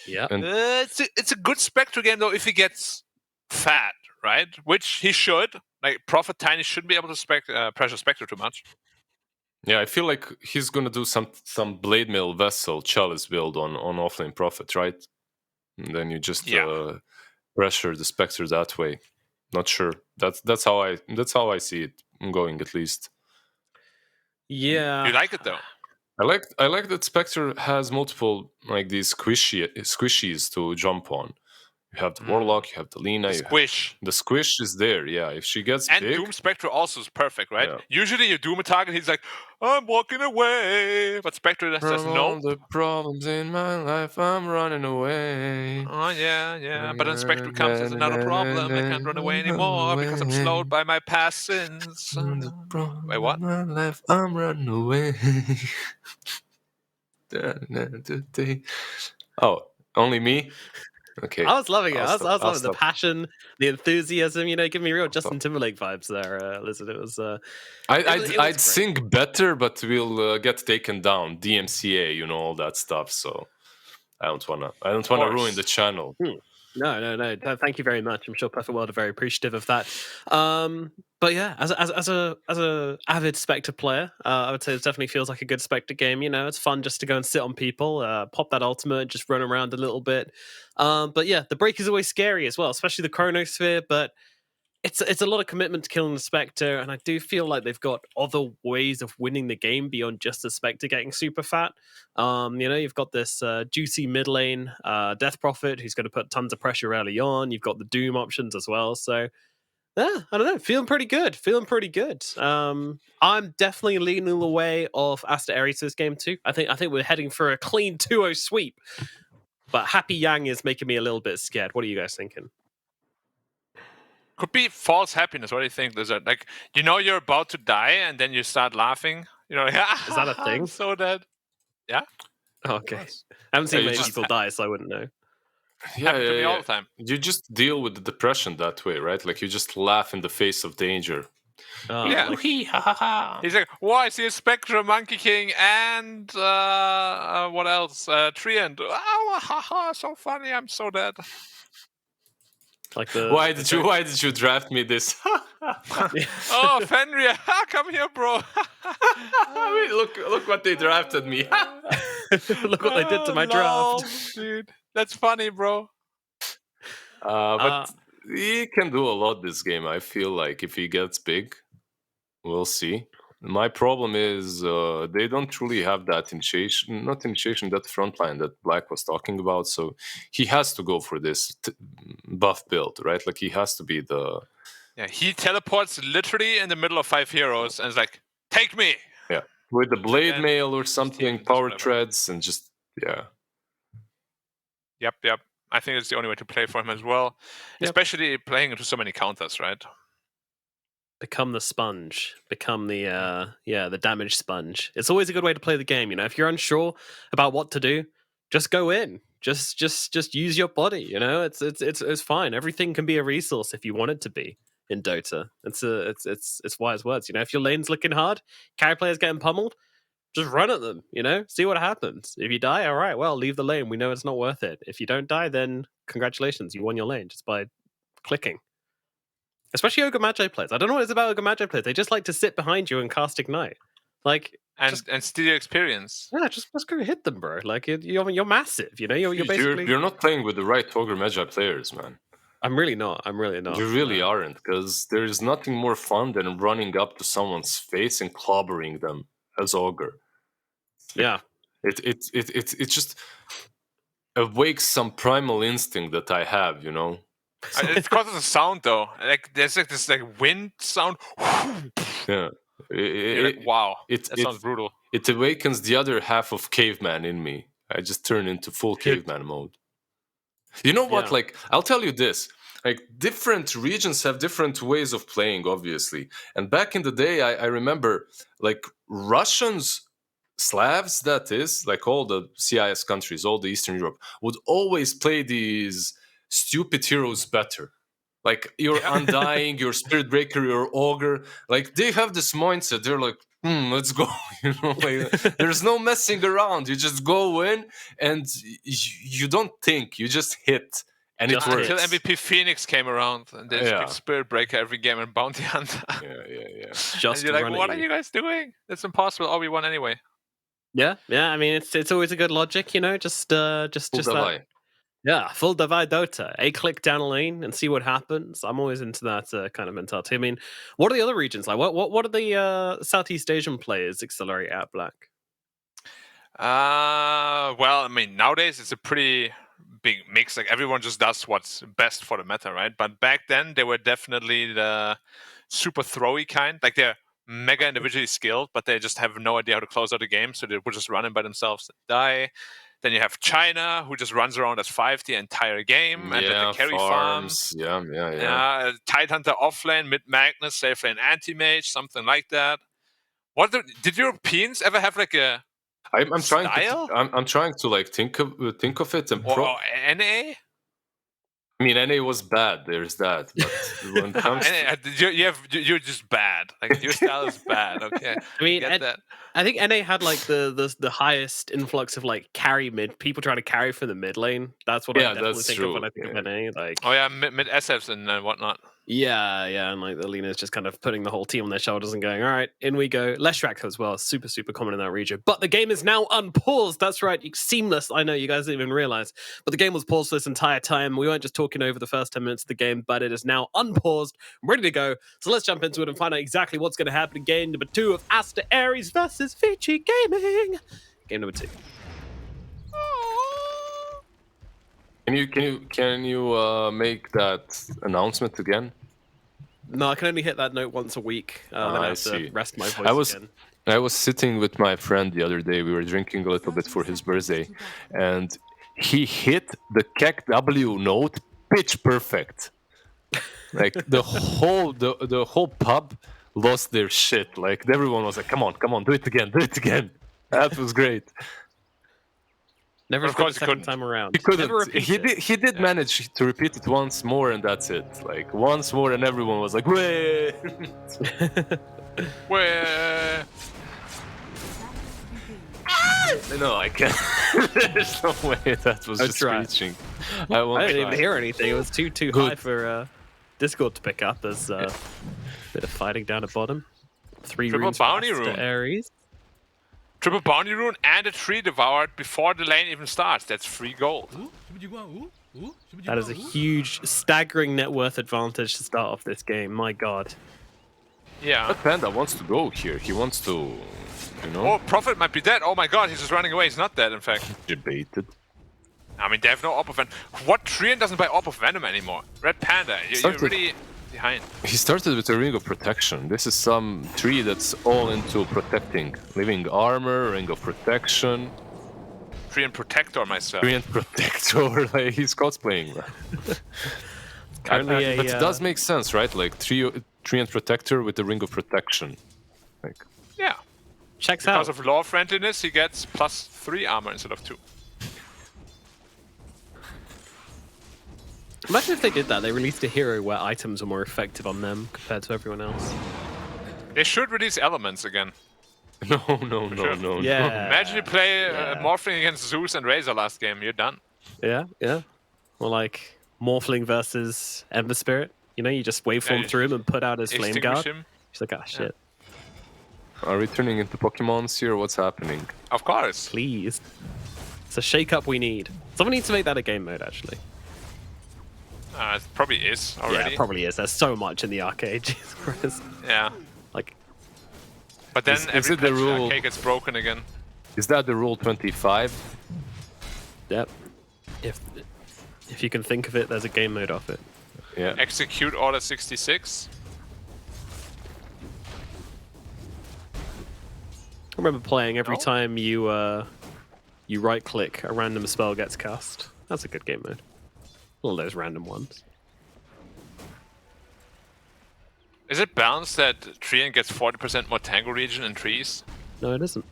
Yeah. It's a good Spectre game though if he gets fat, right? Which he should. Like Prophet Tiny shouldn't be able to pressure Spectre too much. Yeah, I feel like he's gonna do some Blade Mail Vessel Chalice build on offlane Prophet, right? And then you just pressure the Spectre that way. Not sure. That's how I see it going, at least. Yeah. You like it though. I like that Spectre has multiple like these squishies to jump on. You have the Warlock, you have the Lina. The squish. The squish is there, yeah. If she gets and big... Doom Spectre also is perfect, right? Yeah. Usually you Doom a target, he's like, I'm walking away. But Spectre says, From no. all the problems in my life, I'm running away. Oh, yeah. But then Spectre comes as another problem. I can't run away anymore because I'm slowed by my past sins. Wait, what? In my life, I'm running away. Oh, only me? Okay. I was loving it. I was loving the stop. passion, the enthusiasm. You know, give me real Justin Timberlake vibes there, Lizard. It was. I'd sing better, but we'll get taken down. DMCA, you know, all that stuff. So I don't wanna ruin the channel. No. Thank you very much. I'm sure Perfect World are very appreciative of that. But yeah, as a avid Spectre player, I would say it definitely feels like a good Spectre game. You know, it's fun just to go and sit on people, pop that ultimate, just run around a little bit. But yeah, the break is always scary as well, especially the Chronosphere. But it's a lot of commitment to killing the Spectre, and I do feel like they've got other ways of winning the game beyond just the Spectre getting super fat. You know, you've got this juicy mid lane Death Prophet who's going to put tons of pressure early on. You've got the Doom options as well. So yeah, I don't know, feeling pretty good. I'm definitely leaning the way of Aster.Aries this game too. I think we're heading for a clean 2-0 sweep. But Happy Yang is making me a little bit scared. What are you guys thinking? Could be false happiness. What do you think, Lizard? Like, you know you're about to die, and then you start laughing. You know, Is that a thing? I'm so dead. Yeah. Okay. I haven't seen you many just- people die, so I wouldn't know. Happens to me all the time. You just deal with the depression that way, right? Like you just laugh in the face of danger. Yeah. Like, He's like, "Whoa, I see a Spectre, Monkey King, and what else? Treant. Oh, haha, so funny. I'm so dead." like the Why did you draft me this? Oh, Fenrir, come here, bro. Look what they drafted me. Look what they did to my lol, draft. dude. That's funny, bro. But he can do a lot this game. I feel like if he gets big, we'll see. My problem is they don't really have that initiation, that front line that Black was talking about. So he has to go for this buff build, right? Like he has to be the... Yeah, he teleports literally in the middle of 5 heroes and is like, "Take me." Yeah, with the blade then mail or something, just power whatever. treads, and just, yeah. Yep. I think it's the only way to play for him as well, especially playing into so many counters, right? Become the sponge. Become the damage sponge. It's always a good way to play the game. You know, if you're unsure about what to do, just go in. Just use your body. You know, it's fine. Everything can be a resource if you want it to be in Dota. It's wise words. You know, if your lane's looking hard, carry players getting pummeled, just run at them. You know, see what happens. If you die, all right, well, leave the lane. We know it's not worth it. If you don't die, then congratulations, you won your lane just by clicking. Especially Ogre Magi players. I don't know what it's about Ogre Magi players. They just like to sit behind you and cast Ignite. Like, and steal your experience. yeah, just go hit them, bro. Like, you're massive, you know? You're basically... You're not playing with the right Ogre Magi players, man. I'm really not. You really aren't, because there is nothing more fun than running up to someone's face and clobbering them as Ogre. Yeah. It just awakes some primal instinct that I have, you know? It's because of the sound, though. Like, there's like this like wind sound. Yeah. Wow, that sounds brutal. It awakens the other half of caveman in me. I just turn into full caveman mode. You know what? Yeah. Like, I'll tell you this. Like, different regions have different ways of playing, obviously. And back in the day, I remember, like, Russians, Slavs, that is, like all the CIS countries, all the Eastern Europe, would always play these stupid heroes better. Like, your Undying, your Spirit Breaker, your Ogre. Like, they have this mindset. They're like, let's go. You know, like, there's no messing around. You just go in and you don't think. You just hit. And it works. Until MVP Phoenix came around and they just pick Spirit Breaker every game and Bounty Hunter. Yeah. Just and you're like, what are you guys doing? It's impossible. Oh, we won anyway. Yeah. I mean, it's always a good logic, you know. Just that. Yeah, full divide Dota. A click down a lane and see what happens. I'm always into that kind of mentality. I mean, what are the other regions like? What are the Southeast Asian players accelerate at Black? Well, I mean, nowadays it's a pretty big mix. Like, everyone just does what's best for the meta, right? But back then they were definitely the super throwy kind. Like, they're mega individually skilled, but they just have no idea how to close out a game, so they would just run in by themselves and die. Then you have China, who just runs around as 5 the entire game, and then the carry farms. Yeah. Tidehunter offlane, mid Magnus, safe lane anti-mage, something like that. Did Europeans ever have like a style? I'm trying to like think of it and NA. I mean, NA was bad. There's that. But when it comes you're just bad. Like, your style is bad. Okay. I mean, that. I think NA had like the highest influx of like carry mid people trying to carry for the mid lane. That's what I definitely think of when I think of NA. Like, mid SFs and whatnot. Yeah, and like the Lena's just kind of putting the whole team on their shoulders and going, all right, in we go. Leshrac as well, super common in that region. But the game is now unpaused. That's right, seamless. I know you guys didn't even realize, but the game was paused for this entire time. We weren't just talking over the first 10 minutes of the game, but it is now unpaused, ready to go. So let's jump into it and find out exactly what's going to happen in game number 2 of Aster.Aries versus Vici Gaming. Game number 2. Can you make that announcement again? No, I can only hit that note once a week. Then I have to rest my voice again. I was sitting with my friend the other day. We were drinking a little bit for his birthday, and he hit the Keck W note pitch perfect. Like, the whole pub lost their shit. Like, everyone was like, "Come on, do it again." That was great. Never of course, second time around. He couldn't. He did manage to repeat it once more, and that's it. Like, once more, and everyone was like, "Way!" Where? No, I can't. There's no way. That was just screeching. I didn't even hear anything. It was too high for Discord to pick up. There's a bit of fighting down at bottom. 3 Triple runes bounty rune. Aries. Triple bounty rune and a tree devoured before the lane even starts. That's free gold. That is a huge, staggering net worth advantage to start off this game. My God. Yeah. But Panda wants to go here. He wants to, you know. Oh, Prophet might be dead. Oh my God, he's just running away. He's not dead, in fact. Debated. I mean, they have no Orb of Venom. What Treant doesn't buy Orb of Venom anymore? Red Panda, you're really behind. He started with a Ring of Protection. This is some tree that's all into protecting. Living Armor, Ring of Protection. Treant Protector myself. Treant Protector, like, he's cosplaying. But it does make sense, right? Like, Treant Protector with the Ring of Protection. Like, yeah. Checks out. Because of law friendliness, he gets +3 armor instead of 2. Imagine if they did that. They released a hero where items are more effective on them compared to everyone else. They should release elements again. No. Yeah. Imagine you play Morphling against Zeus and Razor last game. You're done. Yeah. Or like Morphling versus Ember Spirit. You know, you just waveform through him and put out his Flame Guard. She's like, ah, shit. Are we turning into Pokemons here? What's happening? Of course. Please. It's a shake-up we need. Someone needs to make that a game mode, actually. It probably is already. Yeah, it probably is. There's so much in the arcade. Jesus Christ. Yeah. Like, but then is every it the rule? arcade gets broken again. Is that the rule 25? Yep. If you can think of it, there's a game mode of it. Yeah. Execute Order 66. I remember playing every time you right-click, a random spell gets cast. That's a good game mode. All those random ones. Is it balanced that Treant gets 40% more Tango region in trees? No, it isn't.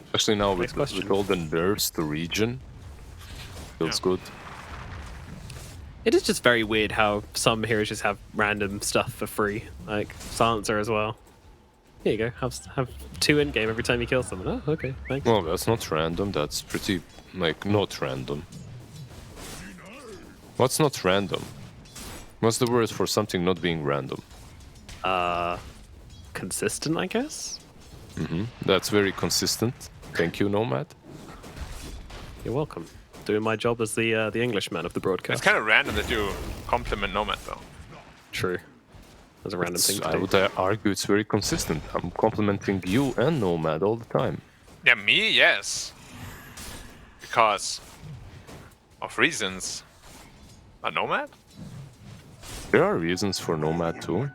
Especially now with all the nerfs to region. Feels good. It is just very weird how some heroes just have random stuff for free, like Silencer as well. Here you go, have 2 in-game every time you kill someone. Oh, okay, thanks. Well, that's not random, that's pretty, like, not random. What's not random? What's the word for something not being random? Consistent, I guess? That's very consistent. Thank you, Nomad. You're welcome. Doing my job as the Englishman of the broadcast. It's kind of random that you compliment Nomad, though. True. That's a random thing to I do. would argue it's very consistent. I'm complimenting you and Nomad all the time. Yeah, me, yes. Because of reasons. But Nomad? There are reasons for Nomad too.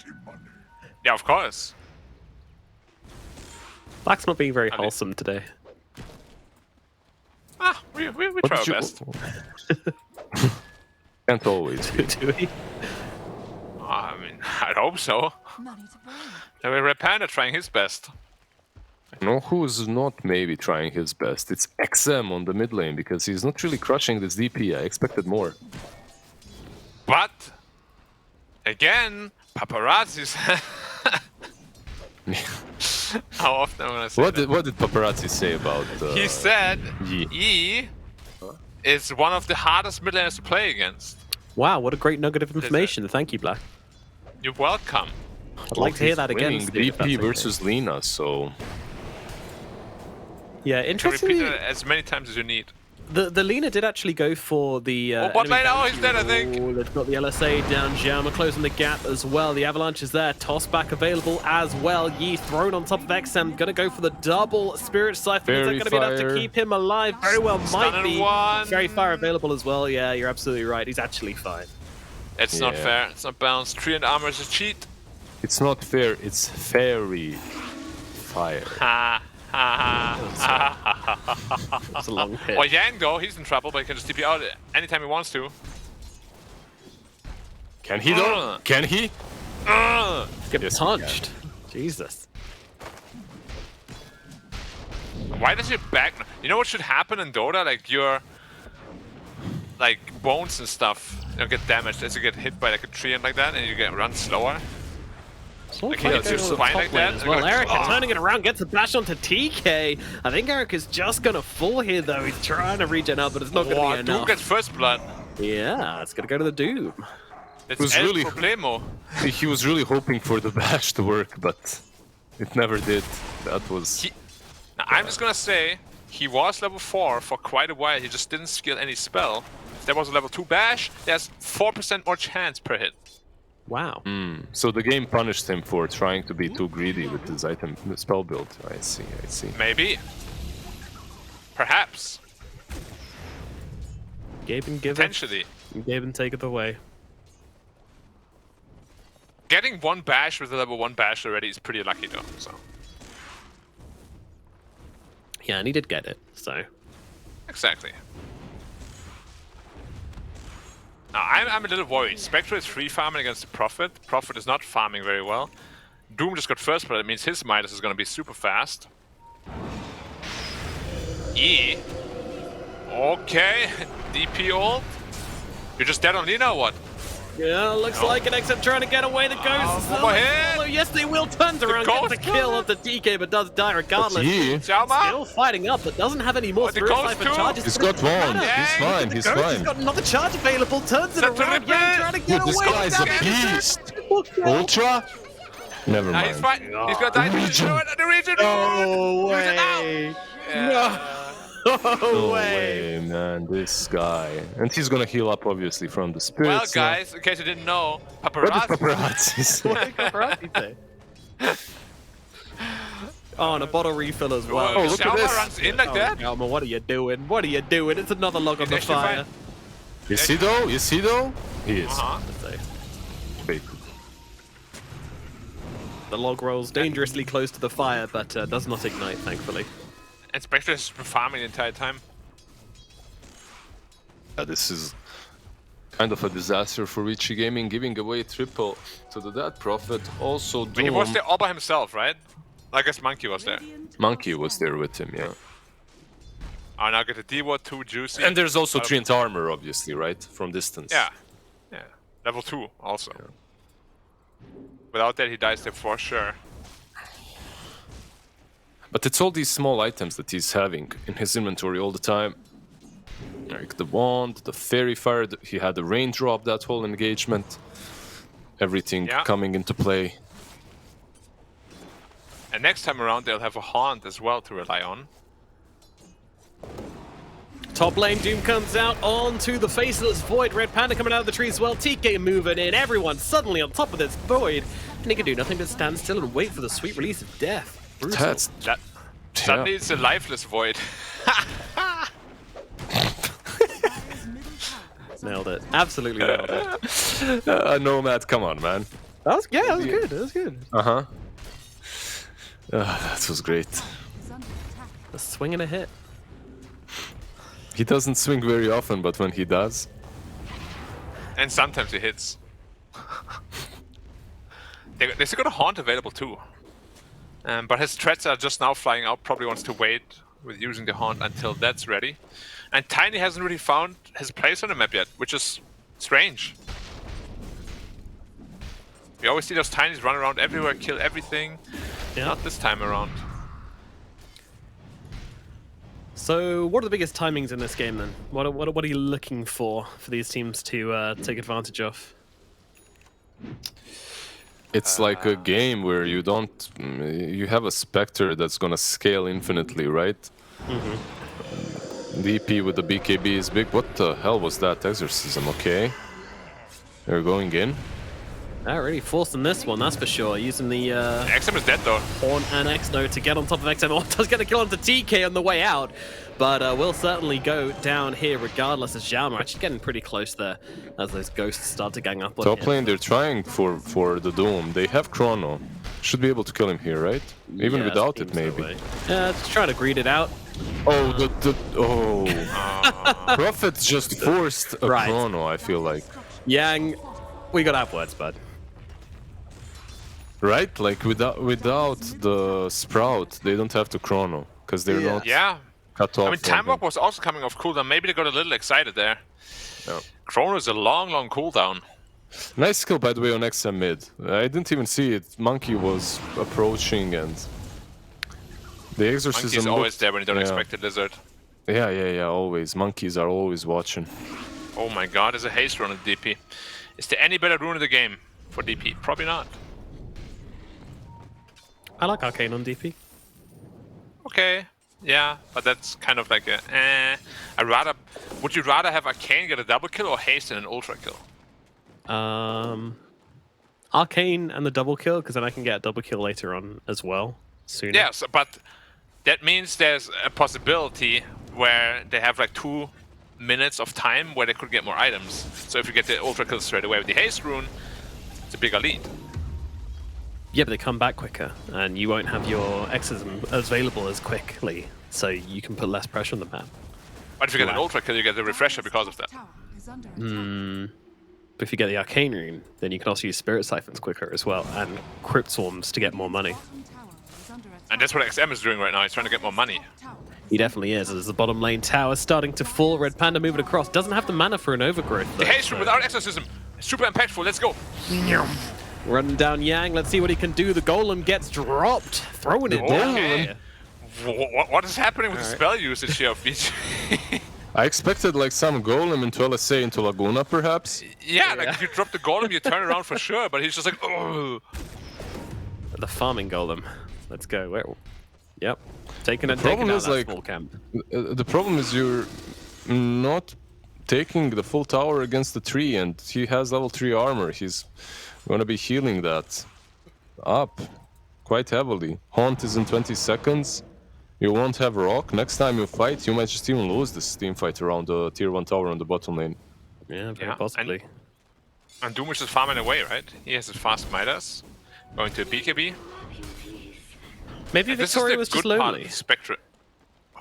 Yeah, of course. Black's not being very wholesome today. We try our best. Can't always be. Do we? I mean, I'd hope so. Maybe Red Panda trying his best. You know who's not maybe trying his best? It's XM on the mid lane, because he's not really crushing this DP. I expected more. But, again, paparazzi's... How often am I say that? What did paparazzi say about... He said Yi? E is one of the hardest mid laners to play against. Wow, what a great nugget of information. Thank you, Black. You're welcome. I'd like to hear that again. Winning Steve, if that's DP okay. versus Lina, so... Yeah, You can repeat interestingly, it as many times as you need. the Lina did actually go for the... bot lane, he's dead, I think. Oh, they've got the LSA down, Jama closing the gap as well. The Avalanche is there, toss back available as well. Yi thrown on top of XM, gonna go for the double Spirit Siphon. Is that gonna be enough to keep him alive? Very well, might be. Very fire available as well. Yeah, you're absolutely right. He's actually fine. It's not fair, it's not balanced. Treant armor is a cheat. It's not fair, it's fairy fire. Ha. That's a long hit. Well, Yango, he's in trouble, but he can just TP out anytime he wants to. Can he though? Can he? Get punched. Jesus. Why does your back... You know what should happen in Dota? Like, your... Like, bones and stuff, you know, get damaged as you get hit by like a tree and like that, and you get run slower. Like it's your spine like that. As well, Eric turning it around, gets a bash onto TK. I think Eric is just gonna fall here though. He's trying to regen up, but it's not gonna be enough. Doom gets first blood. Yeah, it's gonna go to the Doom. It's was El really- Problemo. He was really hoping for the bash to work, but it never did. That was... Now, I'm just gonna say, he was level 4 for quite a while. He just didn't skill any spell. If there was a level 2 bash, there's 4% more chance per hit. Wow. So the game punished him for trying to be too greedy with his item spell build. I see. Maybe. Perhaps. Gave and give it. Potentially. Gave and take it away. Getting one bash with a level 1 bash already is pretty lucky though, so. Yeah, and he did get it, so. Exactly. Now, I'm a little worried. Spectre is free farming against the Prophet. Prophet is not farming very well. Doom just got first blood. It means his Midas is going to be super fast. E. Okay. DP ult. You're just dead on Lina or what? Yeah, looks like an XM trying to get away. The ghost. one more hit. Yes, they will. Turns around, gets the kill of the DK, but does die regardless. Still fighting up, but doesn't have any more Spirit Siphon charges. He's got one. He's fine. He's fine. He's got another charge available. Turns it around. Yeah, trying to get away. This guy's a beast. Ultra? Never mind. He's fine. He's gonna die. The region. No way. No way, man, this guy. And he's gonna heal up, obviously, from the spirits. Well, guys, in case you didn't know, What paparazzi. paparazzi? What did paparazzi say? Oh, and a bottle refill as well. Oh, look at Xiaoma this. runs in like that. Xiaoma, what are you doing? What are you doing? It's another log on the actually fire. You see though? You see though? He is. Wait. The log rolls dangerously close to the fire, but does not ignite, thankfully. And Spectre has been farming the entire time. This is kind of a disaster for Richie Gaming, giving away triple to the Dead Prophet. Also, But he was there all by himself, right? I guess Monkey was there. Monkey was there with him, yeah. Oh, now get the D-Ward 2 juicy. And there's also Treant armor, obviously, right? From distance. Yeah. Yeah. Level 2 also. Yeah. Without that, he dies there for sure. But it's all these small items that he's having in his inventory all the time. Like the wand, the fairy fire, he had the raindrop that whole engagement. Everything coming into play. And next time around, they'll have a Haunt as well to rely on. Top lane, Doom comes out onto the Faceless Void. Red Panda coming out of the trees as well. TK moving in. Everyone suddenly on top of this Void. And he can do nothing but stand still and wait for the sweet release of death. Brutal. Suddenly it's a lifeless Void. Nailed it. Absolutely nailed it. Nomad, come on, man. That was good. That was good. Uh-huh. That was great. A swing and a hit. He doesn't swing very often, but when he does... And sometimes he hits. They still got a Haunt available too. But his threats are just now flying out. Probably wants to wait with using the Haunt until that's ready. And Tiny hasn't really found his place on the map yet, which is strange. We always see those Tinies run around everywhere, kill everything. Yeah. Not this time around. So, what are the biggest timings in this game then? What are you looking for these teams to take advantage of? It's like a game where you don't... You have a Spectre that's gonna scale infinitely, right? DP with the BKB is big. What the hell was that? Exorcism, okay. They're going in. Really forcing this one, that's for sure. Using the XM is dead though. Horn and X-No to get on top of XM. Oh, does get a kill onto TK on the way out, but will certainly go down here regardless. As Xiaoma actually getting pretty close there as those ghosts start to gang up on Top him. lane, they're trying for the Doom. They have Chrono. Should be able to kill him here, right? Even Yeah, without it, seems maybe. that way. Yeah, just trying to greed it out. Oh, Prophet just forced a Chrono, I feel like. Yang, we gotta have words, bud. Right? Like, without the Sprout, they don't have to Chrono, because they're not cut off. I mean, Time Warp was also coming off cooldown. Maybe they got a little excited there. Yeah. Chrono is a long, long cooldown. Nice skill, by the way, on XM mid. I didn't even see it. Monkey was approaching, and the Exorcism Monkey's always there when you don't expect a lizard. Yeah, always. Monkeys are always watching. Oh my god, there's a haste run at DP. Is there any better rune in the game for DP? Probably not. I like Arcane on DP. Okay, yeah, but that's kind of like a would you rather have Arcane get a double kill or haste and an ultra kill? Arcane and the double kill, because then I can get a double kill later on as well. Sooner. Yes, but that means there's a possibility where they have like 2 minutes of time where they could get more items. So if you get the ultra kill straight away with the haste rune, it's a bigger lead. Yeah, but they come back quicker, and you won't have your exorcism available as quickly, so you can put less pressure on the map. But if you get an ultra kill, you get the refresher because of that. But if you get the Arcane Rune, then you can also use Spirit Siphons quicker as well, and Crypt Swarms to get more money. And that's what XM is doing right now, he's trying to get more money. He definitely is. As the bottom lane tower starting to fall, Red Panda moving across. Doesn't have the mana for an overgrowth, though. The haste room without exorcism. Super impactful. Let's go. Running down Yang. Let's see what he can do. The golem gets dropped. Throwing it down. Okay. What is happening with the spell usage here of BG? I expected like some golem into LSA into Laguna, perhaps. Yeah, like if you drop the golem, you turn around for sure. But he's just like, oh. The farming golem. Let's go. Where? Yep. Taking The out problem that is, like, small camp. The problem is you're not taking the full tower against the tree, and he has level 3 armor. He's gonna be healing that up quite heavily. Haunt is in 20 seconds. You won't have rock. Next time you fight, you might just even lose this team fight around the tier 1 tower on the bottom lane. Yeah, very possibly. And Doom is just farming away, right? He has his fast Midas. Going to BKB. Maybe And Victoria was just lonely. Spectre.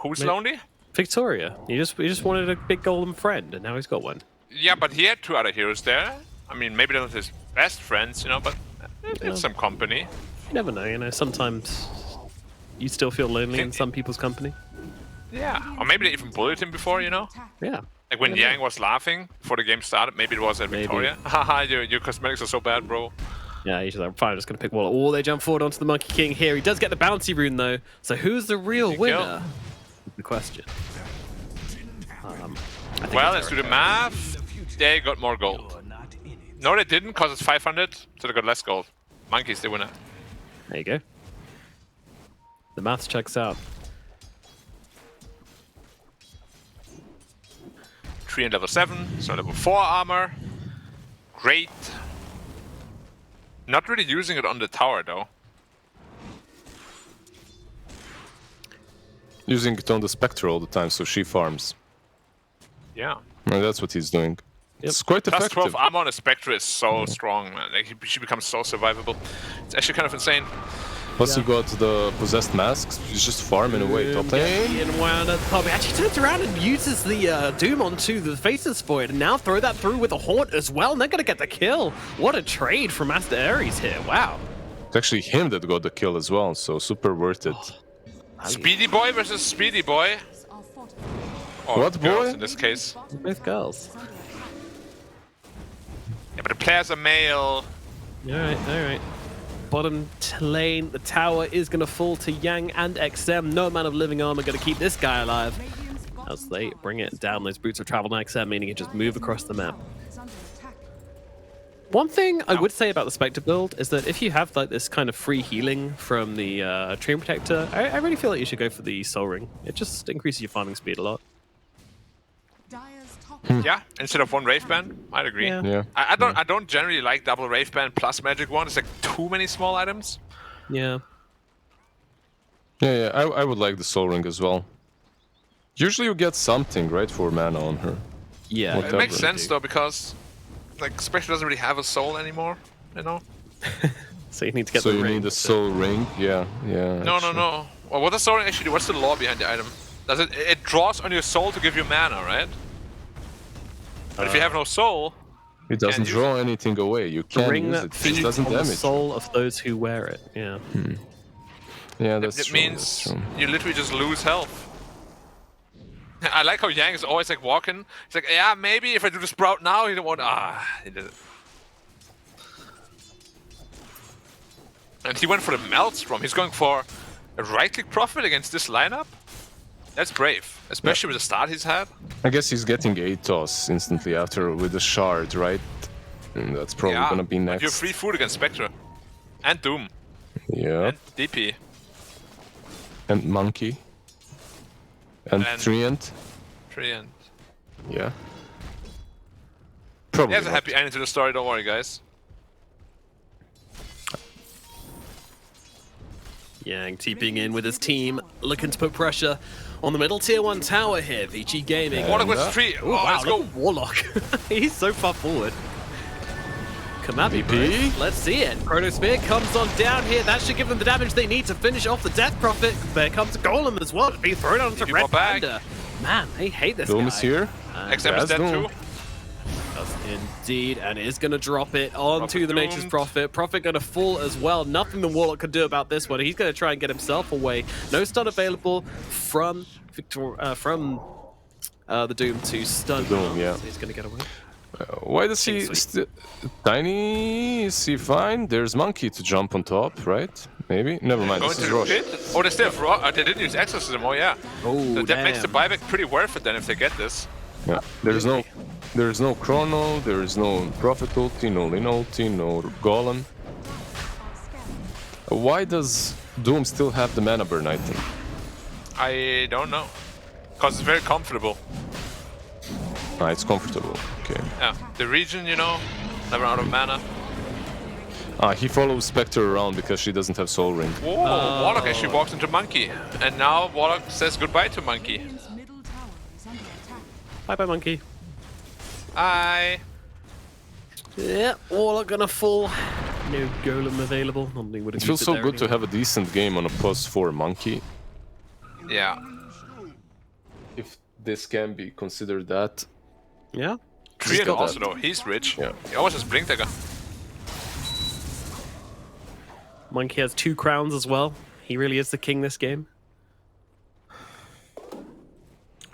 Who's lonely? Victoria. He just wanted a big golem friend, and now he's got one. Yeah, but he had 2 other heroes there. I mean, maybe they're not his best friends, you know, but it's some company. You never know, you know. Sometimes you still feel lonely in some people's company. Yeah, or maybe they even bullied him before, you know? Yeah. Like when Yang was laughing before the game started, maybe it was at Victoria. Haha, your cosmetics are so bad, bro. Yeah, he's like, fine, I'm just going to pick Waller. Oh, they jump forward onto the Monkey King here. He does get the bouncy rune, though. So who's the real winner? The question. Well, let's do the math. They got more gold. No, they didn't, because it's 500, so they got less gold. Monkey's the winner. There you go. The maths checks out. 3 and level 7, so level 4 armor. Great. Not really using it on the tower, though. Using it on the Spectre all the time, so she farms. Yeah. And that's what he's doing. It's quite Plus effective. 12 armor on a Spectre is so strong, man. Like, she becomes so survivable. It's actually kind of insane. Plus you got the possessed masks, he's just farming away top lane. And wound at the pub. He actually turns around and uses the Doom onto the faces for it, and now throw that through with a Haunt as well, and they're gonna get the kill. What a trade from Aster.Aries here, wow. It's actually him that got the kill as well, so super worth it. Speedy Boy versus Speedy Boy. Or What girls boy? in this case. Both girls. Yeah, but the players are male. Alright. Bottom lane, the tower is going to fall to Yang and XM. No amount of living armor going to keep this guy alive. As they bring it down, those boots of travel on XM, meaning it just move across the map. One thing I would say about the Spectre build is that if you have like this kind of free healing from the Treant Protector, I really feel like you should go for the Soul Ring. It just increases your farming speed a lot. Yeah, instead of 1 Wraith Band, I'd agree. Yeah. I don't generally like double Wraith Band plus Magic Wand. It's like too many small items. Yeah. Yeah, I would like the Soul Ring as well. Usually you get something, right, for mana on her. Yeah. It makes sense though, because like Spectre doesn't really have a soul anymore, you know? So you need to get so the you ring. need the Soul Ring, yeah. No. Well, what does Soul Ring actually do? What's the law behind the item? Does it draws on your soul to give you mana, right? But if you have no soul, it doesn't draw anything away. You The can ring use that it. It feeds doesn't on the damage. soul of those who wear it. Yeah. Yeah, that's it true. means you literally just lose health. I like how Yang is always like walking. He's like, yeah, maybe if I do the sprout now, he don't want. He did it. And he went for the Maelstrom. He's going for a right-click profit against this lineup. That's brave, especially with the start he's had. I guess he's getting Atos instantly after with the shard, right? And that's probably Yeah, gonna be but next. you're free food against Spectre. And Doom. Yeah. And DP. And Monkey. And Treant. Treant. Yeah. Probably There's a not. happy ending to the story, don't worry, guys. Yang TPing in with his team, looking to put pressure on the middle tier 1 tower here. VG Gaming. Warlock with 3. Oh, wow, let's go. look at Warlock. He's so far forward. Come at me, bro. Let's see it. Chronosphere comes on down here. That should give them the damage they need to finish off the Death Prophet. There comes Golem as well. It's being thrown onto Red Panda. Man, they hate this Doom guy. is here. XM is dead too. That's Indeed, and is going to drop it onto the Nature's doomed. Prophet. Prophet going to fall as well. Nothing the Warlock can do about this one. He's going to try and get himself away. No stun available from the Doom to stun. Doom, yeah. So he's going to get away. Why does he... Tiny, is he fine? There's Monkey to jump on top, right? Maybe? Never mind, Going this to is the Rush. pit? Oh, they still have they didn't use Exorcism. Oh, yeah. Oh, That makes the buyback pretty worth it then if they get this. Yeah, there's no Chrono, there is no Prophet ulti, no Lin ulti, no Golem. Why does Doom still have the mana burn item? I don't know. Because it's very comfortable. Ah, it's comfortable, okay. Yeah, the region, you know, never out of mana. Ah, he follows Spectre around because she doesn't have Soul Ring. Whoa, Warlock actually walks into Monkey. And now Warlock says goodbye to Monkey. Radiant's middle tower is under attack. Bye-bye, Monkey. Bye. Yeah, Warlock going to fall. No Golem available. Normally would have It feels used so there good to anyway. have a decent game on a +4 Monkey. Yeah. If this can be considered that. Yeah. Trian got also that. though, he's rich. Yeah. He always has Blink Dagger. Monkey has 2 crowns as well. He really is the king this game.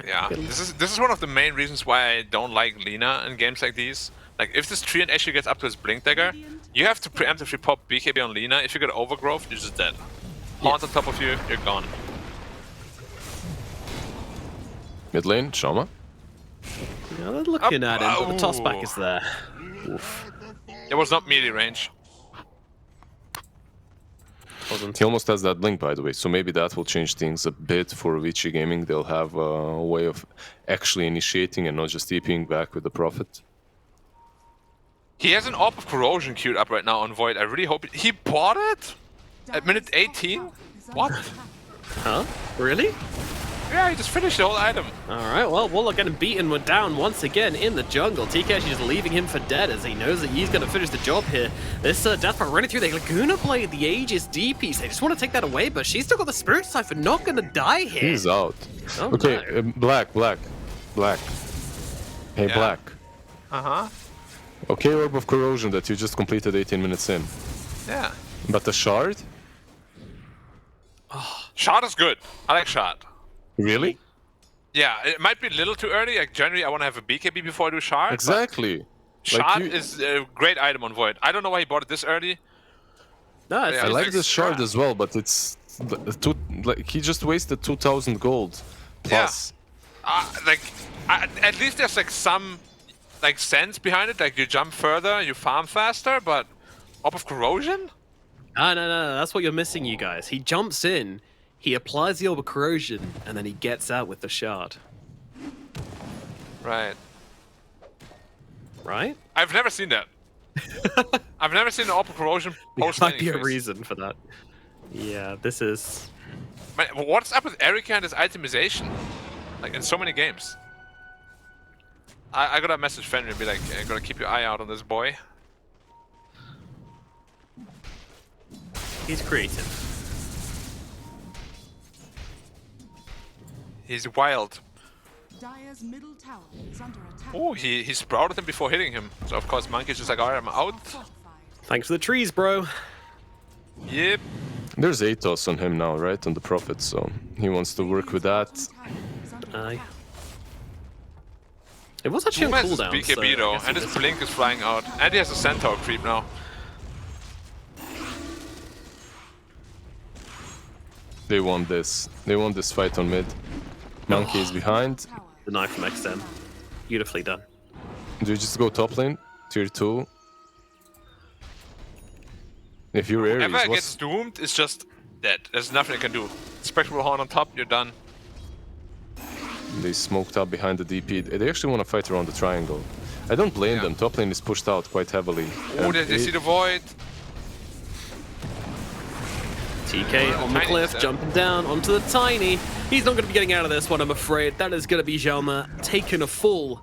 Yeah, this is one of the main reasons why I don't like Lina in games like these. Like, if this Treant actually gets up to his Blink Dagger, you have to preemptively pop BKB on Lina. If you get Overgrowth, you're just dead. Haunt on top of you, you're gone. Mid lane, Shama. Yeah, they're looking at him, but the tossback Ooh. is there. Oof. It was not melee range. He almost has that blink, by the way, so maybe that will change things a bit for Vici Gaming. They'll have a way of actually initiating and not just TPing back with the Prophet. He has an Orb of Corrosion queued up right now on Void. I really hope he bought it at minute 18? What? Huh? Really? Yeah, he just finished the whole item. Alright, well, Warlock getting beaten down once again in the jungle. TK actually just leaving him for dead as he knows that he's going to finish the job here. This Deathmark running through the Laguna Blade, the Aegis DPC. They just want to take that away, but she's still got the Spirit Cipher, not going to die here. He's out. Oh, Okay, no. Black. Hey, Yeah. Black. Uh-huh. Okay, Orb of Corrosion that you just completed 18 minutes in. Yeah. But the Shard? Shot is good. I like Shot. Really? Yeah, it might be a little too early. Like, generally, I want to have a BKB before I do Shard. but Exactly. Shard you- is a great item on Void. I don't know why he bought it this early. No, it's, Yeah, I it's like like the Shard scrap. as well, but it's... Like, he just wasted 2,000 gold. Plus. At least there's like some sense behind it. Like, you jump further, you farm faster, but Orb of Corrosion? No, that's what you're missing, you guys. He jumps in, he applies the Orb of Corrosion, and then he gets out with the Shard. Right. Right? I've never seen that. I've never seen an Orb of Corrosion There post might be a anyways. reason for that. Yeah, this is... Man, what's up with Erika and his itemization? Like, in so many games. I gotta message Fenrir and be like, I gotta keep your eye out on this boy. He's creative. He's wild. Dire's middle tower is under attack. Oh, he sprouted him before hitting him. So of course Monkey's just like, alright, I'm out. Fortified. Thanks for the trees, bro. Yep. There's Atos on him now, right? On the Prophet, so he wants to work with that. Radiant's bottom tower is under Aye. attack. It was actually Doom on has his cooldown. BKB so I though, guess and it his is- blink is flying out. And he has a centaur creep now. They want this. They want this fight on mid. Monkey is behind. Tower The knife from XM. Beautifully done. Do you just go top lane? Tier 2? If you're Aries, Whoever gets what's... doomed is just dead. There's nothing you can do. Spectral Horn on top, you're done. They smoked up behind the DP. They actually want to fight around the triangle. I don't blame Yeah. them. Top lane is pushed out quite heavily. Oh, And they see the void. TK on the Tiny cliff, step. jumping down onto the Tiny. He's not going to be getting out of this one, I'm afraid. That is going to be Jaume taking a fall.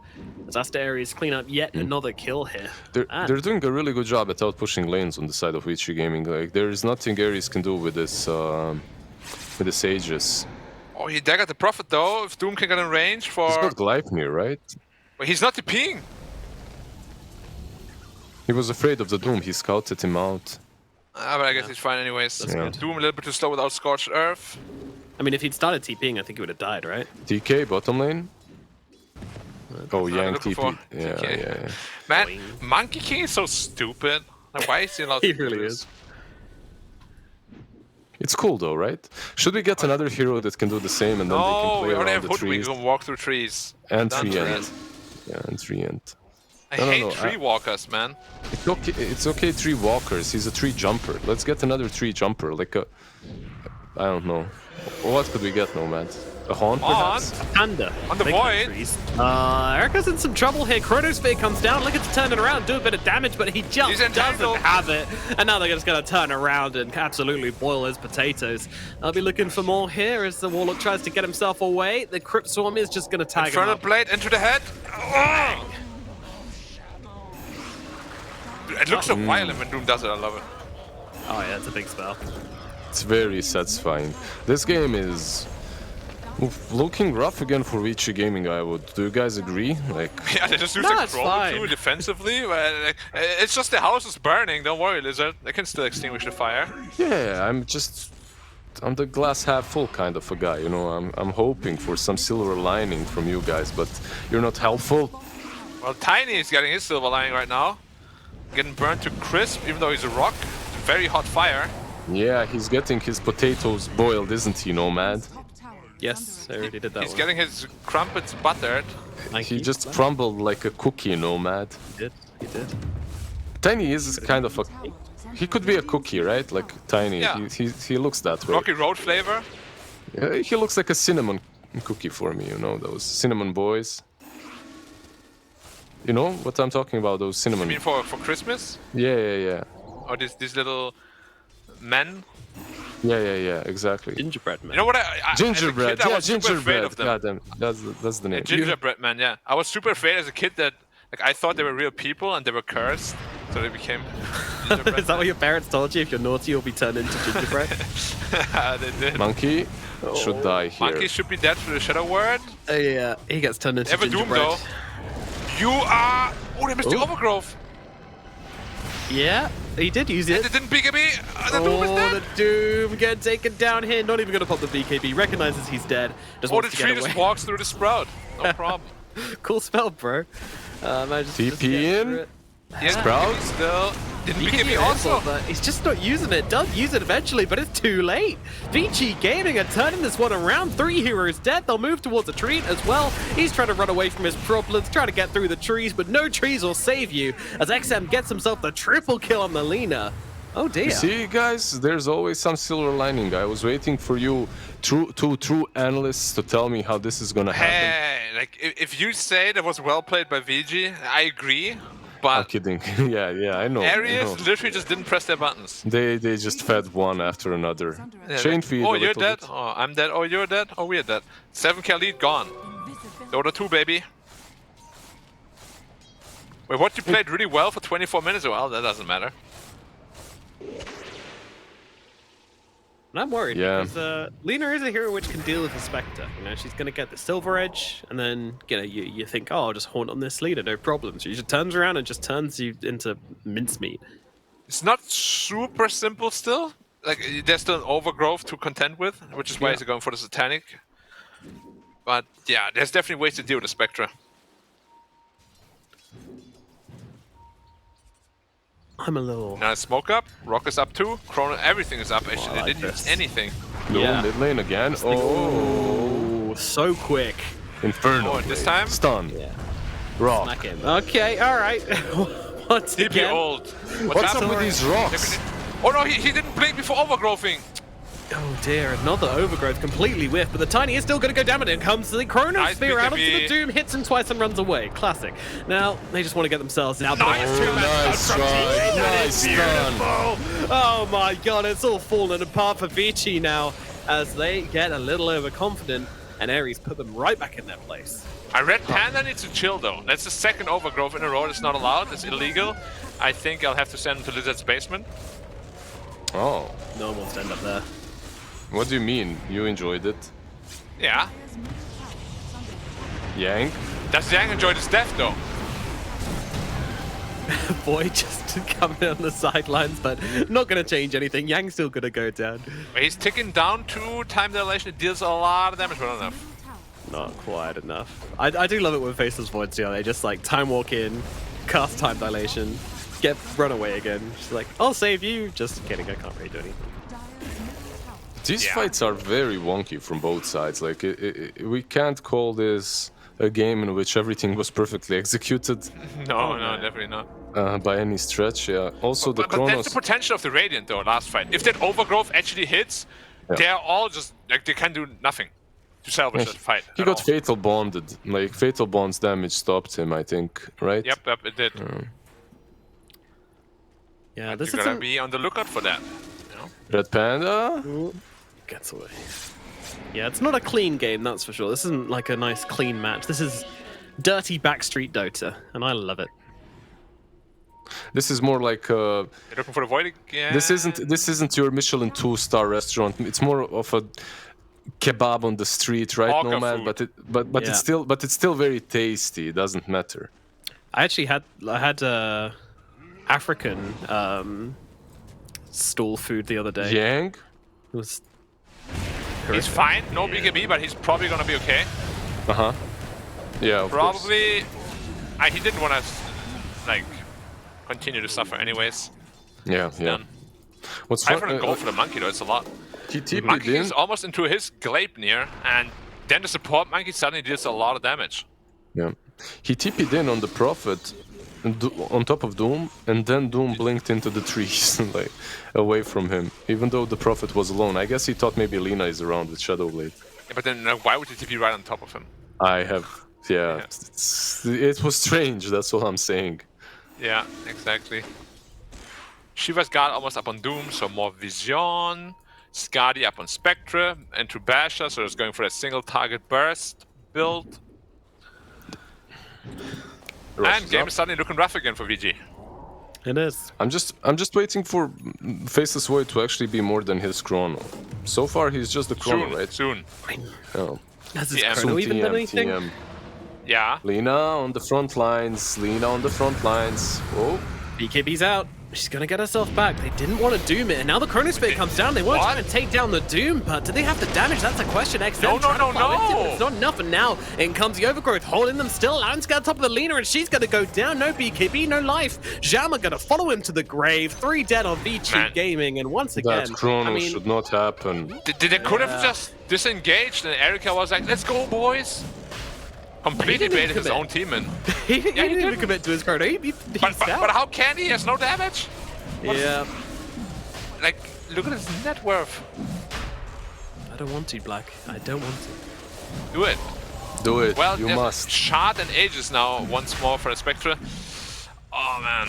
As Aster.Aries clean up yet another kill here. And They're doing a really good job at out pushing lanes on the side of Vici Gaming. Like, there is nothing Aries can do with this Aegis. Oh, he daggered the Prophet though. If Doom can get in range for... He's got Gleipnir, right? But he's not TPing. He was afraid of the Doom. He scouted him out. But I guess he's fine anyways. Yeah. Doom a little bit too slow without Scorched Earth. I mean, if he'd started TPing, I think he would have died, right? TK bottom lane. Oh, Yang looking TP. for Yeah, TK. yeah. Man, Boing. Monkey King is so stupid. Like, why is he allowed He to do really this? is. It's cool though, right? Should we get another hero that can do the same and then they can No, play we already around have the Hoodwink trees? who can walk through trees. And Done tree for end. that. Yeah, and tree end. I No, no, hate no, tree walkers, man. It's okay, tree walkers. He's a tree jumper. Let's get another tree jumper, like a... I don't know. What could we get, Nomad? A Haunt, perhaps? Panda. On the Big void. countries. Erica's in some trouble here. Chronosphere comes down, looking to turn it around, do a bit of damage, but he just He's doesn't entangled. have it. And now they're just going to turn around and absolutely boil his potatoes. I'll be looking for more here as the Warlock tries to get himself away. The Crypt Swarm is just going to tag him Infernal up. Blade into the head. Oh! It looks so violent when Doom does it. I love it. Oh yeah, it's a big spell. It's very satisfying. This game is looking rough again for Vici Gaming, I would. Do you guys agree? Like, Yeah, they just use No, the it's Chrome fine. too defensively. Like, it's just the house is burning. Don't worry, Lizard. They can still extinguish the fire. yeah, I'm the glass half full kind of a guy, you know. I'm hoping for some silver lining from you guys, but you're not helpful. Well, Tiny is getting his silver lining right now. Getting burnt to crisp, even though he's a rock. Very hot fire. Yeah, he's getting his potatoes boiled, isn't he, Nomad? Top tower is Yes, I under already did that He's one. getting his crumpets buttered. He just crumbled like a cookie, Nomad. He did. Tiny is kind of a... He could be a cookie, right? Like Tiny. Yeah. He looks that way. Rocky Road flavor. He looks like a cinnamon cookie for me, you know, those cinnamon boys. You know what I'm talking about, those I cinnamon... mean, for Christmas? Yeah. Or these little men? Yeah, exactly. Gingerbread man. You know what? I Gingerbread, as a kid, I yeah, was super afraid gingerbread. of them. God damn, that's the name. Gingerbread man, yeah. I was super afraid as a kid that like I thought they were real people and they were cursed, so they became gingerbread. Is that what your parents told you? If you're naughty, you'll be turned into gingerbread? They did. Monkey should die here. Monkey should be dead for the Shadow Word. Yeah, he gets turned into They have a Doom gingerbread. though. You are. Oh, they missed the Oh. overgrowth. Yeah, he did use And it. they didn't BKB. The Doom is dead. The Doom getting taken down here. Not even going to pop the BKB. Recognizes he's dead. Just Oh, the wants to tree get just away. walks through the sprout. No problem. Cool spell, bro. I just TP get in? through it. Yes, Sprout? BKB still. Didn't He can BKB be also. also, but he's just not using it. Does use it eventually, but it's too late. Vici Gaming are turning this one around. 3 heroes dead. They'll move towards a tree as well. He's trying to run away from his problems, trying to get through the trees, but no trees will save you as XM gets himself the triple kill on the Lina. Oh dear. You see, guys, there's always some silver lining. I was waiting for you, two true analysts, to tell me how this is gonna happen. Hey, like if you say that was well played by VG, I agree. I'm But kidding. yeah, I know. I Aries know. literally just didn't press their buttons. They just fed one after another. Yeah, Chain like, feed. oh, a you're little dead. bit. Oh, I'm dead. Oh, you're dead. Oh, we're dead. 7k lead gone. Dota 2, baby. Wait, what you played really well for 24 minutes? Well, that doesn't matter. And I'm worried Yeah. because Lina is a hero which can deal with the Spectre. You know, she's going to get the Silver Edge, and then you think, oh, I'll just haunt on this leader, no problem. So she just turns around and just turns you into mincemeat. It's not super simple still. Like, there's still an overgrowth to contend with, which is why he's going for the Satanic. But yeah, there's definitely ways to deal with the Spectra. I'm a little... Now smoke up, Rock is up too, Chrono, everything is up. Actually, I they like didn't this. use anything. No, Yeah. mid lane again. Oh, so quick. Inferno. Oh, and this blade. time? Stun. Yeah. Rock. Smack him. Okay, all right. Once DP again. ult. What's up with these rocks? Oh no, he didn't blink before overgrowthing. Oh dear, another overgrowth completely whiffed, but the Tiny is still going to go down, and in comes the Chronosphere Nice out onto BKB. the Doom, hits him twice and runs away. Classic. Now, they just want to get themselves out. Nice two-man nice stun from try. TK. That Nice is stun. beautiful. Oh my god, it's all falling apart for Vici now as they get a little overconfident, and Aries put them right back in their place. I read Panda needs to chill though. That's the second overgrowth in a row that's not allowed. It's illegal. I think I'll have to send him to Lizard's basement. Oh, No one wants to end up there. what do you mean? You enjoyed it? Yeah. Yang? Does Yang enjoy this death though? Boy just coming on the sidelines, but not going to change anything. Yang's still going to go down. He's ticking down to time dilation. It deals a lot of damage, but not enough. Not quite enough. I do love it when Faceless Voids do. They just like time walk in, cast time dilation, run away again. She's like, I'll save you. Just kidding, I can't really do anything. These fights are very wonky from both sides. Like, we can't call this a game in which everything was perfectly executed. No, definitely not. By any stretch, yeah. Also, the but Chronos... that's the potential of the Radiant, though, last fight. If that Overgrowth actually hits, they're all just, like, they can do nothing to salvage that fight. He got Fatal Bonded. Like, Fatal Bond's damage stopped him, I think, right? Yep, it did. Yeah, but this you is gotta be on the lookout for that. You know? Red Panda? Gets away. Yeah, it's not a clean game, that's for sure. This isn't like a nice clean match. This is dirty backstreet Dota, and I love it. This is more like You're looking for the void again? This isn't your Michelin 2-star restaurant. It's more of a kebab on the street, right, Hawker Nomad? food. But it's still very tasty. It doesn't matter. I actually had African stall food the other day. Yang? It was He's fine, no BKB, but he's probably gonna be okay. Uh-huh. Yeah, of probably. He didn't want to, like, continue to suffer anyways. Yeah. Done. What's 500 gold for the monkey, though, it's a lot. The monkey is almost into his Gleipnir, and then the support monkey suddenly deals a lot of damage. Yeah. He TP'd in on the Prophet, on top of Doom, and then Doom blinked into the trees, like, away from him, even though the Prophet was alone. I guess he thought maybe Lina is around with Shadowblade. Yeah, but then why would you TP right on top of him? It was strange, that's all I'm saying. Yeah, exactly. Shiva's got almost up on Doom, so more Vision. Skadi up on Spectre, into Basha, so it's going for a single target burst build. And game is suddenly looking rough again for VG. It is. I'm just waiting for Faceless Void to actually be more than his Chrono. So far he's just the Chrono, right? Soon. Oh. Has his Chrono even done anything? TM. Yeah. Lina on the front lines. Oh. BKB's out. She's gonna get herself back. They didn't want to Doom it, and now the Chronosphere comes down. They want to try and take down the Doom, but do they have the damage? That's a question. XM No. It's not enough, and now in comes the Overgrowth, holding them still. Alan's got top of the Lina, and she's gonna go down. No BKB, no life. Jama gonna follow him to the grave. 3 dead on VG Gaming, and once again, that Chrono should not happen. They could have just disengaged, and Erika was like, "Let's go, boys." Completely baited his own team in. he didn't even commit to his Chrono. But how can he? He has no damage. Yeah. Like, look at his net worth. I don't want to, Black. I don't want to. Do it. Do it. Well, you must. Shard and Aegis now once more for the Spectre. Oh man.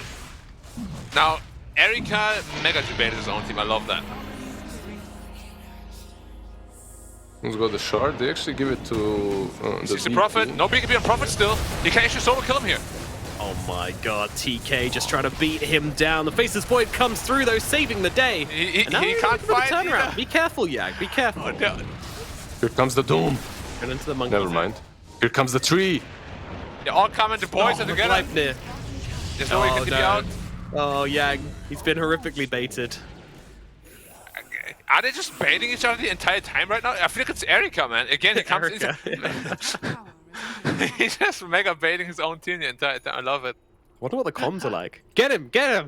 Now, Erika mega debated his own team. I love that. Who's got the shard? They actually give it to the Prophet. No BKB on Prophet still. He can actually solo kill him here. Oh my god, TK just trying to beat him down. The Faceless Void comes through though, saving the day. He can't fight turnaround. Be careful, Yag. Be careful. Oh, no. Here comes the Doom. Get into the monkey. Never mind. Here comes the tree. They all come to poison together. There's no way he can be out. Oh, Yag. He's been horrifically baited. Are they just baiting each other the entire time right now? I feel like it's Erika, man. Again, he comes in. He's just mega baiting his own team the entire time. I love it. Wonder what the comms are like. Get him! Go!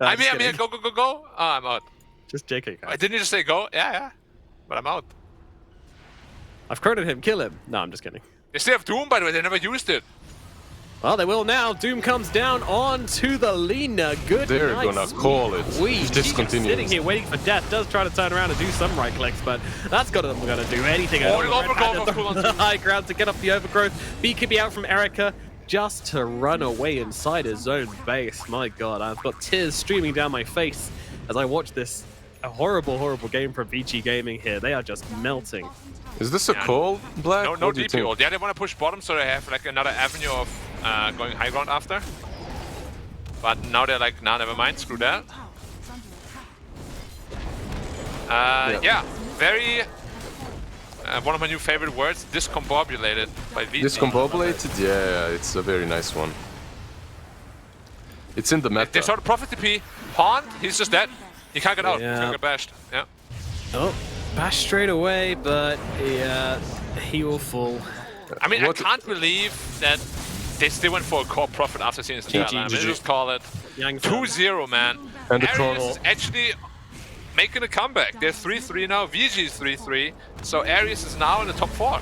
I'm here, go. Oh, I'm out. Just JK, guys. Didn't you just say go? Yeah. But I'm out. I've credited him, kill him. No, I'm just kidding. They still have Doom, by the way. They never used it. Well, they will now. Doom comes down onto the Lina. Good They're night. gonna call it. She's Discontinuous. sitting here waiting for death. Does try to turn around and do some right clicks, but that's got them gonna do anything. Oh, the high ground to get up the Overgrowth. BKB out from Erika just to run away inside his own base. My god, I've got tears streaming down my face as I watch this. A horrible, horrible game from VG Gaming here. They are just melting. Is this a call, Black? No DP ult. Yeah, they want to push bottom, so they have like another avenue of going high ground after. But now they're like, nah, never mind, screw that. Yeah, very one of my new favorite words, discombobulated by VG. Discombobulated? Yeah, it's a very nice one. It's in the meta. They saw the Prophet TP. Pawn, he's just dead. He can't get out. He's gonna get bashed. Yeah. Oh, bash straight away, but yeah, he will fall. I mean, I can't believe that they still went for a core Prophet after seeing this entire line. Let's just call it 2-0, man. And the Aries Chrono. is actually making a comeback. They're 3-3 now. VG is 3-3. So Aries is now in the top 4.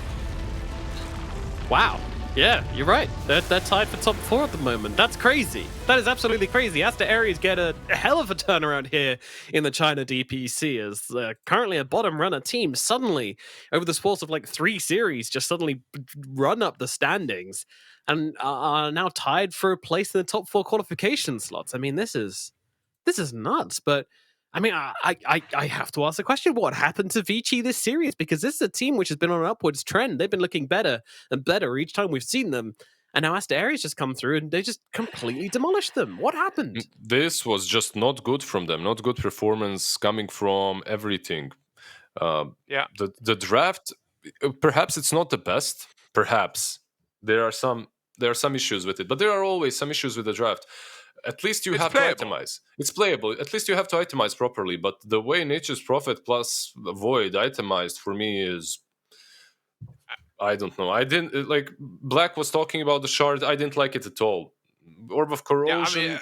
Wow. Yeah, you're right. They're tied for top 4 at the moment. That's crazy. That is absolutely crazy. Aster.Aries get a hell of a turnaround here in the China DPC as currently a bottom runner team suddenly, over the course of like 3 series, just suddenly run up the standings and are now tied for a place in the top 4 qualification slots. I mean, this is nuts, but I mean, I have to ask the question, what happened to Vici this series? Because this is a team which has been on an upwards trend. They've been looking better and better each time we've seen them. And now Aster.Aries just come through and they just completely demolished them. What happened? This was just not good from them. Not good performance coming from everything. The draft, perhaps it's not the best. Perhaps there are some issues with it, but there are always some issues with the draft. At least you have to itemize. It's playable. At least you have to itemize properly. But the way Nature's Prophet plus Void itemized for me is, I don't know. I didn't like. Black was talking about the shard. I didn't like it at all. Orb of Corrosion. Yeah,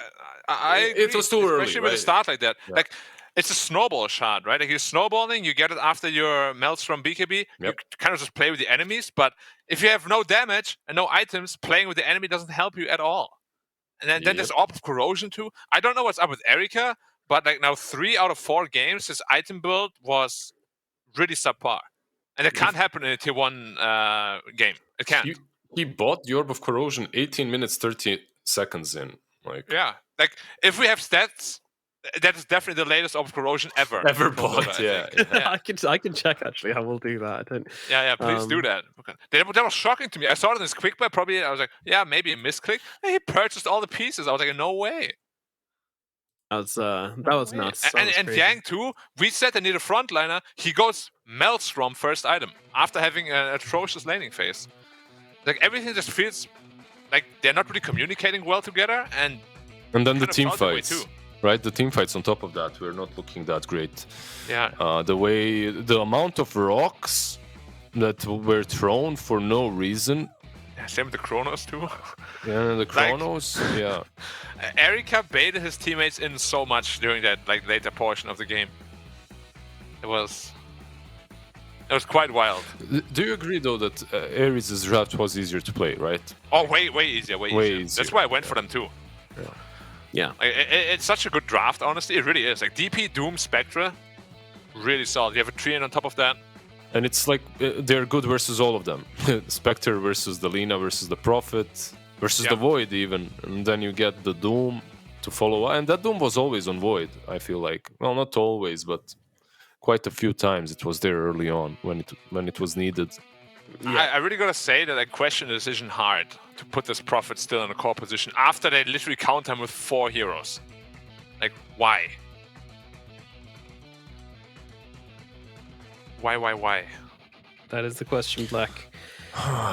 I mean, it was too early. Especially with a start like that. Yeah. Like, it's a snowball shard, right? Like, you're snowballing, you get it after your melts from BKB. You kind of just play with the enemies. But if you have no damage and no items, playing with the enemy doesn't help you at all. And then there's Orb of Corrosion too. I don't know what's up with Erika, but like now 3 out of 4 games, his item build was really subpar. And it can't happen in a tier 1 game. It can't. He bought the Orb of Corrosion 18 minutes, 30 seconds in. Like, yeah. Like, if we have stats, that is definitely the latest Orb of Corrosion ever bought. Yeah. I can check actually. I will do that. I don't. Yeah. Please do that. Okay. That was shocking to me. I saw it in this quick buy. Probably I was like, yeah, maybe a misclick. And he purchased all the pieces. I was like, no way. That was nuts. And Yang too. We said they need a frontliner. He goes Maelstrom first item after having an atrocious laning phase. Like, everything just feels like they're not really communicating well together. And then the team fights. Right, the team fights on top of that, we're not looking that great. Yeah. The amount of rocks that were thrown for no reason. Yeah, same with the Chronos too. Yeah, the Chronos. Like, yeah. Erika baited his teammates in so much during that later portion of the game. It was quite wild. Do you agree though that Aries' draft was easier to play, right? Oh, way easier. That's why I went for them too. Yeah, it's such a good draft, honestly. It really is. Like, DP, Doom, Spectra, really solid. You have a Treant on top of that. And it's like they're good versus all of them. Spectre versus the Lina versus the Prophet versus the Void even. And then you get the Doom to follow. And that Doom was always on Void, I feel like. Well, not always, but quite a few times it was there early on when it was needed. Yeah. I really gotta say that I question the decision hard to put this Prophet still in a core position after they literally count him with 4 heroes. Like, why? Why? That is the question, Black.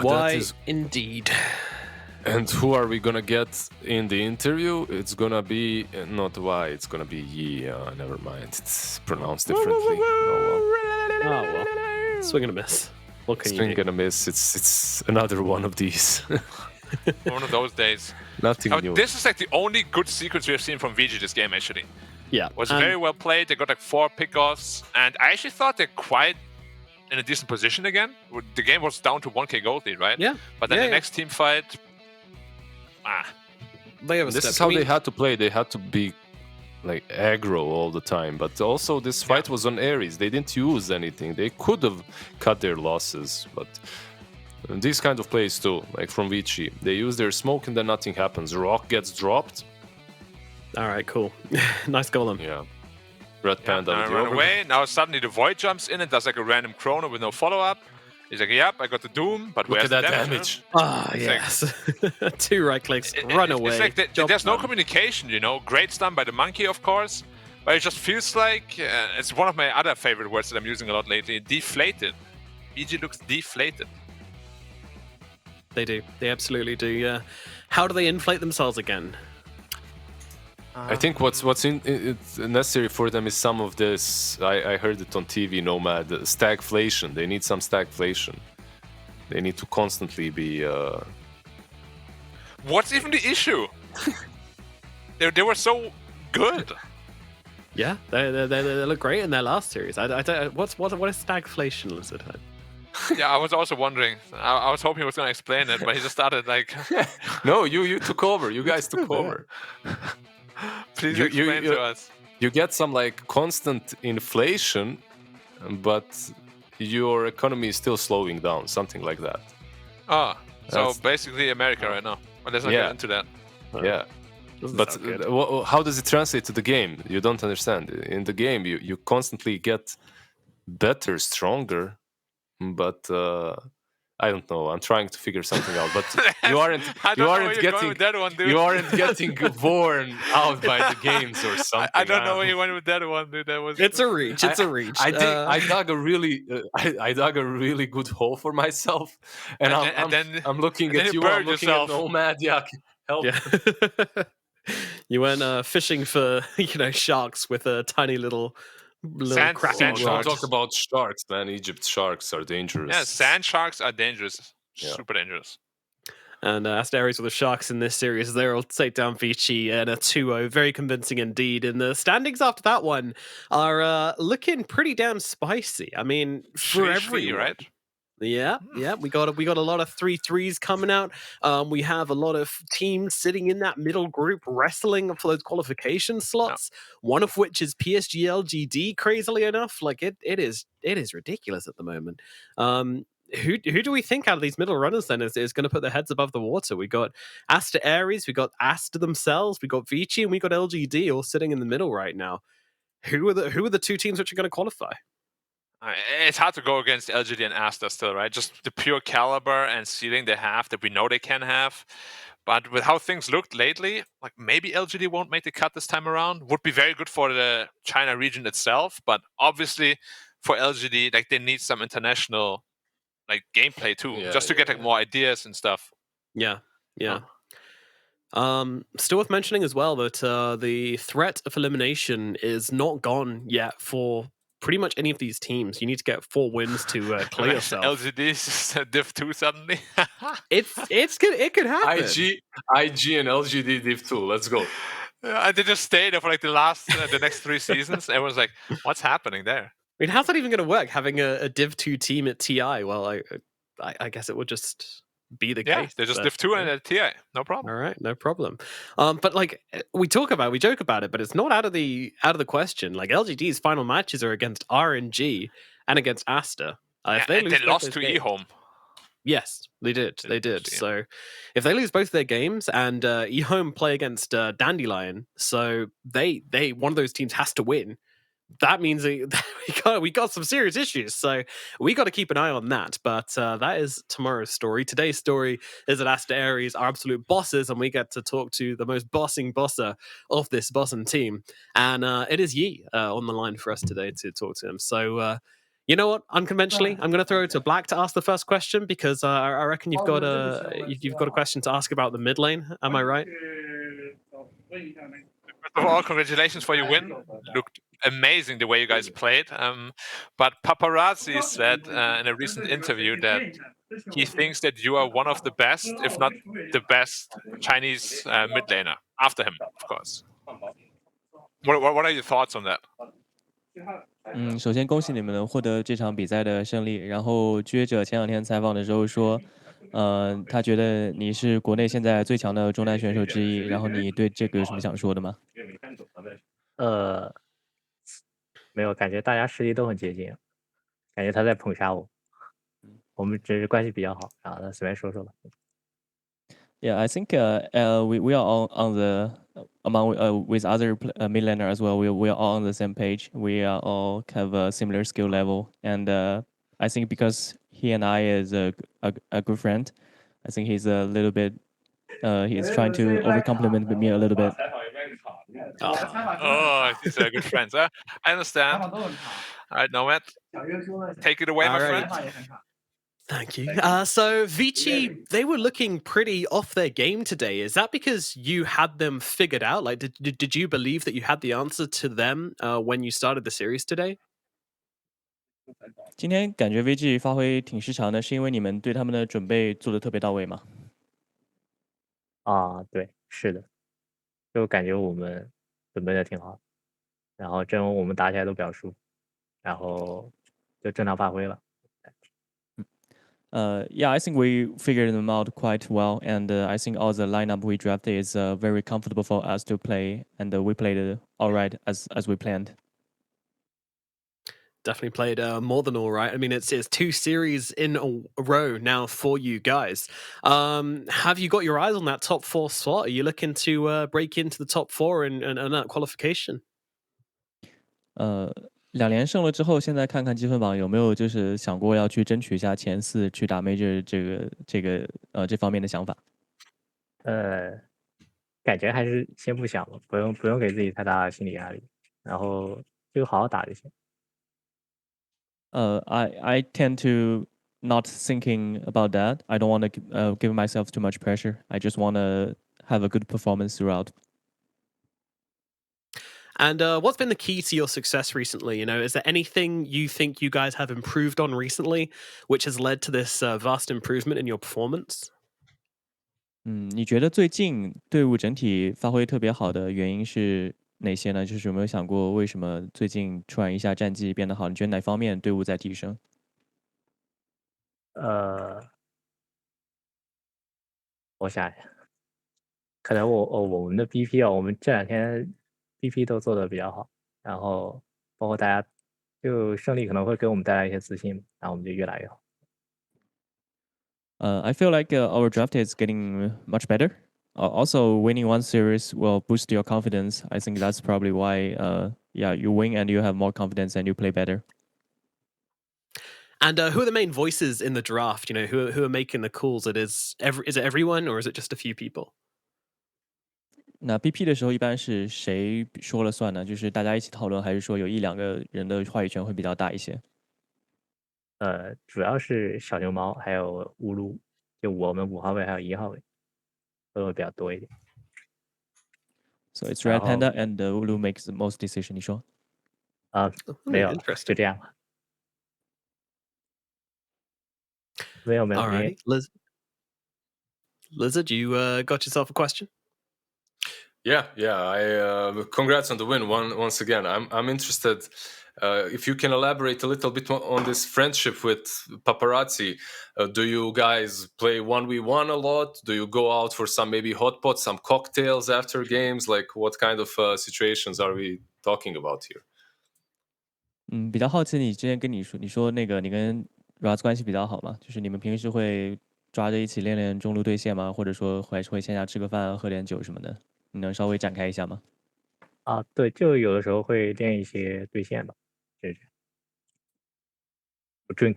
Why indeed? And who are we gonna get in the interview? It's gonna be not why, it's gonna be Yi. Never mind, it's pronounced differently. Oh well. Swing and a miss. Swing and a miss. It's another one of these. One of those days. Nothing new. This is like the only good sequence we have seen from VG this game, actually. Yeah. It was very well played. They got like 4 pickoffs. And I actually thought they're quite in a decent position again. The game was down to 1k gold lead, right? Yeah. But then the next team fight... This is how they had to play. They had to be like aggro all the time. But also this fight was on Aries. They didn't use anything. They could have cut their losses. But these kind of plays too, like from Vici. They use their smoke and then nothing happens. Rock gets dropped. All right, cool. Nice golem. Yeah. Red Panda. Run away. Now suddenly the Void jumps in and does like a random Chrono with no follow-up. He's like, yep, I got the Doom, but where's the damage? Ah, yes. 2 right clicks, run away. It's like there's no communication, you know. Great stun by the monkey, of course, but it just feels like, it's one of my other favorite words that I'm using a lot lately, deflated. VG looks deflated. They do. They absolutely do, yeah. How do they inflate themselves again? I think what's it's necessary for them is some of this. I heard it on TV. Nomad stagflation. They need some stagflation. They need to constantly be. What's even the issue? they were so good. Yeah, they look great in their last series. I don't. What is stagflation, Lizard? Yeah, I was also wondering. I was hoping he was going to explain it, but he just started like. No, you took over. You guys took over. Please explain to us. You get some like constant inflation, but your economy is still slowing down, something like that. Oh, so basically America right now. Well, let's not get into that. Yeah. But how does it translate to the game? You don't understand. In the game, you constantly get better, stronger, but I don't know. I'm trying to figure something out, but you aren't getting worn out by the games or something. I don't know where you went with that one, dude. That was. It's a reach. It's a reach. I dug a really good hole for myself, and I'm looking at you. I'm looking at Nomad. Yeah, help. Yeah. You went fishing for sharks with a tiny little cracking sharks. Don't talk about sharks, man. Egypt sharks are dangerous. Yeah, sand sharks are dangerous. Yeah. Super dangerous. And Aster.Aries with the Sharks in this series, they'll take down Vici and a 2-0. Very convincing indeed. And the standings after that one are looking pretty damn spicy. I mean, for everyone, right? Yeah. We got a lot of 3-3s coming out. We have a lot of teams sitting in that middle group wrestling for those qualification slots. One of which is PSG LGD. Crazily enough, like it is ridiculous at the moment. Who do we think out of these middle runners then is going to put their heads above the water? We got Aster.Aries, we got Aster themselves, we got Vici, and we got LGD all sitting in the middle right now. Who are the two teams which are going to qualify? It's hard to go against LGD and Aster still, right? Just the pure caliber and ceiling they have that we know they can have. But with how things looked lately, like maybe LGD won't make the cut this time around. Would be very good for the China region itself, but obviously for LGD, like they need some international like gameplay too, just to get more ideas and stuff. Yeah. Still worth mentioning as well that the threat of elimination is not gone yet for pretty much any of these teams. You need to get 4 wins to clear yourself. LGD is Div 2 suddenly. It could happen. IG and LGD Div 2. Let's go. They just stayed there for like the next 3 seasons. Everyone's like, what's happening there? I mean, how's that even going to work? Having a Div 2 team at TI? Well, I guess it would just be the case. They're just Div 2 and a TI. No problem. All right, no problem. But like we joke about it, but it's not out of the question. Like LGD's final matches are against RNG and against Aster. If they lost to eHome. Yes, they did. So if they lose both their games and eHome play against Dandelion, so they one of those teams has to win. That means we got some serious issues, so we got to keep an eye on that. But that is tomorrow's story. Today's story is that Aster.Aries are absolute bosses, and we get to talk to the most bossing bosser of this bossing team. And it is Yi on the line for us today to talk to him. So you know what? Unconventionally, I'm going to throw it to Black to ask the first question because I reckon you've got a question to ask about the mid lane. Am I right? First of all, congratulations for your win. Looked amazing the way you guys played. But Paparazzi said in a recent interview that he thinks that you are one of the best, if not the best, Chinese mid laner. After him, of course. What are your thoughts on that? 首先恭喜你们获得这场比赛的胜利。然后撅者前2天采访的时候说，他觉得你是国内现在最强的中单选手之一。然后你对这个有什么想说的吗？没有，感觉大家实力都很接近，感觉他在捧杀我。我们只是关系比较好，然后随便说说吧。Yeah, I think we are all on the with other mid laner as well. We are all on the same page. We are all have a similar skill level, and I think because he and I is a good friend, I think he's a little bit he's trying to overcompliment me a little bit. Oh, these are good friends. I understand. All right, Nomad, take it away, my friend. Thank you. So Vici, they were looking pretty off their game today. Is that because you had them figured out? Like, did you believe that you had the answer to them when you started the series today? 今天感觉 VG 发挥挺失常的，是因为你们对他们的准备做的特别到位吗？啊，对，是的，就感觉我们准备的挺好，然后阵容我们打起来都比较舒服，然后就正常发挥了。Yeah, I think we figured them out quite well, and I think all the lineup we drafted is very comfortable for us to play, and we played all right as we planned. Definitely played more than all right. I mean, it's 2 series in a row now for you guys. Have you got your eyes on that top 4 slot? Are you looking to break into the top 4 and that qualification? 2连胜了之后，现在看看积分榜有没有就是想过要去争取一下前4，去打 Major 这方面的想法？感觉还是先不想了，不用给自己太大的心理压力，然后就好好打就行。I tend to not thinking about that. I don't want to give myself too much pressure. I just want to have a good performance throughout. And what's been the key to your success recently? You know, is there anything you think you guys have improved on recently, which has led to this vast improvement in your performance? 你觉得最近队伍整体发挥特别好的原因是哪些呢？就是有没有想过为什么最近突然一下战绩变得好？你觉得哪方面队伍在提升？我想想，可能我们的 BP 我们这2天 BP 都做的比较好，然后包括大家就胜利可能会给我们带来一些自信，然后我们就越来越好。I feel like our draft is getting much better. Also, winning one series will boost your confidence. I think that's probably why, yeah, you win and you have more confidence and you play better. And who are the main voices in the draft? You know, who are making the calls? Is it everyone or is it just a few people? 那 BP 的时候一般是谁说了算呢？就是大家一起讨论，还是说有1-2个人的话语权会比较大一些？主要是小熊猫还有乌鲁，就我们5号位还有1号位，都会比较多一点。So it's Red Panda and Ulu makes the most decision. 你说？没有了，就这样了。没有。All right, Lizard, you got yourself a question? Yeah. I congrats on the win once again. I'm interested if you can elaborate a little bit on this friendship with Paparazzi. Do you guys play 1v1 a lot? Do you go out for some maybe hot pot, some cocktails after games? Like what kind of situations are we talking about here? 比较好奇，你之前跟你说那个你跟 Raz 关系比较好嘛？就是你们平时会抓着一起练练中路对线吗？或者说还是会线下吃个饭、喝点酒什么的？你能稍微展开一下吗？对，就有的时候会练一些对线吧，就是不 drink，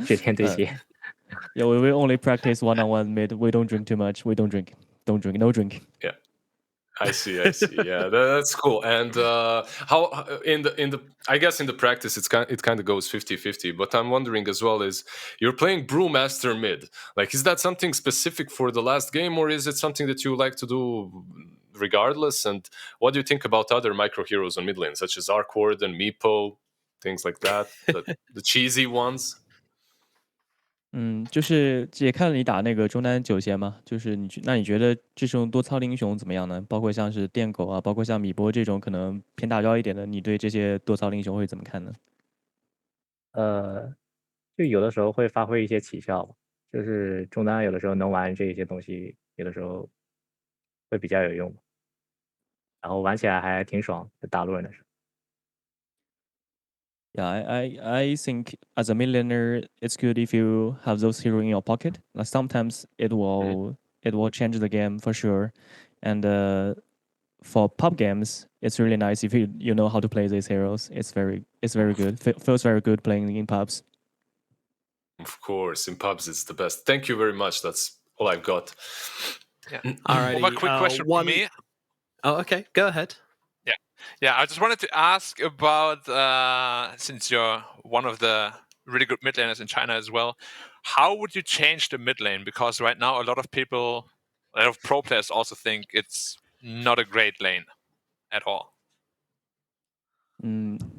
只练对线。Yeah, we only practice one-on-one mid. We don't drink too much. We don't drink. No drink. Yeah. I see. Yeah, that's cool. And how in the I guess in the practice it kind of goes 50-50. But I'm wondering as well is you're playing Brewmaster mid. Like, is that something specific for the last game, or is it something that you like to do regardless? And what do you think about other micro heroes on mid lane, such as Arkward and Meepo, things like that, the cheesy ones? 就是也看了你打那个中单9线嘛，就是你觉得这种多操的英雄怎么样呢？包括像是电狗啊，包括像米波这种可能偏大招一点的，你对这些多操的英雄会怎么看呢？就有的时候会发挥一些奇效吧，就是中单有的时候能玩这些东西，有的时候会比较有用，然后玩起来还挺爽，就打路人的时候。Yeah, I think as a mid laner, it's good if you have those heroes in your pocket. Like sometimes it will change the game for sure, and for pub games, it's really nice if you know how to play these heroes. It's very good. Feels very good playing in pubs. Of course, in pubs it's the best. Thank you very much. That's all I've got. Yeah. All right. One quick question from me. Oh, okay. Go ahead. Yeah, I just wanted to ask about since you're one of the really good mid laners in China as well. How would you change the mid lane? Because right now a lot of pro players also think it's not a great lane at all.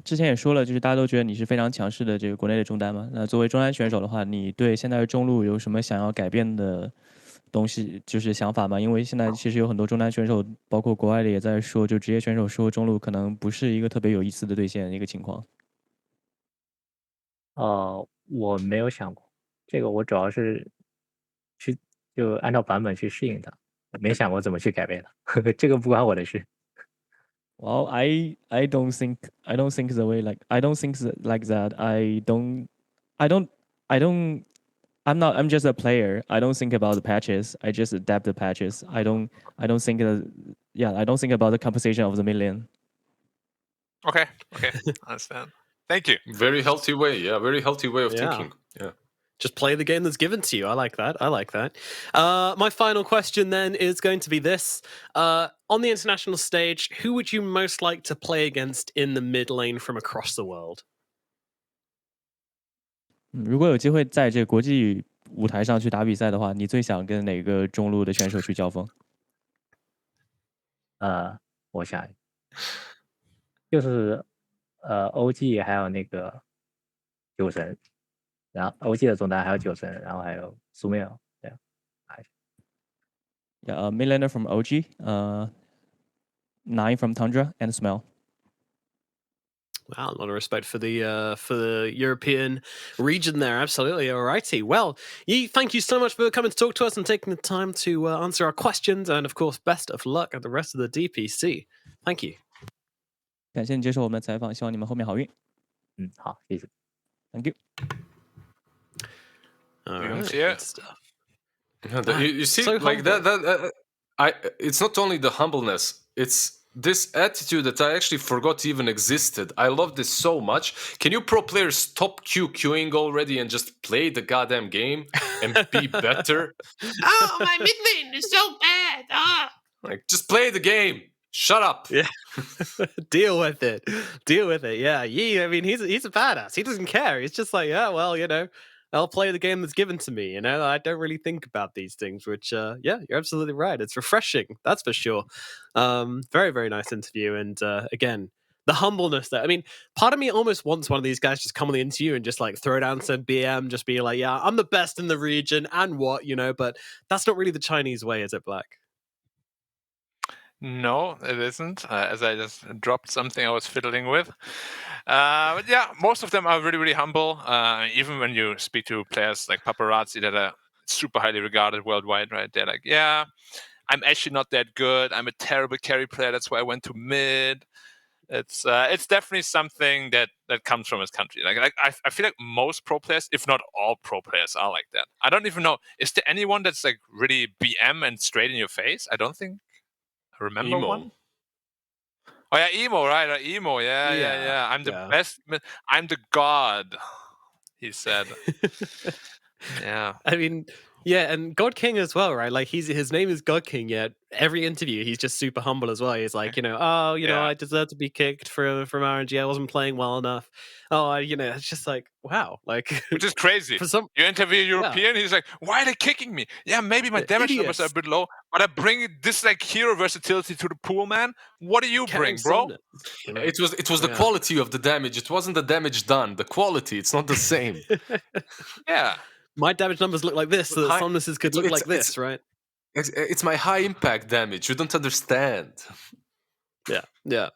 之前也说了，就是大家都觉得你是非常强势的这个国内的中单嘛。那作为中单选手的话，你对现在的中路有什么想要改变的东西，就是想法吗？因为现在其实有很多中单选手，包括国外的也在说，就职业选手说中路可能不是一个特别有意思的对线的一个情况。我没有想过这个，我主要是就按照版本去适应它，没想过怎么去改变它，这个不关我的事。Well, I don't think the way like I don't think like that. I'm just a player. I don't think about the patches. I just adapt the patches. I don't think I don't think about the composition of the mid lane. Okay, understand. Thank you. Very healthy way. Yeah, very healthy way of thinking. Yeah. Just play the game that's given to you. I like that. My final question then is going to be this. On the international stage, who would you most like to play against in the mid lane from across the world? 如果有机会在这个国际舞台上去打比赛的话，你最想跟哪个中路的选手去交锋？我想就是OG 还有那个酒神，然后 OG 的中单还有酒神，然后还有苏缪这样。Yeah, mid laner from OG, 9 from Tundra, and Smell. Wow, a lot of respect for the European region there. Absolutely. Alrighty. Well, Yi, thank you so much for coming to talk to us and taking the time to answer our questions. And of course, best of luck at the rest of the DPC. Thank you. 感谢你接受我们的采访，希望你们后面好运。好，谢谢。Thank you. All right. Yeah. Good stuff. You see, so like humble. it's not only the humbleness, it's this attitude that I actually forgot even existed. I love this so much. Can you pro players stop queuing already and just play the goddamn game and be better? Oh, my mid lane is so bad. Like, just play the game. Shut up. Yeah. Deal with it. Yeah. Yi, I mean, he's a badass. He doesn't care. He's just like, yeah, well, I'll play the game that's given to me. I don't really think about these things, which, yeah, you're absolutely right. It's refreshing. That's for sure. Very, very nice interview. And again, the humbleness there. I mean, part of me almost wants one of these guys just come on the interview and just like throw down some BM, just be like, yeah, I'm the best in the region and what, but that's not really the Chinese way, is it, Black? No, it isn't. As I just dropped something I was fiddling with. But yeah, most of them are really, really humble. Even when you speak to players like Paparazzi that are super highly regarded worldwide, right? They're like, yeah, I'm actually not that good. I'm a terrible carry player. That's why I went to mid. It's definitely something that comes from his country. Like I feel like most pro players, if not all pro players, are like that. I don't even know. Is there anyone that's like really BM and straight in your face? I don't think. I remember Emo. one. Oh yeah, emo, right? Emo, yeah. I'm the best. I'm the god. He said. Yeah. I mean, yeah, and God King as well, right? Like his name is God King. Yet every interview, he's just super humble as well. He's like, I deserve to be kicked from RNG. I wasn't playing well enough. It's just like, wow, like which is crazy. You interview a European, he's like, why are they kicking me? Yeah, maybe my damage numbers are a bit low, but I bring this like hero versatility to the pool, man. What do you bring, bro? It was the quality of the damage. It wasn't the damage done. The quality, it's not the same. Yeah. My damage numbers look like this, so that Somnuses could look like this, right? It's my high impact damage. You don't understand. Yeah.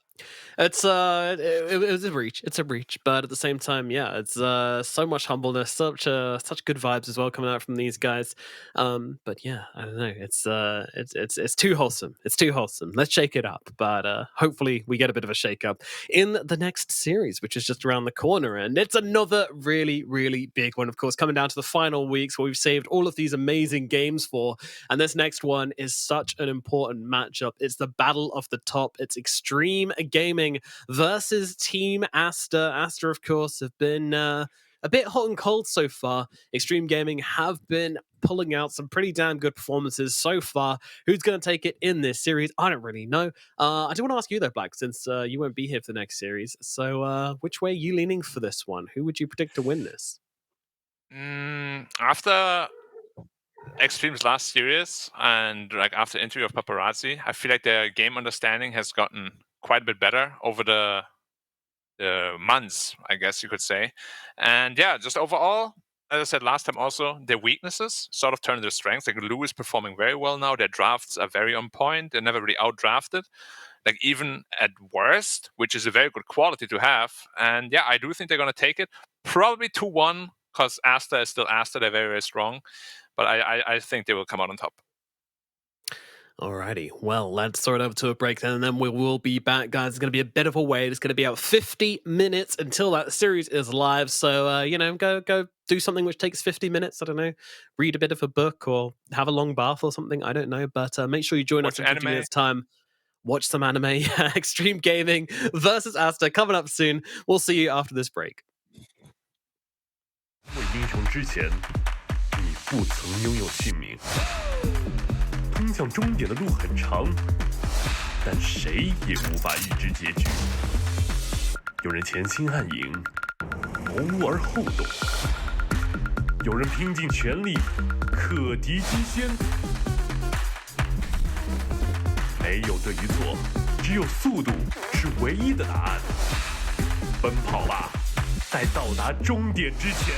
It's it was a reach. It's a reach, but at the same time, yeah, it's so much humbleness, such good vibes as well coming out from these guys. But yeah, I don't know. It's too wholesome. It's too wholesome. Let's shake it up. But hopefully we get a bit of a shake up in the next series, which is just around the corner, and it's another really, really big one. Of course, coming down to the final weeks where we've saved all of these amazing games for, and this next one is such an important matchup. It's the battle of the top. It's Extreme Gaming versus Team Aster. Aster, of course, have been a bit hot and cold so far. Extreme Gaming have been pulling out some pretty damn good performances so far. Who's going to take it in this series? I don't really know. I do want to ask you though, Black, since you won't be here for the next series. So which way are you leaning for this one? Who would you predict to win this? After Extreme's last series and like after the interview of Paparazzi, I feel like their game understanding has gotten quite a bit better over the months, I guess you could say. And yeah, just overall, as I said last time also, their weaknesses sort of turn into strengths. Like Lou is performing very well now. Their drafts are very on point. They're never really outdrafted. Like even at worst, which is a very good quality to have. And yeah, I do think they're going to take it. Probably 2-1, because Aster is still Aster. They're very, very strong. But I think they will come out on top. Alrighty, well, let's throw it over to a break then, and then we will be back, guys. It's going to be a bit of a wait. It's going to be about 50 minutes until that series is live. So, go do something which takes 50 minutes. I don't know, read a bit of a book or have a long bath or something. I don't know, but make sure you join us in 50 minutes time. Watch some anime. Extreme Gaming versus Aster coming up soon. We'll see you after this break. 为英雄之前，你不曾拥有姓名。通向终点的路很长，但谁也无法预知结局。有人前心暗影，谋而后动；有人拼尽全力，克敌机先。没有对与错，只有速度是唯一的答案。奔跑吧，在到达终点之前。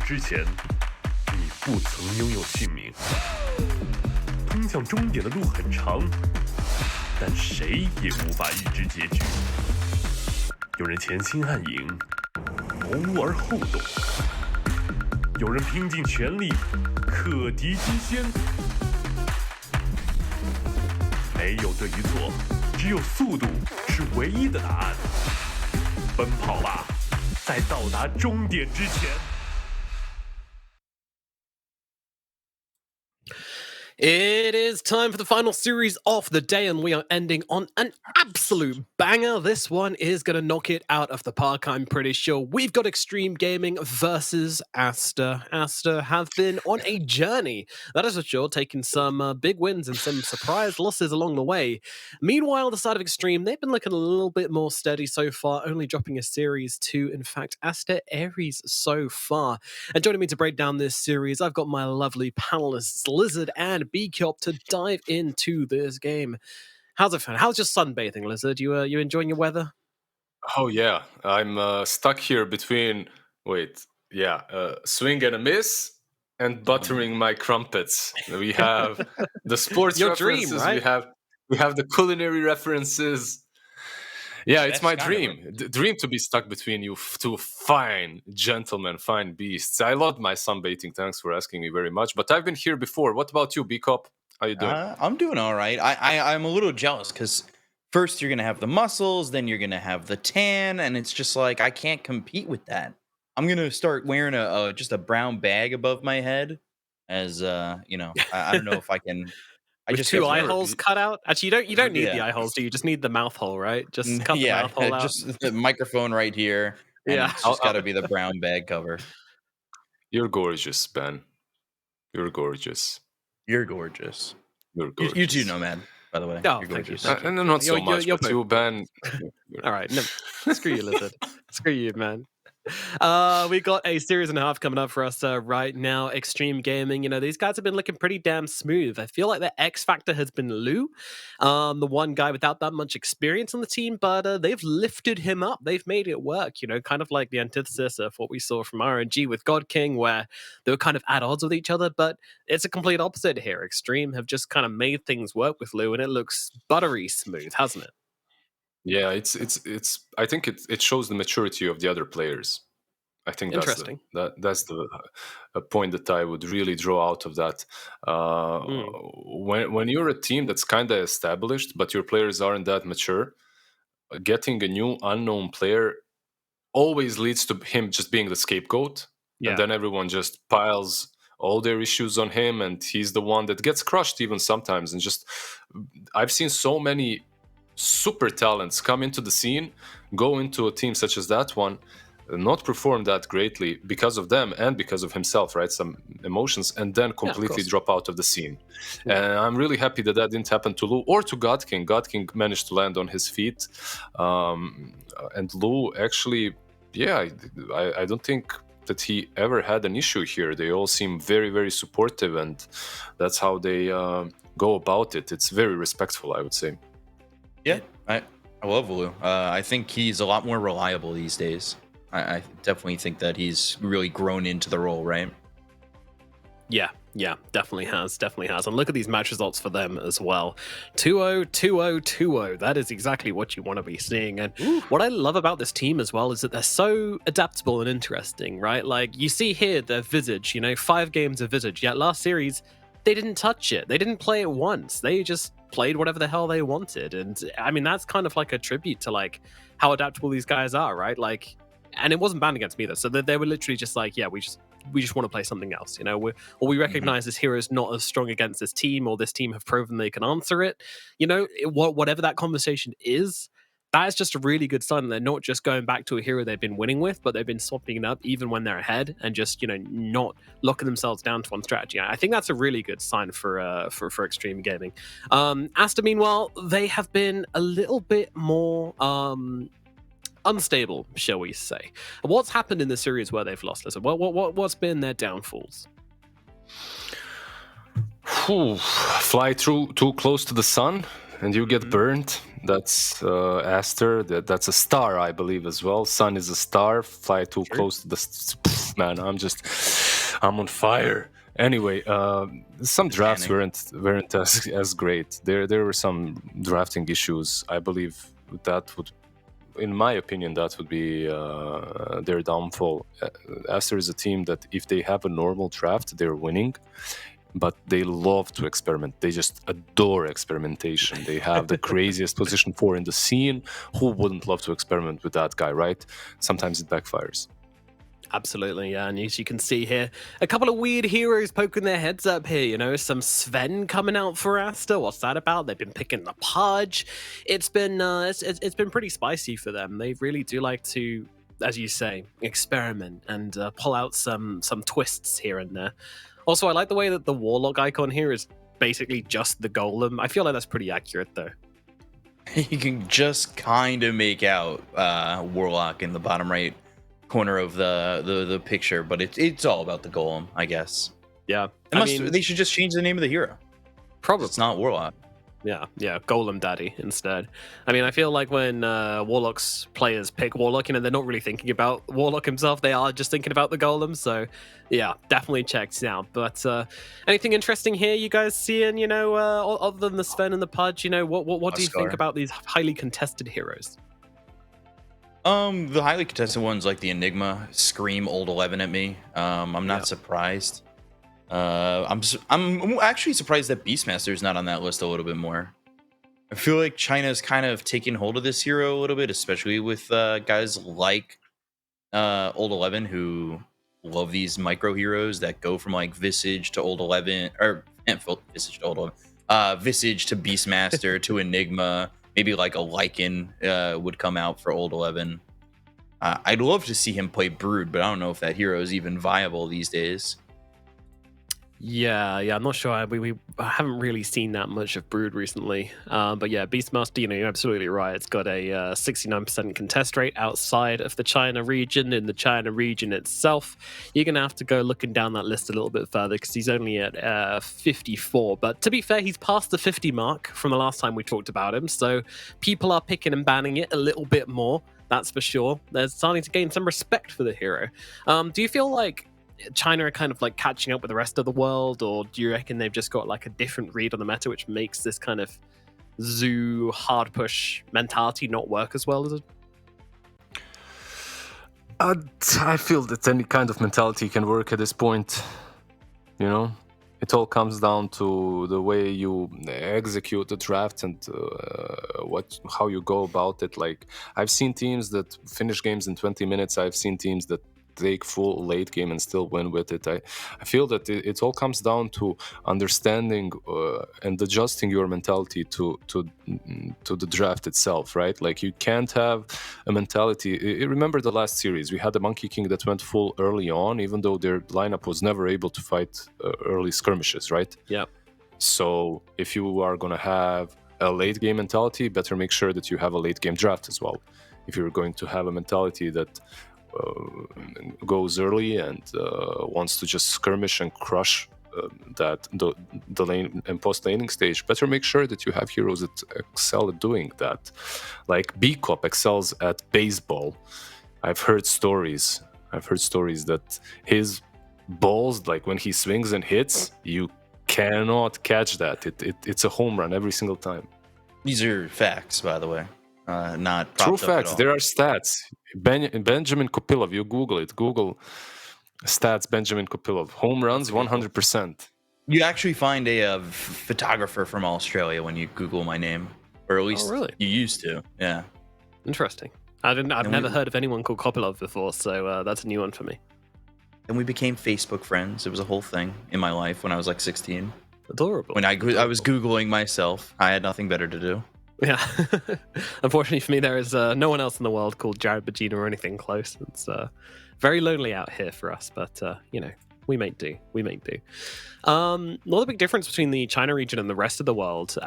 之前，你不曾拥有姓名。通向终点的路很长，但谁也无法预知结局。有人前心暗影，谋而后动；有人拼尽全力，克敌机先。没有对与错，只有速度是唯一的答案。奔跑吧，在到达终点之前。It is time for the final series of the day, and we are ending on an absolute banger. This one is going to knock it out of the park, I'm pretty sure. We've got Extreme Gaming versus Aster. Aster have been on a journey, that is for sure, taking some big wins and some surprise losses along the way. Meanwhile, the side of Extreme, they've been looking a little bit more steady so far, only dropping a series to, in fact, Aster.Aries so far. And joining me to break down this series, I've got my lovely panelists, Lizard and B-Kyop, to dive into this game. How's it fun? How's your sunbathing, Lizard? You enjoying your weather? Oh yeah, I'm stuck here between swing and a miss and buttering my crumpets. We have the sports Your references. dream, right? We have the culinary references. Yeah, it's Best my kind of dream. Dream to be stuck between you two fine gentlemen, fine beasts. I love my sunbathing. Thanks for asking me very much. But I've been here before. What about you, B-Cop? How you doing? I'm doing all right. I'm a little jealous because first you're gonna have the muscles, then you're gonna have the tan, and it's just like I can't compete with that. I'm gonna start wearing just a brown bag above my head, as I don't know if I can. I With just two have eye never- holes cut out? Actually, you don't need the Yeah. eye holes, do you? Just need the mouth hole, right? Just cut the Yeah, mouth hole out. just the microphone right here, and Yeah. it's just got to be the brown bag cover. You're gorgeous, Ben. You're gorgeous. You're gorgeous. You're gorgeous. You too, Nomad. By the way, Oh, you're thank you. gorgeous. Not so much, You're but you, Ben. All right, no, screw you, Lizard. Screw you, man. We got a series and a half coming up for us right now. Extreme Gaming, these guys have been looking pretty damn smooth. I feel like their X factor has been Lou, the one guy without that much experience on the team, but they've lifted him up. They've made it work, kind of like the antithesis of what we saw from RNG with God King, where they were kind of at odds with each other, but it's a complete opposite here. Extreme have just kind of made things work with Lou, and it looks buttery smooth, hasn't it? Yeah, it's. I think it shows the maturity of the other players. I think Interesting. That's the point that I would really draw out of that. When you're a team that's kind of established, but your players aren't that mature, getting a new unknown player always leads to him just being the scapegoat, Yeah. and then everyone just piles all their issues on him, and he's the one that gets crushed even sometimes. And just I've seen so many super talents come into the scene, go into a team such as that one, not perform that greatly because of them and because of himself, right? Some emotions, and then completely drop out of the scene. And I'm really happy that didn't happen to Lou or to God King. God King managed to land on his feet. And Lou actually, I don't think that he ever had an issue here. They all seem very, very supportive, and that's how they go about it. It's very respectful, I would say. Yeah, I love Lou. I think he's a lot more reliable these days. I definitely think that he's really grown into the role, right? Yeah, definitely has. And look at these match results for them as well. 2-0, 2-0, 2-0. That is exactly what you want to be seeing. And what I love about this team as well is that they're so adaptable and interesting, right? Like, you see here their Visage, 5 games of Visage. Yet last series, they didn't touch it. They didn't play it once. They just played whatever the hell they wanted. And I mean, that's kind of like a tribute to like how adaptable these guys are, right? Like, and it wasn't banned against me either. So they were literally just like, yeah, we just want to play something else. We recognize this hero is not as strong against this team, or this team have proven they can answer it. Whatever that conversation is, that is just a really good sign. They're not just going back to a hero they've been winning with, but they've been swapping it up even when they're ahead, and just not locking themselves down to one strategy. I think that's a really good sign for Extreme Gaming. Aster, meanwhile, they have been a little bit more unstable, shall we say. What's happened in the series where they've lost? Listen, what's been their downfalls? Fly too close to the sun and you get burned. That's Aster. That's a star, I believe, as well. Sun is a star. Fly too close to the man. I'm on fire. Anyway, some drafts weren't as great. There were some drafting issues. I believe that would, in my opinion, that would be their downfall. Aster is a team that if they have a normal draft, they're winning, but they love to experiment. They just adore experimentation. They have the craziest position 4 in the scene. Who wouldn't love to experiment with that guy, right? Sometimes it backfires. Absolutely, yeah. And as you can see here, a couple of weird heroes poking their heads up here. You know, some Sven coming out for Aster. What's that about? They've been picking the Pudge. It's been pretty spicy for them. They really do like to, as you say, experiment and pull out some twists here and there. Also, I like the way that the Warlock icon here is basically just the Golem. I feel like that's pretty accurate, though. You can just kind of make out Warlock in the bottom right corner of the picture, but it's all about the Golem, I guess. Yeah, they should just change the name of the hero. Probably it's not Warlock. Yeah, Golem Daddy instead. I mean, I feel like when Warlock's players pick Warlock, you know, they're not really thinking about Warlock himself. They are just thinking about the Golem. So, yeah, definitely checks out. But anything interesting here you guys seeing, you know, other than the Sven and the Pudge, you know, what do you think about these highly contested heroes? The highly contested ones like the Enigma scream old 11 at me. I'm not surprised. I'm actually surprised that Beastmaster is not on that list a little bit more. I feel like China's kind of taken hold of this hero a little bit, especially with guys like old 11 who love these micro heroes that go from like Visage to old 11 or Visage to old 11, Visage to Beastmaster to Enigma. Maybe like a Lycan would come out for old 11. I'd love to see him play Brood, but I don't know if that hero is even viable these days. Yeah, I'm not sure. We haven't really seen that much of Brood recently. But yeah, Beastmaster, you know, you're absolutely right. It's got a 69% contest rate outside of the China region. In the China region itself, you're going to have to go looking down that list a little bit further because he's only at 54. But to be fair, he's past the 50 mark from the last time we talked about him. So people are picking and banning it a little bit more. That's for sure. They're starting to gain some respect for the hero. Do you feel like China are kind of like catching up with the rest of the world, or do you reckon they've just got like a different read on the meta which makes this kind of zoo hard push mentality not work as well as it? I feel that any kind of mentality can work at this point. You know, it all comes down to the way you execute the draft and how you go about it. Like, I've seen teams that finish games in 20 minutes. I've seen teams that take full late game and still win with it. I feel that it all comes down to understanding and adjusting your mentality to the draft itself, right? Like, you can't have a mentality. Remember the last series, we had the Monkey King that went full early on, even though their lineup was never able to fight early skirmishes, right? Yeah. So if you are going to have a late game mentality, better make sure that you have a late game draft as well. If you're going to have a mentality that goes early and wants to just skirmish and crush the lane and post laning stage, better make sure that you have heroes that excel at doing that. Like B-Cop excels at baseball. I've heard stories that his balls, like when he swings and hits, you cannot catch that. It's a home run every single time. These are facts, by the way. Not true facts. There are stats. Benjamin Kopilov, you Google it. Google stats Benjamin Kopilov. Home runs 100%. You actually find a photographer from Australia when you Google my name, or at least you used to. Yeah, interesting. I've never heard of anyone called Kopilov before, so that's a new one for me. And we became Facebook friends. It was a whole thing in my life when I was like 16. Adorable. When I was Googling myself, I had nothing better to do. Yeah. Unfortunately for me, there is no one else in the world called Jared Bagina or anything close. It's very lonely out here for us, but you know, we make do. Another big difference between the China region and the rest of the world,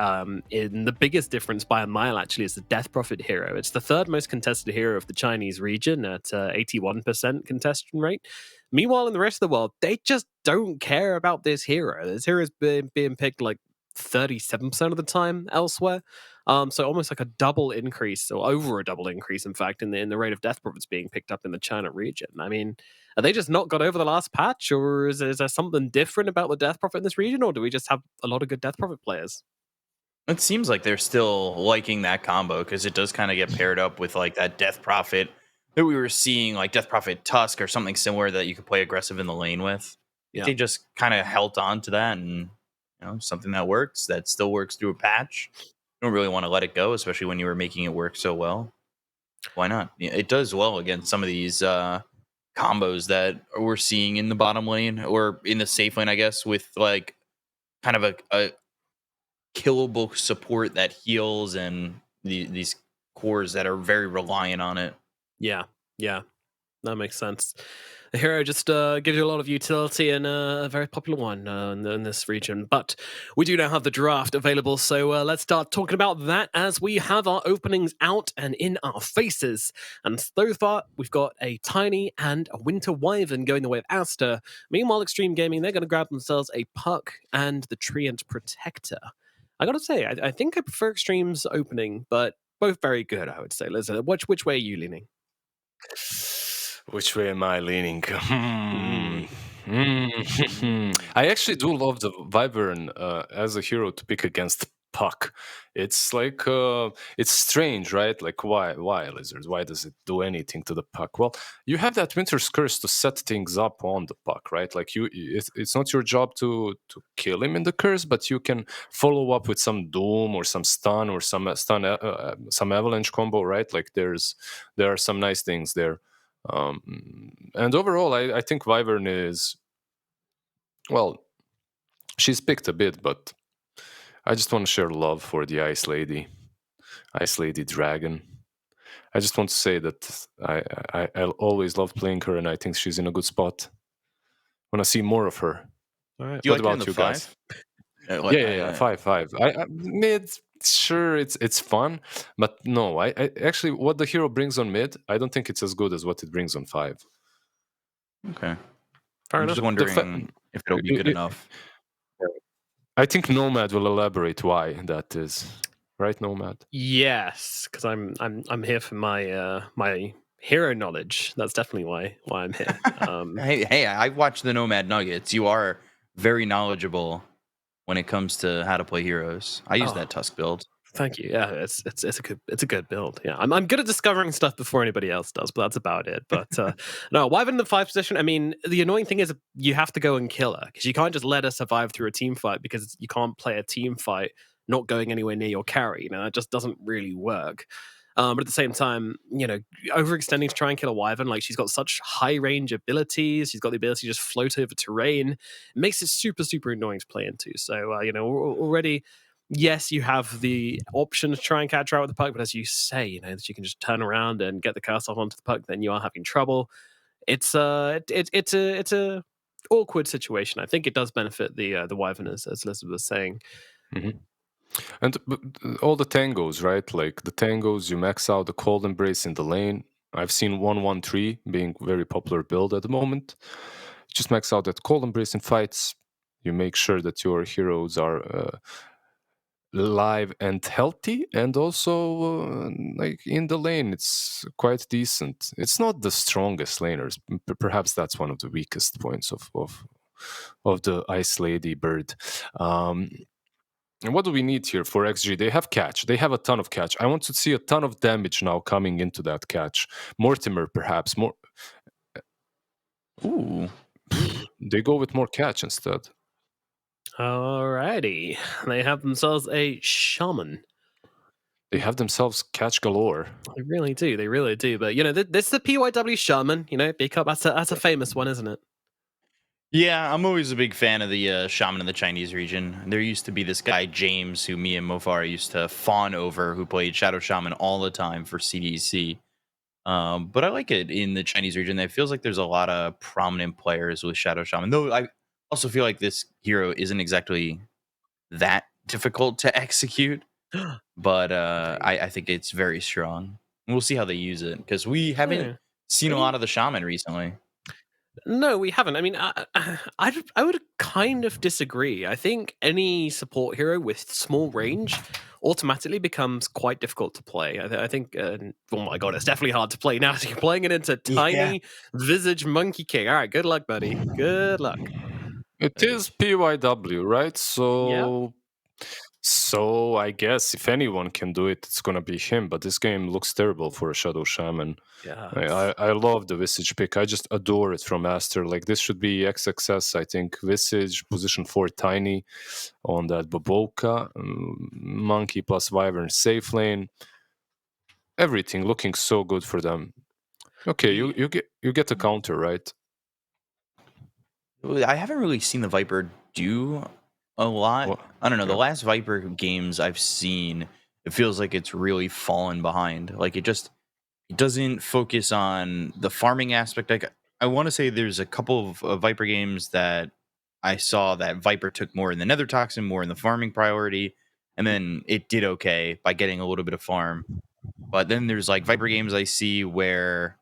in the biggest difference by a mile actually, is the Death Prophet hero. It's the third most contested hero of the Chinese region at 81% contestation rate. Meanwhile, in the rest of the world, they just don't care about this hero. This hero is being picked like 37% of the time elsewhere. So almost like a double increase, or over a double increase, in fact, in the rate of Death Prophets being picked up in the China region. I mean, Are they just not got over the last patch, or is there something different about the Death Prophet in this region, or do we just have a lot of good Death Prophet players? It seems like they're still liking that combo because it does kind of get paired up with like that Death Prophet that we were seeing, like Death Prophet Tusk or something similar that you could play aggressive in the lane with. Yeah. They just kind of held on to that, and something that works, that still works through a patch. You don't really want to let it go, especially when you were making it work so well. Why not? It does well against some of these combos that we're seeing in the bottom lane or in the safe lane, I guess, with like kind of a killable support that heals and these cores that are very reliant on it. Yeah, that makes sense. The hero just gives you a lot of utility and a very popular one in this region. But we do now have the draft available, so let's start talking about that as we have our openings out and in our faces. And so far, we've got a Tiny and a Winter Wyvern going the way of Aster. Meanwhile, Extreme Gaming, they're going to grab themselves a Puck and the Treant Protector. I gotta say, I think I prefer Extreme's opening, but both very good, I would say. Listen, which way are you leaning? Which way am I leaning? I actually do love the Wyvern as a hero to pick against Puck. It's like it's strange, right? Like why Lizards? Why does it do anything to the Puck? Well, you have that Winter's Curse to set things up on the Puck, right? Like it's not your job to kill him in the curse, but you can follow up with some Doom or some stun or some avalanche combo, right? Like there are some nice things there. And overall, I think Wyvern is, well, she's picked a bit, but I just want to share love for the Ice Lady Dragon. I just want to say that I always love playing her, and I think she's in a good spot. I want to see more of her. All right. Do you What like about it in the you guys? 5? Yeah, 5. It's fun, but no, I actually what the hero brings on mid, I don't think it's as good as what it brings on 5. Okay. Fair I'm enough. just wondering if it'll be good enough. I think Nomad will elaborate why that is. Right, Nomad? Yes, because I'm here for my my hero knowledge. That's definitely why I'm here. Hey, I watched the Nomad Nuggets. You are very knowledgeable when it comes to how to play heroes. I use that Tusk build. Thank you. Yeah, it's a good build. Yeah, I'm good at discovering stuff before anybody else does, but that's about it. But no, Wyvern in the 5 position. I mean, the annoying thing is you have to go and kill her because you can't just let her survive through a team fight because you can't play a team fight not going anywhere near your carry. That just doesn't really work. But at the same time, overextending to try and kill a Wyvern, like she's got such high range abilities. She's got the ability to just float over terrain. It makes it super, super annoying to play into. So, already, yes, you have the option to try and catch her out with the Puck, but as you say, that you can just turn around and get the cast off onto the Puck, then you are having trouble. It's a awkward situation. I think it does benefit the Wyvern, as Elizabeth was saying. Mm-hmm. And all the tangos, right? Like the tangos, you max out the Cold Embrace in the lane. I've seen 1-1-3 being very popular build at the moment. Just max out that Cold Embrace in fights. You make sure that your heroes are live and healthy, and also like in the lane, it's quite decent. It's not the strongest laners. Perhaps that's one of the weakest points of the Ice Lady bird. And what do we need here for XG? They have catch. They have a ton of catch. I want to see a ton of damage now coming into that catch. Mortimer, perhaps. More. Ooh. They go with more catch instead. Alrighty. They have themselves a shaman. They have themselves catch galore. They really do. They really do. But, this is the PYW shaman. Big up. That's a famous one, isn't it? Yeah, I'm always a big fan of the shaman in the Chinese region. There used to be this guy, James, who me and Mofar used to fawn over, who played Shadow Shaman all the time for CDEC. But I like it in the Chinese region. It feels like there's a lot of prominent players with Shadow Shaman. Though I also feel like this hero isn't exactly that difficult to execute. But I think it's very strong. We'll see how they use it, because we haven't seen a lot of the shaman recently. No, we haven't. I mean, I would kind of disagree. I think any support hero with small range automatically becomes quite difficult to play. I think, oh my god, it's definitely hard to play now. So you're playing it into tiny Visage Monkey King. All right, good luck, buddy. Good luck. It is PYW, right? Yeah. So I guess if anyone can do it, it's gonna be him. But this game looks terrible for a Shadow Shaman. Yeah. I love the Visage pick. I just adore it from Aster. Like this should be XXS, I think. Visage, position 4 Tiny on that Baboka, Monkey plus Wyvern safe lane. Everything looking so good for them. Okay, you get a counter, right? I haven't really seen the Viper do a lot. Well, I don't know. The yeah. last Viper games I've seen, it feels like it's really fallen behind. Like it doesn't focus on the farming aspect. Like I want to say there's a couple of Viper games that I saw that Viper took more in the Nether Toxin, more in the farming priority, and then it did okay by getting a little bit of farm. But then there's like Viper games I see where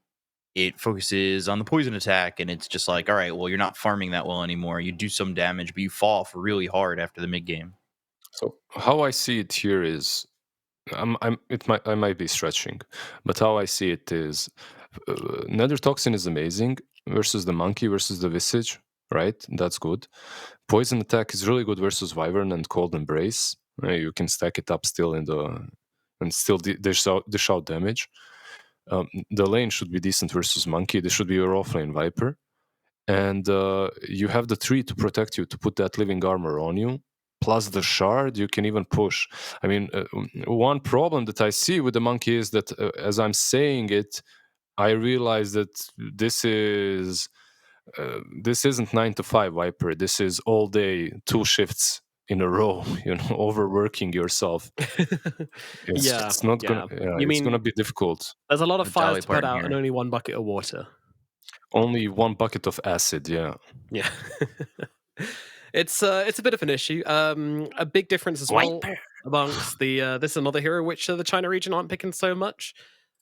it focuses on the poison attack, and it's just like, all right, well, you're not farming that well anymore. You do some damage, but you fall off really hard after the mid game. So how I see it here is, I might be stretching, but how I see it is, Nether Toxin is amazing versus the Monkey versus the Visage, right? That's good. Poison attack is really good versus Wyvern and Cold Embrace. You can stack it up still and still dish out damage. The lane should be decent versus Monkey. This should be your offlane Viper. And you have the tree to protect you, to put that living armor on you. Plus the shard, you can even push. I mean, one problem that I see with the Monkey is that as I'm saying it, I realize that this isn't 9 to 5 Viper. This is all day, 2 shifts in a row, overworking yourself. It's not gonna. Yeah, it's gonna be difficult. There's a lot of fires to put out here. and only one bucket of water. Only one bucket of acid. Yeah. Yeah. It's a bit of an issue. A big difference as well amongst the this is another hero which the China region aren't picking so much.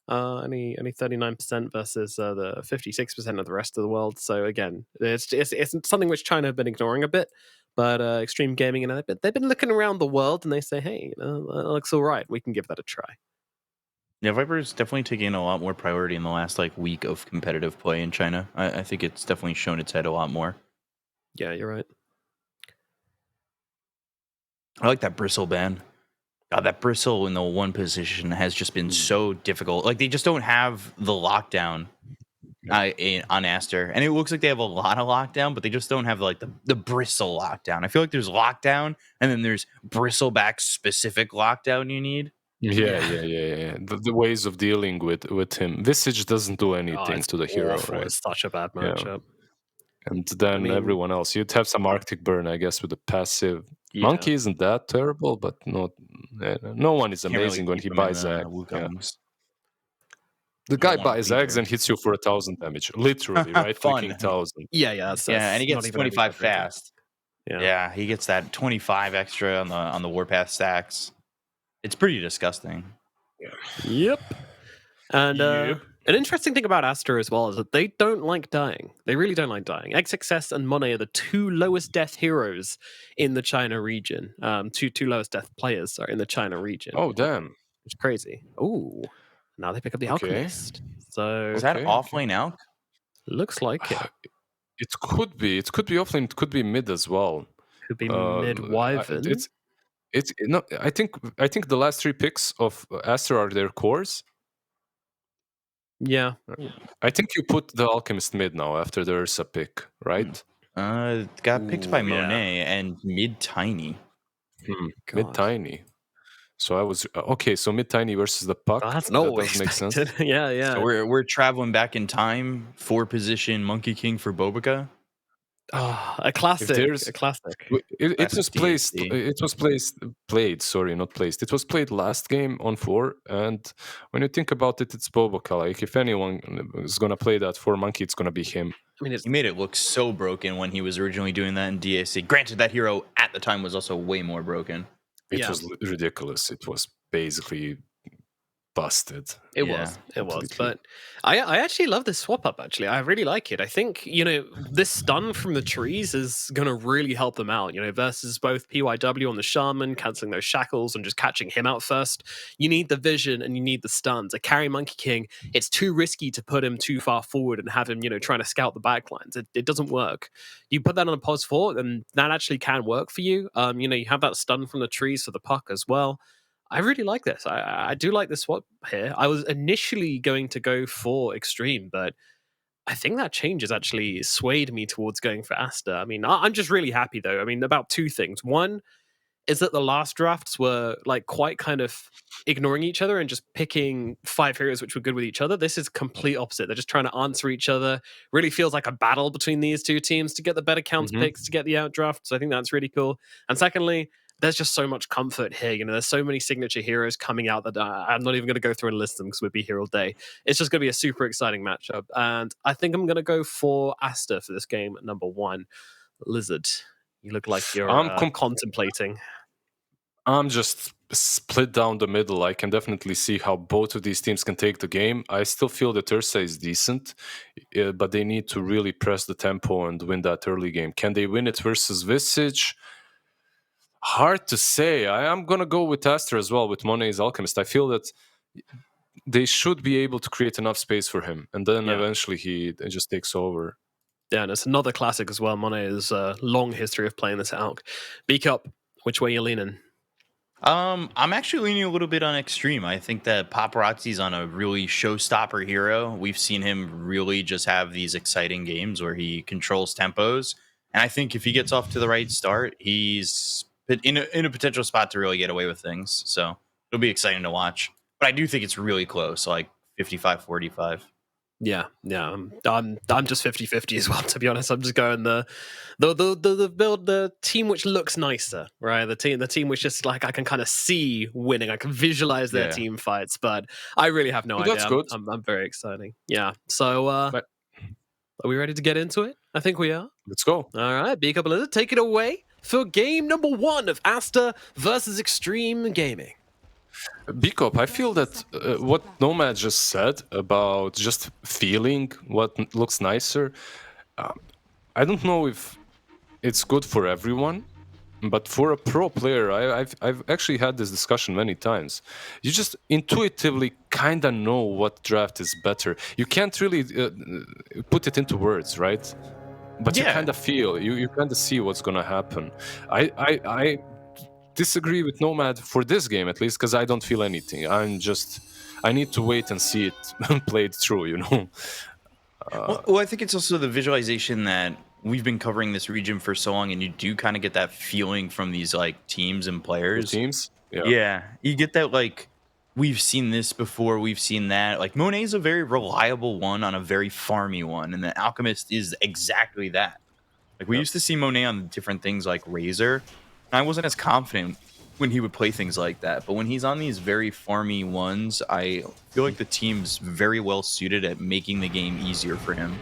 Only 39% versus the 56% of the rest of the world. So again, it's something which China have been ignoring a bit. But Extreme Gaming and they've been looking around the world and they say, hey, that looks all right. We can give that a try. Yeah, Viper's definitely taking a lot more priority in the last week of competitive play in China. I think it's definitely shown its head a lot more. Yeah, you're right. I like that bristle ban. God, that bristle in the 1 position has just been so difficult. Like they just don't have the lockdown on Aster, and it looks like they have a lot of lockdown, but they just don't have like the bristle lockdown. I feel like there's lockdown, and then there's bristleback specific lockdown you need. Yeah. The ways of dealing with him. Visage doesn't do anything to the hero, right? It's such a bad matchup. And then everyone else, you'd have some Arctic Burn, I guess, with the passive. Yeah. Monkey isn't that terrible, but no one is amazing when he buys eggs. The guy buys eggs and hits you for 1,000 damage, literally, right? Freaking 1,000. Yeah. And he gets 25 fast. Yeah, he gets that 25 extra on the Warpath stacks. It's pretty disgusting. Yep. And an interesting thing about Aster as well is that they don't like dying. They really don't like dying. XXS and Monet are the 2 lowest death heroes in the China region. Two lowest death players are in the China region. Oh, damn. It's crazy. Ooh. Now they pick up the Alchemist. So is that offlane Alch? Looks like it. It could be. It could be offlane. It could be mid as well. Could be mid Wyvern. It's no. I think the last 3 picks of Aster are their cores. Yeah. I think you put the Alchemist mid now after the Ursa pick, right? It got picked by Monet and mid Tiny. Mid Tiny. So I was okay. So mid Tiny versus the Puck. That's that doesn't make sense. Yeah. So we're traveling back in time. 4 position Monkey King for Bobica. Oh, a classic. A classic. It was placed. It was played. Sorry, not placed. It was played last game on 4. And when you think about it, it's Bobica. Like if anyone is gonna play that for Monkey, it's gonna be him. I mean, he made it look so broken when he was originally doing that in DAC. Granted, that hero at the time was also way more broken. It was ridiculous. It was basically busted. It Yeah, was. It was. completely. But I actually love this swap up, actually. I really like it. I think, this stun from the trees is going to really help them out, versus both PYW on the Shaman, canceling those shackles and just catching him out first. You need the vision and you need the stuns. A carry Monkey King, it's too risky to put him too far forward and have him, trying to scout the backlines. It doesn't work. You put that on a pos 4, and that actually can work for you. You have that stun from the trees for the puck as well. I really like this. I do like this swap here. I was initially going to go for Extreme, but I think that change has actually swayed me towards going for Aster. I mean, I'm just really happy though. I mean, about two things. One is that the last drafts were like quite kind of ignoring each other and just picking 5 heroes which were good with each other. This is complete opposite. They're just trying to answer each other. Really feels like a battle between these two teams to get the better counter picks, to get the outdraft. So I think that's really cool. And secondly, there's just so much comfort here. There's so many signature heroes coming out that I'm not even going to go through and list them because we'd be here all day. It's just going to be a super exciting matchup. And I think I'm going to go for Aster for this game at number 1. Lizard, you look like you're contemplating. I'm just split down the middle. I can definitely see how both of these teams can take the game. I still feel that Ursa is decent, but they need to really press the tempo and win that early game. Can they win it versus Visage? Hard to say. I'm going to go with Aster as well, with Monet's Alchemist. I feel that they should be able to create enough space for him, and then eventually he just takes over. Yeah, and it's another classic as well. Monet has a long history of playing this Alk. B-Cup, which way are you leaning? I'm actually leaning a little bit on Extreme. I think that Paparazzi's on a really showstopper hero. We've seen him really just have these exciting games where he controls tempos. And I think if he gets off to the right start, he's in a potential spot to really get away with things. So it'll be exciting to watch. But I do think it's really close, like 55-45. Yeah. I'm just 50-50 as well, to be honest. I'm just going the build, the team which looks nicer, right? The team which just like I can kind of see winning. I can visualize their team fights, but I really have no idea. That's good. I'm very exciting. Yeah. So are we ready to get into it? I think we are. Let's go. All right, B Couple, take it away for game number 1 of Aster versus Extreme Gaming. Bicop, I feel that what Nomad just said about just feeling what looks nicer, I don't know if it's good for everyone, but for a pro player, I've actually had this discussion many times. You just intuitively kind of know what draft is better. You can't really put it into words, right? But you kind of feel, you kind of see what's going to happen. I disagree with Nomad for this game, at least, because I don't feel anything. I need to wait and see it played through, Well, I think it's also the visualization that we've been covering this region for so long, and you do kind of get that feeling from these like teams and players. Teams? Yeah. You get that like, we've seen this before, we've seen that. Like Monet's a very reliable one on a very farmy one, and the Alchemist is exactly that. Like we used to see Monet on different things like Razor, and I wasn't as confident when he would play things like that. But when he's on these very farmy ones, I feel like the team's very well suited at making the game easier for him.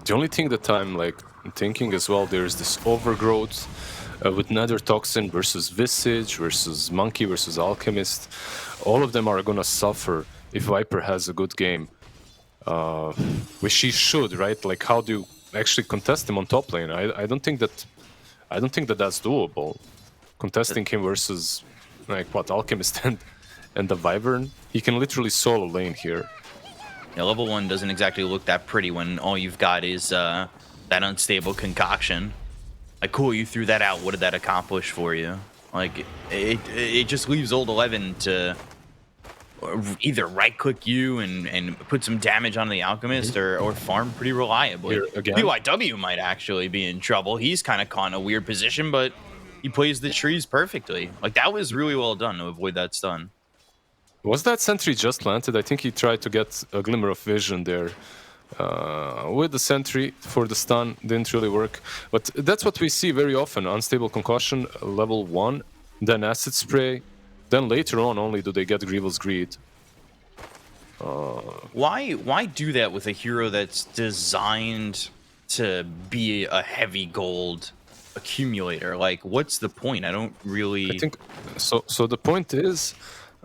The only thing that I'm like thinking as well, there's this overgrowth with Nether Toxin versus Visage versus Monkey versus Alchemist. All of them are gonna suffer if Viper has a good game, which he should, right? Like, how do you actually contest him on top lane? I don't think that that's doable. Contesting him versus like what, Alchemist and the Wyvern, he can literally solo lane here. Yeah, level 1 doesn't exactly look that pretty when all you've got is that unstable concoction. Like, cool, you threw that out. What did that accomplish for you? Like, it just leaves old 11 to either right-click you and put some damage on the Alchemist or farm pretty reliably. PYW might actually be in trouble. He's kind of caught in a weird position, but he plays the trees perfectly. Like, that was really well done to avoid that stun. Was that sentry just planted? I think he tried to get a glimmer of vision there. With the sentry for the stun, didn't really work. But that's what we see very often. Unstable concussion, level 1, then acid spray, then later on only do they get Grievous Greed. Why do that with a hero that's designed to be a heavy gold accumulator? Like, what's the point? I don't really... I think so the point is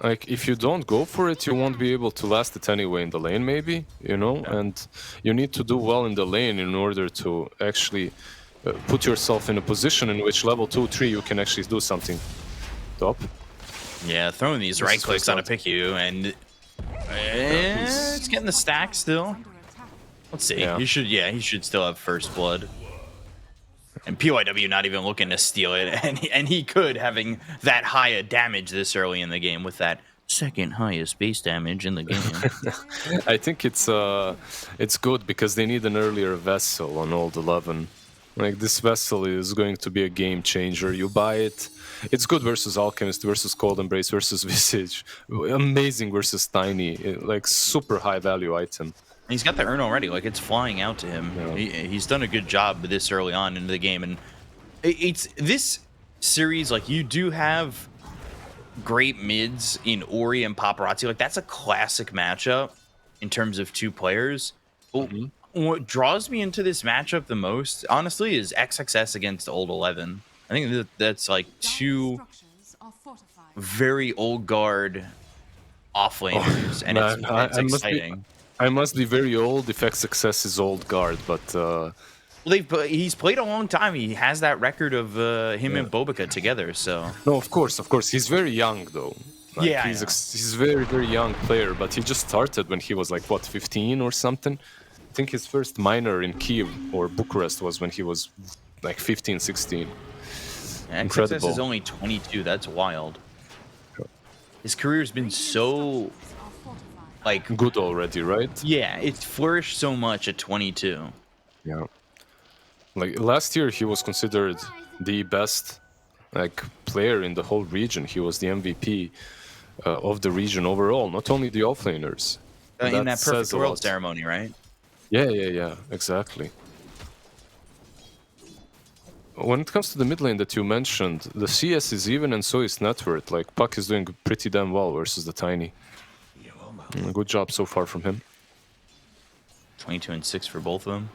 like if you don't go for it, you won't be able to last it anyway in the lane, maybe, you know. And you need to do well in the lane in order to actually put yourself in a position in which level 2, 3 you can actually do something. Top. Yeah, throwing these right clicks on a PICU, and it's getting the stack still. Let's see. Yeah. He should still have first blood. And PYW not even looking to steal it, and he could, having that high a damage this early in the game with that second highest base damage in the game. I think it's good because they need an earlier vessel on Old 11. Like, this vessel is going to be a game changer. You buy it. It's good versus Alchemist, versus Cold Embrace, versus Visage. Amazing versus Tiny. Like, super high value item. And he's got the urn already. Like, it's flying out to him. Yeah. He's done a good job this early on into the game. And it's this series, like, you do have great mids in Ori and Paparazzi. Like, that's a classic matchup in terms of two players. Mm-hmm. What draws me into this matchup the most, honestly, is XXS against Old 11. I think that's like two very old guard offlaners, and it's exciting. I must be very old if XXS is old guard, but well, he's played a long time. He has that record of him and Bobica together. So no, of course, he's very young though. Like, yeah, he's very, very young player, but he just started when he was like what, 15 or something. I think his first minor in Kiev or Bucharest was when he was like 15, 16. Incredible. XXS is only 22. That's wild. His career's been so like good already, right? Yeah, it's flourished so much at 22. Yeah. Like last year, he was considered the best like player in the whole region. He was the MVP of the region overall, not only the offlaners. In that perfect world ceremony, right? Yeah, exactly. When it comes to the mid lane that you mentioned, the CS is even and so is Network. Like, Puck is doing pretty damn well versus the Tiny. Good job so far from him. 22 and 6 for both of them.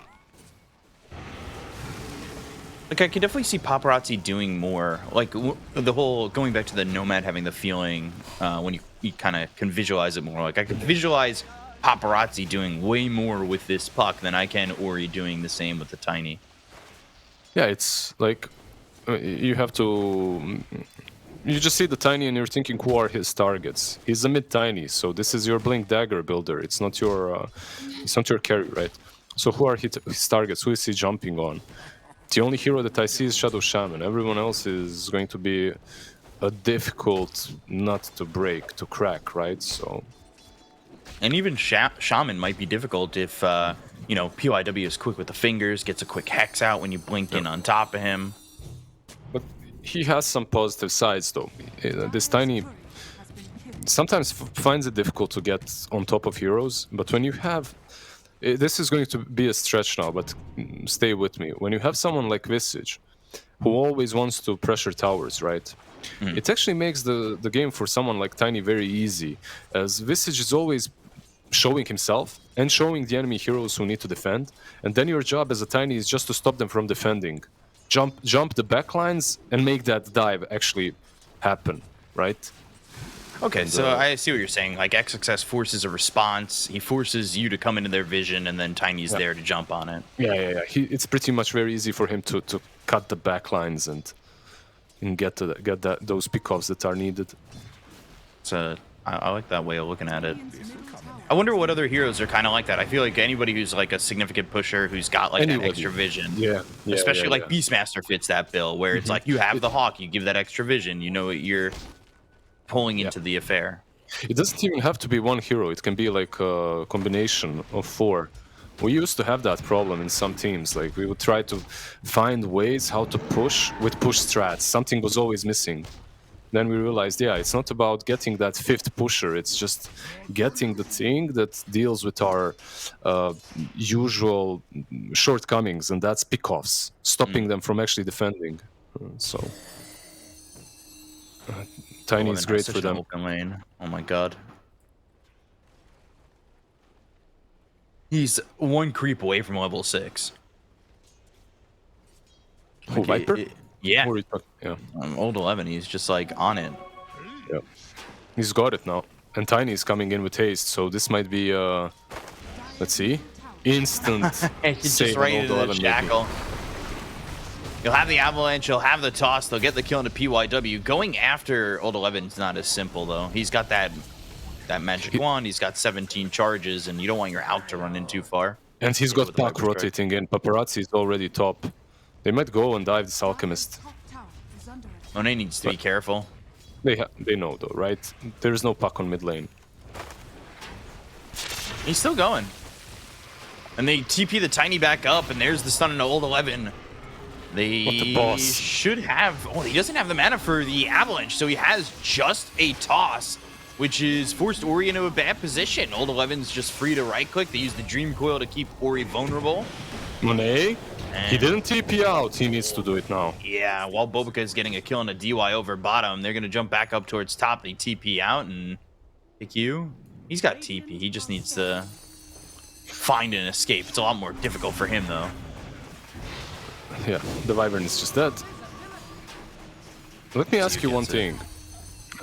Like, I can definitely see Paparazzi doing more. Like, the whole, going back to the Nomad having the feeling when you kind of can visualize it more. Like, I can visualize Paparazzi doing way more with this Puck than I can Ori doing the same with the Tiny. Yeah, it's like you have to. You just see the Tiny and you're thinking, who are his targets? He's a mid Tiny, so this is your Blink Dagger builder. It's not your carry, right? So who are his targets? Who is he jumping on? The only hero that I see is Shadow Shaman. Everyone else is going to be a difficult nut to break, to crack, right? So. And even Shaman might be difficult if, PYW is quick with the fingers, gets a quick hex out when you blink in on top of him. But he has some positive sides, though. This Tiny sometimes finds it difficult to get on top of heroes, but when you have... This is going to be a stretch now, but stay with me. When you have someone like Visage, who always wants to pressure towers, right? It actually makes the game for someone like Tiny very easy, as Visage is always showing himself and showing the enemy heroes who need to defend, and then your job as a Tiny is just to stop them from defending. Jump the backlines and make that dive actually happen, right? Okay, and, so I see what you're saying. Like, XXS forces a response, he forces you to come into their vision, and then Tiny's there to jump on it. Yeah. It's pretty much very easy for him to cut the backlines and get those pickoffs that are needed. So I like that way of looking at it. I wonder what other heroes are kind of like that. I feel like anybody who's like a significant pusher who's got like that extra vision. Yeah. Especially like Beastmaster fits that bill, where it's like you have the Hawk, you give that extra vision, you know what you're pulling into the affair. It doesn't even have to be one hero. It can be like a combination of 4. We used to have that problem in some teams. Like, we would try to find ways how to push with push strats. Something was always missing. Then we realized, it's not about getting that 5th pusher. It's just getting the thing that deals with our usual shortcomings, and that's pickoffs, stopping them from actually defending. Tiny is great for them. Open lane. Oh my god. He's one creep away from level 6. Who, Viper? Yeah. Yeah. Old 11, he's just like on it. Yeah. He's got it now. And Tiny is coming in with haste, so this might be, let's see, instant It's save just on right Old into the 11 maybe. shackle. You'll have the avalanche, you'll have the toss, they'll get the kill into PYW. Going after Old 11's not as simple though. He's got that magic wand, he's got 17 charges, and you don't want your out to run in too far. And he's got Pac rotating in. Paparazzi is already top. They might go and dive this Alchemist. Monet needs to be careful. They know though, right? There is no Pac on mid lane. He's still going. And they TP the Tiny back up, and there's the stun into Old 11. They should have... Oh, he doesn't have the mana for the Avalanche, so he has just a toss, which is forced Ori into a bad position. Old 11's just free to right-click. They use the Dream Coil to keep Ori vulnerable. Monet? He didn't TP out. He needs to do it now. Yeah, while Bobica is getting a kill on a DY over bottom, they're going to jump back up towards top. They TP out and pick you. He's got TP. He just needs to find an escape. It's a lot more difficult for him, though. Yeah, the Wyvern is just dead. Let me ask you one thing.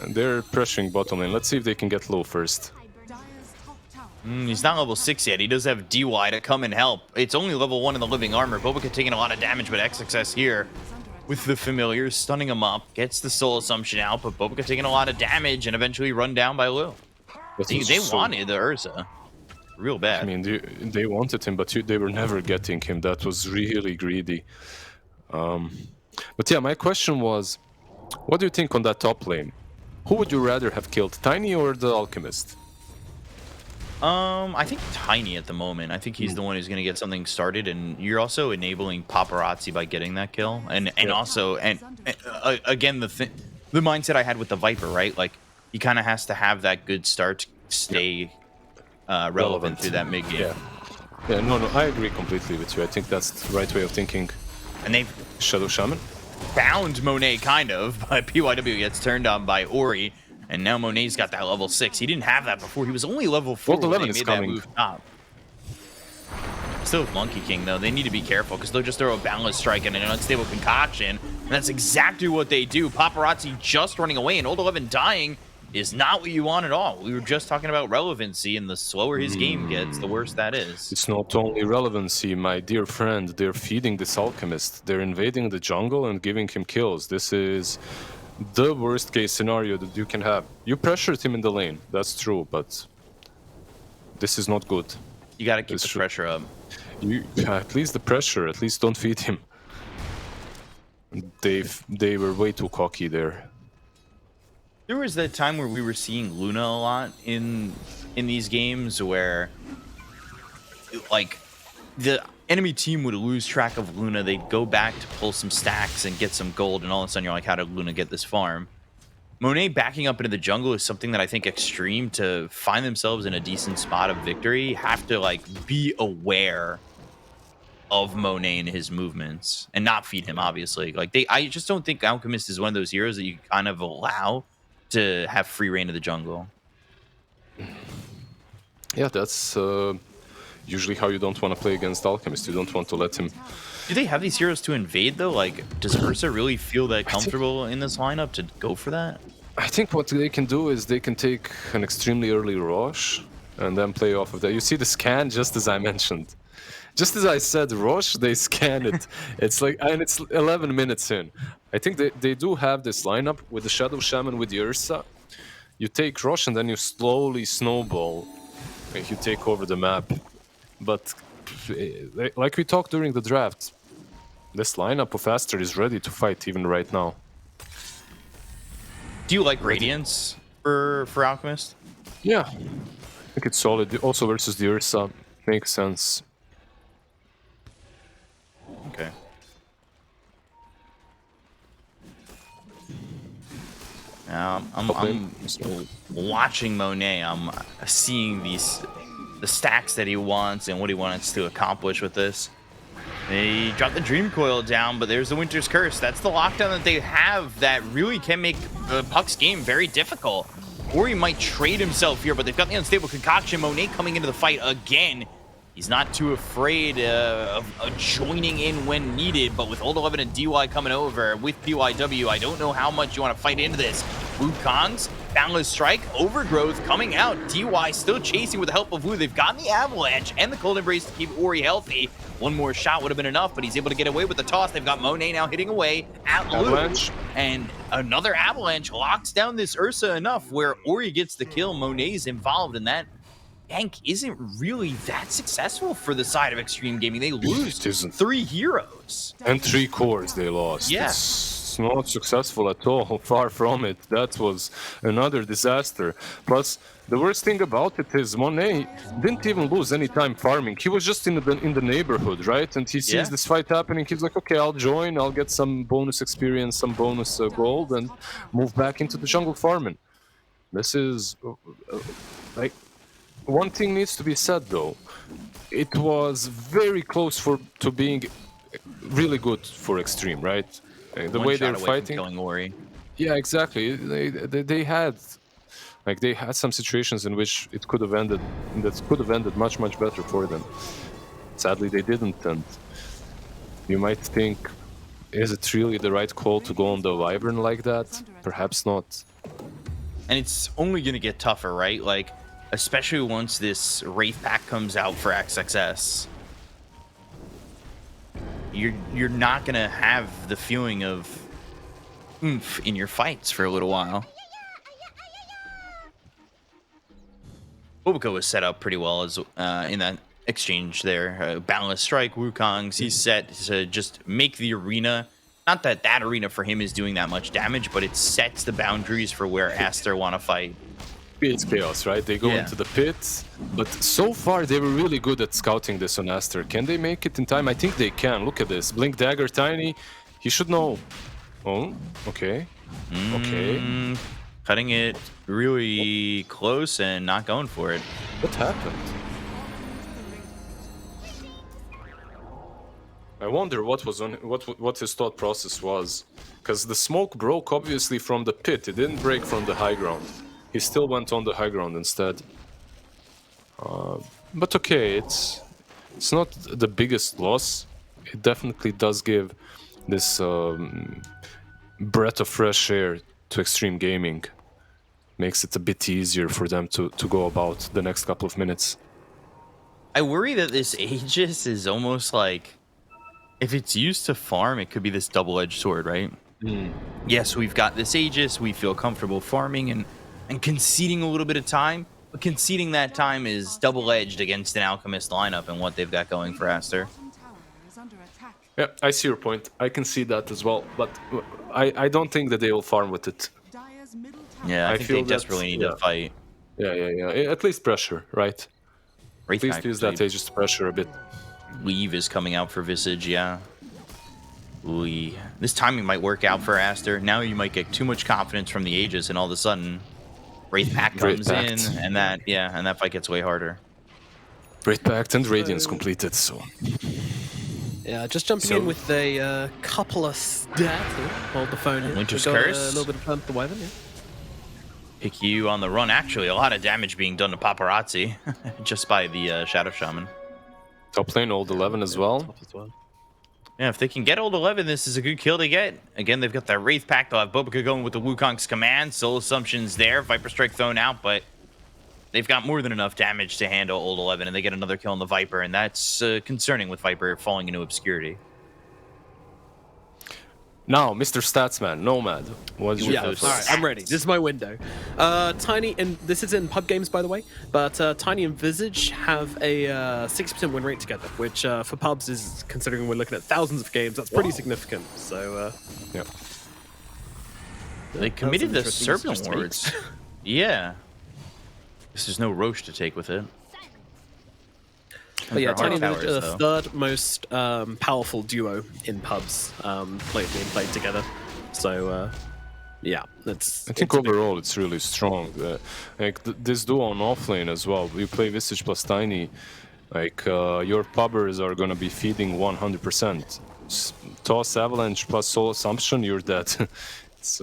They're pressuring bottom lane. Let's see if they can get low first. He's not level 6 yet. He does have DY to come and help. It's only level 1 in the living armor. Bobica taking a lot of damage, but XXS here with the familiars, stunning him up, gets the soul assumption out, but Bobica taking a lot of damage and eventually run down by Lu. They wanted the Ursa. Real bad. I mean, they wanted him, but they were never getting him. That was really greedy. But yeah, my question was, what do you think on that top lane? Who would you rather have killed, Tiny or the Alchemist? I think Tiny at the moment. I think he's the one who's going to get something started, and you're also enabling Paparazzi by getting that kill. And also, again, the mindset I had with the Viper, right? Like, he kind of has to have that good start to stay relevant through that mid game. Yeah, no, I agree completely with you. I think that's the right way of thinking. And they've Shadow Shaman found Monet, kind of, but PYW gets turned on by Ori, and now Monet's got that level 6. He didn't have that before. He was only level 4 Old 11 is coming. Move top. Still with Monkey King, though, they need to be careful because they'll just throw a Boundless Strike and an Unstable Concoction, and that's exactly what they do. Paparazzi just running away, and Old 11 dying is not what you want at all. We were just talking about relevancy, and the slower his game gets, the worse that is. It's not only relevancy, my dear friend. They're feeding this Alchemist. They're invading the jungle and giving him kills. This is the worst case scenario that you can have. You pressured him in the lane, that's true, but this is not good. You gotta keep the pressure up. At least the pressure, at least don't feed him. They were way too cocky there. There was that time where we were seeing Luna a lot in these games where, like, the enemy team would lose track of Luna. They'd go back to pull some stacks and get some gold, and all of a sudden you're like, how did Luna get this farm? Monet backing up into the jungle is something that I think Extreme, to find themselves in a decent spot of victory, have to, like, be aware of Monet and his movements and not feed him, obviously. Like, I just don't think Alchemist is one of those heroes that you kind of allow to have free reign of the jungle. Yeah, that's usually how you don't want to play against Alchemist. You don't want to let him... Do they have these heroes to invade, though? Like, does Ursa really feel that comfortable in this lineup to go for that? I think what they can do is they can take an extremely early Rosh and then play off of that. You see the scan, just as I mentioned. Just as I said, Rosh, they scan it. It's like, and it's 11 minutes in. I think they do have this lineup with the Shadow Shaman with the Ursa. You take Rosh and then you slowly snowball and you take over the map. But like we talked during the draft, this lineup of Aster is ready to fight even right now. Do you like Radiance for Alchemist? Yeah, I think it's solid. Also versus the Ursa makes sense. Okay. I'm watching Monet. I'm seeing the stacks that he wants and what he wants to accomplish with this. They drop the Dream Coil down, but there's the Winter's Curse. That's the lockdown that they have that really can make Puck's game very difficult. Or he might trade himself here, but they've got the Unstable Concoction. Monet coming into the fight again. He's not too afraid of joining in when needed, but with Old 11 and DY coming over with PYW, I don't know how much you want to fight into this. Wukongs Boundless Strike, Overgrowth coming out. DY still chasing with the help of Wu. They've gotten the Avalanche and the Cold Embrace to keep Ori healthy. One more shot would have been enough, but he's able to get away with the toss. They've got Monet now hitting away at Avalanche. And another Avalanche locks down this Ursa enough where Ori gets the kill. Monet's involved in that. Gank isn't really that successful for the side of Extreme Gaming. They lose 3 heroes. And 3 cores they lost. Yeah. It's not successful at all. Far from it. That was another disaster. Plus, the worst thing about it is Monet didn't even lose any time farming. He was just in the neighborhood, right? And he sees this fight happening. He's like, okay, I'll join. I'll get some bonus experience, some bonus gold, and move back into the jungle farming. This is like... One thing needs to be said though, it was very close to being really good for Extreme, right? The way they're fighting, killing Ori. Yeah, exactly. They had some situations in which it could have ended. That could have ended much better for them. Sadly, they didn't, and you might think, is it really the right call to go on the Wyvern like that? Perhaps not. And it's only going to get tougher, right? Like, especially once this Wraith pack comes out for XXS. You're not going to have the feeling of oomph in your fights for a little while. Obiko was set up pretty well as in that exchange there. Boundless Strike, Wukong's, he's set to just make the arena. Not that that arena for him is doing that much damage, but it sets the boundaries for where Aster want to fight. It's chaos, right? They go into the pit, but so far they were really good at scouting this on Aster. Can they make it in time? I think they can. Look at this. Blink Dagger, Tiny. He should know. Oh, okay. Okay. Cutting it really close and not going for it. What happened? I wonder what was on what his thought process was, because the smoke broke obviously from the pit. It didn't break from the high ground. He still went on the high ground instead. But okay, it's not the biggest loss. It definitely does give this breath of fresh air to Extreme Gaming. Makes it a bit easier for them to go about the next couple of minutes. I worry that this Aegis is almost like, if it's used to farm, it could be this double-edged sword, right? Yes, we've got this Aegis, we feel comfortable farming and conceding a little bit of time, but conceding that time is double-edged against an Alchemist lineup and what they've got going for Aster. Yeah, I see your point. I can see that as well, but I don't think that they will farm with it. Yeah, I think they desperately need to fight. Yeah. At least pressure, right? At least use that Aegis to pressure a bit. Leave is coming out for Visage, yeah. This timing might work out for Aster. Now you might get too much confidence from the Aegis, and all of a sudden, Wraith Pact comes in, and that fight gets way harder. Wraith Pact and Radiance completed, so... Yeah, just jumping in with a couple of stats. Hold the phone here. Winter's Got Curse. A little bit of time for the Wyvern, yeah. Pick you on the run. Actually, a lot of damage being done to Paparazzi just by the Shadow Shaman. Top lane, Old 11 as well. Yeah, if they can get Old 11, this is a good kill to get. Again, they've got that Wraith Pact. They'll have Bobika going with the Wukong's command. Soul Assumption's there. Viper Strike thrown out, but they've got more than enough damage to handle Old 11, and they get another kill on the Viper, and that's concerning with Viper falling into obscurity. Now, Mr. Statsman, Nomad. What's your all right, I'm ready. This is my window. Tiny, and this is in pub games, by the way, but Tiny and Visage have a 6% win rate together, which for pubs is, considering we're looking at thousands of games, that's pretty significant. So, yeah. They committed the Serpent Wards. Yeah. There's no Roche to take with it. But yeah, Tiny and Visage are the third most powerful duo in pubs played together. So, yeah, that's... I think overall it's really strong. Like this duo on offlane as well. We play Visage plus Tiny. Like, your pubbers are gonna be feeding 100%. Toss Avalanche plus Soul Assumption, you're dead. It's...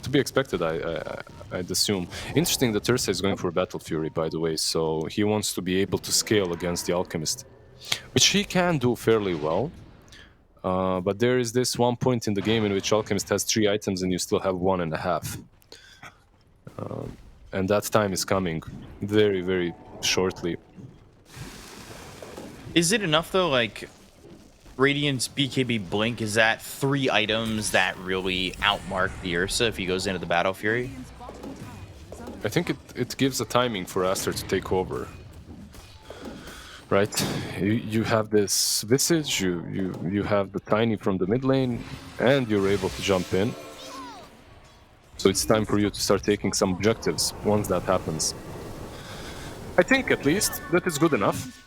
to be expected, I'd assume. Interesting that Ursa is going for Battle Fury, by the way, so he wants to be able to scale against the Alchemist, which he can do fairly well. But there is this one point in the game in which Alchemist has 3 items and you still have 1.5. And that time is coming very, very shortly. Is it enough though? Like Radiant's BKB Blink, is that 3 items that really outmark the Ursa if he goes into the Battle Fury? I think it gives a timing for Aster to take over. Right? You have this Visage, you have the Tiny from the mid lane, and you're able to jump in. So it's time for you to start taking some objectives once that happens. I think at least that is good enough.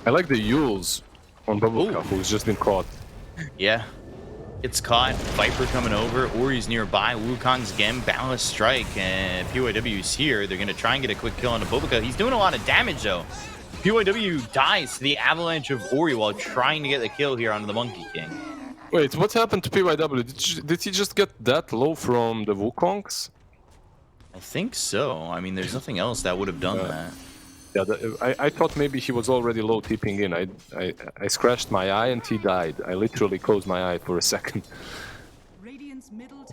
I like the Yules on Babuka, who's just been caught. Yeah. It's caught. Viper coming over. Ori's nearby. Wukong's again. Boundless Strike. And PYW's here. They're going to try and get a quick kill on the Babuka. He's doing a lot of damage, though. PYW dies to the avalanche of Ori while trying to get the kill here onto the Monkey King. Wait, what happened to PYW? Did he just get that low from the Wukongs? I think so. I mean, there's nothing else that would have done that. Yeah, I thought maybe he was already low tipping in. I scratched my eye and he died. I literally closed my eye for a second.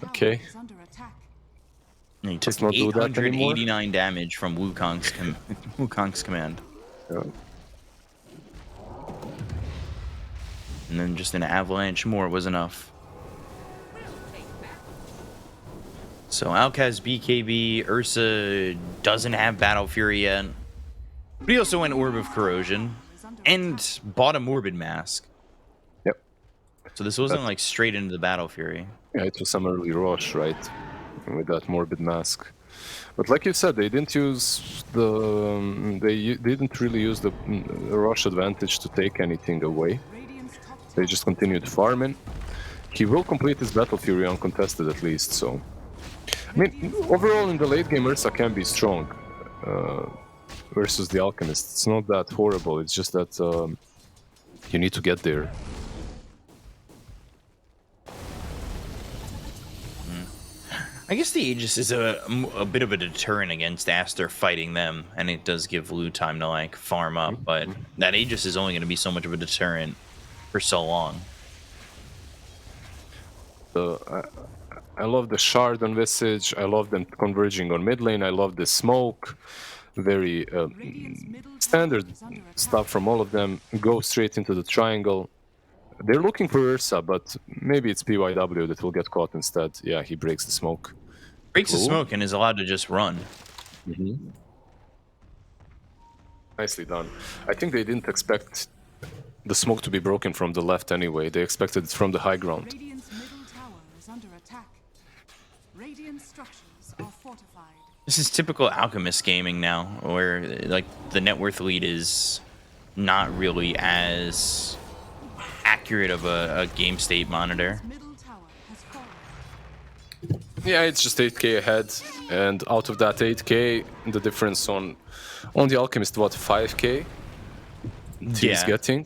Okay. And he took 889 damage from Wukong's command. Yeah. And then just an avalanche more was enough. So Alkaz BKB, Ursa doesn't have Battle Fury yet. But he also went Orb of Corrosion and bought a Morbid Mask. Yep. So this wasn't like straight into the Battle Fury. Yeah, it was some early rush, right? With that Morbid Mask. But like you said, they didn't use the... They didn't really use the rush advantage to take anything away. They just continued farming. He will complete his Battle Fury uncontested at least, so... I mean, overall in the late game, Ursa can be strong. Versus the Alchemist. It's not that horrible, it's just that you need to get there. I guess the Aegis is a bit of a deterrent against Aster fighting them, and it does give Lu time to like farm up, but that Aegis is only going to be so much of a deterrent for so long. I love the Shard on Visage, I love them converging on mid lane, I love the smoke. Very standard stuff from all of them. Go straight into the triangle. They're looking for Ursa, but maybe it's PYW that will get caught instead. Yeah, he breaks the smoke. Breaks the smoke and is allowed to just run. Nicely done. I think they didn't expect the smoke to be broken from the left anyway. They expected it from the high ground. Radiant's middle tower is under attack. Radiant structures are fortified. This is typical Alchemist gaming now, where like the net worth lead is not really as accurate of a game state monitor. Yeah, it's just 8k ahead, and out of that 8k, the difference on the Alchemist, what, 5k? He's getting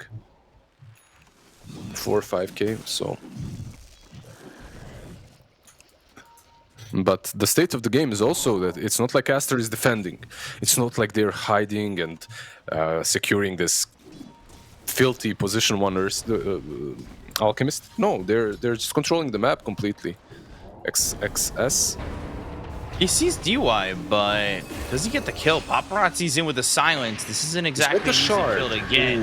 4 or 5k, so... But the state of the game is also that it's not like Aster is defending. It's not like they're hiding and securing this filthy position oneers, Alchemist. No, they're just controlling the map completely. XXS. He sees DY, but does he get the kill? Paparazzi's in with the silence. This isn't exactly the shard to get.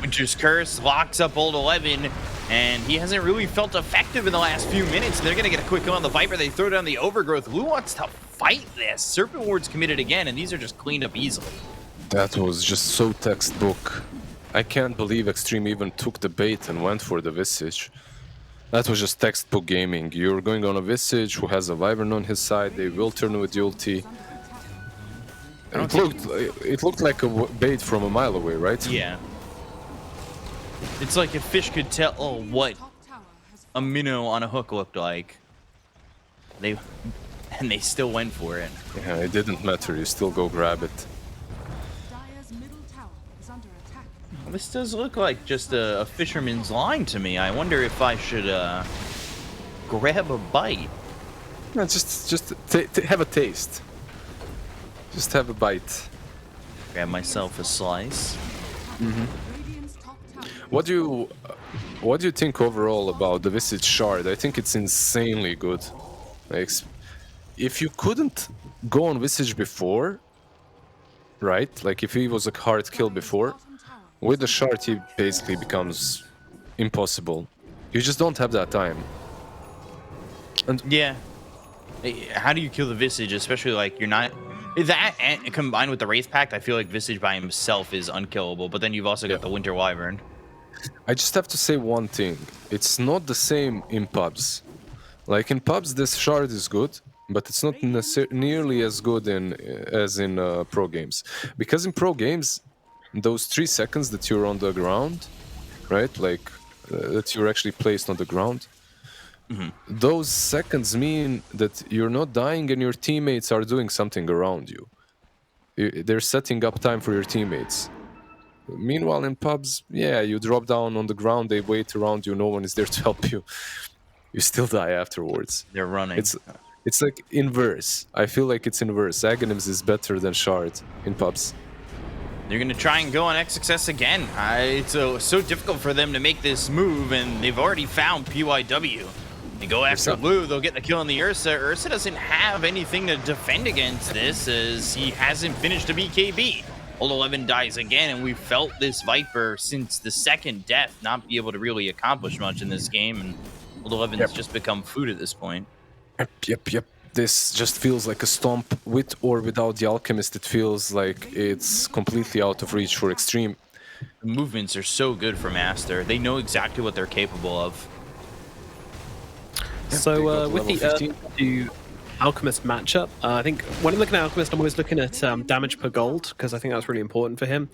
Winter's Curse locks up Old 11, and he hasn't really felt effective in the last few minutes. They're going to get a quick kill on the Viper. They throw down the Overgrowth. Lu wants to fight this. Serpent Ward's committed again, and these are just cleaned up easily. That was just so textbook. I can't believe Extreme even took the bait and went for the Visage. That was just textbook gaming. You're going on a Visage who has a Wyvern on his side. They will turn with the ulti. It looked like a bait from a mile away, right? Yeah. It's like if fish could tell what a minnow on a hook looked like. They still went for it. Yeah, it didn't matter. You still go grab it. This does look like just a fisherman's line to me. I wonder if I should grab a bite. No, just have a taste. Just have a bite. Grab myself a slice. What do what do you think overall about the Visage Shard? I think it's insanely good. Like, if you couldn't go on Visage before, right? Like if he was a hard kill before, with the Shard he basically becomes impossible. You just don't have that time. And yeah, how do you kill the Visage, especially like you're not that, and combined with the Wraith Pact, I feel like Visage by himself is unkillable, but then you've also got the Winter Wyvern. I just have to say one thing. It's not the same in pubs. Like in pubs, this Shard is good, but it's not nearly as good as in pro games. Because in pro games, those 3 seconds that you're on the ground, right? Like that you're actually placed on the ground, those seconds mean that you're not dying and your teammates are doing something around you. They're setting up time for your teammates. Meanwhile, in pubs, yeah, you drop down on the ground, they wait around you, no one is there to help you. You still die afterwards. They're running. It's like inverse. I feel like it's inverse. Aghanims is better than Shard in pubs. They're going to try and go on XXS again. It's so difficult for them to make this move, and they've already found PYW. They go after Blue, they'll get the kill on the Ursa. Ursa doesn't have anything to defend against this, as he hasn't finished a BKB. Old 11 dies again, and we've felt this Viper since the second death not be able to really accomplish much in this game, and Old 11's just become food at this point. Yep. This just feels like a stomp. With or without the Alchemist, it feels like it's completely out of reach for Extreme. The movements are so good for Master. They know exactly what they're capable of. So with the Alchemist matchup, I think when I'm looking at Alchemist, I'm always looking at damage per gold, because I think that's really important for him.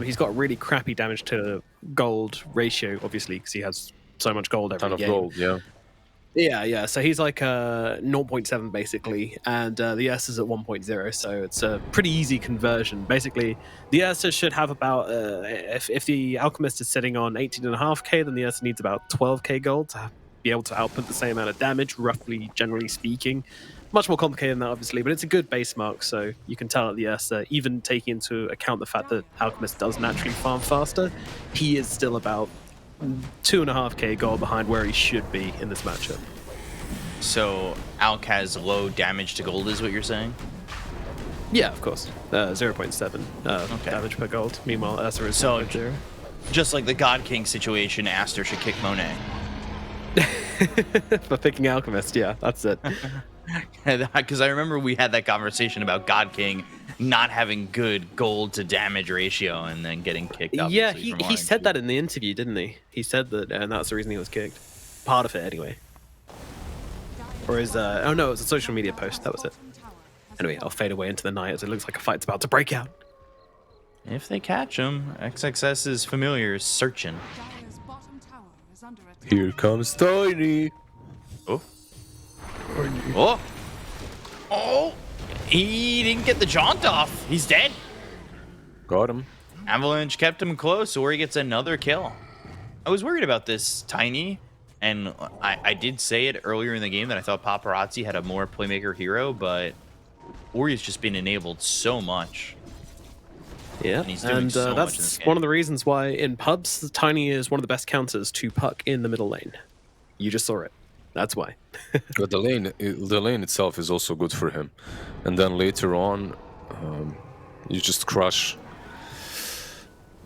He's got a really crappy damage to gold ratio, obviously, because he has so much gold every game. Ton of gold, yeah. Yeah. So he's like 0.7 basically, and the S is at 1.0, so it's a pretty easy conversion. Basically, the S should have about, if the Alchemist is sitting on 18.5k, then the S needs about 12k gold to be able to output the same amount of damage, roughly, generally speaking. Much more complicated than that, obviously, but it's a good base mark, so you can tell at the S, even taking into account the fact that Alchemist does naturally farm faster, he is still about 2.5k gold behind where he should be in this matchup. So Alk has low damage to gold, is what you're saying? Yeah, of course. 0.7 damage per gold. Meanwhile, Ursa is so just like the God King situation, Aster should kick Monet. For picking Alchemist, yeah, that's it. Because I remember we had that conversation about God King not having good gold to damage ratio and then getting kicked up. Yeah, he said that in the interview, didn't he? He said that, and that's the reason he was kicked. Part of it, anyway. Or is oh no, it was a social media post. That was it. Anyway, I'll fade away into the night as it looks like a fight's about to break out. If they catch him, XXS's familiar is searching. Here comes Tiny. Oh! He didn't get the jaunt off. He's dead. Got him. Avalanche kept him close, or he gets another kill. I was worried about this Tiny, and I did say it earlier in the game that I thought Paparazzi had a more playmaker hero, but Ori's just been enabled so much. Yeah, and he's doing so much in this game. One of the reasons why in pubs, Tiny is one of the best counters to Puck in the middle lane. You just saw it. That's why. But the lane itself is also good for him. And then later on, you just crush.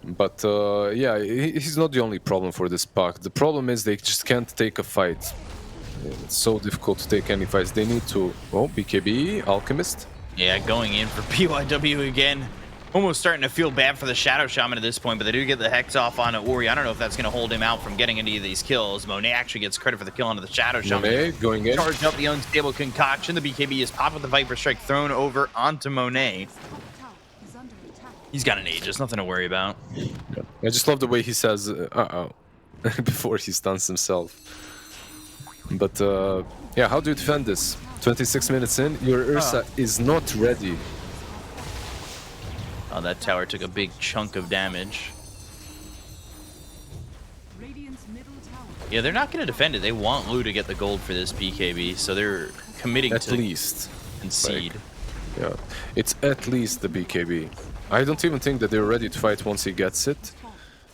But yeah, he's not the only problem for this Puck. The problem is they just can't take a fight. It's so difficult to take any fights. They need to... Oh, BKB, Alchemist. Yeah, going in for PYW again. Almost starting to feel bad for the Shadow Shaman at this point, but they do get the Hex off on Ori. I don't know if that's going to hold him out from getting any of these kills. Monet actually gets credit for the kill onto the Shadow Shaman. Monet going in. Charged up the Unstable Concoction. The BKB is popped with the Viper Strike thrown over onto Monet. He's got an Aegis, nothing to worry about. Yeah. I just love the way he says, before he stuns himself. But yeah, how do you defend this? 26 minutes in, your Ursa is not ready. Oh, that tower took a big chunk of damage. Yeah, they're not going to defend it. They want Lu to get the gold for this BKB, so they're committing at to least concede. Like, yeah, it's at least the BKB. I don't even think that they're ready to fight once he gets it,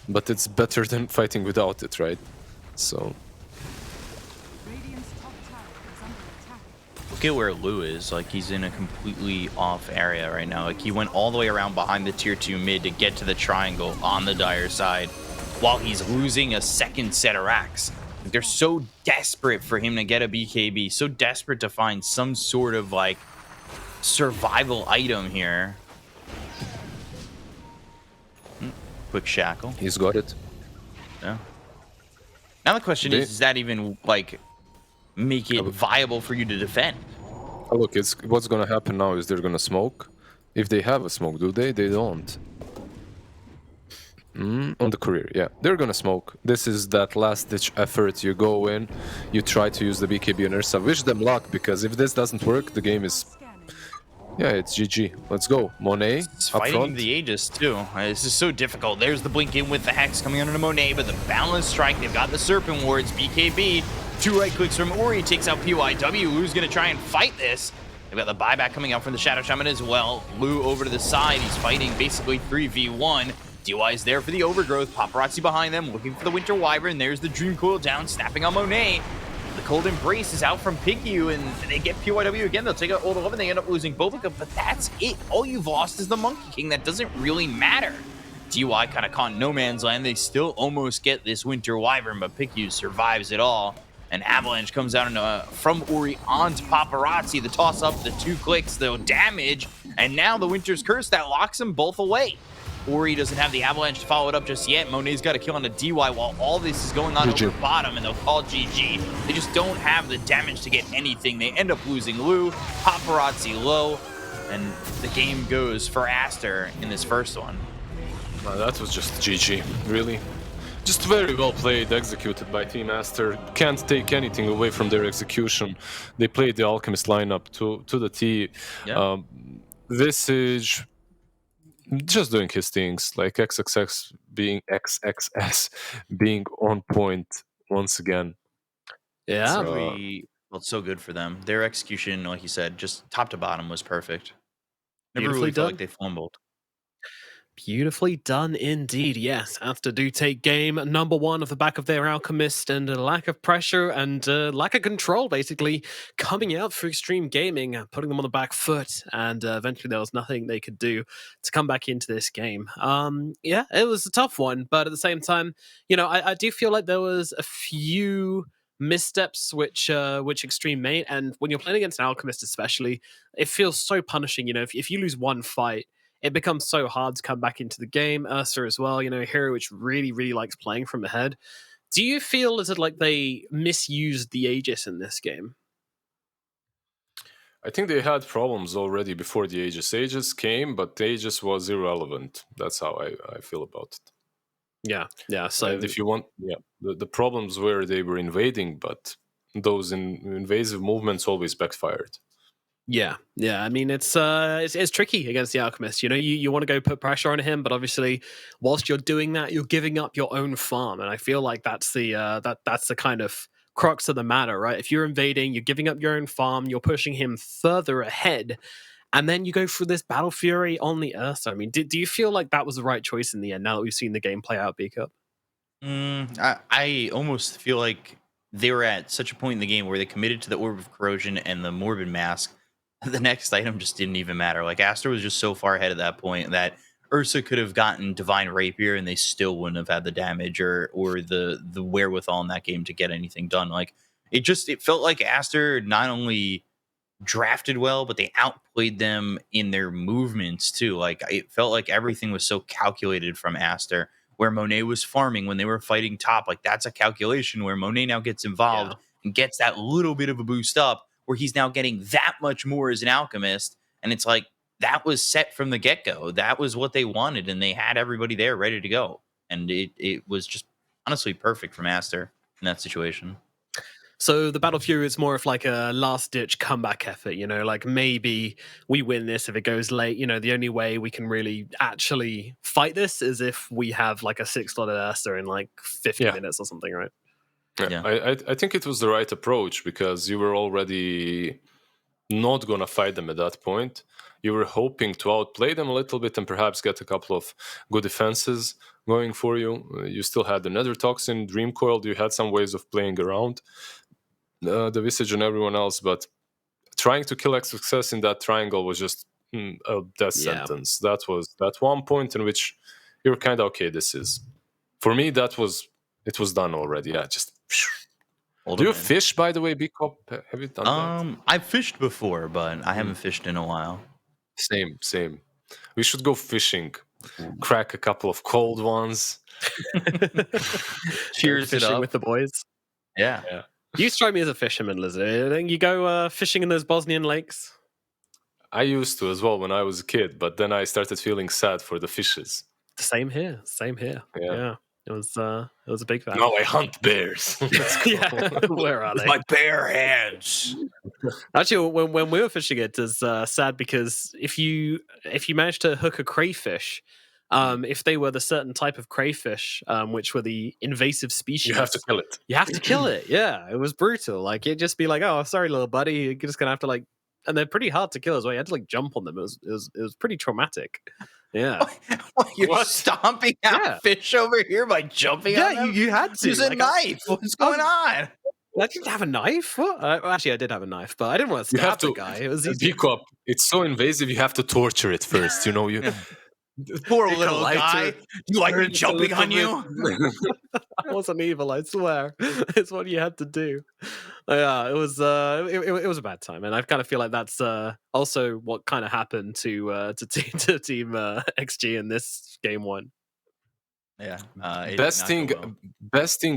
but it's better than fighting without it, right? So Radiant's top tower is under attack. Look at where Lou is. Like, he's in a completely off area right now. Like, he went all the way around behind the tier 2 mid to get to the triangle on the Dire side while he's losing a second set of racks. Like, they're so desperate for him to get a BKB, so desperate to find some sort of, like, survival item here. Quick shackle. he's got it. Yeah. Now the question is, does that even, like, make it viable for you to defend? Oh, look, what's gonna happen now is they're gonna smoke. If they have a smoke, do they? They don't. On the career, yeah. They're gonna smoke. This is that last-ditch effort. You go in, you try to use the BKB on Ursa. Wish them luck, because if this doesn't work, the game is... Yeah, it's GG. Let's go. Monet, It's up fighting front. the Aegis, too. This is so difficult. There's the blink in with the Hex coming under Monet, but the Boundless Strike, they've got the Serpent Wards, BKB. 2 right clicks from Ori, takes out PYW. Lou's going to try and fight this. They've got the buyback coming out from the Shadow Shaman as well. Lou over to the side. He's fighting basically 3v1. DY's there for the overgrowth. Paparazzi behind them, looking for the Winter Wyvern. There's the Dream Coil down, snapping on Monet. The Cold Embrace is out from Piggy, and they get PYW again. They'll take out Old 11. They end up losing Bobica, but that's it. All you've lost is the Monkey King. That doesn't really matter. DY kind of caught no man's land. They still almost get this Winter Wyvern, but Piggy survives it all. And Avalanche comes out from Ori onto Paparazzi. The toss up, the 2 clicks, the damage, and now the Winter's Curse that locks them both away. Ori doesn't have the Avalanche to follow it up just yet. Monet's got a kill on the DY while all this is going on over bottom, and they'll call GG. They just don't have the damage to get anything. They end up losing Lou, Paparazzi low, and the game goes for Aster in this first one. That was just GG, really. Just very well played, executed by Team Aster. Can't take anything away from their execution. They played the Alchemist lineup to the T. Yeah. Visage just doing his things, like XXS being on point once again. Yeah. Felt so good for them. Their execution, like you said, just top to bottom was perfect. Never Beautifully really felt done. like they fumbled. Beautifully done indeed, yes. Aster do take game number 1 off the back of their Alchemist, and a lack of pressure and lack of control, basically, coming out for Extreme Gaming, putting them on the back foot, and eventually there was nothing they could do to come back into this game. Yeah, it was a tough one, but at the same time, you know, I do feel like there was a few missteps which Extreme made, and when you're playing against an Alchemist especially, it feels so punishing. You know, if you lose one fight, it becomes so hard to come back into the game. Ursa as well, you know, a hero which really, really likes playing from ahead. Do you feel as if like they misused the Aegis in this game? I think they had problems already before the Aegis. Aegis came, but the Aegis was irrelevant. That's how I feel about it. Yeah. So and if you want, the problems were they were invading, but those invasive movements always backfired. Yeah. I mean, it's tricky against the Alchemist. You know, you want to go put pressure on him, but obviously, whilst you're doing that, you're giving up your own farm, and I feel like that's the that's the kind of crux of the matter, right? If you're invading, you're giving up your own farm, you're pushing him further ahead, and then you go through this Battle Fury on the Ursa. I mean, do you feel like that was the right choice in the end? Now that we've seen the game play out, B-Cup? I almost feel like they were at such a point in the game where they committed to the Orb of Corrosion and the Morbid Mask. The next item just didn't even matter. Like, Aster was just so far ahead at that point that Ursa could have gotten Divine Rapier and they still wouldn't have had the damage or the wherewithal in that game to get anything done. Like, it felt like Aster not only drafted well, but they outplayed them in their movements too. Like, it felt like everything was so calculated from Aster, where Monet was farming when they were fighting top. Like, that's a calculation where Monet now gets involved and gets that little bit of a boost up, where he's now getting that much more as an Alchemist. And it's like, that was set from the get-go. That was what they wanted, and they had everybody there ready to go. And it was just honestly perfect from Aster in that situation. So the Battle Fury is more of like a last-ditch comeback effort, you know, like maybe we win this if it goes late. You know, the only way we can really actually fight this is if we have like a 6-slotted Aster in like 50 minutes or something, right? Yeah. I think it was the right approach, because you were already not gonna fight them at that point. You were hoping to outplay them a little bit and perhaps get a couple of good defenses going for you. You still had another Toxin, Dream Coil. You had some ways of playing around the Visage and everyone else, but trying to kill X success in that triangle was just a death sentence. That was that one point in which you were kind of okay. This is for me. It was done already. Yeah, just. Do you fish, by the way, B-Cop? Have you done that? I've fished before, but I haven't fished in a while. Same. We should go fishing. Crack a couple of cold ones. Cheers fishing with the boys. Yeah. You strike me as a fisherman, Lizard. You go fishing in those Bosnian lakes? I used to as well when I was a kid, but then I started feeling sad for the fishes. Same here. Yeah. It was a big fan. Now I hunt bears. Yeah, where are they? My bare hands. Actually, when we were fishing it, it's sad because if you manage to hook a crayfish, if they were the certain type of crayfish, which were the invasive species, you have to kill it. You have to kill it. Yeah, it was brutal. Like it'd just be like, oh, sorry, little buddy, you're just gonna have to like, and they're pretty hard to kill as well. You had to like jump on them. It was pretty traumatic. Yeah. You're stomping out fish over here by jumping on them? you had to. Use a knife. What's going on? I didn't have a knife. What? Actually, I did have a knife, but I didn't want to stab the guy. It was easy. B-Cop, it's so invasive, you have to torture it first. You know, you poor little guy. You like me jumping on you? I wasn't evil, I swear. It's what you had to do. Yeah, it was a bad time, and I kind of feel like that's also what kind of happened to Team XG in this game one. Yeah, best thing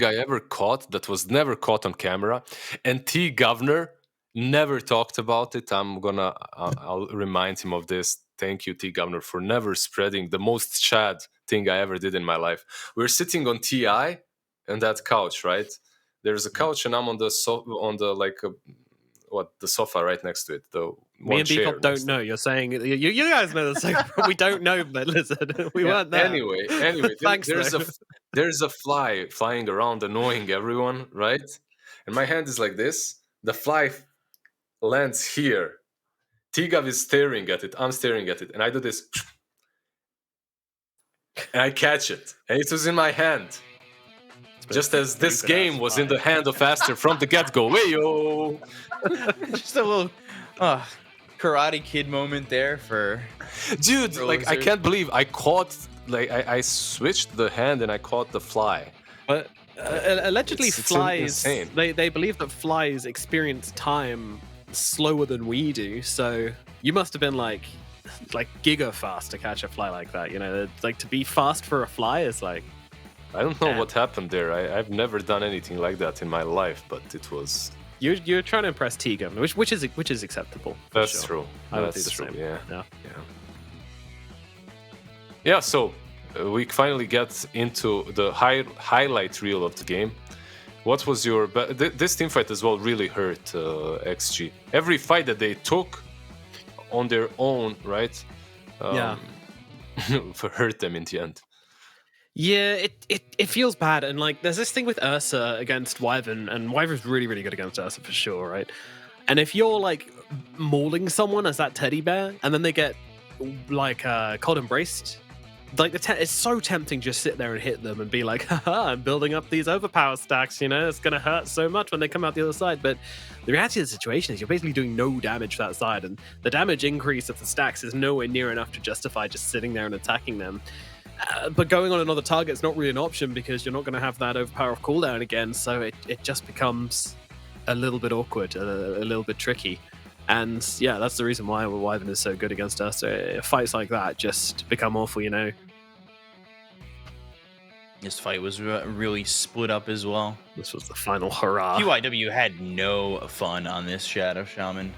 I ever caught that was never caught on camera, and T Governor never talked about it. I'll remind him of this. Thank you, T Governor, for never spreading the most Chad thing I ever did in my life. We're sitting on TI and that couch, right? There's a couch and I'm on the the sofa right next to it. Me and B-Cop don't know. You're saying you guys know the same. We don't know, but listen, we weren't there. Anyway, Thanks, there's a fly flying around, annoying everyone, right? And my hand is like this. The fly lands here. T-Gov is staring at it. I'm staring at it, and I do this, and I catch it, and it was in my hand. Just as this game was in the hand of Aster from the get-go. Wayo! Just a little Karate Kid moment there for dude. Like I can't believe I caught. Like I switched the hand and I caught the fly. But allegedly, flies. They believe that flies experience time slower than we do. So you must have been like giga fast to catch a fly like that. You know, like to be fast for a fly is like. I don't know what happened there. I've never done anything like that in my life, but it was. You're trying to impress T-Governor, which is acceptable. That's true. I would do That's the true. same. Yeah. So we finally get into the highlight reel of the game. What was your? This team fight as well really hurt XG. Every fight that they took on their own, right? Hurt them in the end. Yeah, it feels bad, and like there's this thing with Ursa against Wyvern, and Wyvern's really, really good against Ursa for sure, right? And if you're like mauling someone as that teddy bear, and then they get like cold embraced, like it's so tempting to just sit there and hit them and be like, haha, I'm building up these overpower stacks, you know, it's gonna hurt so much when they come out the other side. But the reality of the situation is you're basically doing no damage to that side, and the damage increase of the stacks is nowhere near enough to justify just sitting there and attacking them. But going on another target is not really an option because you're not going to have that overpower of cooldown again, so it just becomes a little bit awkward, a little bit tricky. And yeah, that's the reason why Wyvern is so good against us. Fights like that just become awful, you know. This fight was really split up as well. This was the final hurrah. QIW had no fun on this Shadow Shaman.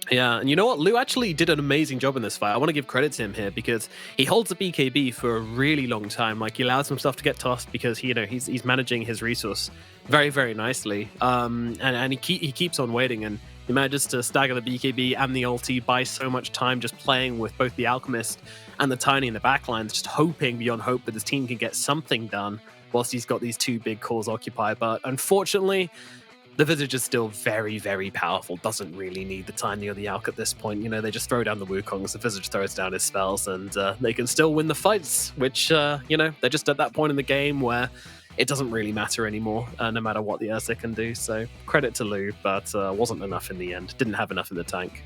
Yeah, and you know what? Lou actually did an amazing job in this fight. I want to give credit to him here because he holds the BKB for a really long time. Like, he allows some stuff to get tossed because he's managing his resource very, very nicely. And he keeps on waiting, and he manages to stagger the BKB and the ulti by so much time, just playing with both the Alchemist and the Tiny in the backlines, just hoping beyond hope that his team can get something done whilst he's got these two big cores occupied. But unfortunately, the Visage is still very, very powerful. Doesn't really need the Tiny or the Alk at this point. They just throw down the Wukongs, the Visage throws down his spells, and they can still win the fights, which, they're just at that point in the game where it doesn't really matter anymore, no matter what the Ursa can do. So credit to Lou, but wasn't enough in the end. Didn't have enough in the tank.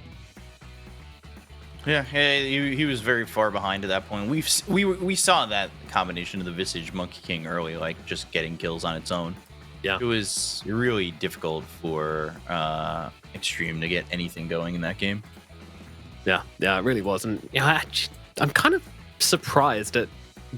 Yeah, he was very far behind at that point. We saw that combination of the Visage Monkey King early, like just getting kills on its own. Yeah, it was really difficult for Extreme to get anything going in that game. Yeah, it really was. And I'm kind of surprised at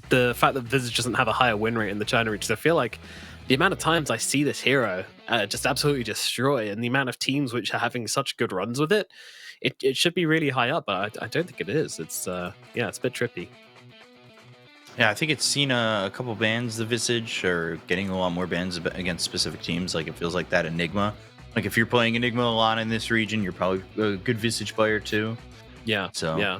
the fact that Visage doesn't have a higher win rate in the China regions. I feel like the amount of times I see this hero just absolutely destroy, and the amount of teams which are having such good runs with it, it should be really high up, but I don't think it is. It's it's a bit trippy. Yeah, I think it's seen a couple bans, the Visage, or getting a lot more bans against specific teams. Like, it feels like that Enigma. Like, if you're playing Enigma a lot in this region, you're probably a good Visage player too. Yeah, so yeah.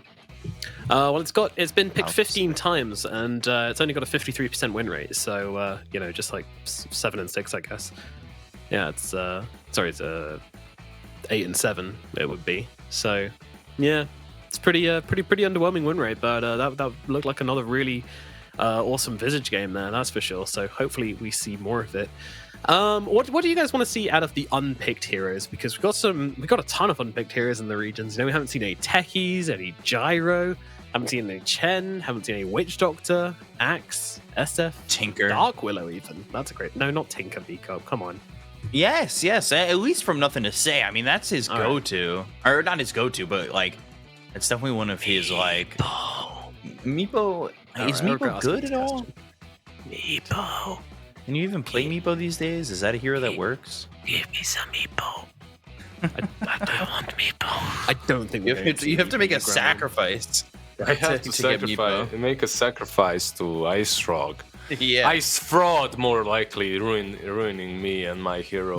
Well, it's been picked 15 times, and it's only got a 53% win rate. So just like 7 and 6, I guess. Yeah, it's it's 8 and 7. It would be. So yeah, it's pretty underwhelming win rate, but that looked like another really awesome Visage game there, that's for sure. So hopefully we see more of it. What do you guys want to see out of the unpicked heroes? Because we've got a ton of unpicked heroes in the regions. We haven't seen any Techies, any Gyro, haven't seen any Chen, haven't seen any Witch Doctor, Axe, SF, Tinker, Dark Willow even. That's a great... No, not Tinker, Biko. Come on. Yes. At least from Nothing to Say. I mean, that's his go-to. Or not his go-to, but like, it's definitely one of his like... Meepo... Is Meepo good at all? Meepo... Can you even play Meepo these days? Is that a hero that works? Give me some Meepo. I don't want Meepo. I don't think you have to make a sacrifice. I have to make a sacrifice to Ice Frog. Yeah, Ice Fraud more likely ruining me and my hero.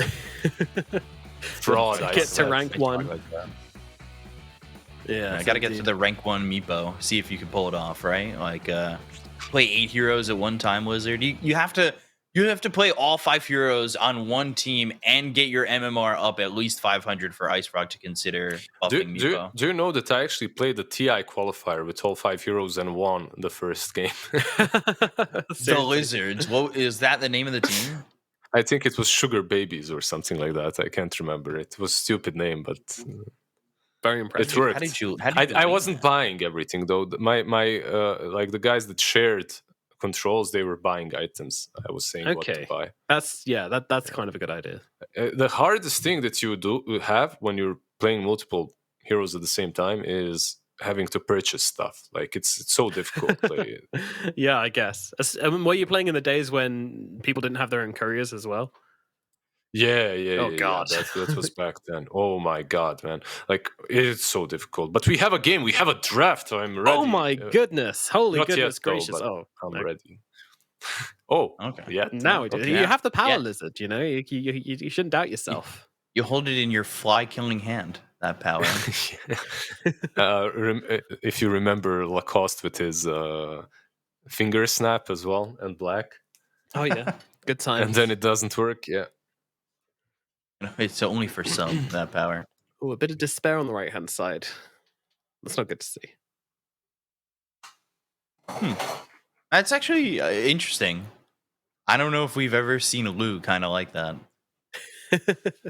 Fraud. Get to rank 1. Like yeah, I gotta get to the rank 1 Meepo. See if you can pull it off, right? Like, play 8 heroes at one time, Wizard. You have to play all 5 heroes on one team and get your MMR up at least 500 for Ice Frog to consider buffing Meepo. Do you know that I actually played the TI qualifier with all 5 heroes and won the first game? The Lizards. What is that? The name of the team? I think it was Sugar Babies or something like that. I can't remember. It was a stupid name, but very impressive. It worked. How did you I wasn't buying everything though. My like the guys that shared controls, they were buying items. I was saying what to buy. That's kind of a good idea. The hardest thing that you have when you're playing multiple heroes at the same time is having to purchase stuff. Like it's so difficult. Yeah, I guess. Were you playing in the days when people didn't have their own couriers as well? Yeah. Oh god, that was back then. Oh my god, man! Like it's so difficult. But we have a game. We have a draft. So I'm ready. Oh my goodness! Holy goodness gracious! I'm ready. Oh, okay. Yeah. Now we do. Okay. You have the power lizard. You shouldn't doubt yourself. You hold it in your fly-killing hand. That power. If you remember Lacoste with his finger snap as well and black. Oh yeah, good time. And then it doesn't work. Yeah. It's only for some, that power. Oh, a bit of despair on the right-hand side. That's not good to see. That's actually interesting. I don't know if we've ever seen a Lou kind of like that.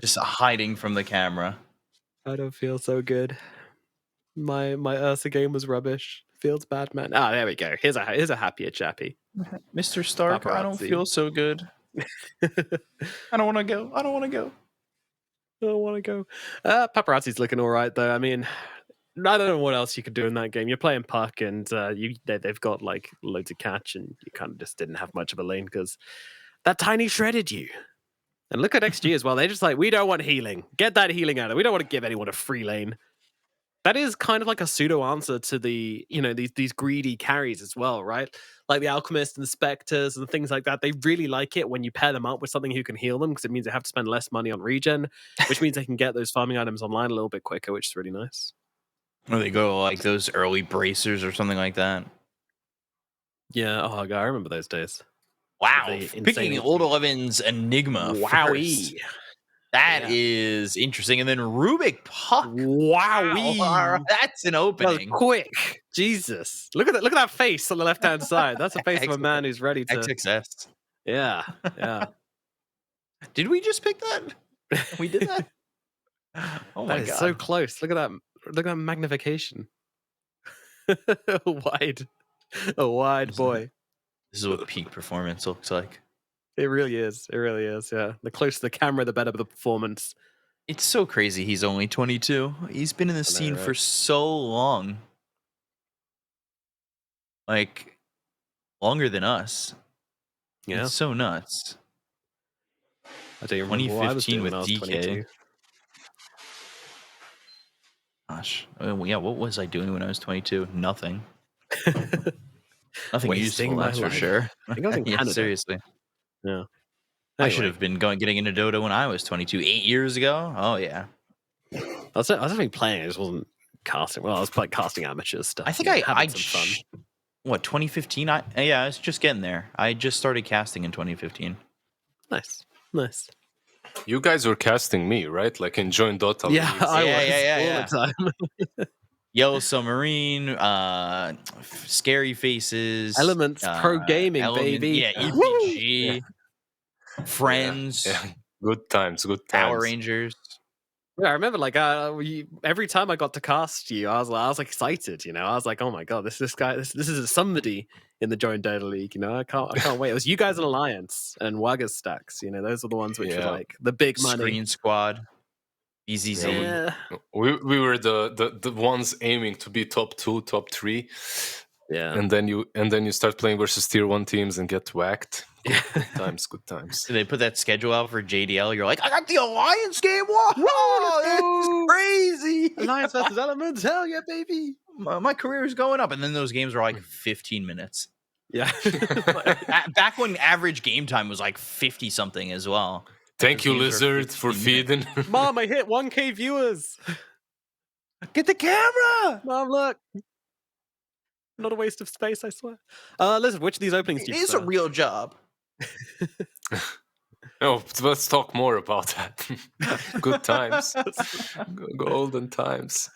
Just hiding from the camera. I don't feel so good. My Ursa game was rubbish. Feels bad, man. Ah, there we go. Here's a happier chappy. Mr. Stark, Paparazzi. I don't feel so good. I don't want to go. I don't want to go. Paparazzi's looking all right, though. I mean, I don't know what else you could do in that game. You're playing Puck, and they've got like loads of catch, and you kind of just didn't have much of a lane because that Tiny shredded you. And look at XG as well. They're just like, we don't want healing. Get that healing out of it. We don't want to give anyone a free lane. That is kind of like a pseudo answer to the, these greedy carries as well, right? Like the Alchemist and the Spectres and things like that. They really like it when you pair them up with something who can heal them because it means they have to spend less money on regen, which means they can get those farming items online a little bit quicker, which is really nice. Or they go like those early bracers or something like that. Yeah, oh god, I remember those days. Wow, picking Old 11's Enigma Wowie. That is interesting. And then Rubik Puck. Wow, that's an that was opening. quick. Jesus, look at that face on the left-hand side. That's a face of a man who's ready to. XXS. Yeah. Did we just pick that? We did that. Oh my That is god, so close. Look at that. Look at that magnification. A wide boy. This is what peak performance looks like. It really is. It really is. Yeah. The closer the camera, the better the performance. It's so crazy. He's only 22. He's been in the scene for so long. Like, longer than us. Yeah. It's so nuts. I don't even remember what I was 2015 doing with when I was DK. 22. Gosh. Yeah, what was I doing when I was 22? Nothing. Nothing Wasting useful, my that's for life. sure. I think I was in Canada. Seriously. Yeah. I should have been getting into Dota when I was 22. 8 years ago? Oh, yeah. I was definitely playing. I just wasn't casting. Well, I was like casting amateurs stuff. I think having some fun. What, 2015? Yeah, I was just getting there. I just started casting in 2015. Nice. You guys were casting me, right? Like in Join Dota. Yeah, leagues. I was yeah. all the time. Yellow Submarine, Scary Faces, Elements, Pro Gaming, baby. Yeah, EPG, Friends, Yeah. Good times. Power Rangers. Yeah, I remember every time I got to cast you, I was excited. I was like, oh my god, this guy, this is somebody in the Join Dota League. I can't wait. It was you guys in Alliance and Wagger's stacks. Those are the ones which were like the big money. Screen Squad, BZZ. Yeah. We were the ones aiming to be top 2, top 3. Yeah. And then you start playing versus tier 1 teams and get whacked. Good times. They put that schedule out for JDL. You're like, I got the Alliance game. Whoa, that's crazy. Alliance versus Elements. Hell yeah, baby. My career is going up. And then those games are like 15 minutes. Yeah. Back when average game time was like 50 something as well. Thank you, Lizard, for feeding. Mom, I hit 1K viewers. Get the camera. Mom, look. Not a waste of space, I swear. Lizard, which of these openings do you It is a real job. Oh, let's talk more about that. Good times. Golden times.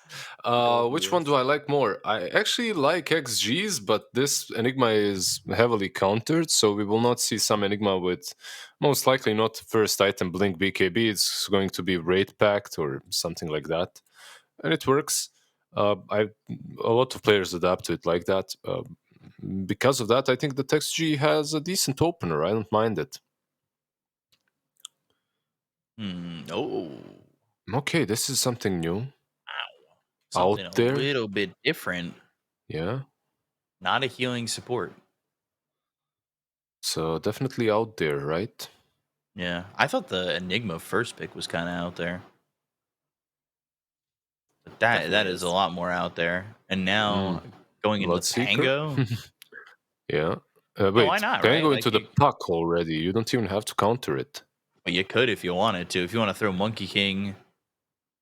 Which one do I like more? I actually like XGs, but this Enigma is heavily countered, so we will not see some Enigma with most likely not first item Blink BKB. It's going to be rate packed or something like that. And it works. A lot of players adapt to it like that. Because of that, I think the XG has a decent opener. I don't mind it. Oh. Okay, this is something new. Something Out there. a little bit different. Yeah. Not a healing support. So definitely out there, right? Yeah. I thought the Enigma first pick was kind of out there. But that is a lot more out there. And now going into Pango. Yeah. Wait, why not, Pango right? into Like the puck already. You don't even have to counter it. Well, you could if you wanted to. If you want to throw Monkey King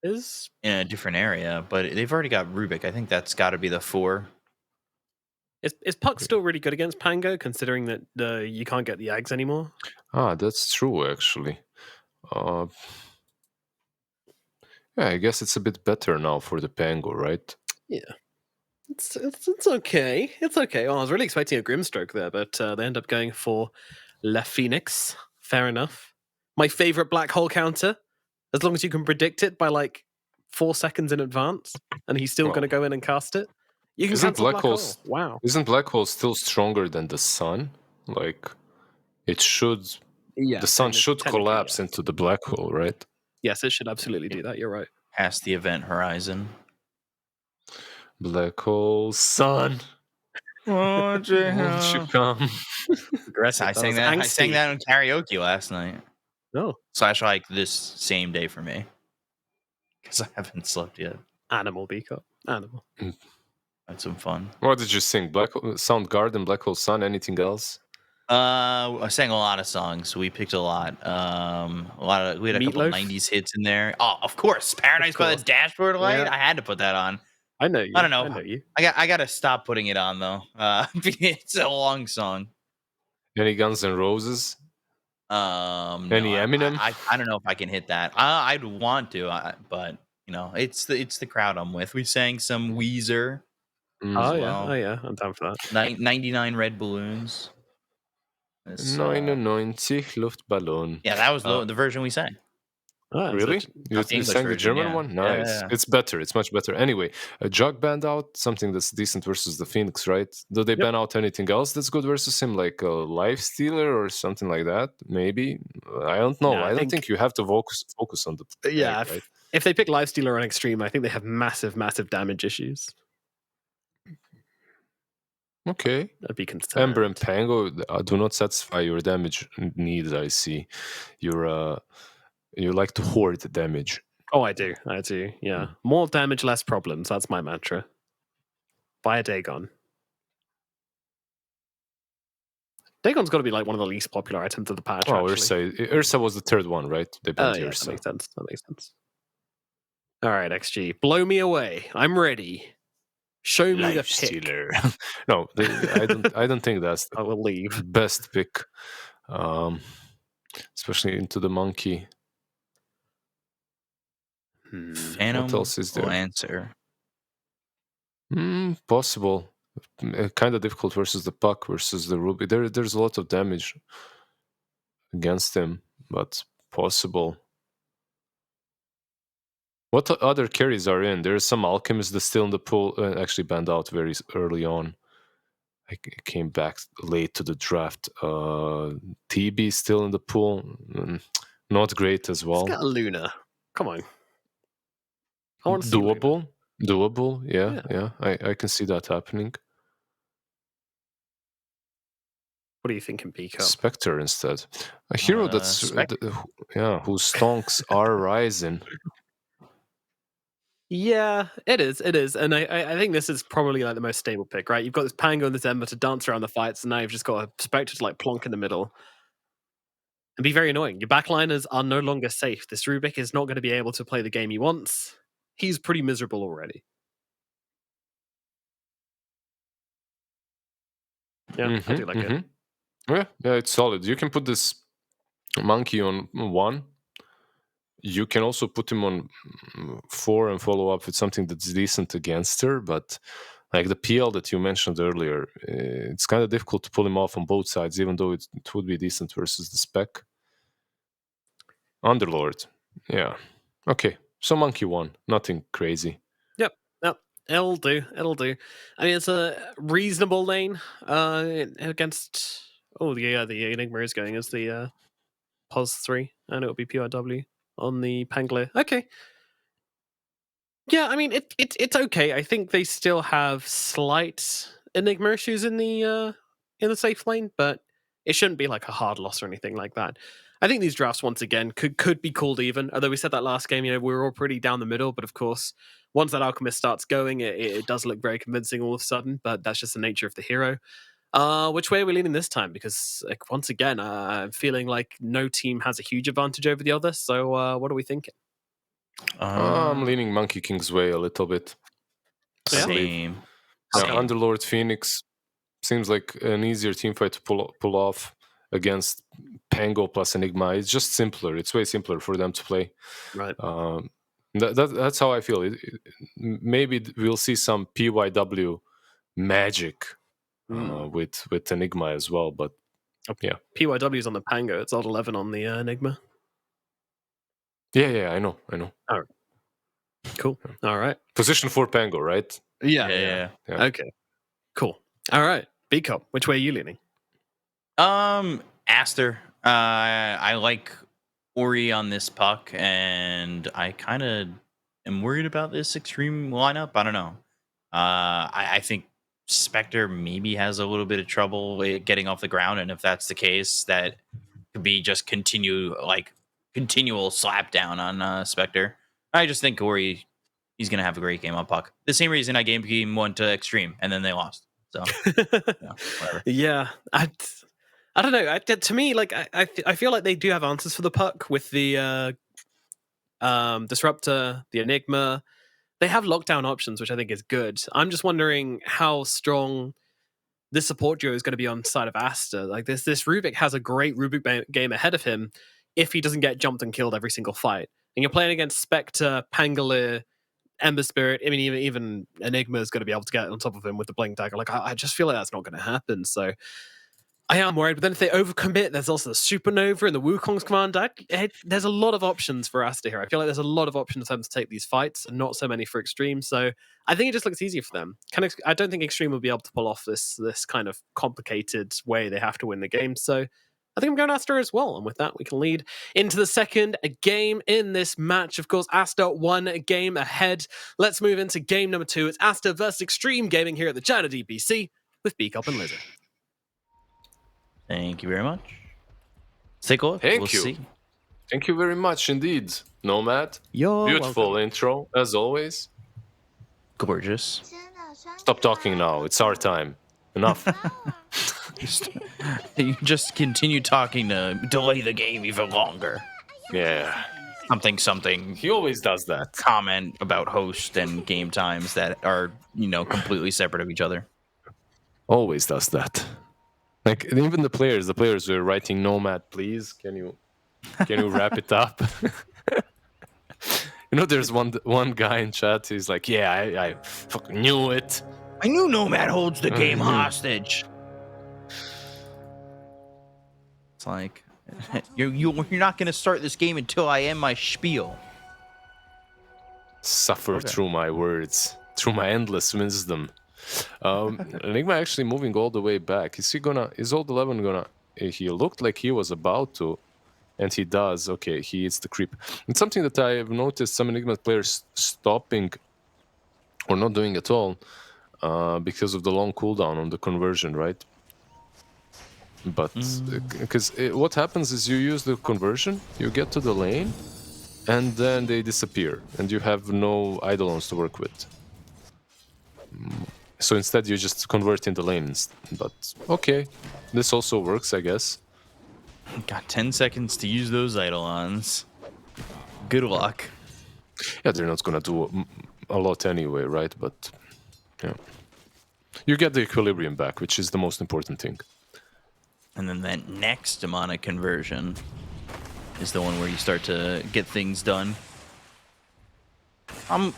in a different area. But they've already got Rubik. I think that's got to be the 4. Is Puck still really good against Pango, considering that you can't get the eggs anymore? Ah, that's true, actually. Yeah, I guess it's a bit better now for the Pango, right? Yeah. It's okay. It's okay. Well, I was really expecting a Grimstroke there, but they end up going for Le Phoenix. Fair enough. My favorite black hole counter, as long as you can predict it by like 4 seconds in advance, and he's still going to go in and cast it. You can cancel black hole. Wow. Isn't black hole still stronger than the sun? Like, it should. Yeah, the sun should collapse into the black hole, right? Yes, it should absolutely do that. You're right. Past the event horizon. Black hole sun. Won't you come? I sang that on karaoke last night. No. / like this same day for me. Because I haven't slept yet. Animal Beakup. Animal. Had some fun. What did you sing? Soundgarden, Black Hole Sun, anything else? I sang a lot of songs. We picked a lot. We had a couple 90s hits in there. Oh, of course. Paradise by the Dashboard Light. Yeah. I had to put that on. I know you. I don't know. I know you. I got to stop putting it on, though. It's a long song. Any Guns N' Roses? Any No, Eminem? I don't know if I can hit that. I'd want to, but it's the crowd I'm with. We sang some Weezer as well. Oh yeah, I'm down for that. 99 Red Balloons. It's, 99 Luftballon. yeah, that was the version we sang. Oh, Really? You Not the English sang the version, German yeah. one? Yeah, Nice. yeah. It's better. It's much better. Anyway, a Jug banned out, something that's decent versus the Phoenix, right? Do they ban out anything else that's good versus him, like a Life Stealer or something like that? Maybe. I don't know. No, I don't think you have to focus on the Yeah, bag, right? if they pick Lifestealer on Extreme, I think they have massive damage issues. Okay. I'd be concerned. Ember and Pango do not satisfy your damage needs, I see. You like to hoard damage. Oh, I do. Yeah. More damage, less problems. That's my mantra. Buy a Dagon. Dagon's got to be like one of the least popular items of the patch. Oh, actually. Ursa was the third one, right? They banned Yeah, Ursa. that makes sense. All right, XG, blow me away. I'm ready. Show me the pick. Stealer. No, I don't think that's the I will leave. best pick. Especially into the monkey. Phantom What else is there? Lancer. Possible. Kind of difficult versus the Puck versus the Ruby. There's a lot of damage against him, but possible. What other carries are in? There's some Alchemist that's still in the pool. Actually banned out very early on. I came back late to the draft. TB still in the pool. Not great as well. Let's get a Luna. Come on. I want to see Doable. Yeah. I can see that happening. What do you think in Peacock? Spectre instead. A hero that's whose stonks are rising. Yeah, it is, and I think this is probably like the most stable pick, right? You've got this Pango and this Ember to dance around the fights, and now you've just got a Spectre to like plonk in the middle and be very annoying. Your backliners are no longer safe. This Rubik is not going to be able to play the game he wants. He's pretty miserable already. Yeah, I do like it. Yeah, it's solid. You can put this monkey on 1. You can also put him on 4 and follow up with something that's decent against her, but like the PL that you mentioned earlier, it's kind of difficult to pull him off on both sides, even though it would be decent versus the spec. Underlord. Yeah. Okay. So monkey 1. Nothing crazy. Yep. It'll do. I mean, it's a reasonable lane against... Oh, the Enigma is going as the POS 3, and it'll be PRW on the Pangler. Okay. Yeah, I mean, it's okay. I think they still have slight Enigma issues in the safe lane, but it shouldn't be like a hard loss or anything like that. I think these drafts, once again, could be called even. Although we said that last game, we were all pretty down the middle. But of course, once that Alchemist starts going, it does look very convincing all of a sudden. But that's just the nature of the hero. Which way are we leaning this time? Because once again, I'm feeling like no team has a huge advantage over the other. So what are we thinking? I'm leaning Monkey King's way a little bit. Same. Underlord Phoenix seems like an easier team fight to pull off against Pango plus Enigma. It's just simpler. It's way simpler for them to play. Right. That's how I feel. Maybe we'll see some PYW magic with Enigma as well. But yeah, PYW is on the Pango. It's odd 11 on the Enigma. Yeah, I know. All right. Cool. All right. Position 4 Pango, right? Yeah. Okay. Cool. All right. B-Cop, which way are you leaning? Aster. I like Ori on this puck, and I kind of am worried about this extreme lineup. I don't know. I think Spectre maybe has a little bit of trouble getting off the ground, and if that's the case, that could be just continual slapdown on Spectre. I just think Ori, he's going to have a great game on puck. The same reason I gave game 1 to Extreme, and then they lost. So, whatever. Yeah, I don't know. To me, like I feel like they do have answers for the puck with the Disruptor, the Enigma. They have lockdown options, which I think is good. I'm just wondering how strong this support duo is going to be on the side of Aster. Like this Rubik has a great Rubik game ahead of him if he doesn't get jumped and killed every single fight. And you're playing against Spectre, Pangolier, Ember Spirit. I mean, even Enigma is going to be able to get on top of him with the Blink Dagger. Like, I just feel like that's not going to happen. So I am worried. But then if they overcommit, there's also the Supernova and the Wukong's command. There's a lot of options for Aster here. I feel like there's a lot of options for them to take these fights, and not so many for Extreme. So I think it just looks easier for them. I don't think Extreme will be able to pull off this kind of complicated way they have to win the game. So I think I'm going Aster as well. And with that, we can lead into the second game in this match. Of course, Aster 1 game ahead. Let's move into game number 2. It's Aster versus Extreme Gaming here at the China DPC with Beakup and Lizard. Thank you very much. Take a look. Thank you. See. Thank you very much indeed, Nomad. You're Beautiful welcome. intro, as always. Gorgeous. Stop talking now. It's our time. Enough. You just continue talking to delay the game even longer. Yeah. Something. He always does that. Comment about host and game times that are, completely separate of each other. Always does that. Like, even the players were writing, Nomad, please, can you wrap it up? There's one guy in chat, he's like, yeah, I fucking knew it. I knew Nomad holds the game hostage. It's like, you're not going to start this game until I end my spiel. Suffer through my words, through my endless wisdom. Enigma actually moving all the way back. Is Old 11 gonna... He looked like he was about to, and he does. Okay, he hits the creep. It's something that I have noticed some Enigma players stopping or not doing at all because of the long cooldown on the conversion, right? But because what happens is you use the conversion, you get to the lane, and then they disappear, and you have no Eidolons to work with. So instead you just convert in the lanes. But okay, this also works, I guess. Got 10 seconds to use those Eidolons. Good luck. Yeah, they're not gonna do a lot anyway, right? But yeah, you get the equilibrium back, which is the most important thing. And then that next demonic conversion is the one where you start to get things done. I'm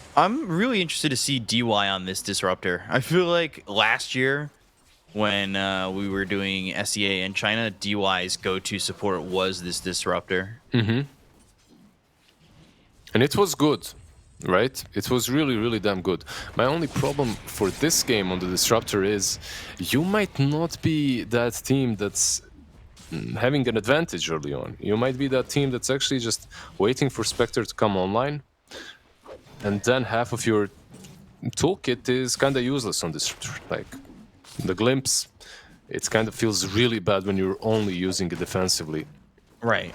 really interested to see DY on this disruptor. I feel like last year when we were doing SEA in China, DY's go-to support was this disruptor. And it was good, right? It was really, really damn good. My only problem for this game on the disruptor is you might not be that team that's having an advantage early on. You might be that team that's actually just waiting for Spectre to come online, and then half of your toolkit is kind of useless on this. Like, the glimpse, it kind of feels really bad when you're only using it defensively. Right.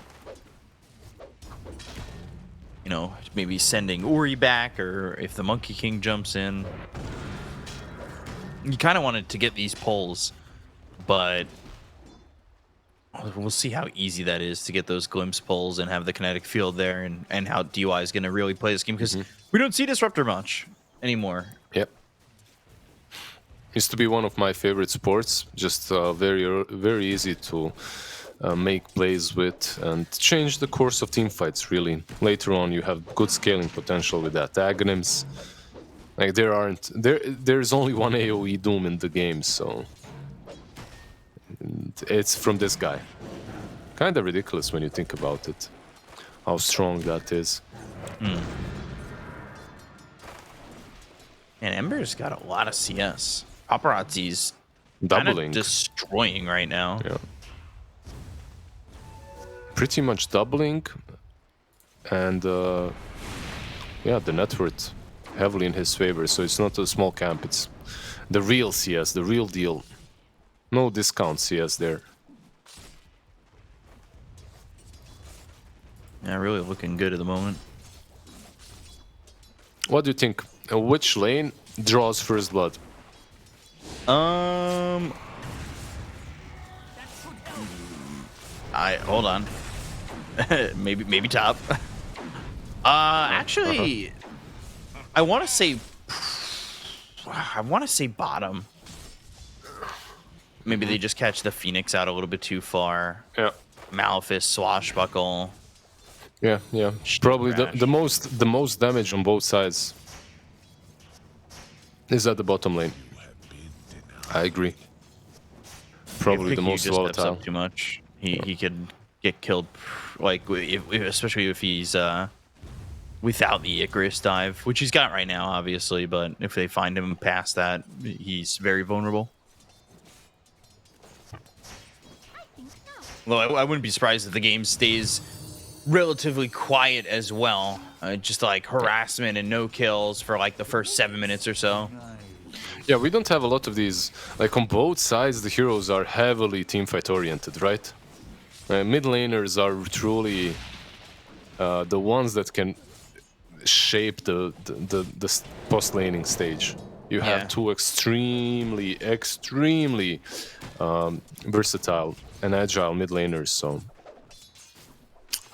Maybe sending Uri back, or if the Monkey King jumps in. You kind of wanted to get these pulls, but we'll see how easy that is to get those glimpse pulls and have the kinetic field there, and how DY is going to really play this game, because we don't see Disruptor much anymore. Yep. Used to be one of my favorite sports, just very, very easy to make plays with and change the course of team fights, really. Later on, you have good scaling potential with that. Aghanim's, like, there's only one AoE Doom in the game, so it's from this guy. Kind of ridiculous when you think about it, how strong that is. And Ember's got a lot of CS. Paparazzi's doubling, destroying right now. Yeah. Pretty much doubling, and yeah, the net worth heavily in his favor, so it's not a small camp, it's the real CS, the real deal. No discount CS there. Yeah, really looking good at the moment. What do you think? Which lane draws first blood? Hold on. maybe top. Actually, I want to say bottom. Maybe they just catch the Phoenix out a little bit too far. Yeah. Malphite, Swashbuckle. Yeah. Probably the most damage on both sides is at the bottom lane. I agree. Probably the most volatile. Up too much. He could get killed, like especially if he's without the Icarus dive, which he's got right now, obviously. But if they find him past that, he's very vulnerable. Well, I wouldn't be surprised if the game stays relatively quiet as well. Just like harassment and no kills for like the first 7 minutes or so. Yeah, we don't have a lot of these. Like on both sides, the heroes are heavily teamfight oriented, right? Mid laners are truly the ones that can shape the post laning stage. You have two extremely versatile and agile mid laners, so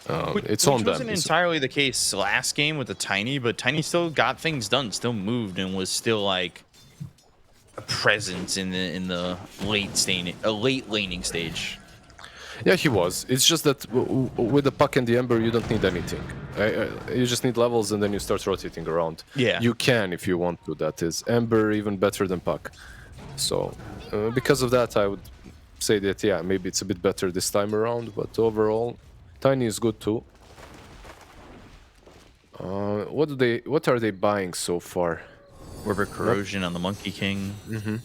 it's on them. Which wasn't entirely the case last game with the Tiny, but Tiny still got things done, still moved, and was still like a presence in the late laning stage. Yeah, he was. It's just that with the Puck and the Ember, you don't need anything. You just need levels, and then you start rotating around. Yeah. You can if you want to. That is Ember even better than Puck. So because of that, I would say that maybe it's a bit better this time around. But overall, Tiny is good too. What are they buying so far? Orbit Corrosion on the Monkey King. Mm-hmm.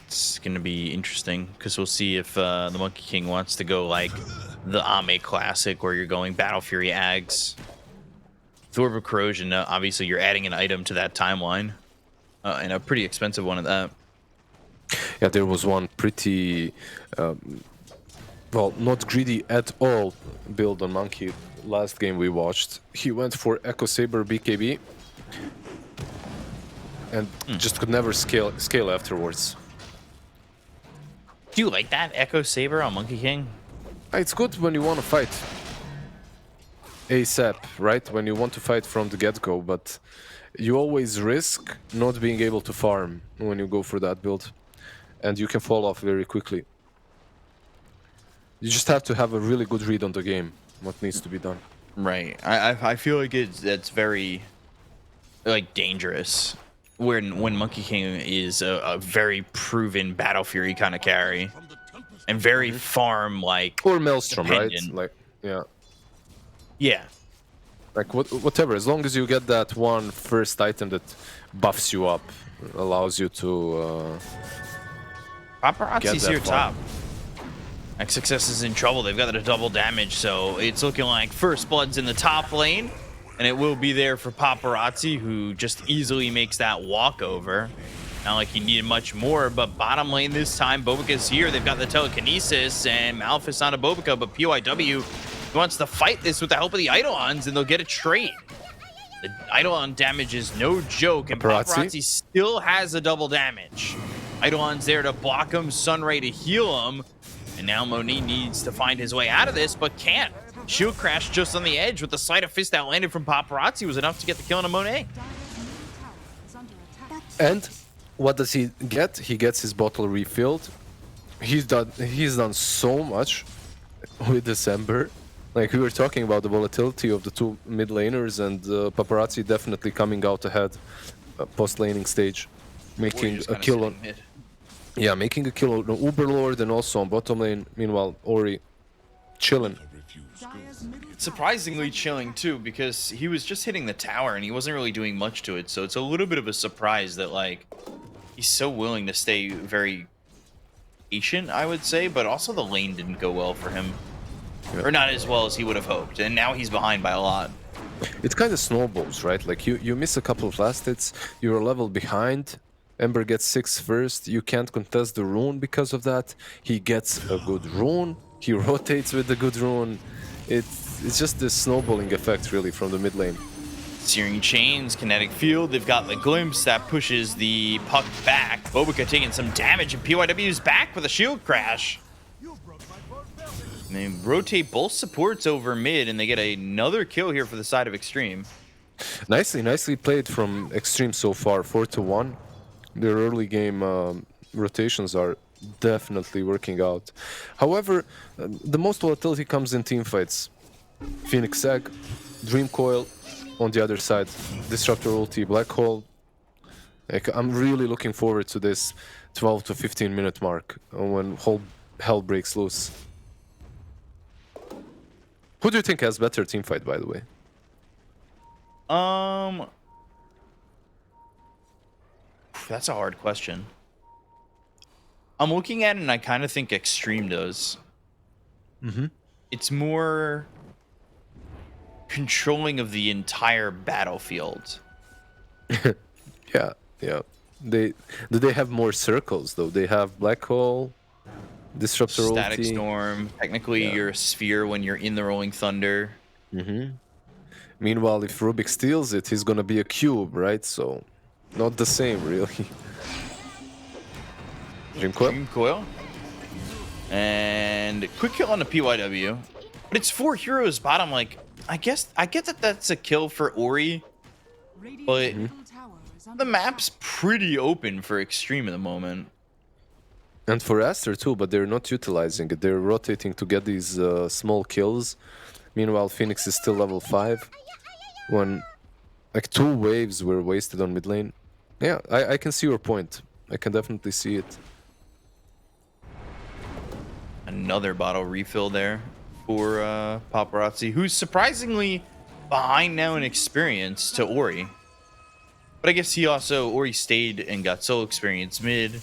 It's going to be interesting because we'll see if the Monkey King wants to go like the Ame Classic where you're going Battle Fury Ags. With Orb of Corrosion, obviously you're adding an item to that timeline, and a pretty expensive one at that. Yeah, there was one pretty, well, not greedy at all build on Monkey last game we watched. He went for Echo Saber BKB and just could never scale afterwards. Do you like that Echo Saber on Monkey King? It's good when you want to fight ASAP, right? When you want to fight from the get-go, but you always risk not being able to farm when you go for that build, and you can fall off very quickly. You just have to have a really good read on the game, what needs to be done. Right. I feel like that's very like dangerous when Monkey King is a very proven Battle Fury kind of carry and very farm like or Maelstrom, dependent. Right? Like yeah. Like whatever, as long as you get that one first item that buffs you up, allows you to Paparazzi's here top. XXS is in trouble. They've got the double damage, so it's looking like First Blood's in the top lane, and it will be there for Paparazzi, who just easily makes that walkover. Not like he needed much more, but bottom lane this time, Bobica's here. They've got the telekinesis, and Malphite on a Bobica, but PYW wants to fight this with the help of the Eidolons, and they'll get a trade. The Eidolon damage is no joke, and Paparazzi still has a double damage. Eidolon's there to block him, Sunray to heal him, and now Moni needs to find his way out of this, but can't. Shield crash just on the edge with the sleight of fist that landed from Paparazzi was enough to get the kill on a Monet. And what does he get? He gets his bottle refilled. He's done so much with December. Like we were talking about the volatility of the two mid laners, and Paparazzi definitely coming out ahead post laning stage, making a kill on. Yeah, making a kill on Uberlord and also on bottom lane. Meanwhile, Ori chilling. Surprisingly chilling too, because he was just hitting the tower and he wasn't really doing much to it. So it's a little bit of a surprise that like he's so willing to stay very patient, I would say. But also the lane didn't go well for him, or not as well as he would have hoped. And now he's behind by a lot. It kind of snowballs, right? Like you miss a couple of last hits, you're a level behind. Ember gets 6 first, you can't contest the rune because of that. He gets a good rune, he rotates with the good rune. It's just this snowballing effect really from the mid lane. Searing Chains, Kinetic Field, they've got the Glimpse that pushes the puck back. Bobica taking some damage, and PYW's back with a shield crash. And they rotate both supports over mid, and they get another kill here for the side of Extreme. Nicely played from Extreme so far, 4-1. Their early game rotations are definitely working out. However, the most volatility comes in team fights. Phoenix Egg, Dream Coil on the other side, Disruptor ulti, Black Hole. Like, I'm really looking forward to this 12 to 15 minute mark when whole hell breaks loose. Who do you think has better team fight, by the way? That's a hard question. I'm looking at it and I kind of think Extreme does. It's more controlling of the entire battlefield. Yeah. Do they have more circles though? They have Black Hole, Disruptor Static ulti. Storm. Technically, you're a sphere when you're in the Rolling Thunder. Meanwhile, if Rubik steals it, he's gonna be a cube, right? So, not the same, really. Dream Coil. Dream Coil. And quick kill on the PYW. But it's 4 heroes bottom. Like, I get that that's a kill for Ori. But the map's pretty open for Extreme at the moment. And for Aster too, but they're not utilizing it. They're rotating to get these small kills. Meanwhile, Phoenix is still level 5. When like 2 waves were wasted on mid lane. Yeah, I can see your point. I can definitely see it. Another bottle refill there for Paparazzi, who's surprisingly behind now in experience to Ori. But I guess Ori stayed and got solo experience mid.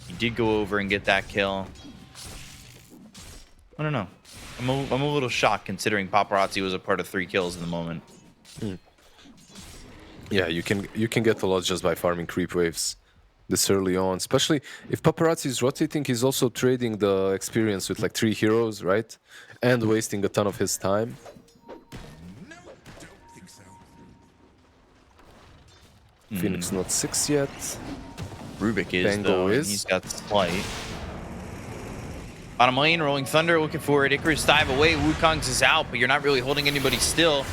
He did go over and get that kill. I don't know. I'm a little shocked considering Paparazzi was a part of 3 kills in the moment. Yeah, you can get a lot just by farming creep waves this early on. Especially if Paparazzi is rotating, he's also trading the experience with like 3 heroes, right? And wasting a ton of his time. Phoenix not 6 yet. Rubik is, Bango though. is. He's got Slight. Bottom lane, Rolling Thunder looking for it. Icarus dive away. Wukong's is out, but you're not really holding anybody still.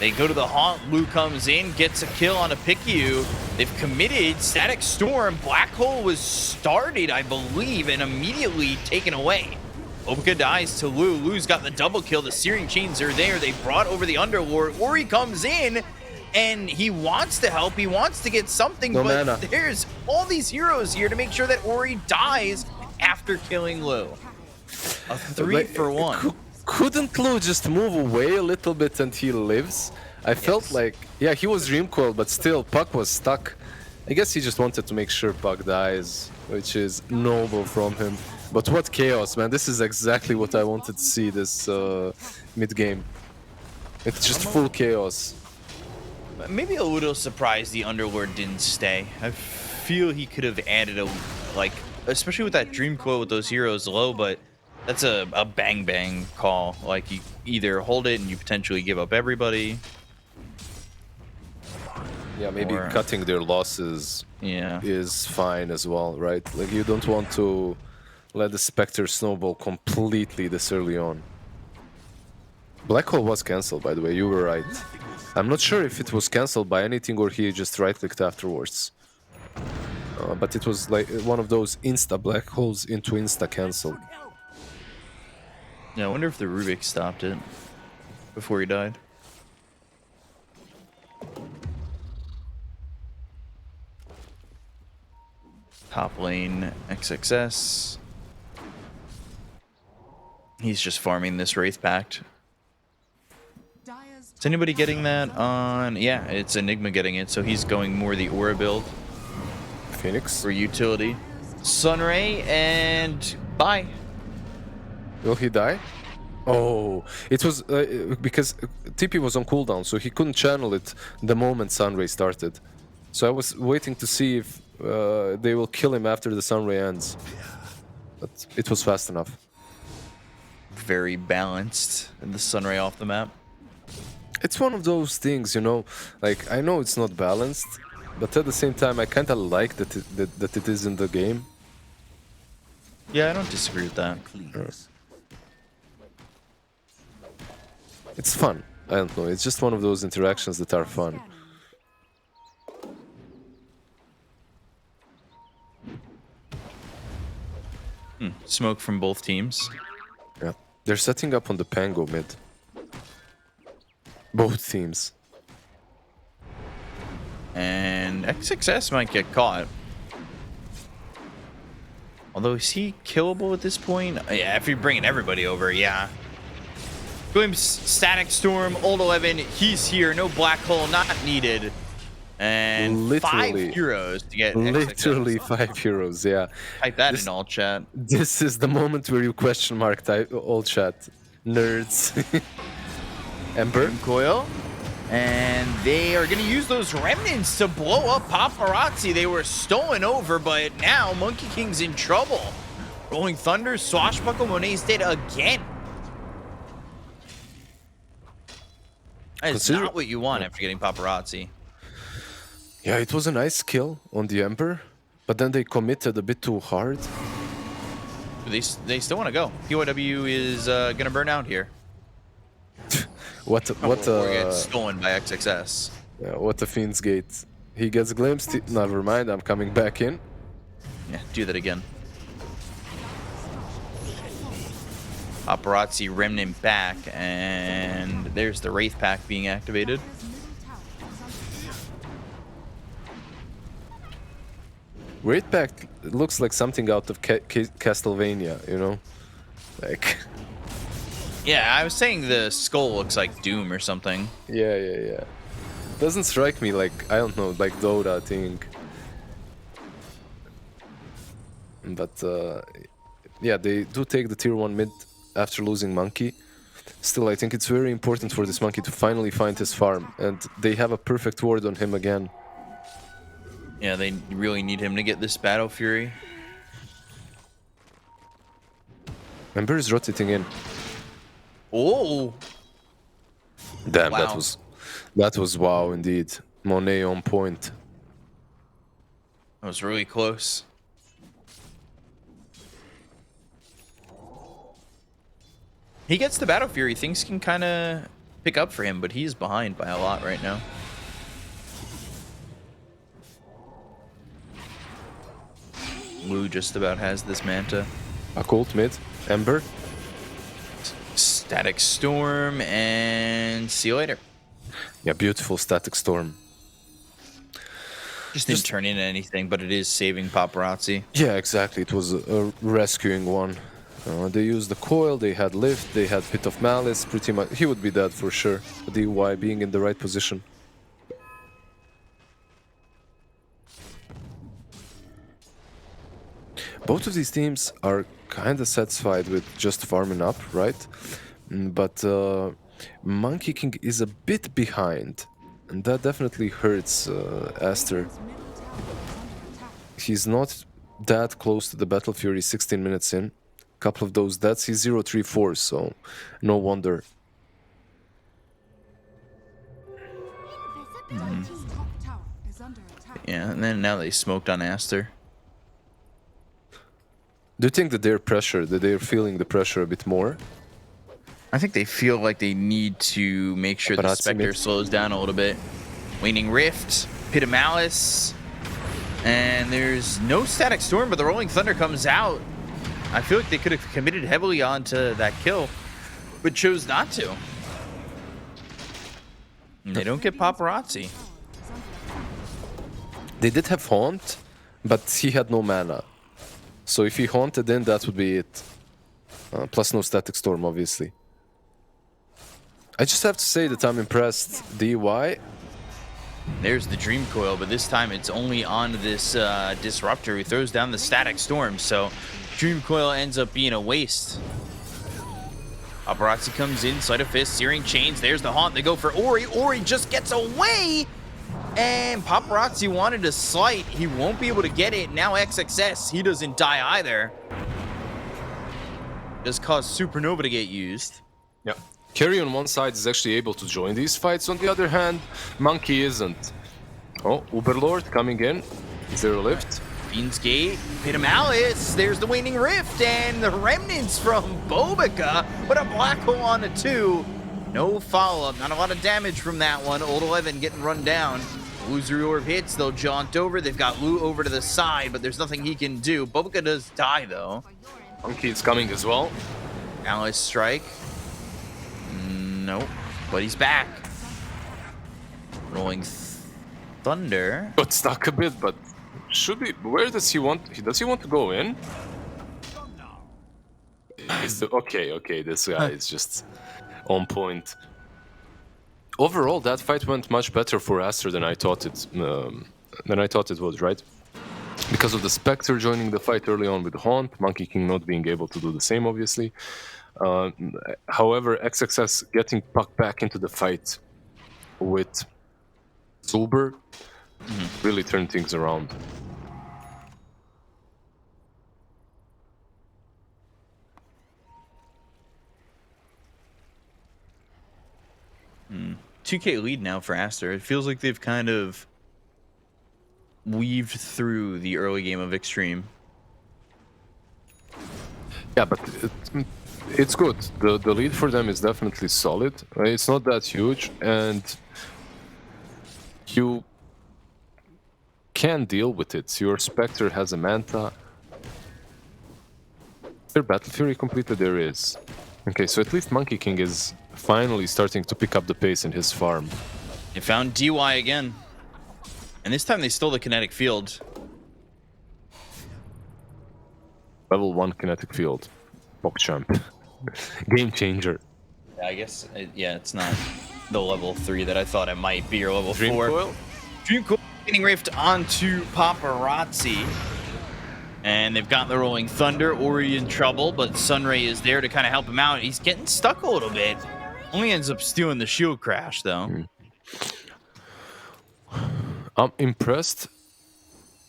They go to the haunt. Lu comes in, gets a kill on a Picayune. They've committed. Static Storm. Black Hole was started, I believe, and immediately taken away. Obuka dies to Lu. Lu's got the double kill. The Searing Chains are there. They brought over the Underlord. Ori comes in, and he wants to help. He wants to get something, No but mana. there's all these heroes here to make sure that Ori dies after killing Lu. A 3 for 1. Couldn't Lu just move away a little bit and he lives? I felt like, yeah, he was Dream Coil, but still, Puck was stuck. I guess he just wanted to make sure Puck dies, which is noble from him. But what chaos, man. This is exactly what I wanted to see this mid-game. It's just full chaos. Maybe a little surprised the Underlord didn't stay. I feel he could have added a, like, especially with that Dream Coil with those heroes low, but that's a bang call. Like, you either hold it and you potentially give up everybody. Yeah, maybe cutting their losses is fine as well, right? Like, you don't want to let the Spectre snowball completely this early on. Black Hole was cancelled, by the way, you were right. I'm not sure if it was cancelled by anything or he just right-clicked afterwards. But it was like one of those insta black holes into insta cancel. Yeah, I wonder if the Rubik stopped it before he died. Top lane XXS. He's just farming this Wraith Pact. Is anybody getting that on? Yeah, it's Enigma getting it, so he's going more the Aura build. Phoenix. For utility. Sunray and bye. Will he die? Oh, it was because TP was on cooldown, so he couldn't channel it the moment Sunray started. So I was waiting to see if they will kill him after the Sunray ends. But it was fast enough. Very balanced, and the Sunray off the map. It's one of those things, you know, like, I know it's not balanced, but at the same time, I kind of like that it is in the game. Yeah, I don't disagree with that. It's fun. I don't know. It's just one of those interactions that are fun. Smoke from both teams. Yeah. They're setting up on the Pango mid. Both teams. And XXS might get caught. Although, is he killable at this point? Yeah, if you're bringing everybody over, yeah. Glimpse, Static Storm, Old 11, he's here. No Black Hole, not needed. And Literally, 5 heroes to get literally XXS. 5 heroes, yeah. Type that in all chat. This is the moment where you question mark type all chat. Nerds. Ember. Coil. And they are going to use those remnants to blow up Paparazzi. They were stolen over, but now Monkey King's in trouble. Rolling Thunder, Swashbuckle, Monet's dead again. That is not what you want after getting Paparazzi. Yeah, it was a nice kill on the Ember, but then they committed a bit too hard. They still want to go. POW is going to burn out here. Or get stolen by XXS. Yeah, what a Fiend's Gate. He gets glimpsed. Never mind, I'm coming back in. Yeah, do that again. Paparazzi Remnant back, and there's the Wraith Pack being activated. Wraith Pack looks like something out of Castlevania, you know? Like... Yeah, I was saying the skull looks like Doom or something. Yeah. Doesn't strike me like, I don't know, like Dota thing. But, yeah, they do take the tier 1 mid after losing Monkey. Still, I think it's very important for this Monkey to finally find his farm, and they have a perfect ward on him again. Yeah, they really need him to get this Battle Fury. Ember is rotating in. Oh! Damn, wow. that was wow indeed. Monet on point. That was really close. He gets the Battle Fury. Things can kind of pick up for him, but he's behind by a lot right now. Wu just about has this Manta. Occult mid. Ember. Static Storm, and see you later. Yeah, beautiful Static Storm. Just didn't turn into anything, but it is saving Paparazzi. Yeah, exactly. It was a rescuing one. They used the coil, they had lift, they had Pit of Malice. Pretty much, he would be dead for sure. DY being in the right position. Both of these teams are kind of satisfied with just farming up, right? But Monkey King is a bit behind, and that definitely hurts Aster. He's not that close to the Battle Fury 16 minutes in. A couple of those deaths, he's 0-3-4, so no wonder. Yeah, and then now they smoked on Aster. Do you think that they're feeling the pressure a bit more? I think they feel like they need to make sure the Spectre slows down a little bit. Waning Rift, Pit of Malice, and there's no Static Storm, but the Rolling Thunder comes out. I feel like they could have committed heavily onto that kill, but chose not to. And they don't get Paparazzi. They did have Haunt, but he had no mana. So if he haunted in, that would be it. Plus no Static Storm, obviously. I just have to say that I'm impressed. DY. There's the Dream Coil, but this time it's only on this Disruptor who throws down the Static Storm. So Dream Coil ends up being a waste. Paparazzi comes in, Sleight of Fist, Searing Chains. There's the Haunt. They go for Ori. Ori just gets away. And Paparazzi wanted to slight. He won't be able to get it. Now XXS, he doesn't die either. Just caused Supernova to get used. Yeah. Carry on one side is actually able to join these fights. On the other hand, Monkey isn't. Oh, Uberlord coming in. Zero lift. Fiend's Gate, Pit of Malice. There's the Waning Rift and the Remnants from Bobica. But a Black Hole on a 2. No follow-up. Not a lot of damage from that one. Old 11 getting run down. Illusory Orb hits. They'll jaunt over. They've got Lu over to the side, but there's nothing he can do. Bobica does die, though. Monkey is coming as well. Alice strike. Nope. But he's back. Rolling thunder. Got stuck a bit, but should be. Where does he want? Does he want to go in? Okay. This guy is just on point. Overall, that fight went much better for Aster than I thought it. Was, right? Because of the Spectre joining the fight early on with Haunt, Monkey King not being able to do the same, obviously. However, XXS getting pucked back into the fight with Zuber really turned things around. Hmm. 2K lead now for Aster. It feels like they've kind of weaved through the early game of Extreme. Yeah, but it's good. The lead for them is definitely solid. It's not that huge, and you can deal with it. Your Spectre has a Manta. Their Battle Fury completed, there is. Okay, so at least Monkey King is finally starting to pick up the pace in his farm. They found DY again. And this time they stole the kinetic field. Level 1 kinetic field. PogChamp. Game changer. Yeah, I guess, yeah, it's not the level 3 that I thought it might be, or level Dream 4. Coil? Dream Coil getting rift onto Paparazzi. And they've got the Rolling Thunder. Ori in trouble, but Sunray is there to kind of help him out. He's getting stuck a little bit. Only ends up stealing the shield crash, though. I'm impressed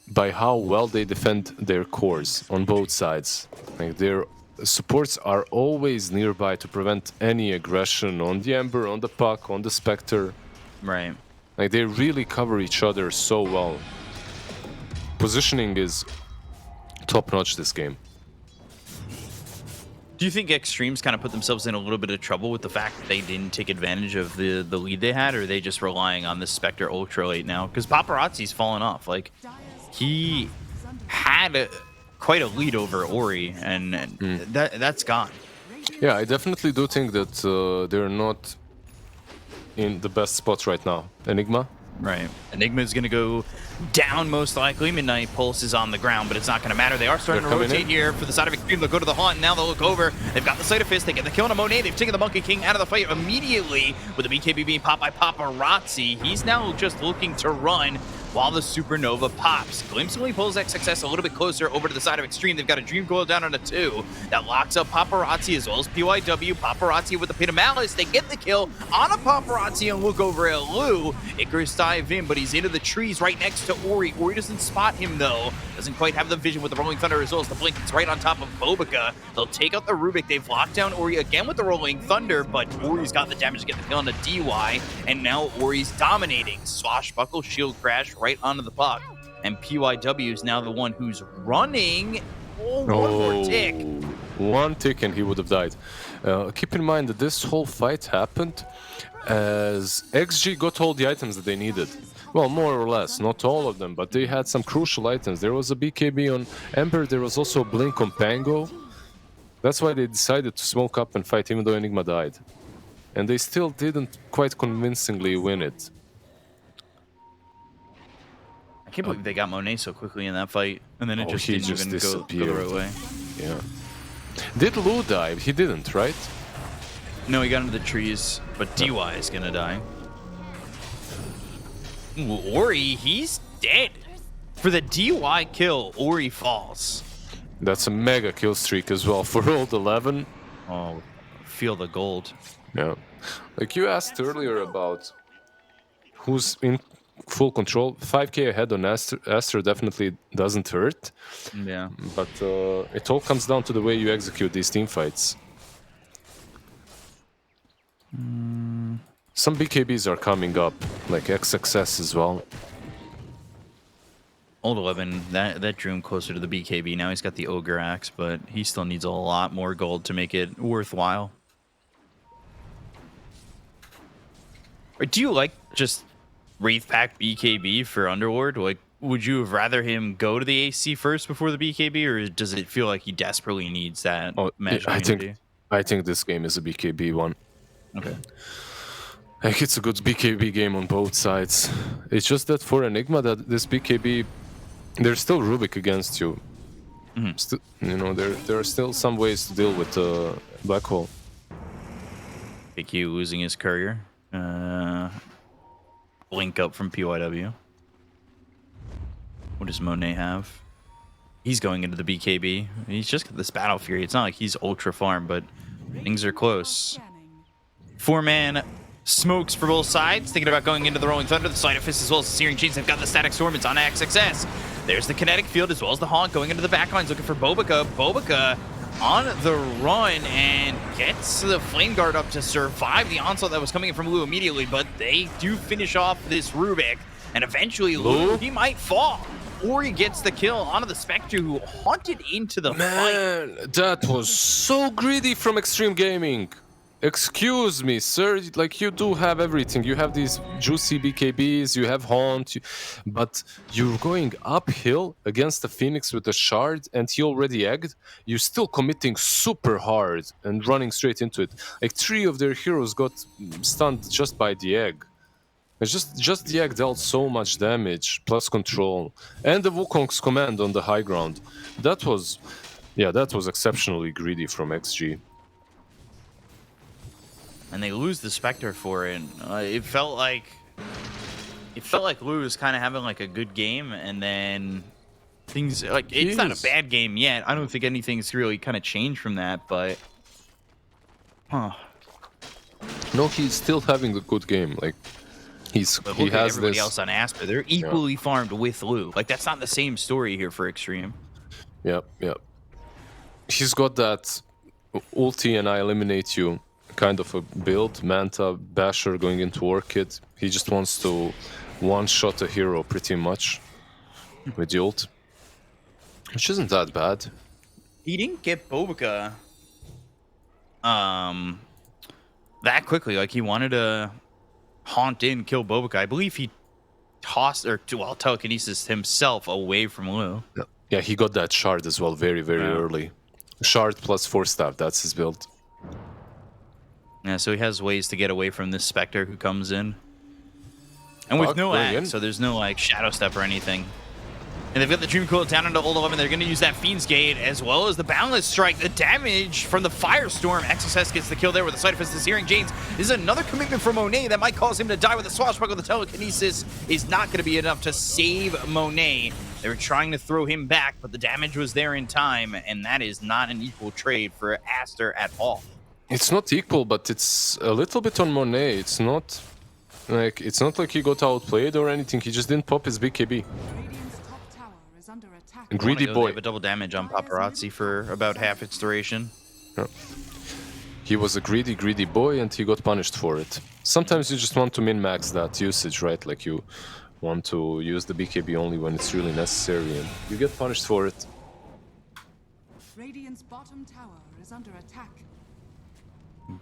by how well they defend their cores on both sides. Like, their supports are always nearby to prevent any aggression on the Ember, on the Puck, on the Spectre. Right. Like, they really cover each other so well. Positioning is top-notch this game. Do you think Extremes kind of put themselves in a little bit of trouble with the fact that they didn't take advantage of the lead they had, or are they just relying on the Spectre Ultra late now? Because Paparazzi's fallen off. Like, he had quite a lead over Ori, and that's gone. Yeah, I definitely do think that they're not in the best spots right now. Enigma? Right. Enigma is going to go down most likely. Midnight Pulse is on the ground, but it's not going to matter. They are starting to rotate here for the side of Extreme. They'll go to the Haunt, and now they'll look over. They've got the Sight of Fist. They get the kill on a Monet. They've taken the Monkey King out of the fight immediately with the BKB being popped by Paparazzi. He's now just looking to run while the Supernova pops. Glimpse only pulls XXS a little bit closer over to the side of Extreme. They've got a Dream Coil down on a 2. That locks up Paparazzi as well as PYW. Paparazzi with the Pit of Malice. They get the kill on a Paparazzi and look over at Lou. Icarus dive in, but he's into the trees right next to Ori. Ori doesn't spot him, though. Doesn't quite have the vision with the Rolling Thunder as well as the Blink. It's right on top of Bobica. They'll take out the Rubik. They've locked down Ori again with the Rolling Thunder, but Ori's got the damage to get the kill on the DY, and now Ori's dominating. Swashbuckle, Shield Crash right onto the puck, and PYW is now the one who's running. One more tick. One tick and he would have died. Keep in mind that this whole fight happened as XG got all the items that they needed. Well, more or less, not all of them, but they had some crucial items. There was a BKB on Ember, there was also a Blink on Pango. That's why they decided to smoke up and fight even though Enigma died. And they still didn't quite convincingly win it. I can't believe they got Monet so quickly in that fight, and then it just didn't even go the right way. Yeah. Did Lou die? He didn't, right? No, he got into the trees, but DY is gonna die. Ooh, Ori, he's dead. For the DY kill, Ori falls. That's a mega kill streak as well for Old 11. Oh, feel the gold. Yeah. Like you asked earlier about who's in full control. 5k ahead on Aster definitely doesn't hurt. Yeah. But it all comes down to the way you execute these team fights. Some BKBs are coming up, like XXS as well. Old 11, that drew him closer to the BKB. Now he's got the Ogre Axe, but he still needs a lot more gold to make it worthwhile. Or do you like just Wraith Pack BKB for Underlord? Like, would you have rather him go to the AC first before the BKB, or does it feel like he desperately needs that match? I think this game is a BKB one. Okay. Like, it's a good BKB game on both sides. It's just that for Enigma, that this BKB, there's still Rubik against you. You know, there are still some ways to deal with Black Hole. Big Q losing his courier. Link up from PYW. What does Monet have? He's going into the BKB. He's just got this Battle Fury. It's not like he's ultra farm, but things are close. 4-man smokes for both sides. Thinking about going into the Rolling Thunder. The Sleight of Fist as well as the Searing Chains have got the Static Storm. It's on XXS. There's the Kinetic Field as well as the Haunt going into the backlines looking for Bobica. Bobica on the run and gets the Flame Guard up to survive the onslaught that was coming in from Lu immediately, but they do finish off this Rubik, and eventually Lu, he might fall. Or he gets the kill onto the Spectre, who haunted into the fight. That was so greedy from Extreme Gaming. Excuse me, sir. Like, you do have everything. You have these juicy BKBs, you have Haunt, but you're going uphill against the Phoenix with a shard, and he already egged. You're still committing super hard and running straight into it. Like, 3 of their heroes got stunned just by the egg. It's just the egg dealt so much damage, plus control, and the Wukong's command on the high ground. That was exceptionally greedy from XG. And they lose the Spectre for it. It felt like Lu was kind of having like a good game, and then things like it's not a bad game yet. I don't think anything's really kind of changed from that, but no, he's still having a good game. Like, he has everybody else on Aster. They're equally farmed with Lu. Like, that's not the same story here for Extreme. Yep. He's got that ulti and I eliminate you kind of a build. Manta, Basher going into Orchid. He just wants to one-shot a hero pretty much with the ult, which isn't that bad. He didn't get Bobica that quickly. Like, he wanted to haunt in, kill Bobica. I believe he tossed telekinesis himself away from Lu. Yeah, he got that shard as well very early. Shard plus 4-staff, that's his build. Yeah, so he has ways to get away from this Spectre who comes in. And with no axe, so there's no like Shadow Step or anything. And they've got the Dream Coil down into Old 11. They're going to use that Fiend's Gate as well as the Boundless Strike. The damage from the Firestorm. XSS gets the kill there with the Sleight of Fist, the Searing Chains. This is another commitment from Monet that might cause him to die with a Swashbuckle. The Telekinesis is not going to be enough to save Monet. They were trying to throw him back, but the damage was there in time, and that is not an equal trade for Aster at all. It's not equal, but it's a little bit on Monet. It's not like he got outplayed or anything. He just didn't pop his BKB. Greedy boy. They have a double damage on Paparazzi for about half its duration. Yeah. He was a greedy boy, and he got punished for it. Sometimes you just want to min-max that usage, right? Like, you want to use the BKB only when it's really necessary, and you get punished for it. Radiant's bottom tower is under attack.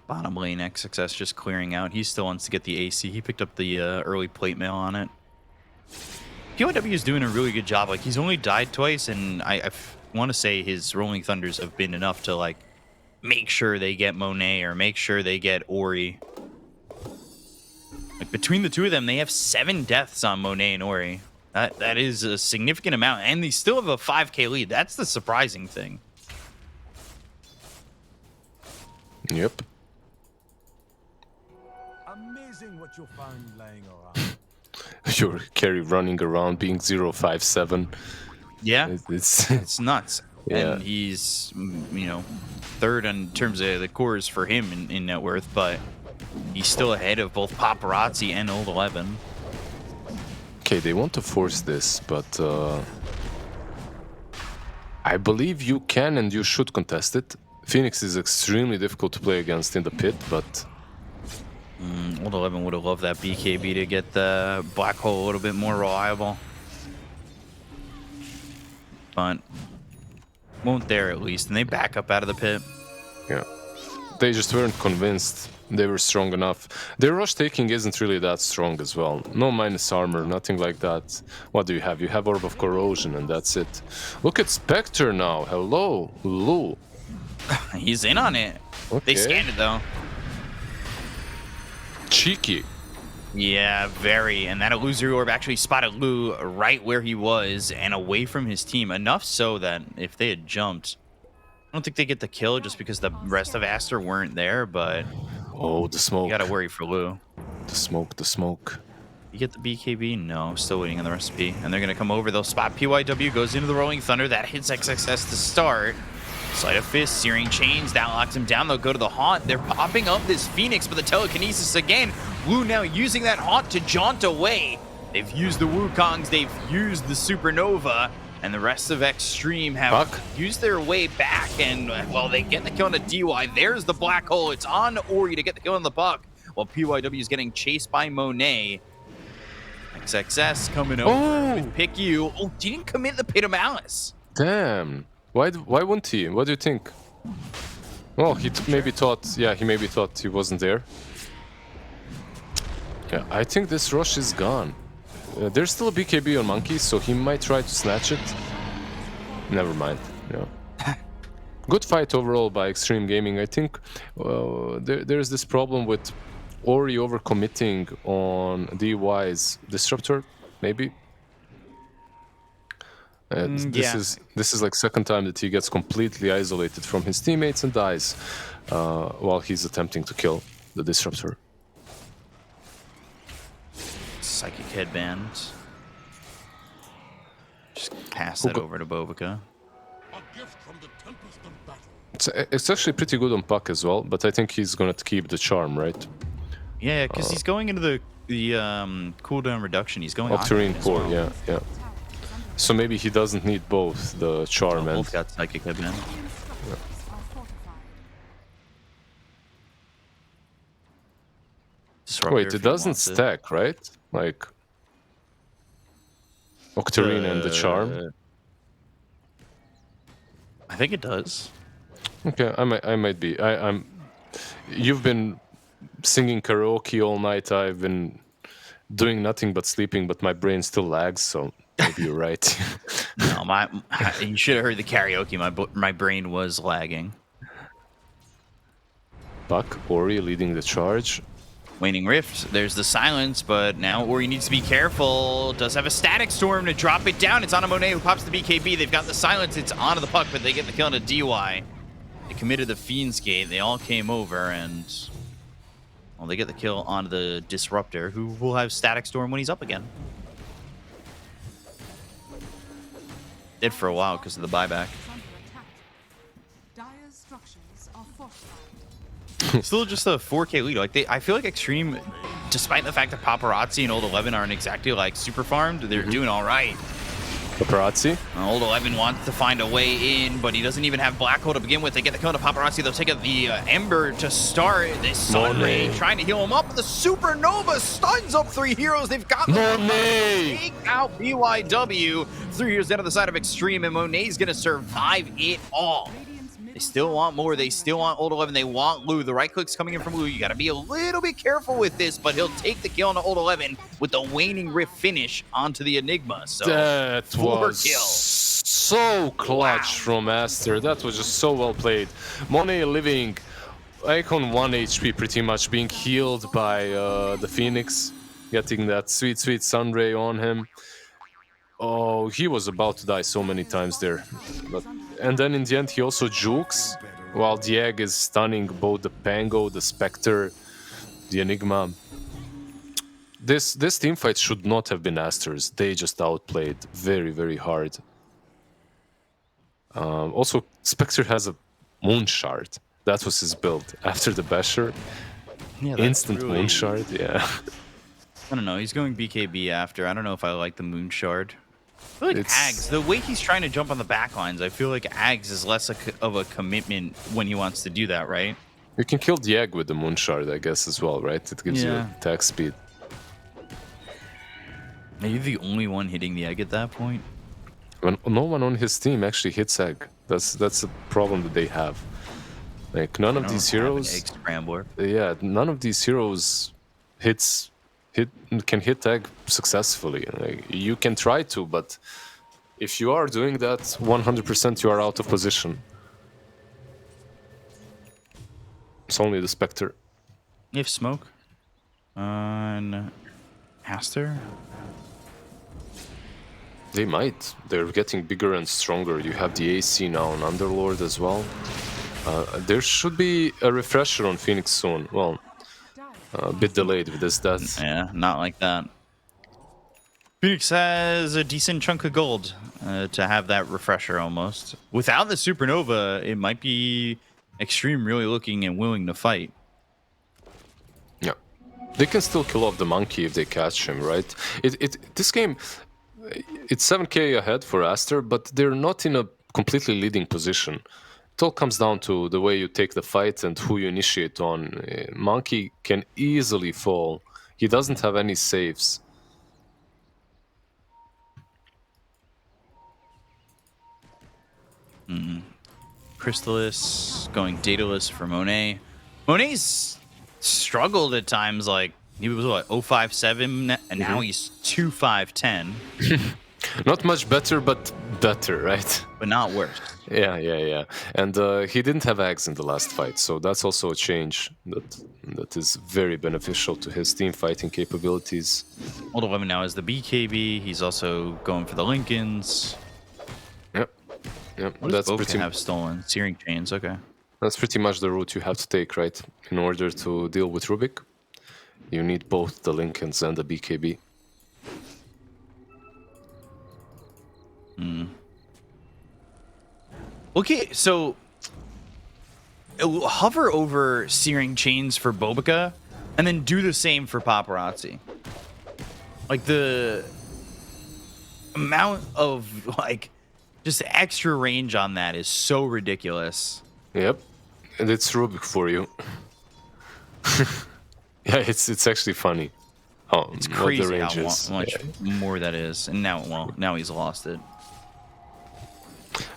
Bottom lane, XXS just clearing out. He still wants to get the AC. He picked up the early plate mail on it. PYW is doing a really good job. Like, he's only died twice, and I want to say his Rolling Thunders have been enough to, like, make sure they get Monet or make sure they get Ori. Like, between the two of them, they have 7 deaths on Monet and Ori. That is a significant amount, and they still have a 5k lead. That's the surprising thing. Yep. Amazing what you'll find laying around. Your carry running around being 057. Yeah, it's nuts. Yeah. And he's, you know, third in terms of the cores for him in net worth, but he's still ahead of both Paparazzi and Old 11. Okay, they want to force this, but I believe you can and you should contest it. Phoenix is extremely difficult to play against in the pit, but Old 11 would have loved that BKB to get the Black Hole a little bit more reliable. But won't there at least, and they back up out of the pit. Yeah. They just weren't convinced they were strong enough. Their rush taking isn't really that strong as well. No minus armor, nothing like that. What do you have? You have Orb of Corrosion and that's it. Look at Spectre now. Hello, Lou. He's in on it. Okay. They scanned it though. Cheeky. Yeah, very. And that illusory orb actually spotted Lou right where he was and away from his team. Enough so that if they had jumped, I don't think they get the kill just because the rest of Aster weren't there, but... Oh, the smoke. You gotta worry for Lou. The smoke. You get the BKB? No, still waiting on the recipe. And they're gonna come over, they'll spot PYW, goes into the Rolling Thunder, that hits XXS to start. Sleight of Fist, Searing Chains, that locks him down. They'll go to the Haunt. They're popping up this Phoenix, but the Telekinesis again. Lou now using that Haunt to jaunt away. They've used the Wukongs, they've used the Supernova, and the rest of Extreme have used their way back. And, well, they get the kill on a DY. There's the Black Hole. It's on Ori to get the kill on the Puck, while PYW is getting chased by Monet. XXS coming over with Pick You. Oh, didn't commit the Pit of Malice. Damn. Why wouldn't he? What do you think? Well, he maybe thought he wasn't there. Yeah, I think this rush is gone. There's still a BKB on Monkey, so he might try to snatch it. Never mind. Yeah. Good fight overall by Extreme Gaming. I think there's this problem with Ori overcommitting on DY's Disruptor, maybe. This is like second time that he gets completely isolated from his teammates and dies while he's attempting to kill the Disruptor. Psychic Headband. Just pass that over to Bovica. It's actually pretty good on Puck as well, but I think he's gonna keep the charm, right? Yeah, because he's going into the cooldown reduction. He's going Octarine Core, well. Yeah. So maybe he doesn't need both the charm and... Both got Psychic Headband. Yeah. Wait, it doesn't stack, right? Like... Octarine and the charm? I think it does. Okay, I might be. I'm... You've been singing karaoke all night. I've been doing nothing but sleeping, but my brain still lags, so... Maybe you're right. No, you should have heard the karaoke. My brain was lagging. Buck, Ori leading the charge. Waning Rift, there's the silence, but now Ori needs to be careful. Does have a Static Storm to drop it down. It's on a Monet who pops the BKB. They've got the silence. It's onto the Puck, but they get the kill on a DY. They committed the Fiend's Gate. They all came over, and... Well, they get the kill onto the Disruptor, who will have Static Storm when he's up again. Did for a while because of the buyback. Still just a 4K lead. Like I feel like Extreme, despite the fact that Paparazzi and Old 11 aren't exactly like super farmed, they're doing all right. Paparazzi? Old 11 wants to find a way in, but he doesn't even have Black Hole to begin with. They get the kill to Paparazzi. They'll take out the Ember to start. This Sun Ray trying to heal him up. The Supernova stuns up 3 heroes. They've got Monet! Take out BYW. 3 heroes down to the side of Extreme, and Monet's going to survive it all. They still want more. They still want Old 11. They want Lou. The right click's coming in from Lou. You got to be a little bit careful with this, but he'll take the kill on Old 11 with the Waning Rift finish onto the Enigma. So that was kill. So clutch from Aster. That was just so well played. Monet living Icon 1 HP pretty much, being healed by the Phoenix, getting that sweet Sunray on him. Oh, he was about to die so many times there. And then in the end, he also jukes, while Dieg is stunning both the Pango, the Spectre, the Enigma. This team fight should not have been Aster's. They just outplayed very, very hard. Also, Spectre has a Moon Shard. That was his build. After the Basher, instant really... Moon Shard, yeah. I don't know, he's going BKB after. I don't know if I like the Moon Shard. I feel like Ags, the way he's trying to jump on the backlines, I feel like Ags is less of a commitment when he wants to do that, right? You can kill the egg with the Moon Shard, I guess, as well, right? It gives you attack speed. Are you the only one hitting the egg at that point? When no one on his team actually hits egg. That's a problem that they have. Like none of these heroes. Egg scrambler. Yeah, none of these heroes can hit tag successfully. Like, you can try to, but if you are doing that, 100% you are out of position. It's only the Spectre. If smoke on Aster. They might. They're getting bigger and stronger. You have the AC now on Underlord as well. There should be a refresher on Phoenix soon. Well, a bit delayed with this death. Yeah, not like that. Phoenix has a decent chunk of gold to have that refresher almost. Without the supernova, it might be Extreme really looking and willing to fight. Yeah. They can still kill off the monkey if they catch him, right? This game, it's 7k ahead for Aster, but they're not in a completely leading position. It all comes down to the way you take the fight and who you initiate on. Monkey can easily fall. He doesn't have any saves. Crystallis going dataless for Monet. Monet's struggled at times, like he was what 057 and now he's 2510. Not much better, but better, right? But not worse. Yeah. And he didn't have Ags in the last fight, so that's also a change that is very beneficial to his team fighting capabilities. Old 11 now is the BKB. He's also going for the Lincolns. Yep. What does Boken have stolen? Searing Chains, okay. That's pretty much the route you have to take, right? In order to deal with Rubik, you need both the Lincolns and the BKB. Okay, so hover over Searing Chains for Bobica, and then do the same for Paparazzi. Like the amount of like just extra range on that is so ridiculous. Yep, and it's Rubik for you. Yeah, it's actually funny. Oh, it's crazy what the range how much more that is, and now he's lost it.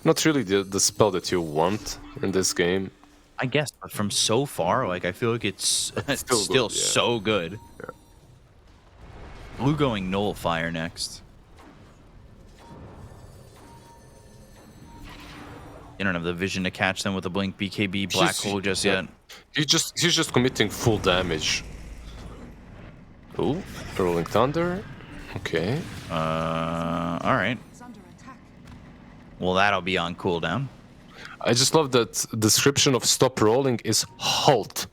Not really the spell that you want in this game. I guess, but from so far, like I feel like it's still good, yeah. so good. Yeah. Blue going Nullifier next. You don't have the vision to catch them with a blink BKB black hole just yet. He's just committing full damage. Ooh, Rolling Thunder. Okay. All right. Well, that'll be on cooldown. I just love that description of stop rolling is halt.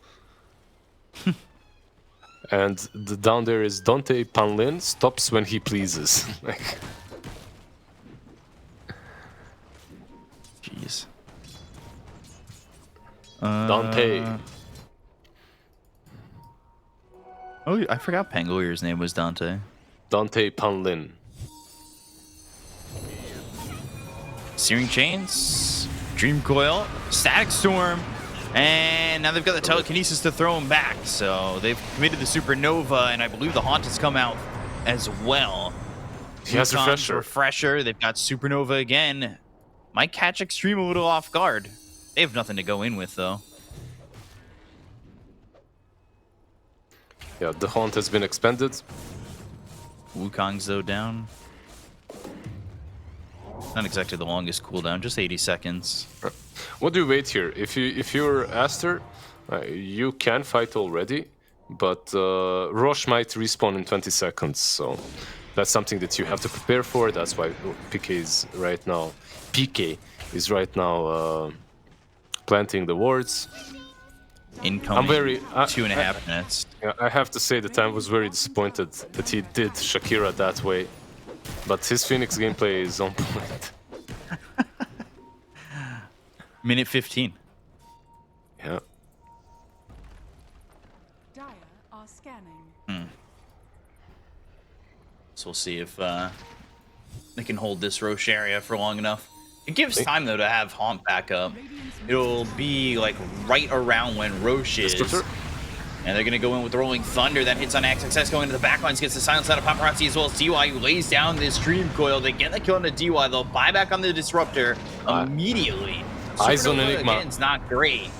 And the down there is Dante Panlin stops when he pleases. Like. Jeez. Dante. Oh, I forgot Pangolier's name was Dante. Dante Panlin. Searing Chains, Dream Coil, Static Storm, and now they've got the Telekinesis to throw him back. So they've committed the Supernova, and I believe the Haunt has come out as well. He has Refresher. They've got Supernova again. Might catch Extreme a little off guard. They have nothing to go in with, though. Yeah, the Haunt has been expended. Wukong's, though, down. Not exactly the longest cooldown, just 80 seconds. What do you wait here? If you're Aster, you can fight already, but Roche might respawn in 20 seconds, so that's something that you have to prepare for. That's why PK is right now planting the wards. Incoming. I'm very 2.5 minutes. I have to say that I was very disappointed that he did Shakira that way. But his Phoenix gameplay is on point. Minute 15. Yeah. Dire are scanning. So we'll see if they can hold this Roche area for long enough. It gives time, though, to have Haunt back up. It'll be, like, right around when Roche is. And they're going to go in with the Rolling Thunder. That hits on XXS going to the backlines. Gets the silence out of Paparazzi as well as DY, who lays down this Dream Coil. They get the kill on the DY. They'll buy back on the Disruptor immediately. Eyes on Supernova, Enigma. again, it's not great.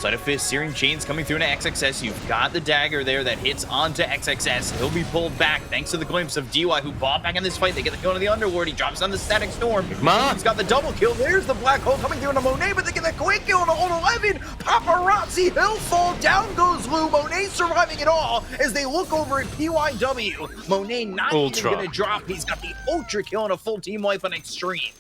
Sleight of Fist, Searing Chains coming through into XXS. You've got the dagger there that hits onto XXS. He'll be pulled back thanks to the glimpse of DY, who bought back in this fight. They get the kill into the Underworld. He drops down the Static Storm. He's got the double kill. There's the Black Hole coming through into Monet, but they get the quick kill into Hold 11. Paparazzi, he'll fall. Down goes Lou. Monet surviving it all as they look over at PYW. Monet not even going to drop. He's got the Ultra kill and a full team wipe on Extreme.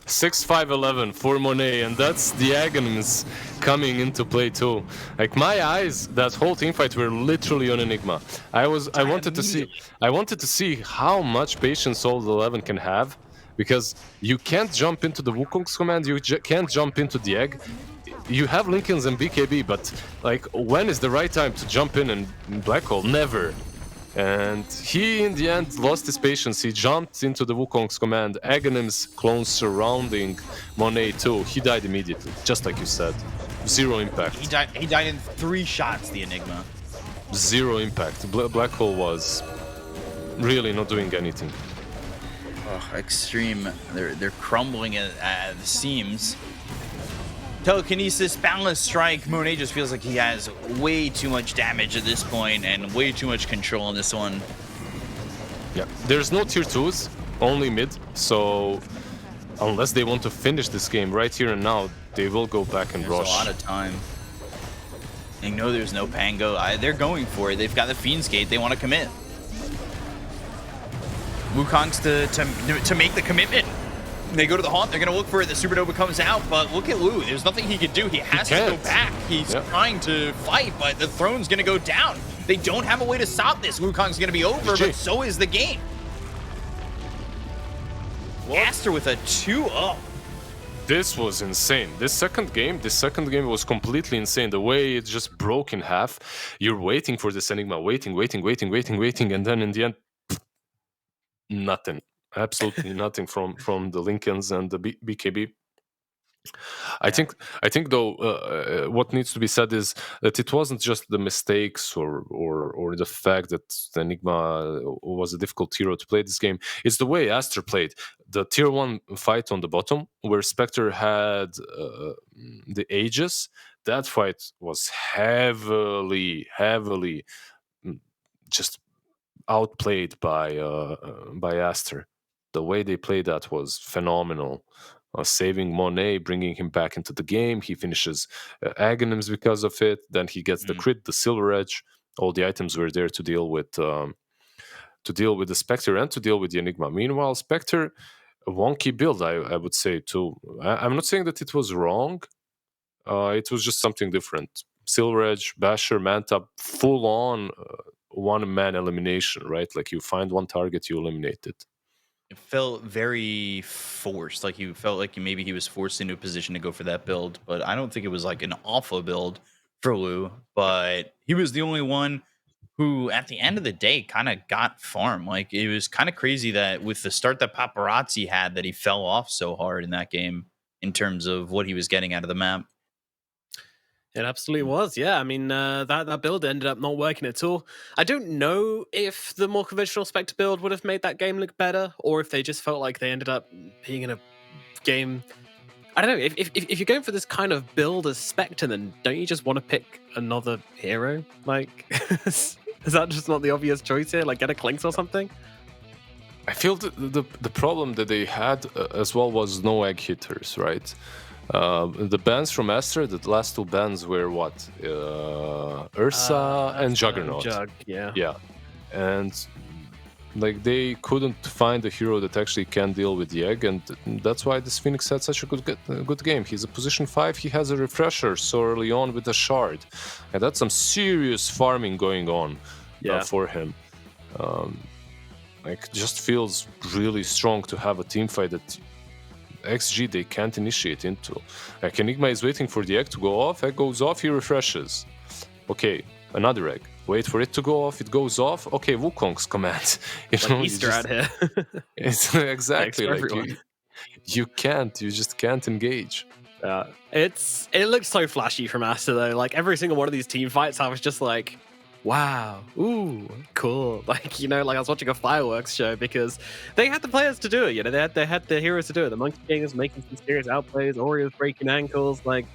6-5-11 for Monet, and that's the Aghanim's coming into play too. Like my eyes, that whole team fight were literally on Enigma. I wanted to see how much patience Hold 11 can have, because you can't jump into the Wukong's command, you can't jump into the egg. You have Lincolns and BKB, but like when is the right time to jump in and Black Hole? Never. And he, in the end, lost his patience. He jumped into the Wukong's command. Aghanim's clones surrounding Monet too. He died immediately, just like you said. Zero impact. He died in 3 shots, the Enigma. Zero impact. Black Hole was really not doing anything. Oh, Extreme. They're crumbling at the seams. Telekinesis, Boundless Strike. Monet just feels like he has way too much damage at this point and way too much control in this one. Yeah, there's no tier 2s, only mid, so unless they want to finish this game right here and now, they will go back and rush. There's a lot of time. You know there's no Pango. They're going for it. They've got the Fiend's Gate. They want to commit. Wukong's to make the commitment. They go to the haunt, they're going to look for it, the Supernova comes out, but look at Lou, there's nothing he can do, he has to go back. He's trying to fight, but the throne's going to go down. They don't have a way to stop this. Wukong's going to be over, but so is the game. Aster with a 2-0. This was insane. This second game was completely insane. The way it just broke in half. You're waiting for this Enigma, waiting, and then in the end, nothing. Absolutely nothing from the Lincolns and the BKB. I think though what needs to be said is that it wasn't just the mistakes or the fact that the Enigma was a difficult hero to play this game. It's the way Aster played. The tier 1 fight on the bottom where Spectre had the Aegis, that fight was heavily just outplayed by Aster. The way they played that was phenomenal. Saving Monet, bringing him back into the game. He finishes Aghanims because of it. Then he gets the crit, the Silver Edge. All the items were there to deal with the Spectre and to deal with the Enigma. Meanwhile, Spectre, a wonky build, I would say too. I'm not saying that it was wrong. It was just something different. Silver Edge, Basher, Manta, full on one-man elimination, right? Like you find one target, you eliminate it. It felt very forced. Like you felt like maybe he was forced into a position to go for that build, but I don't think it was like an awful build for Lou. But he was the only one who, at the end of the day, kind of got farm. Like it was kind of crazy that with the start that Paparazzi had, that he fell off so hard in that game in terms of what he was getting out of the map. It absolutely was, yeah. I mean, that build ended up not working at all. I don't know if the more conventional Spectre build would have made that game look better, or if they just felt like they ended up being in a game. I don't know. If you're going for this kind of build as Spectre, then don't you just want to pick another hero? Like, is that just not the obvious choice here? Like, get a Clinks or something? I feel the problem that they had as well was no egg hitters, right? The bans from Aster, the last 2 bans were what? Ursa and Juggernaut. Yeah. And like they couldn't find a hero that actually can deal with the egg, and that's why this Phoenix had such a good game. He's a position 5, he has a refresher so early on with a shard, and that's some serious farming going on for him. Like just feels really strong to have a team fight that XG they can't initiate into. Like Enigma is waiting for the egg to go off, egg goes off, he refreshes. Okay, another egg. Wait for it to go off, it goes off. Okay, Wukong's command. Like Easter out here. It's exactly like you just can't engage. It looks so flashy from Aster though. Like every single one of these team fights, I was just like, wow, ooh, cool. Like, you know, like I was watching a fireworks show because they had the players to do it. You know, they had the heroes to do it. The Monkey King is making some serious outplays. Orio's breaking ankles. Like,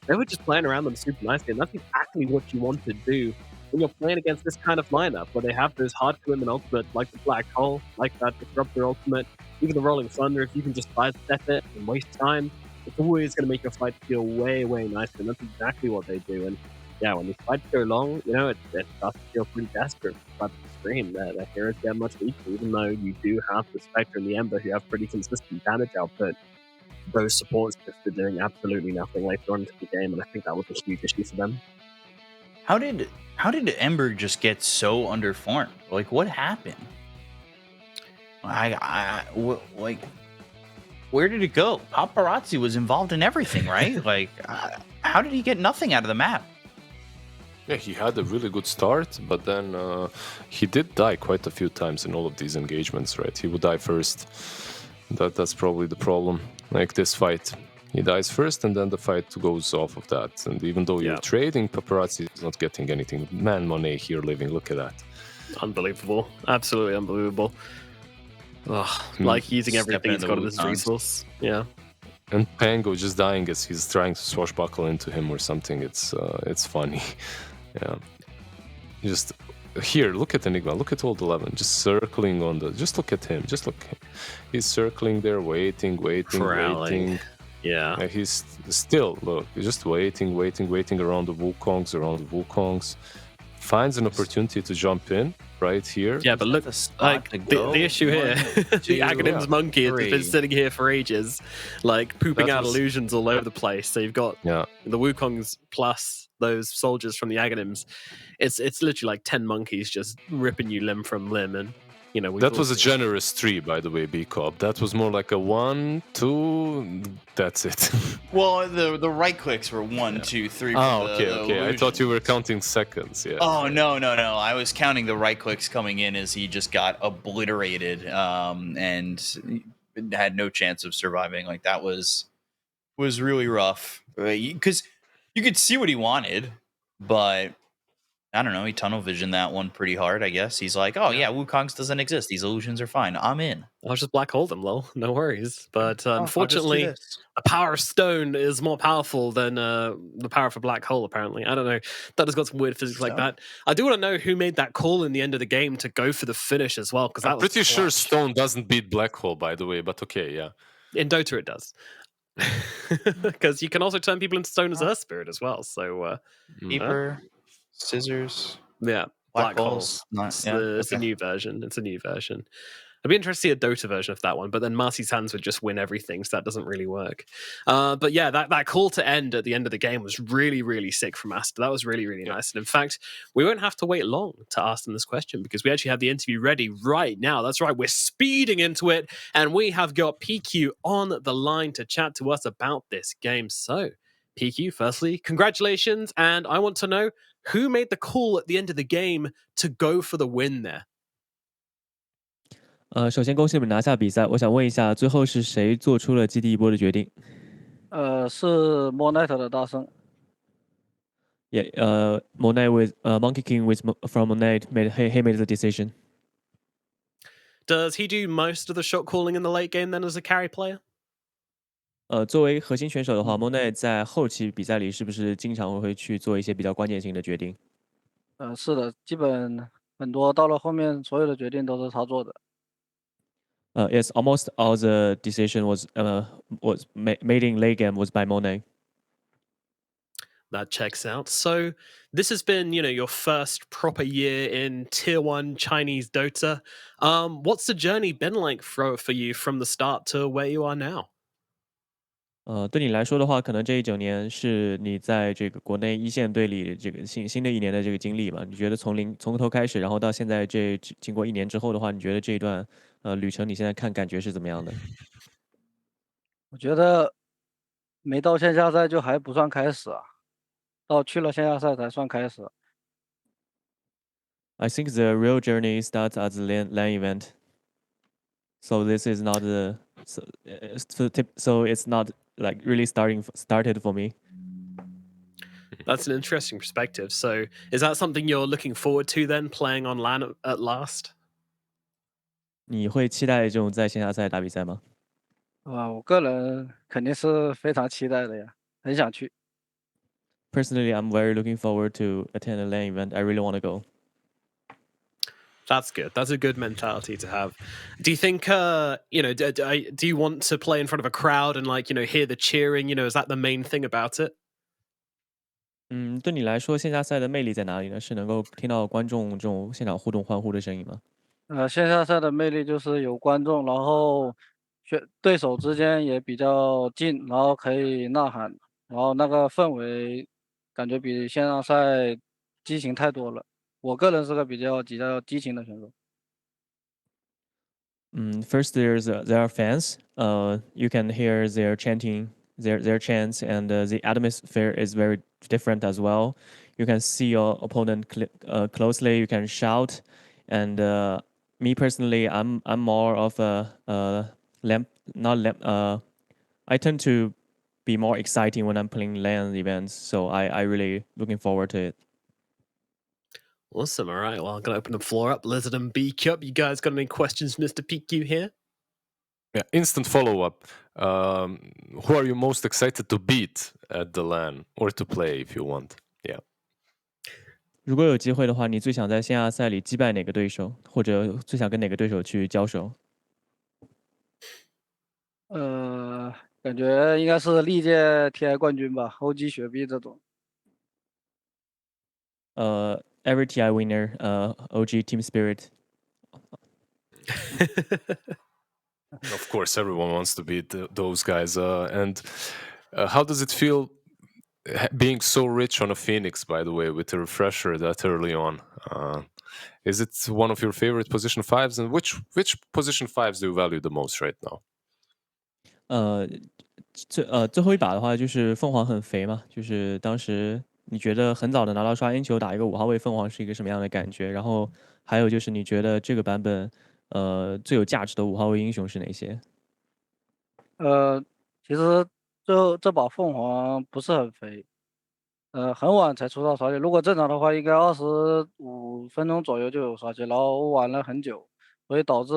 they were just playing around them super nicely, and that's exactly what you want to do when you're playing against this kind of lineup, where they have those hard commitment ultimates like the Black Hole, like that Disruptor ultimate, even the Rolling Thunder. If you can just sidestep it and waste time, it's always going to make your fight feel way, way nicer, and that's exactly what they do. And yeah, when these fights go long, it starts to feel pretty desperate. But the screen, the heroes get much weaker, even though you do have the Spectre and the Ember who have pretty consistent damage output. Those supports just are doing absolutely nothing later on into the game, and I think that was a huge issue for them. How did Ember just get so underformed? Like, what happened? Like, where did it go? Paparazzi was involved in everything, right? Like, how did he get nothing out of the map? Yeah, he had a really good start, but then he did die quite a few times in all of these engagements, right? He would die first. That's probably the problem. Like this fight, he dies first, and then the fight goes off of that. And even though you're trading, Paparazzi is not getting anything. Man, Monet here living. Look at that. Unbelievable. Absolutely unbelievable. Like using everything he's got at his resource. Yeah. And Pango just dying as he's trying to swashbuckle into him or something. It's funny. Yeah. Just here, look at Enigma. Look at old 11. Just circling on the. Just look at him. Just look. He's circling there, waiting. Yeah. He's still he's just waiting around the Wukongs. Finds an opportunity to jump in right here. Yeah, but look, like the issue here, the Aghanim's monkey has been sitting here for ages, like pooping out illusions all over the place. So you've got the Wukongs plus those soldiers from the Aghanims. It's literally like 10 monkeys just ripping you limb from limb, and that was a generous 3, by the way, B-Cop. That was more like a 1, 2. That's it. Well, the right clicks were 1, 2, 3. Oh, okay. I thought you were counting seconds. Yeah. Oh no! I was counting the right clicks coming in as he just got obliterated and had no chance of surviving. Like that was really rough because you could see what he wanted, but I don't know. He tunnel visioned that one pretty hard, I guess. He's like, Wukongs doesn't exist. These illusions are fine. I'm in. I'll just black hole them, lol. No worries. But unfortunately, a power stone is more powerful than the power of a black hole, apparently. I don't know. That has got some weird physics like that. I do want to know who made that call in the end of the game to go for the finish as well. I'm pretty sure stone doesn't beat black hole, by the way, but okay, yeah. In Dota, it does. Because you can also turn people into stone as Earth Spirit as well. So, Keeper. Scissors. Yeah, black holes. It's a new version. I'd be interested to see a Dota version of that one, but then Marcy's hands would just win everything, so that doesn't really work. But yeah, that call to end at the end of the game was really, really sick from Aster. That was really, really nice. And in fact, we won't have to wait long to ask them this question because we actually have the interview ready right now. That's right, we're speeding into it, and we have got PQ on the line to chat to us about this game. So, PQ, firstly, congratulations, and I want to know who made the call at the end of the game to go for the win there? 首先恭喜你们拿下比赛。我想问一下，最后是谁做出了基地一波的决定？是 Monet 的大胜。Yeah, Monet with Monkey King from Monet he made the decision. Does he do most of the shot calling in the late game then as a carry player? 作为核心选手的话，Monet 在后期比赛里是不是经常会去做一些比较关键性的决定？是的，基本很多到了后面，所有的决定都是他做的。Yes, almost all the decision was made in late game was by Monet. That checks out. So this has been, your first proper year in Tier 1 Chinese Dota. What's the journey been like for you from the start to where you are now? 对你来说的话，可能这1-9年是你在这个国内一线队里这个新的一年的这个经历嘛？你觉得从头开始，然后到现在经过1年之后的话，你觉得这一段旅程，你现在看感觉是怎么样的？我觉得没到线下赛就还不算开始啊，到去了线下赛才算开始。I think the real journey starts at the LAN event. So this is not so it's not like really started for me. That's an interesting perspective. So is that something you're looking forward to then, playing on LAN at last? 你会期待这种在线下赛打比赛吗？我个人肯定是非常期待的呀，很想去。personally, I'm very looking forward to attend a LAN event. I really want to go. That's good. That's a good mentality to have. Do you think, do you want to play in front of a crowd and hear the cheering? Is that the main thing about it? 对你来说，线下赛的魅力在哪里呢？是能够听到观众这种现场互动欢呼的声音吗？线下赛的魅力就是有观众，然后对手之间也比较近，然后可以呐喊，然后那个氛围感觉比线上赛激情太多了。我个人是个比较激情的选手。First, there are fans. You can hear their chanting, their chants, and the atmosphere is very different as well. You can see your opponent closely. You can shout, and me personally, I'm more of a lamp, not lamp. I tend to be more exciting when I'm playing LAN events, so I really looking forward to it. Awesome. All right. Well, I'm going to open the floor up. Lizard and B-Cup, you guys got any questions, Mr. PQ here? Yeah, instant follow-up. Who are you most excited to beat at the LAN or to play if you want? Yeah. 如果有机会的话，你最想在线下赛里击败哪个对手，或者最想跟哪个对手去交手？感觉应该是历届 TI 冠军吧，OG 雪碧这种。Every TI winner, OG Team Spirit. Of course, everyone wants to beat those guys. And how does it feel being so rich on a Phoenix, by the way, with a refresher that early on? Is it one of your favorite position 5s? And which position 5s do you value the most right now? 最后一把的话，就是凤凰很肥嘛，就是当时你觉得很早的拿到刷 N 球打一个5号位凤凰是一个什么样的感觉？然后还有就是你觉得这个版本最有价值的5号位英雄是哪些？其实最后这把凤凰不是很肥，很晚才出到刷新。如果正常的话，应该25分钟左右就有刷新，然后晚了很久，所以导致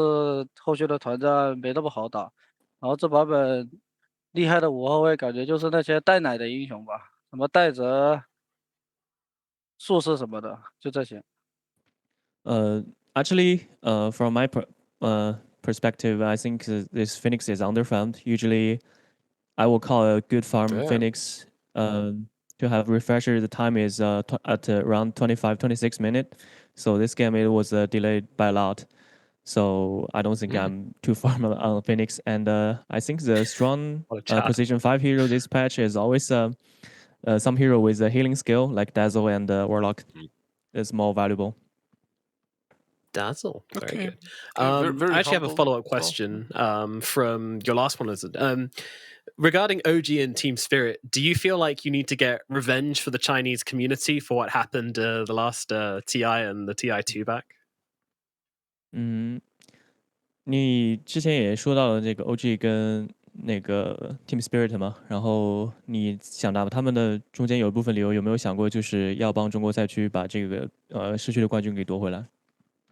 后续的团战没那么好打。然后这版本厉害的5号位，感觉就是那些带奶的英雄吧，什么戴泽、术士什么的，就这些。Actually, from my perspective, I think this Phoenix is underfarmed. Usually, I will call a good farm Phoenix to have refresher. The time is at around 25-26 minutes. So this game it was delayed by a lot. So I don't think I'm too farm on Phoenix. And I think the strong position 5 hero this patch is always some hero with a healing skill like Dazzle and Warlock is more valuable. Dazzle. Very good. Very I actually have a humble follow-up as well. question from your last one, Lizard. Regarding OG and Team Spirit, do you feel like you need to get revenge for the Chinese community for what happened the last TI and the TI2 back? 你之前也说到了这个 OG 跟那个 Team Spirit 嘛，然后你想到他们的中间有一部分理由，有没有想过就是要帮中国赛区把这个失去的冠军给夺回来？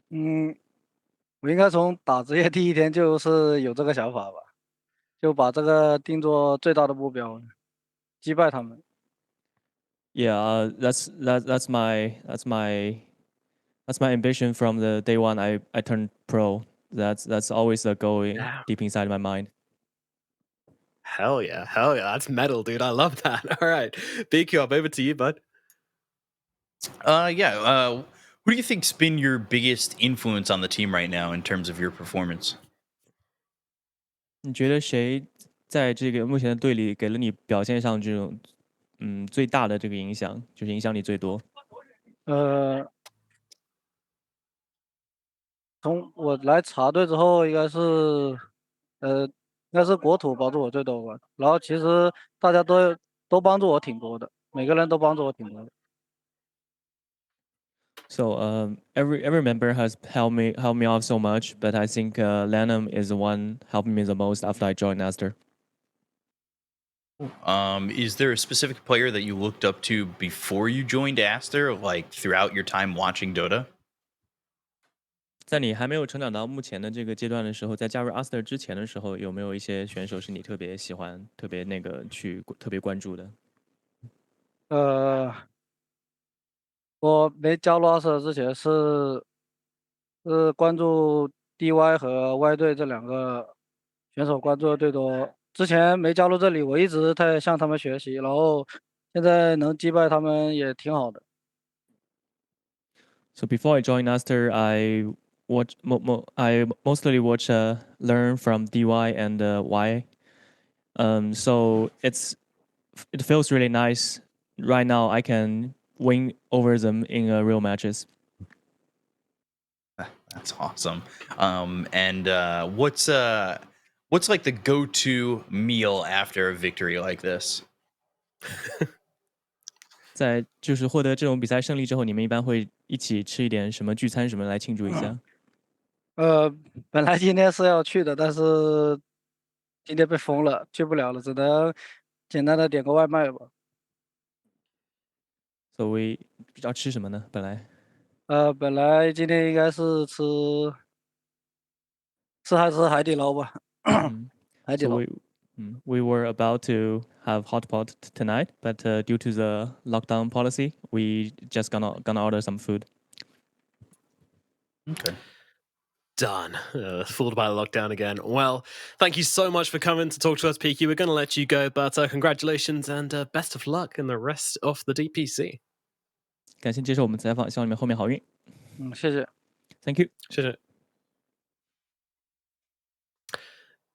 我应该从打职业第一天就是有这个想法吧，就把这个定做最大的目标，击败他们。Yeah, that's my ambition from the day one I turned pro. That's always a goal deep inside my mind. Hell yeah. That's metal, dude. I love that. All right. BQ, over to you, bud. Who do you think's been your biggest influence on the team right now in terms of your performance? 你觉得谁在这个目前的队里给了你表现上这种最大的这个影响，就是影响你最多？从我来茶队之后，应该是国土帮助我最多吧。然后其实大家都帮助我挺多的，每个人都帮助我挺多的。So every member has helped me out so much, but I think Lanham is the one helping me the most after I joined Aster. Is there a specific player that you looked up to before you joined Aster, like throughout your time watching Dota? 在你还没有成长到目前的这个阶段的时候，在加入 Aster 之前的时候，有没有一些选手是你特别喜欢、特别关注的？我没加入阿瑟之前是关注 DY 和 Y 队这2个选手关注的最多。之前没加入这里，我一直在向他们学习，然后现在能击败他们也挺好的。So before I joined Aster, I mostly watch learn from DY and Y. So it feels really nice. Right now, I can win over them in real matches. That's awesome. And what's like the go-to meal after a victory like this? 在就是获得这种比赛胜利之后，你们一般会一起吃一点什么聚餐什么来庆祝一下？本来今天是要去的，但是今天被封了，去不了了，只能简单的点个外卖吧。所以要吃什么呢？本来本来今天应该是吃海底捞吧。海底 So 捞。we were about to have hot pot tonight, but due to the lockdown policy, we just gonna order some food. Okay. Done. Fooled by the lockdown again. Well, thank you so much for coming to talk to us, Peaky. We're going to let you go, but congratulations and best of luck in the rest of the DPC. 感谢接受我们采访，希望你们后面好运。谢谢。Thank you. 谢谢。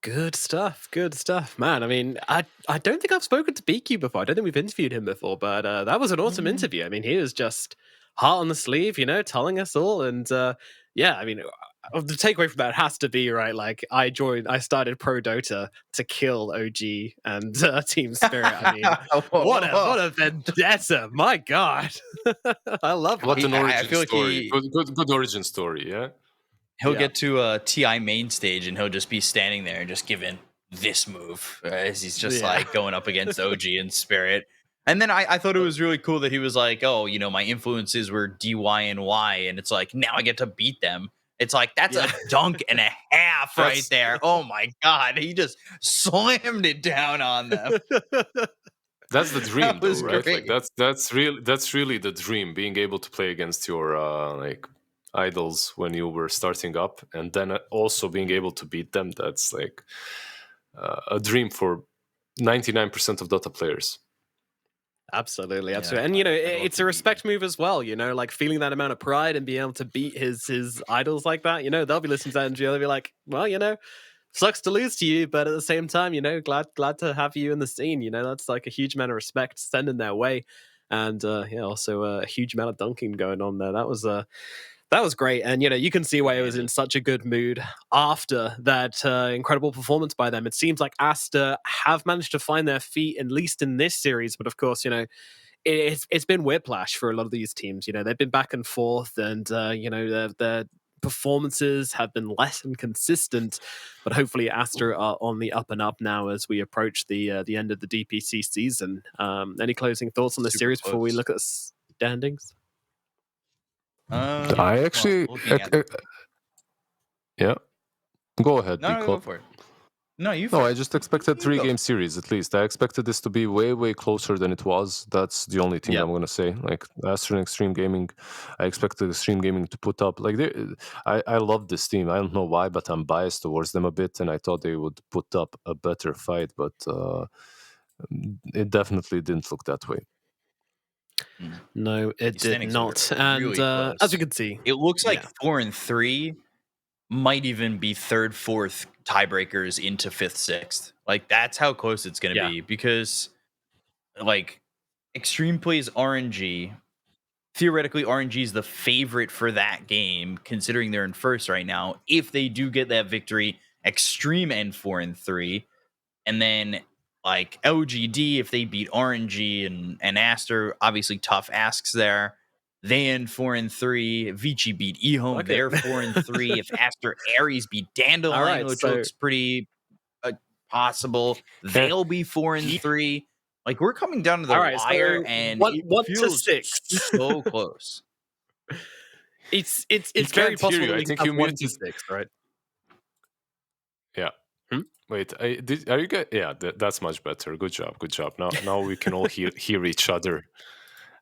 Good stuff. Good stuff, man. I mean, I don't think I've spoken to BQ before. I don't think we've interviewed him before, but that was an awesome interview. I mean, he was just heart on the sleeve, telling us all. And yeah, I mean, the takeaway from that has to be, right, like I started Pro Dota to kill OG and Team Spirit. I mean, what a vendetta. My God. I love what an origin I feel story. Like good origin story, yeah? He'll get to TI main stage and he'll just be standing there and just giving this move as he's just like going up against OG and Spirit. And then I thought it was really cool that he was like, oh, my influences were DY and Y. And it's like, now I get to beat them. It's like, that's a dunk and a half right there. Oh my God. He just slammed it down on them. That's the dream, though, right? Great. Like that's really the dream, being able to play against your like idols when you were starting up, and then also being able to beat them. That's like a dream for 99% of Dota players. Absolutely. And it's a respect move as well, like feeling that amount of pride and being able to beat his idols like that. They'll be listening to that and they'll be like, well, sucks to lose to you, but at the same time, glad to have you in the scene. That's like a huge amount of respect sending their way. And also a huge amount of dunking going on there. That was great. And, you can see why he was in such a good mood after that incredible performance by them. It seems like Aster have managed to find their feet, at least in this series. But of course, it's been whiplash for a lot of these teams. They've been back and forth and, their performances have been less than consistent. But hopefully Aster are on the up and up now as we approach the end of the DPC season. Any closing thoughts on the series before we look at the standings? I actually, yeah. Go ahead. No, go for it. No, I just expected 3-game series at least. I expected this to be way, way closer than it was. That's the only thing I'm gonna say. Like Aster and Extreme Gaming, I expected Extreme Gaming to put up like I love this team. I don't know why, but I'm biased towards them a bit, and I thought they would put up a better fight, but it definitely didn't look that way. No, it did not. And really as we can see, it looks like 4 and 3 might even be 3rd, 4th tiebreakers into 5th, 6th. Like that's how close it's going to be, because like Extreme plays RNG. Theoretically, RNG is the favorite for that game, considering they're in 1st right now. If they do get that victory, Extreme end 4 and 3, and then like LGD, if they beat RNG and Aster, obviously tough asks there. They end 4 and 3. Vici beat eHome. They're 4 and 3. If Aster.Aries beat Dandelion, which looks pretty possible, they'll be 4 and 3. Like we're coming down to the wire, and it feels so close. It's very possible. I think you muted 6, right? Yeah. Wait, are you guys? Yeah, that's much better. Good job. Now we can all hear each other.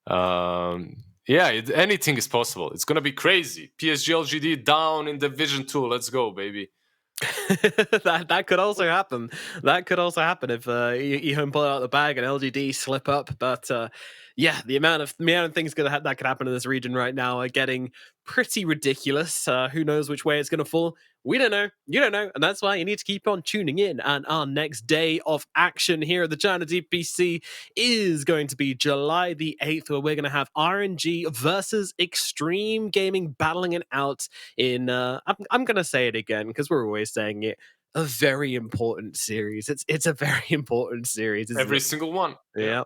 Yeah, anything is possible. It's gonna be crazy. PSG LGD down in Division 2. Let's go, baby. that could also happen. That could also happen if eHome pull out the bag and LGD slip up. But yeah, the amount of things that could happen in this region right now are getting pretty ridiculous. Who knows which way it's going to fall? We don't know. You don't know. And that's why you need to keep on tuning in. And our next day of action here at the China DPC is going to be July the 8th, where we're going to have RNG versus Extreme Gaming battling it out in, I'm going to say it again because we're always saying it, a very important series. It's a very important series. Every single one. Yeah.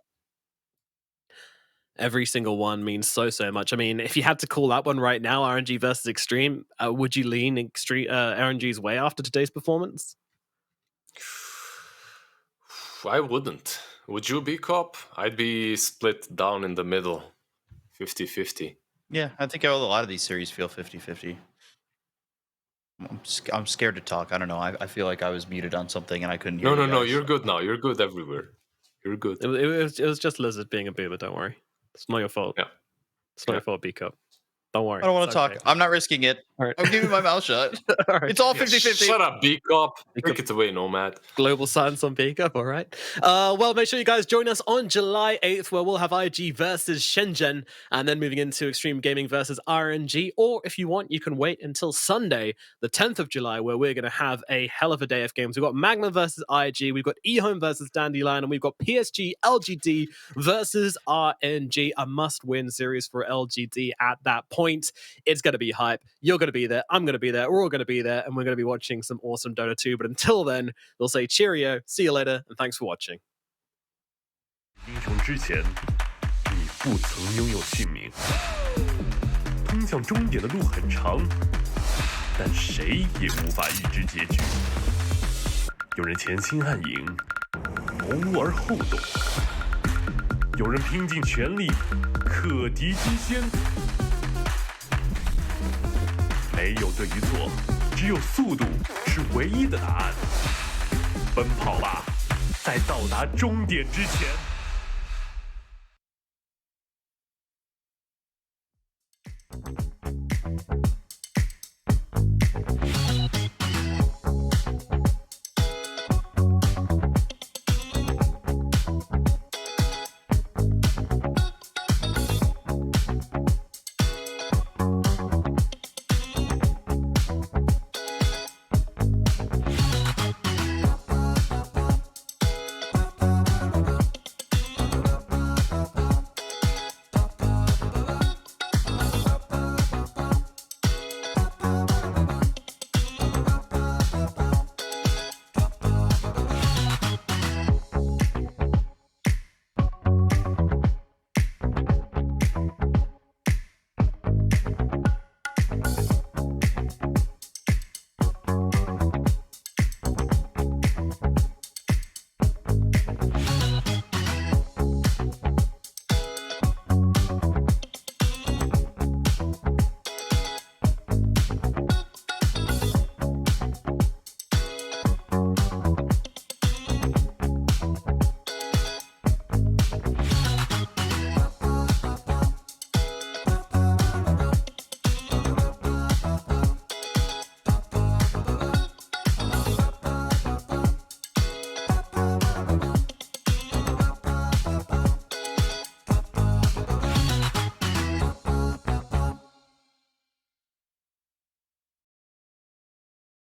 Every single one means so much. I mean, if you had to call that one right now, RNG versus Extreme, would you lean Extreme RNG's way after today's performance? I wouldn't. Would you be, Cop? I'd be split down in the middle, 50-50. Yeah, I think a lot of these series feel 50-50. I'm scared to talk. I don't know. I feel like I was muted on something and I couldn't hear. No. You're good now. You're good everywhere. You're good. It was just Lizard being a boomer. Don't worry. It's not your fault. Yeah. It's not your fault, B-Cup. Don't worry. I don't want to talk. I'm not risking it. All right. I'm keeping my mouth shut. All right. It's all 50-50. Shut up, B-Cup. Take it away, Nomad. Global silence on B-Cup, all right. Well, make sure you guys join us on July 8th, where we'll have IG versus Shenzhen, and then moving into Extreme Gaming versus RNG. Or if you want, you can wait until Sunday, the 10th of July, where we're going to have a hell of a day of games. We've got Magma versus IG, we've got eHome versus Dandelion, and we've got PSG LGD versus RNG. A must-win series for LGD at that point. It's going to be hype. You're going to be there. I'm going to be there. We're all going to be there. And we're going to be watching some awesome Dota 2. But until then, we'll say cheerio, see you later, and thanks for watching. 英雄之前，你不曾拥有姓名。通向终点的路很长，但谁也无法预知结局。有人前倾暗影，谋而后动；有人拼尽全力，克敌机先。没有对与错，只有速度是唯一的答案。奔跑吧，在到达终点之前。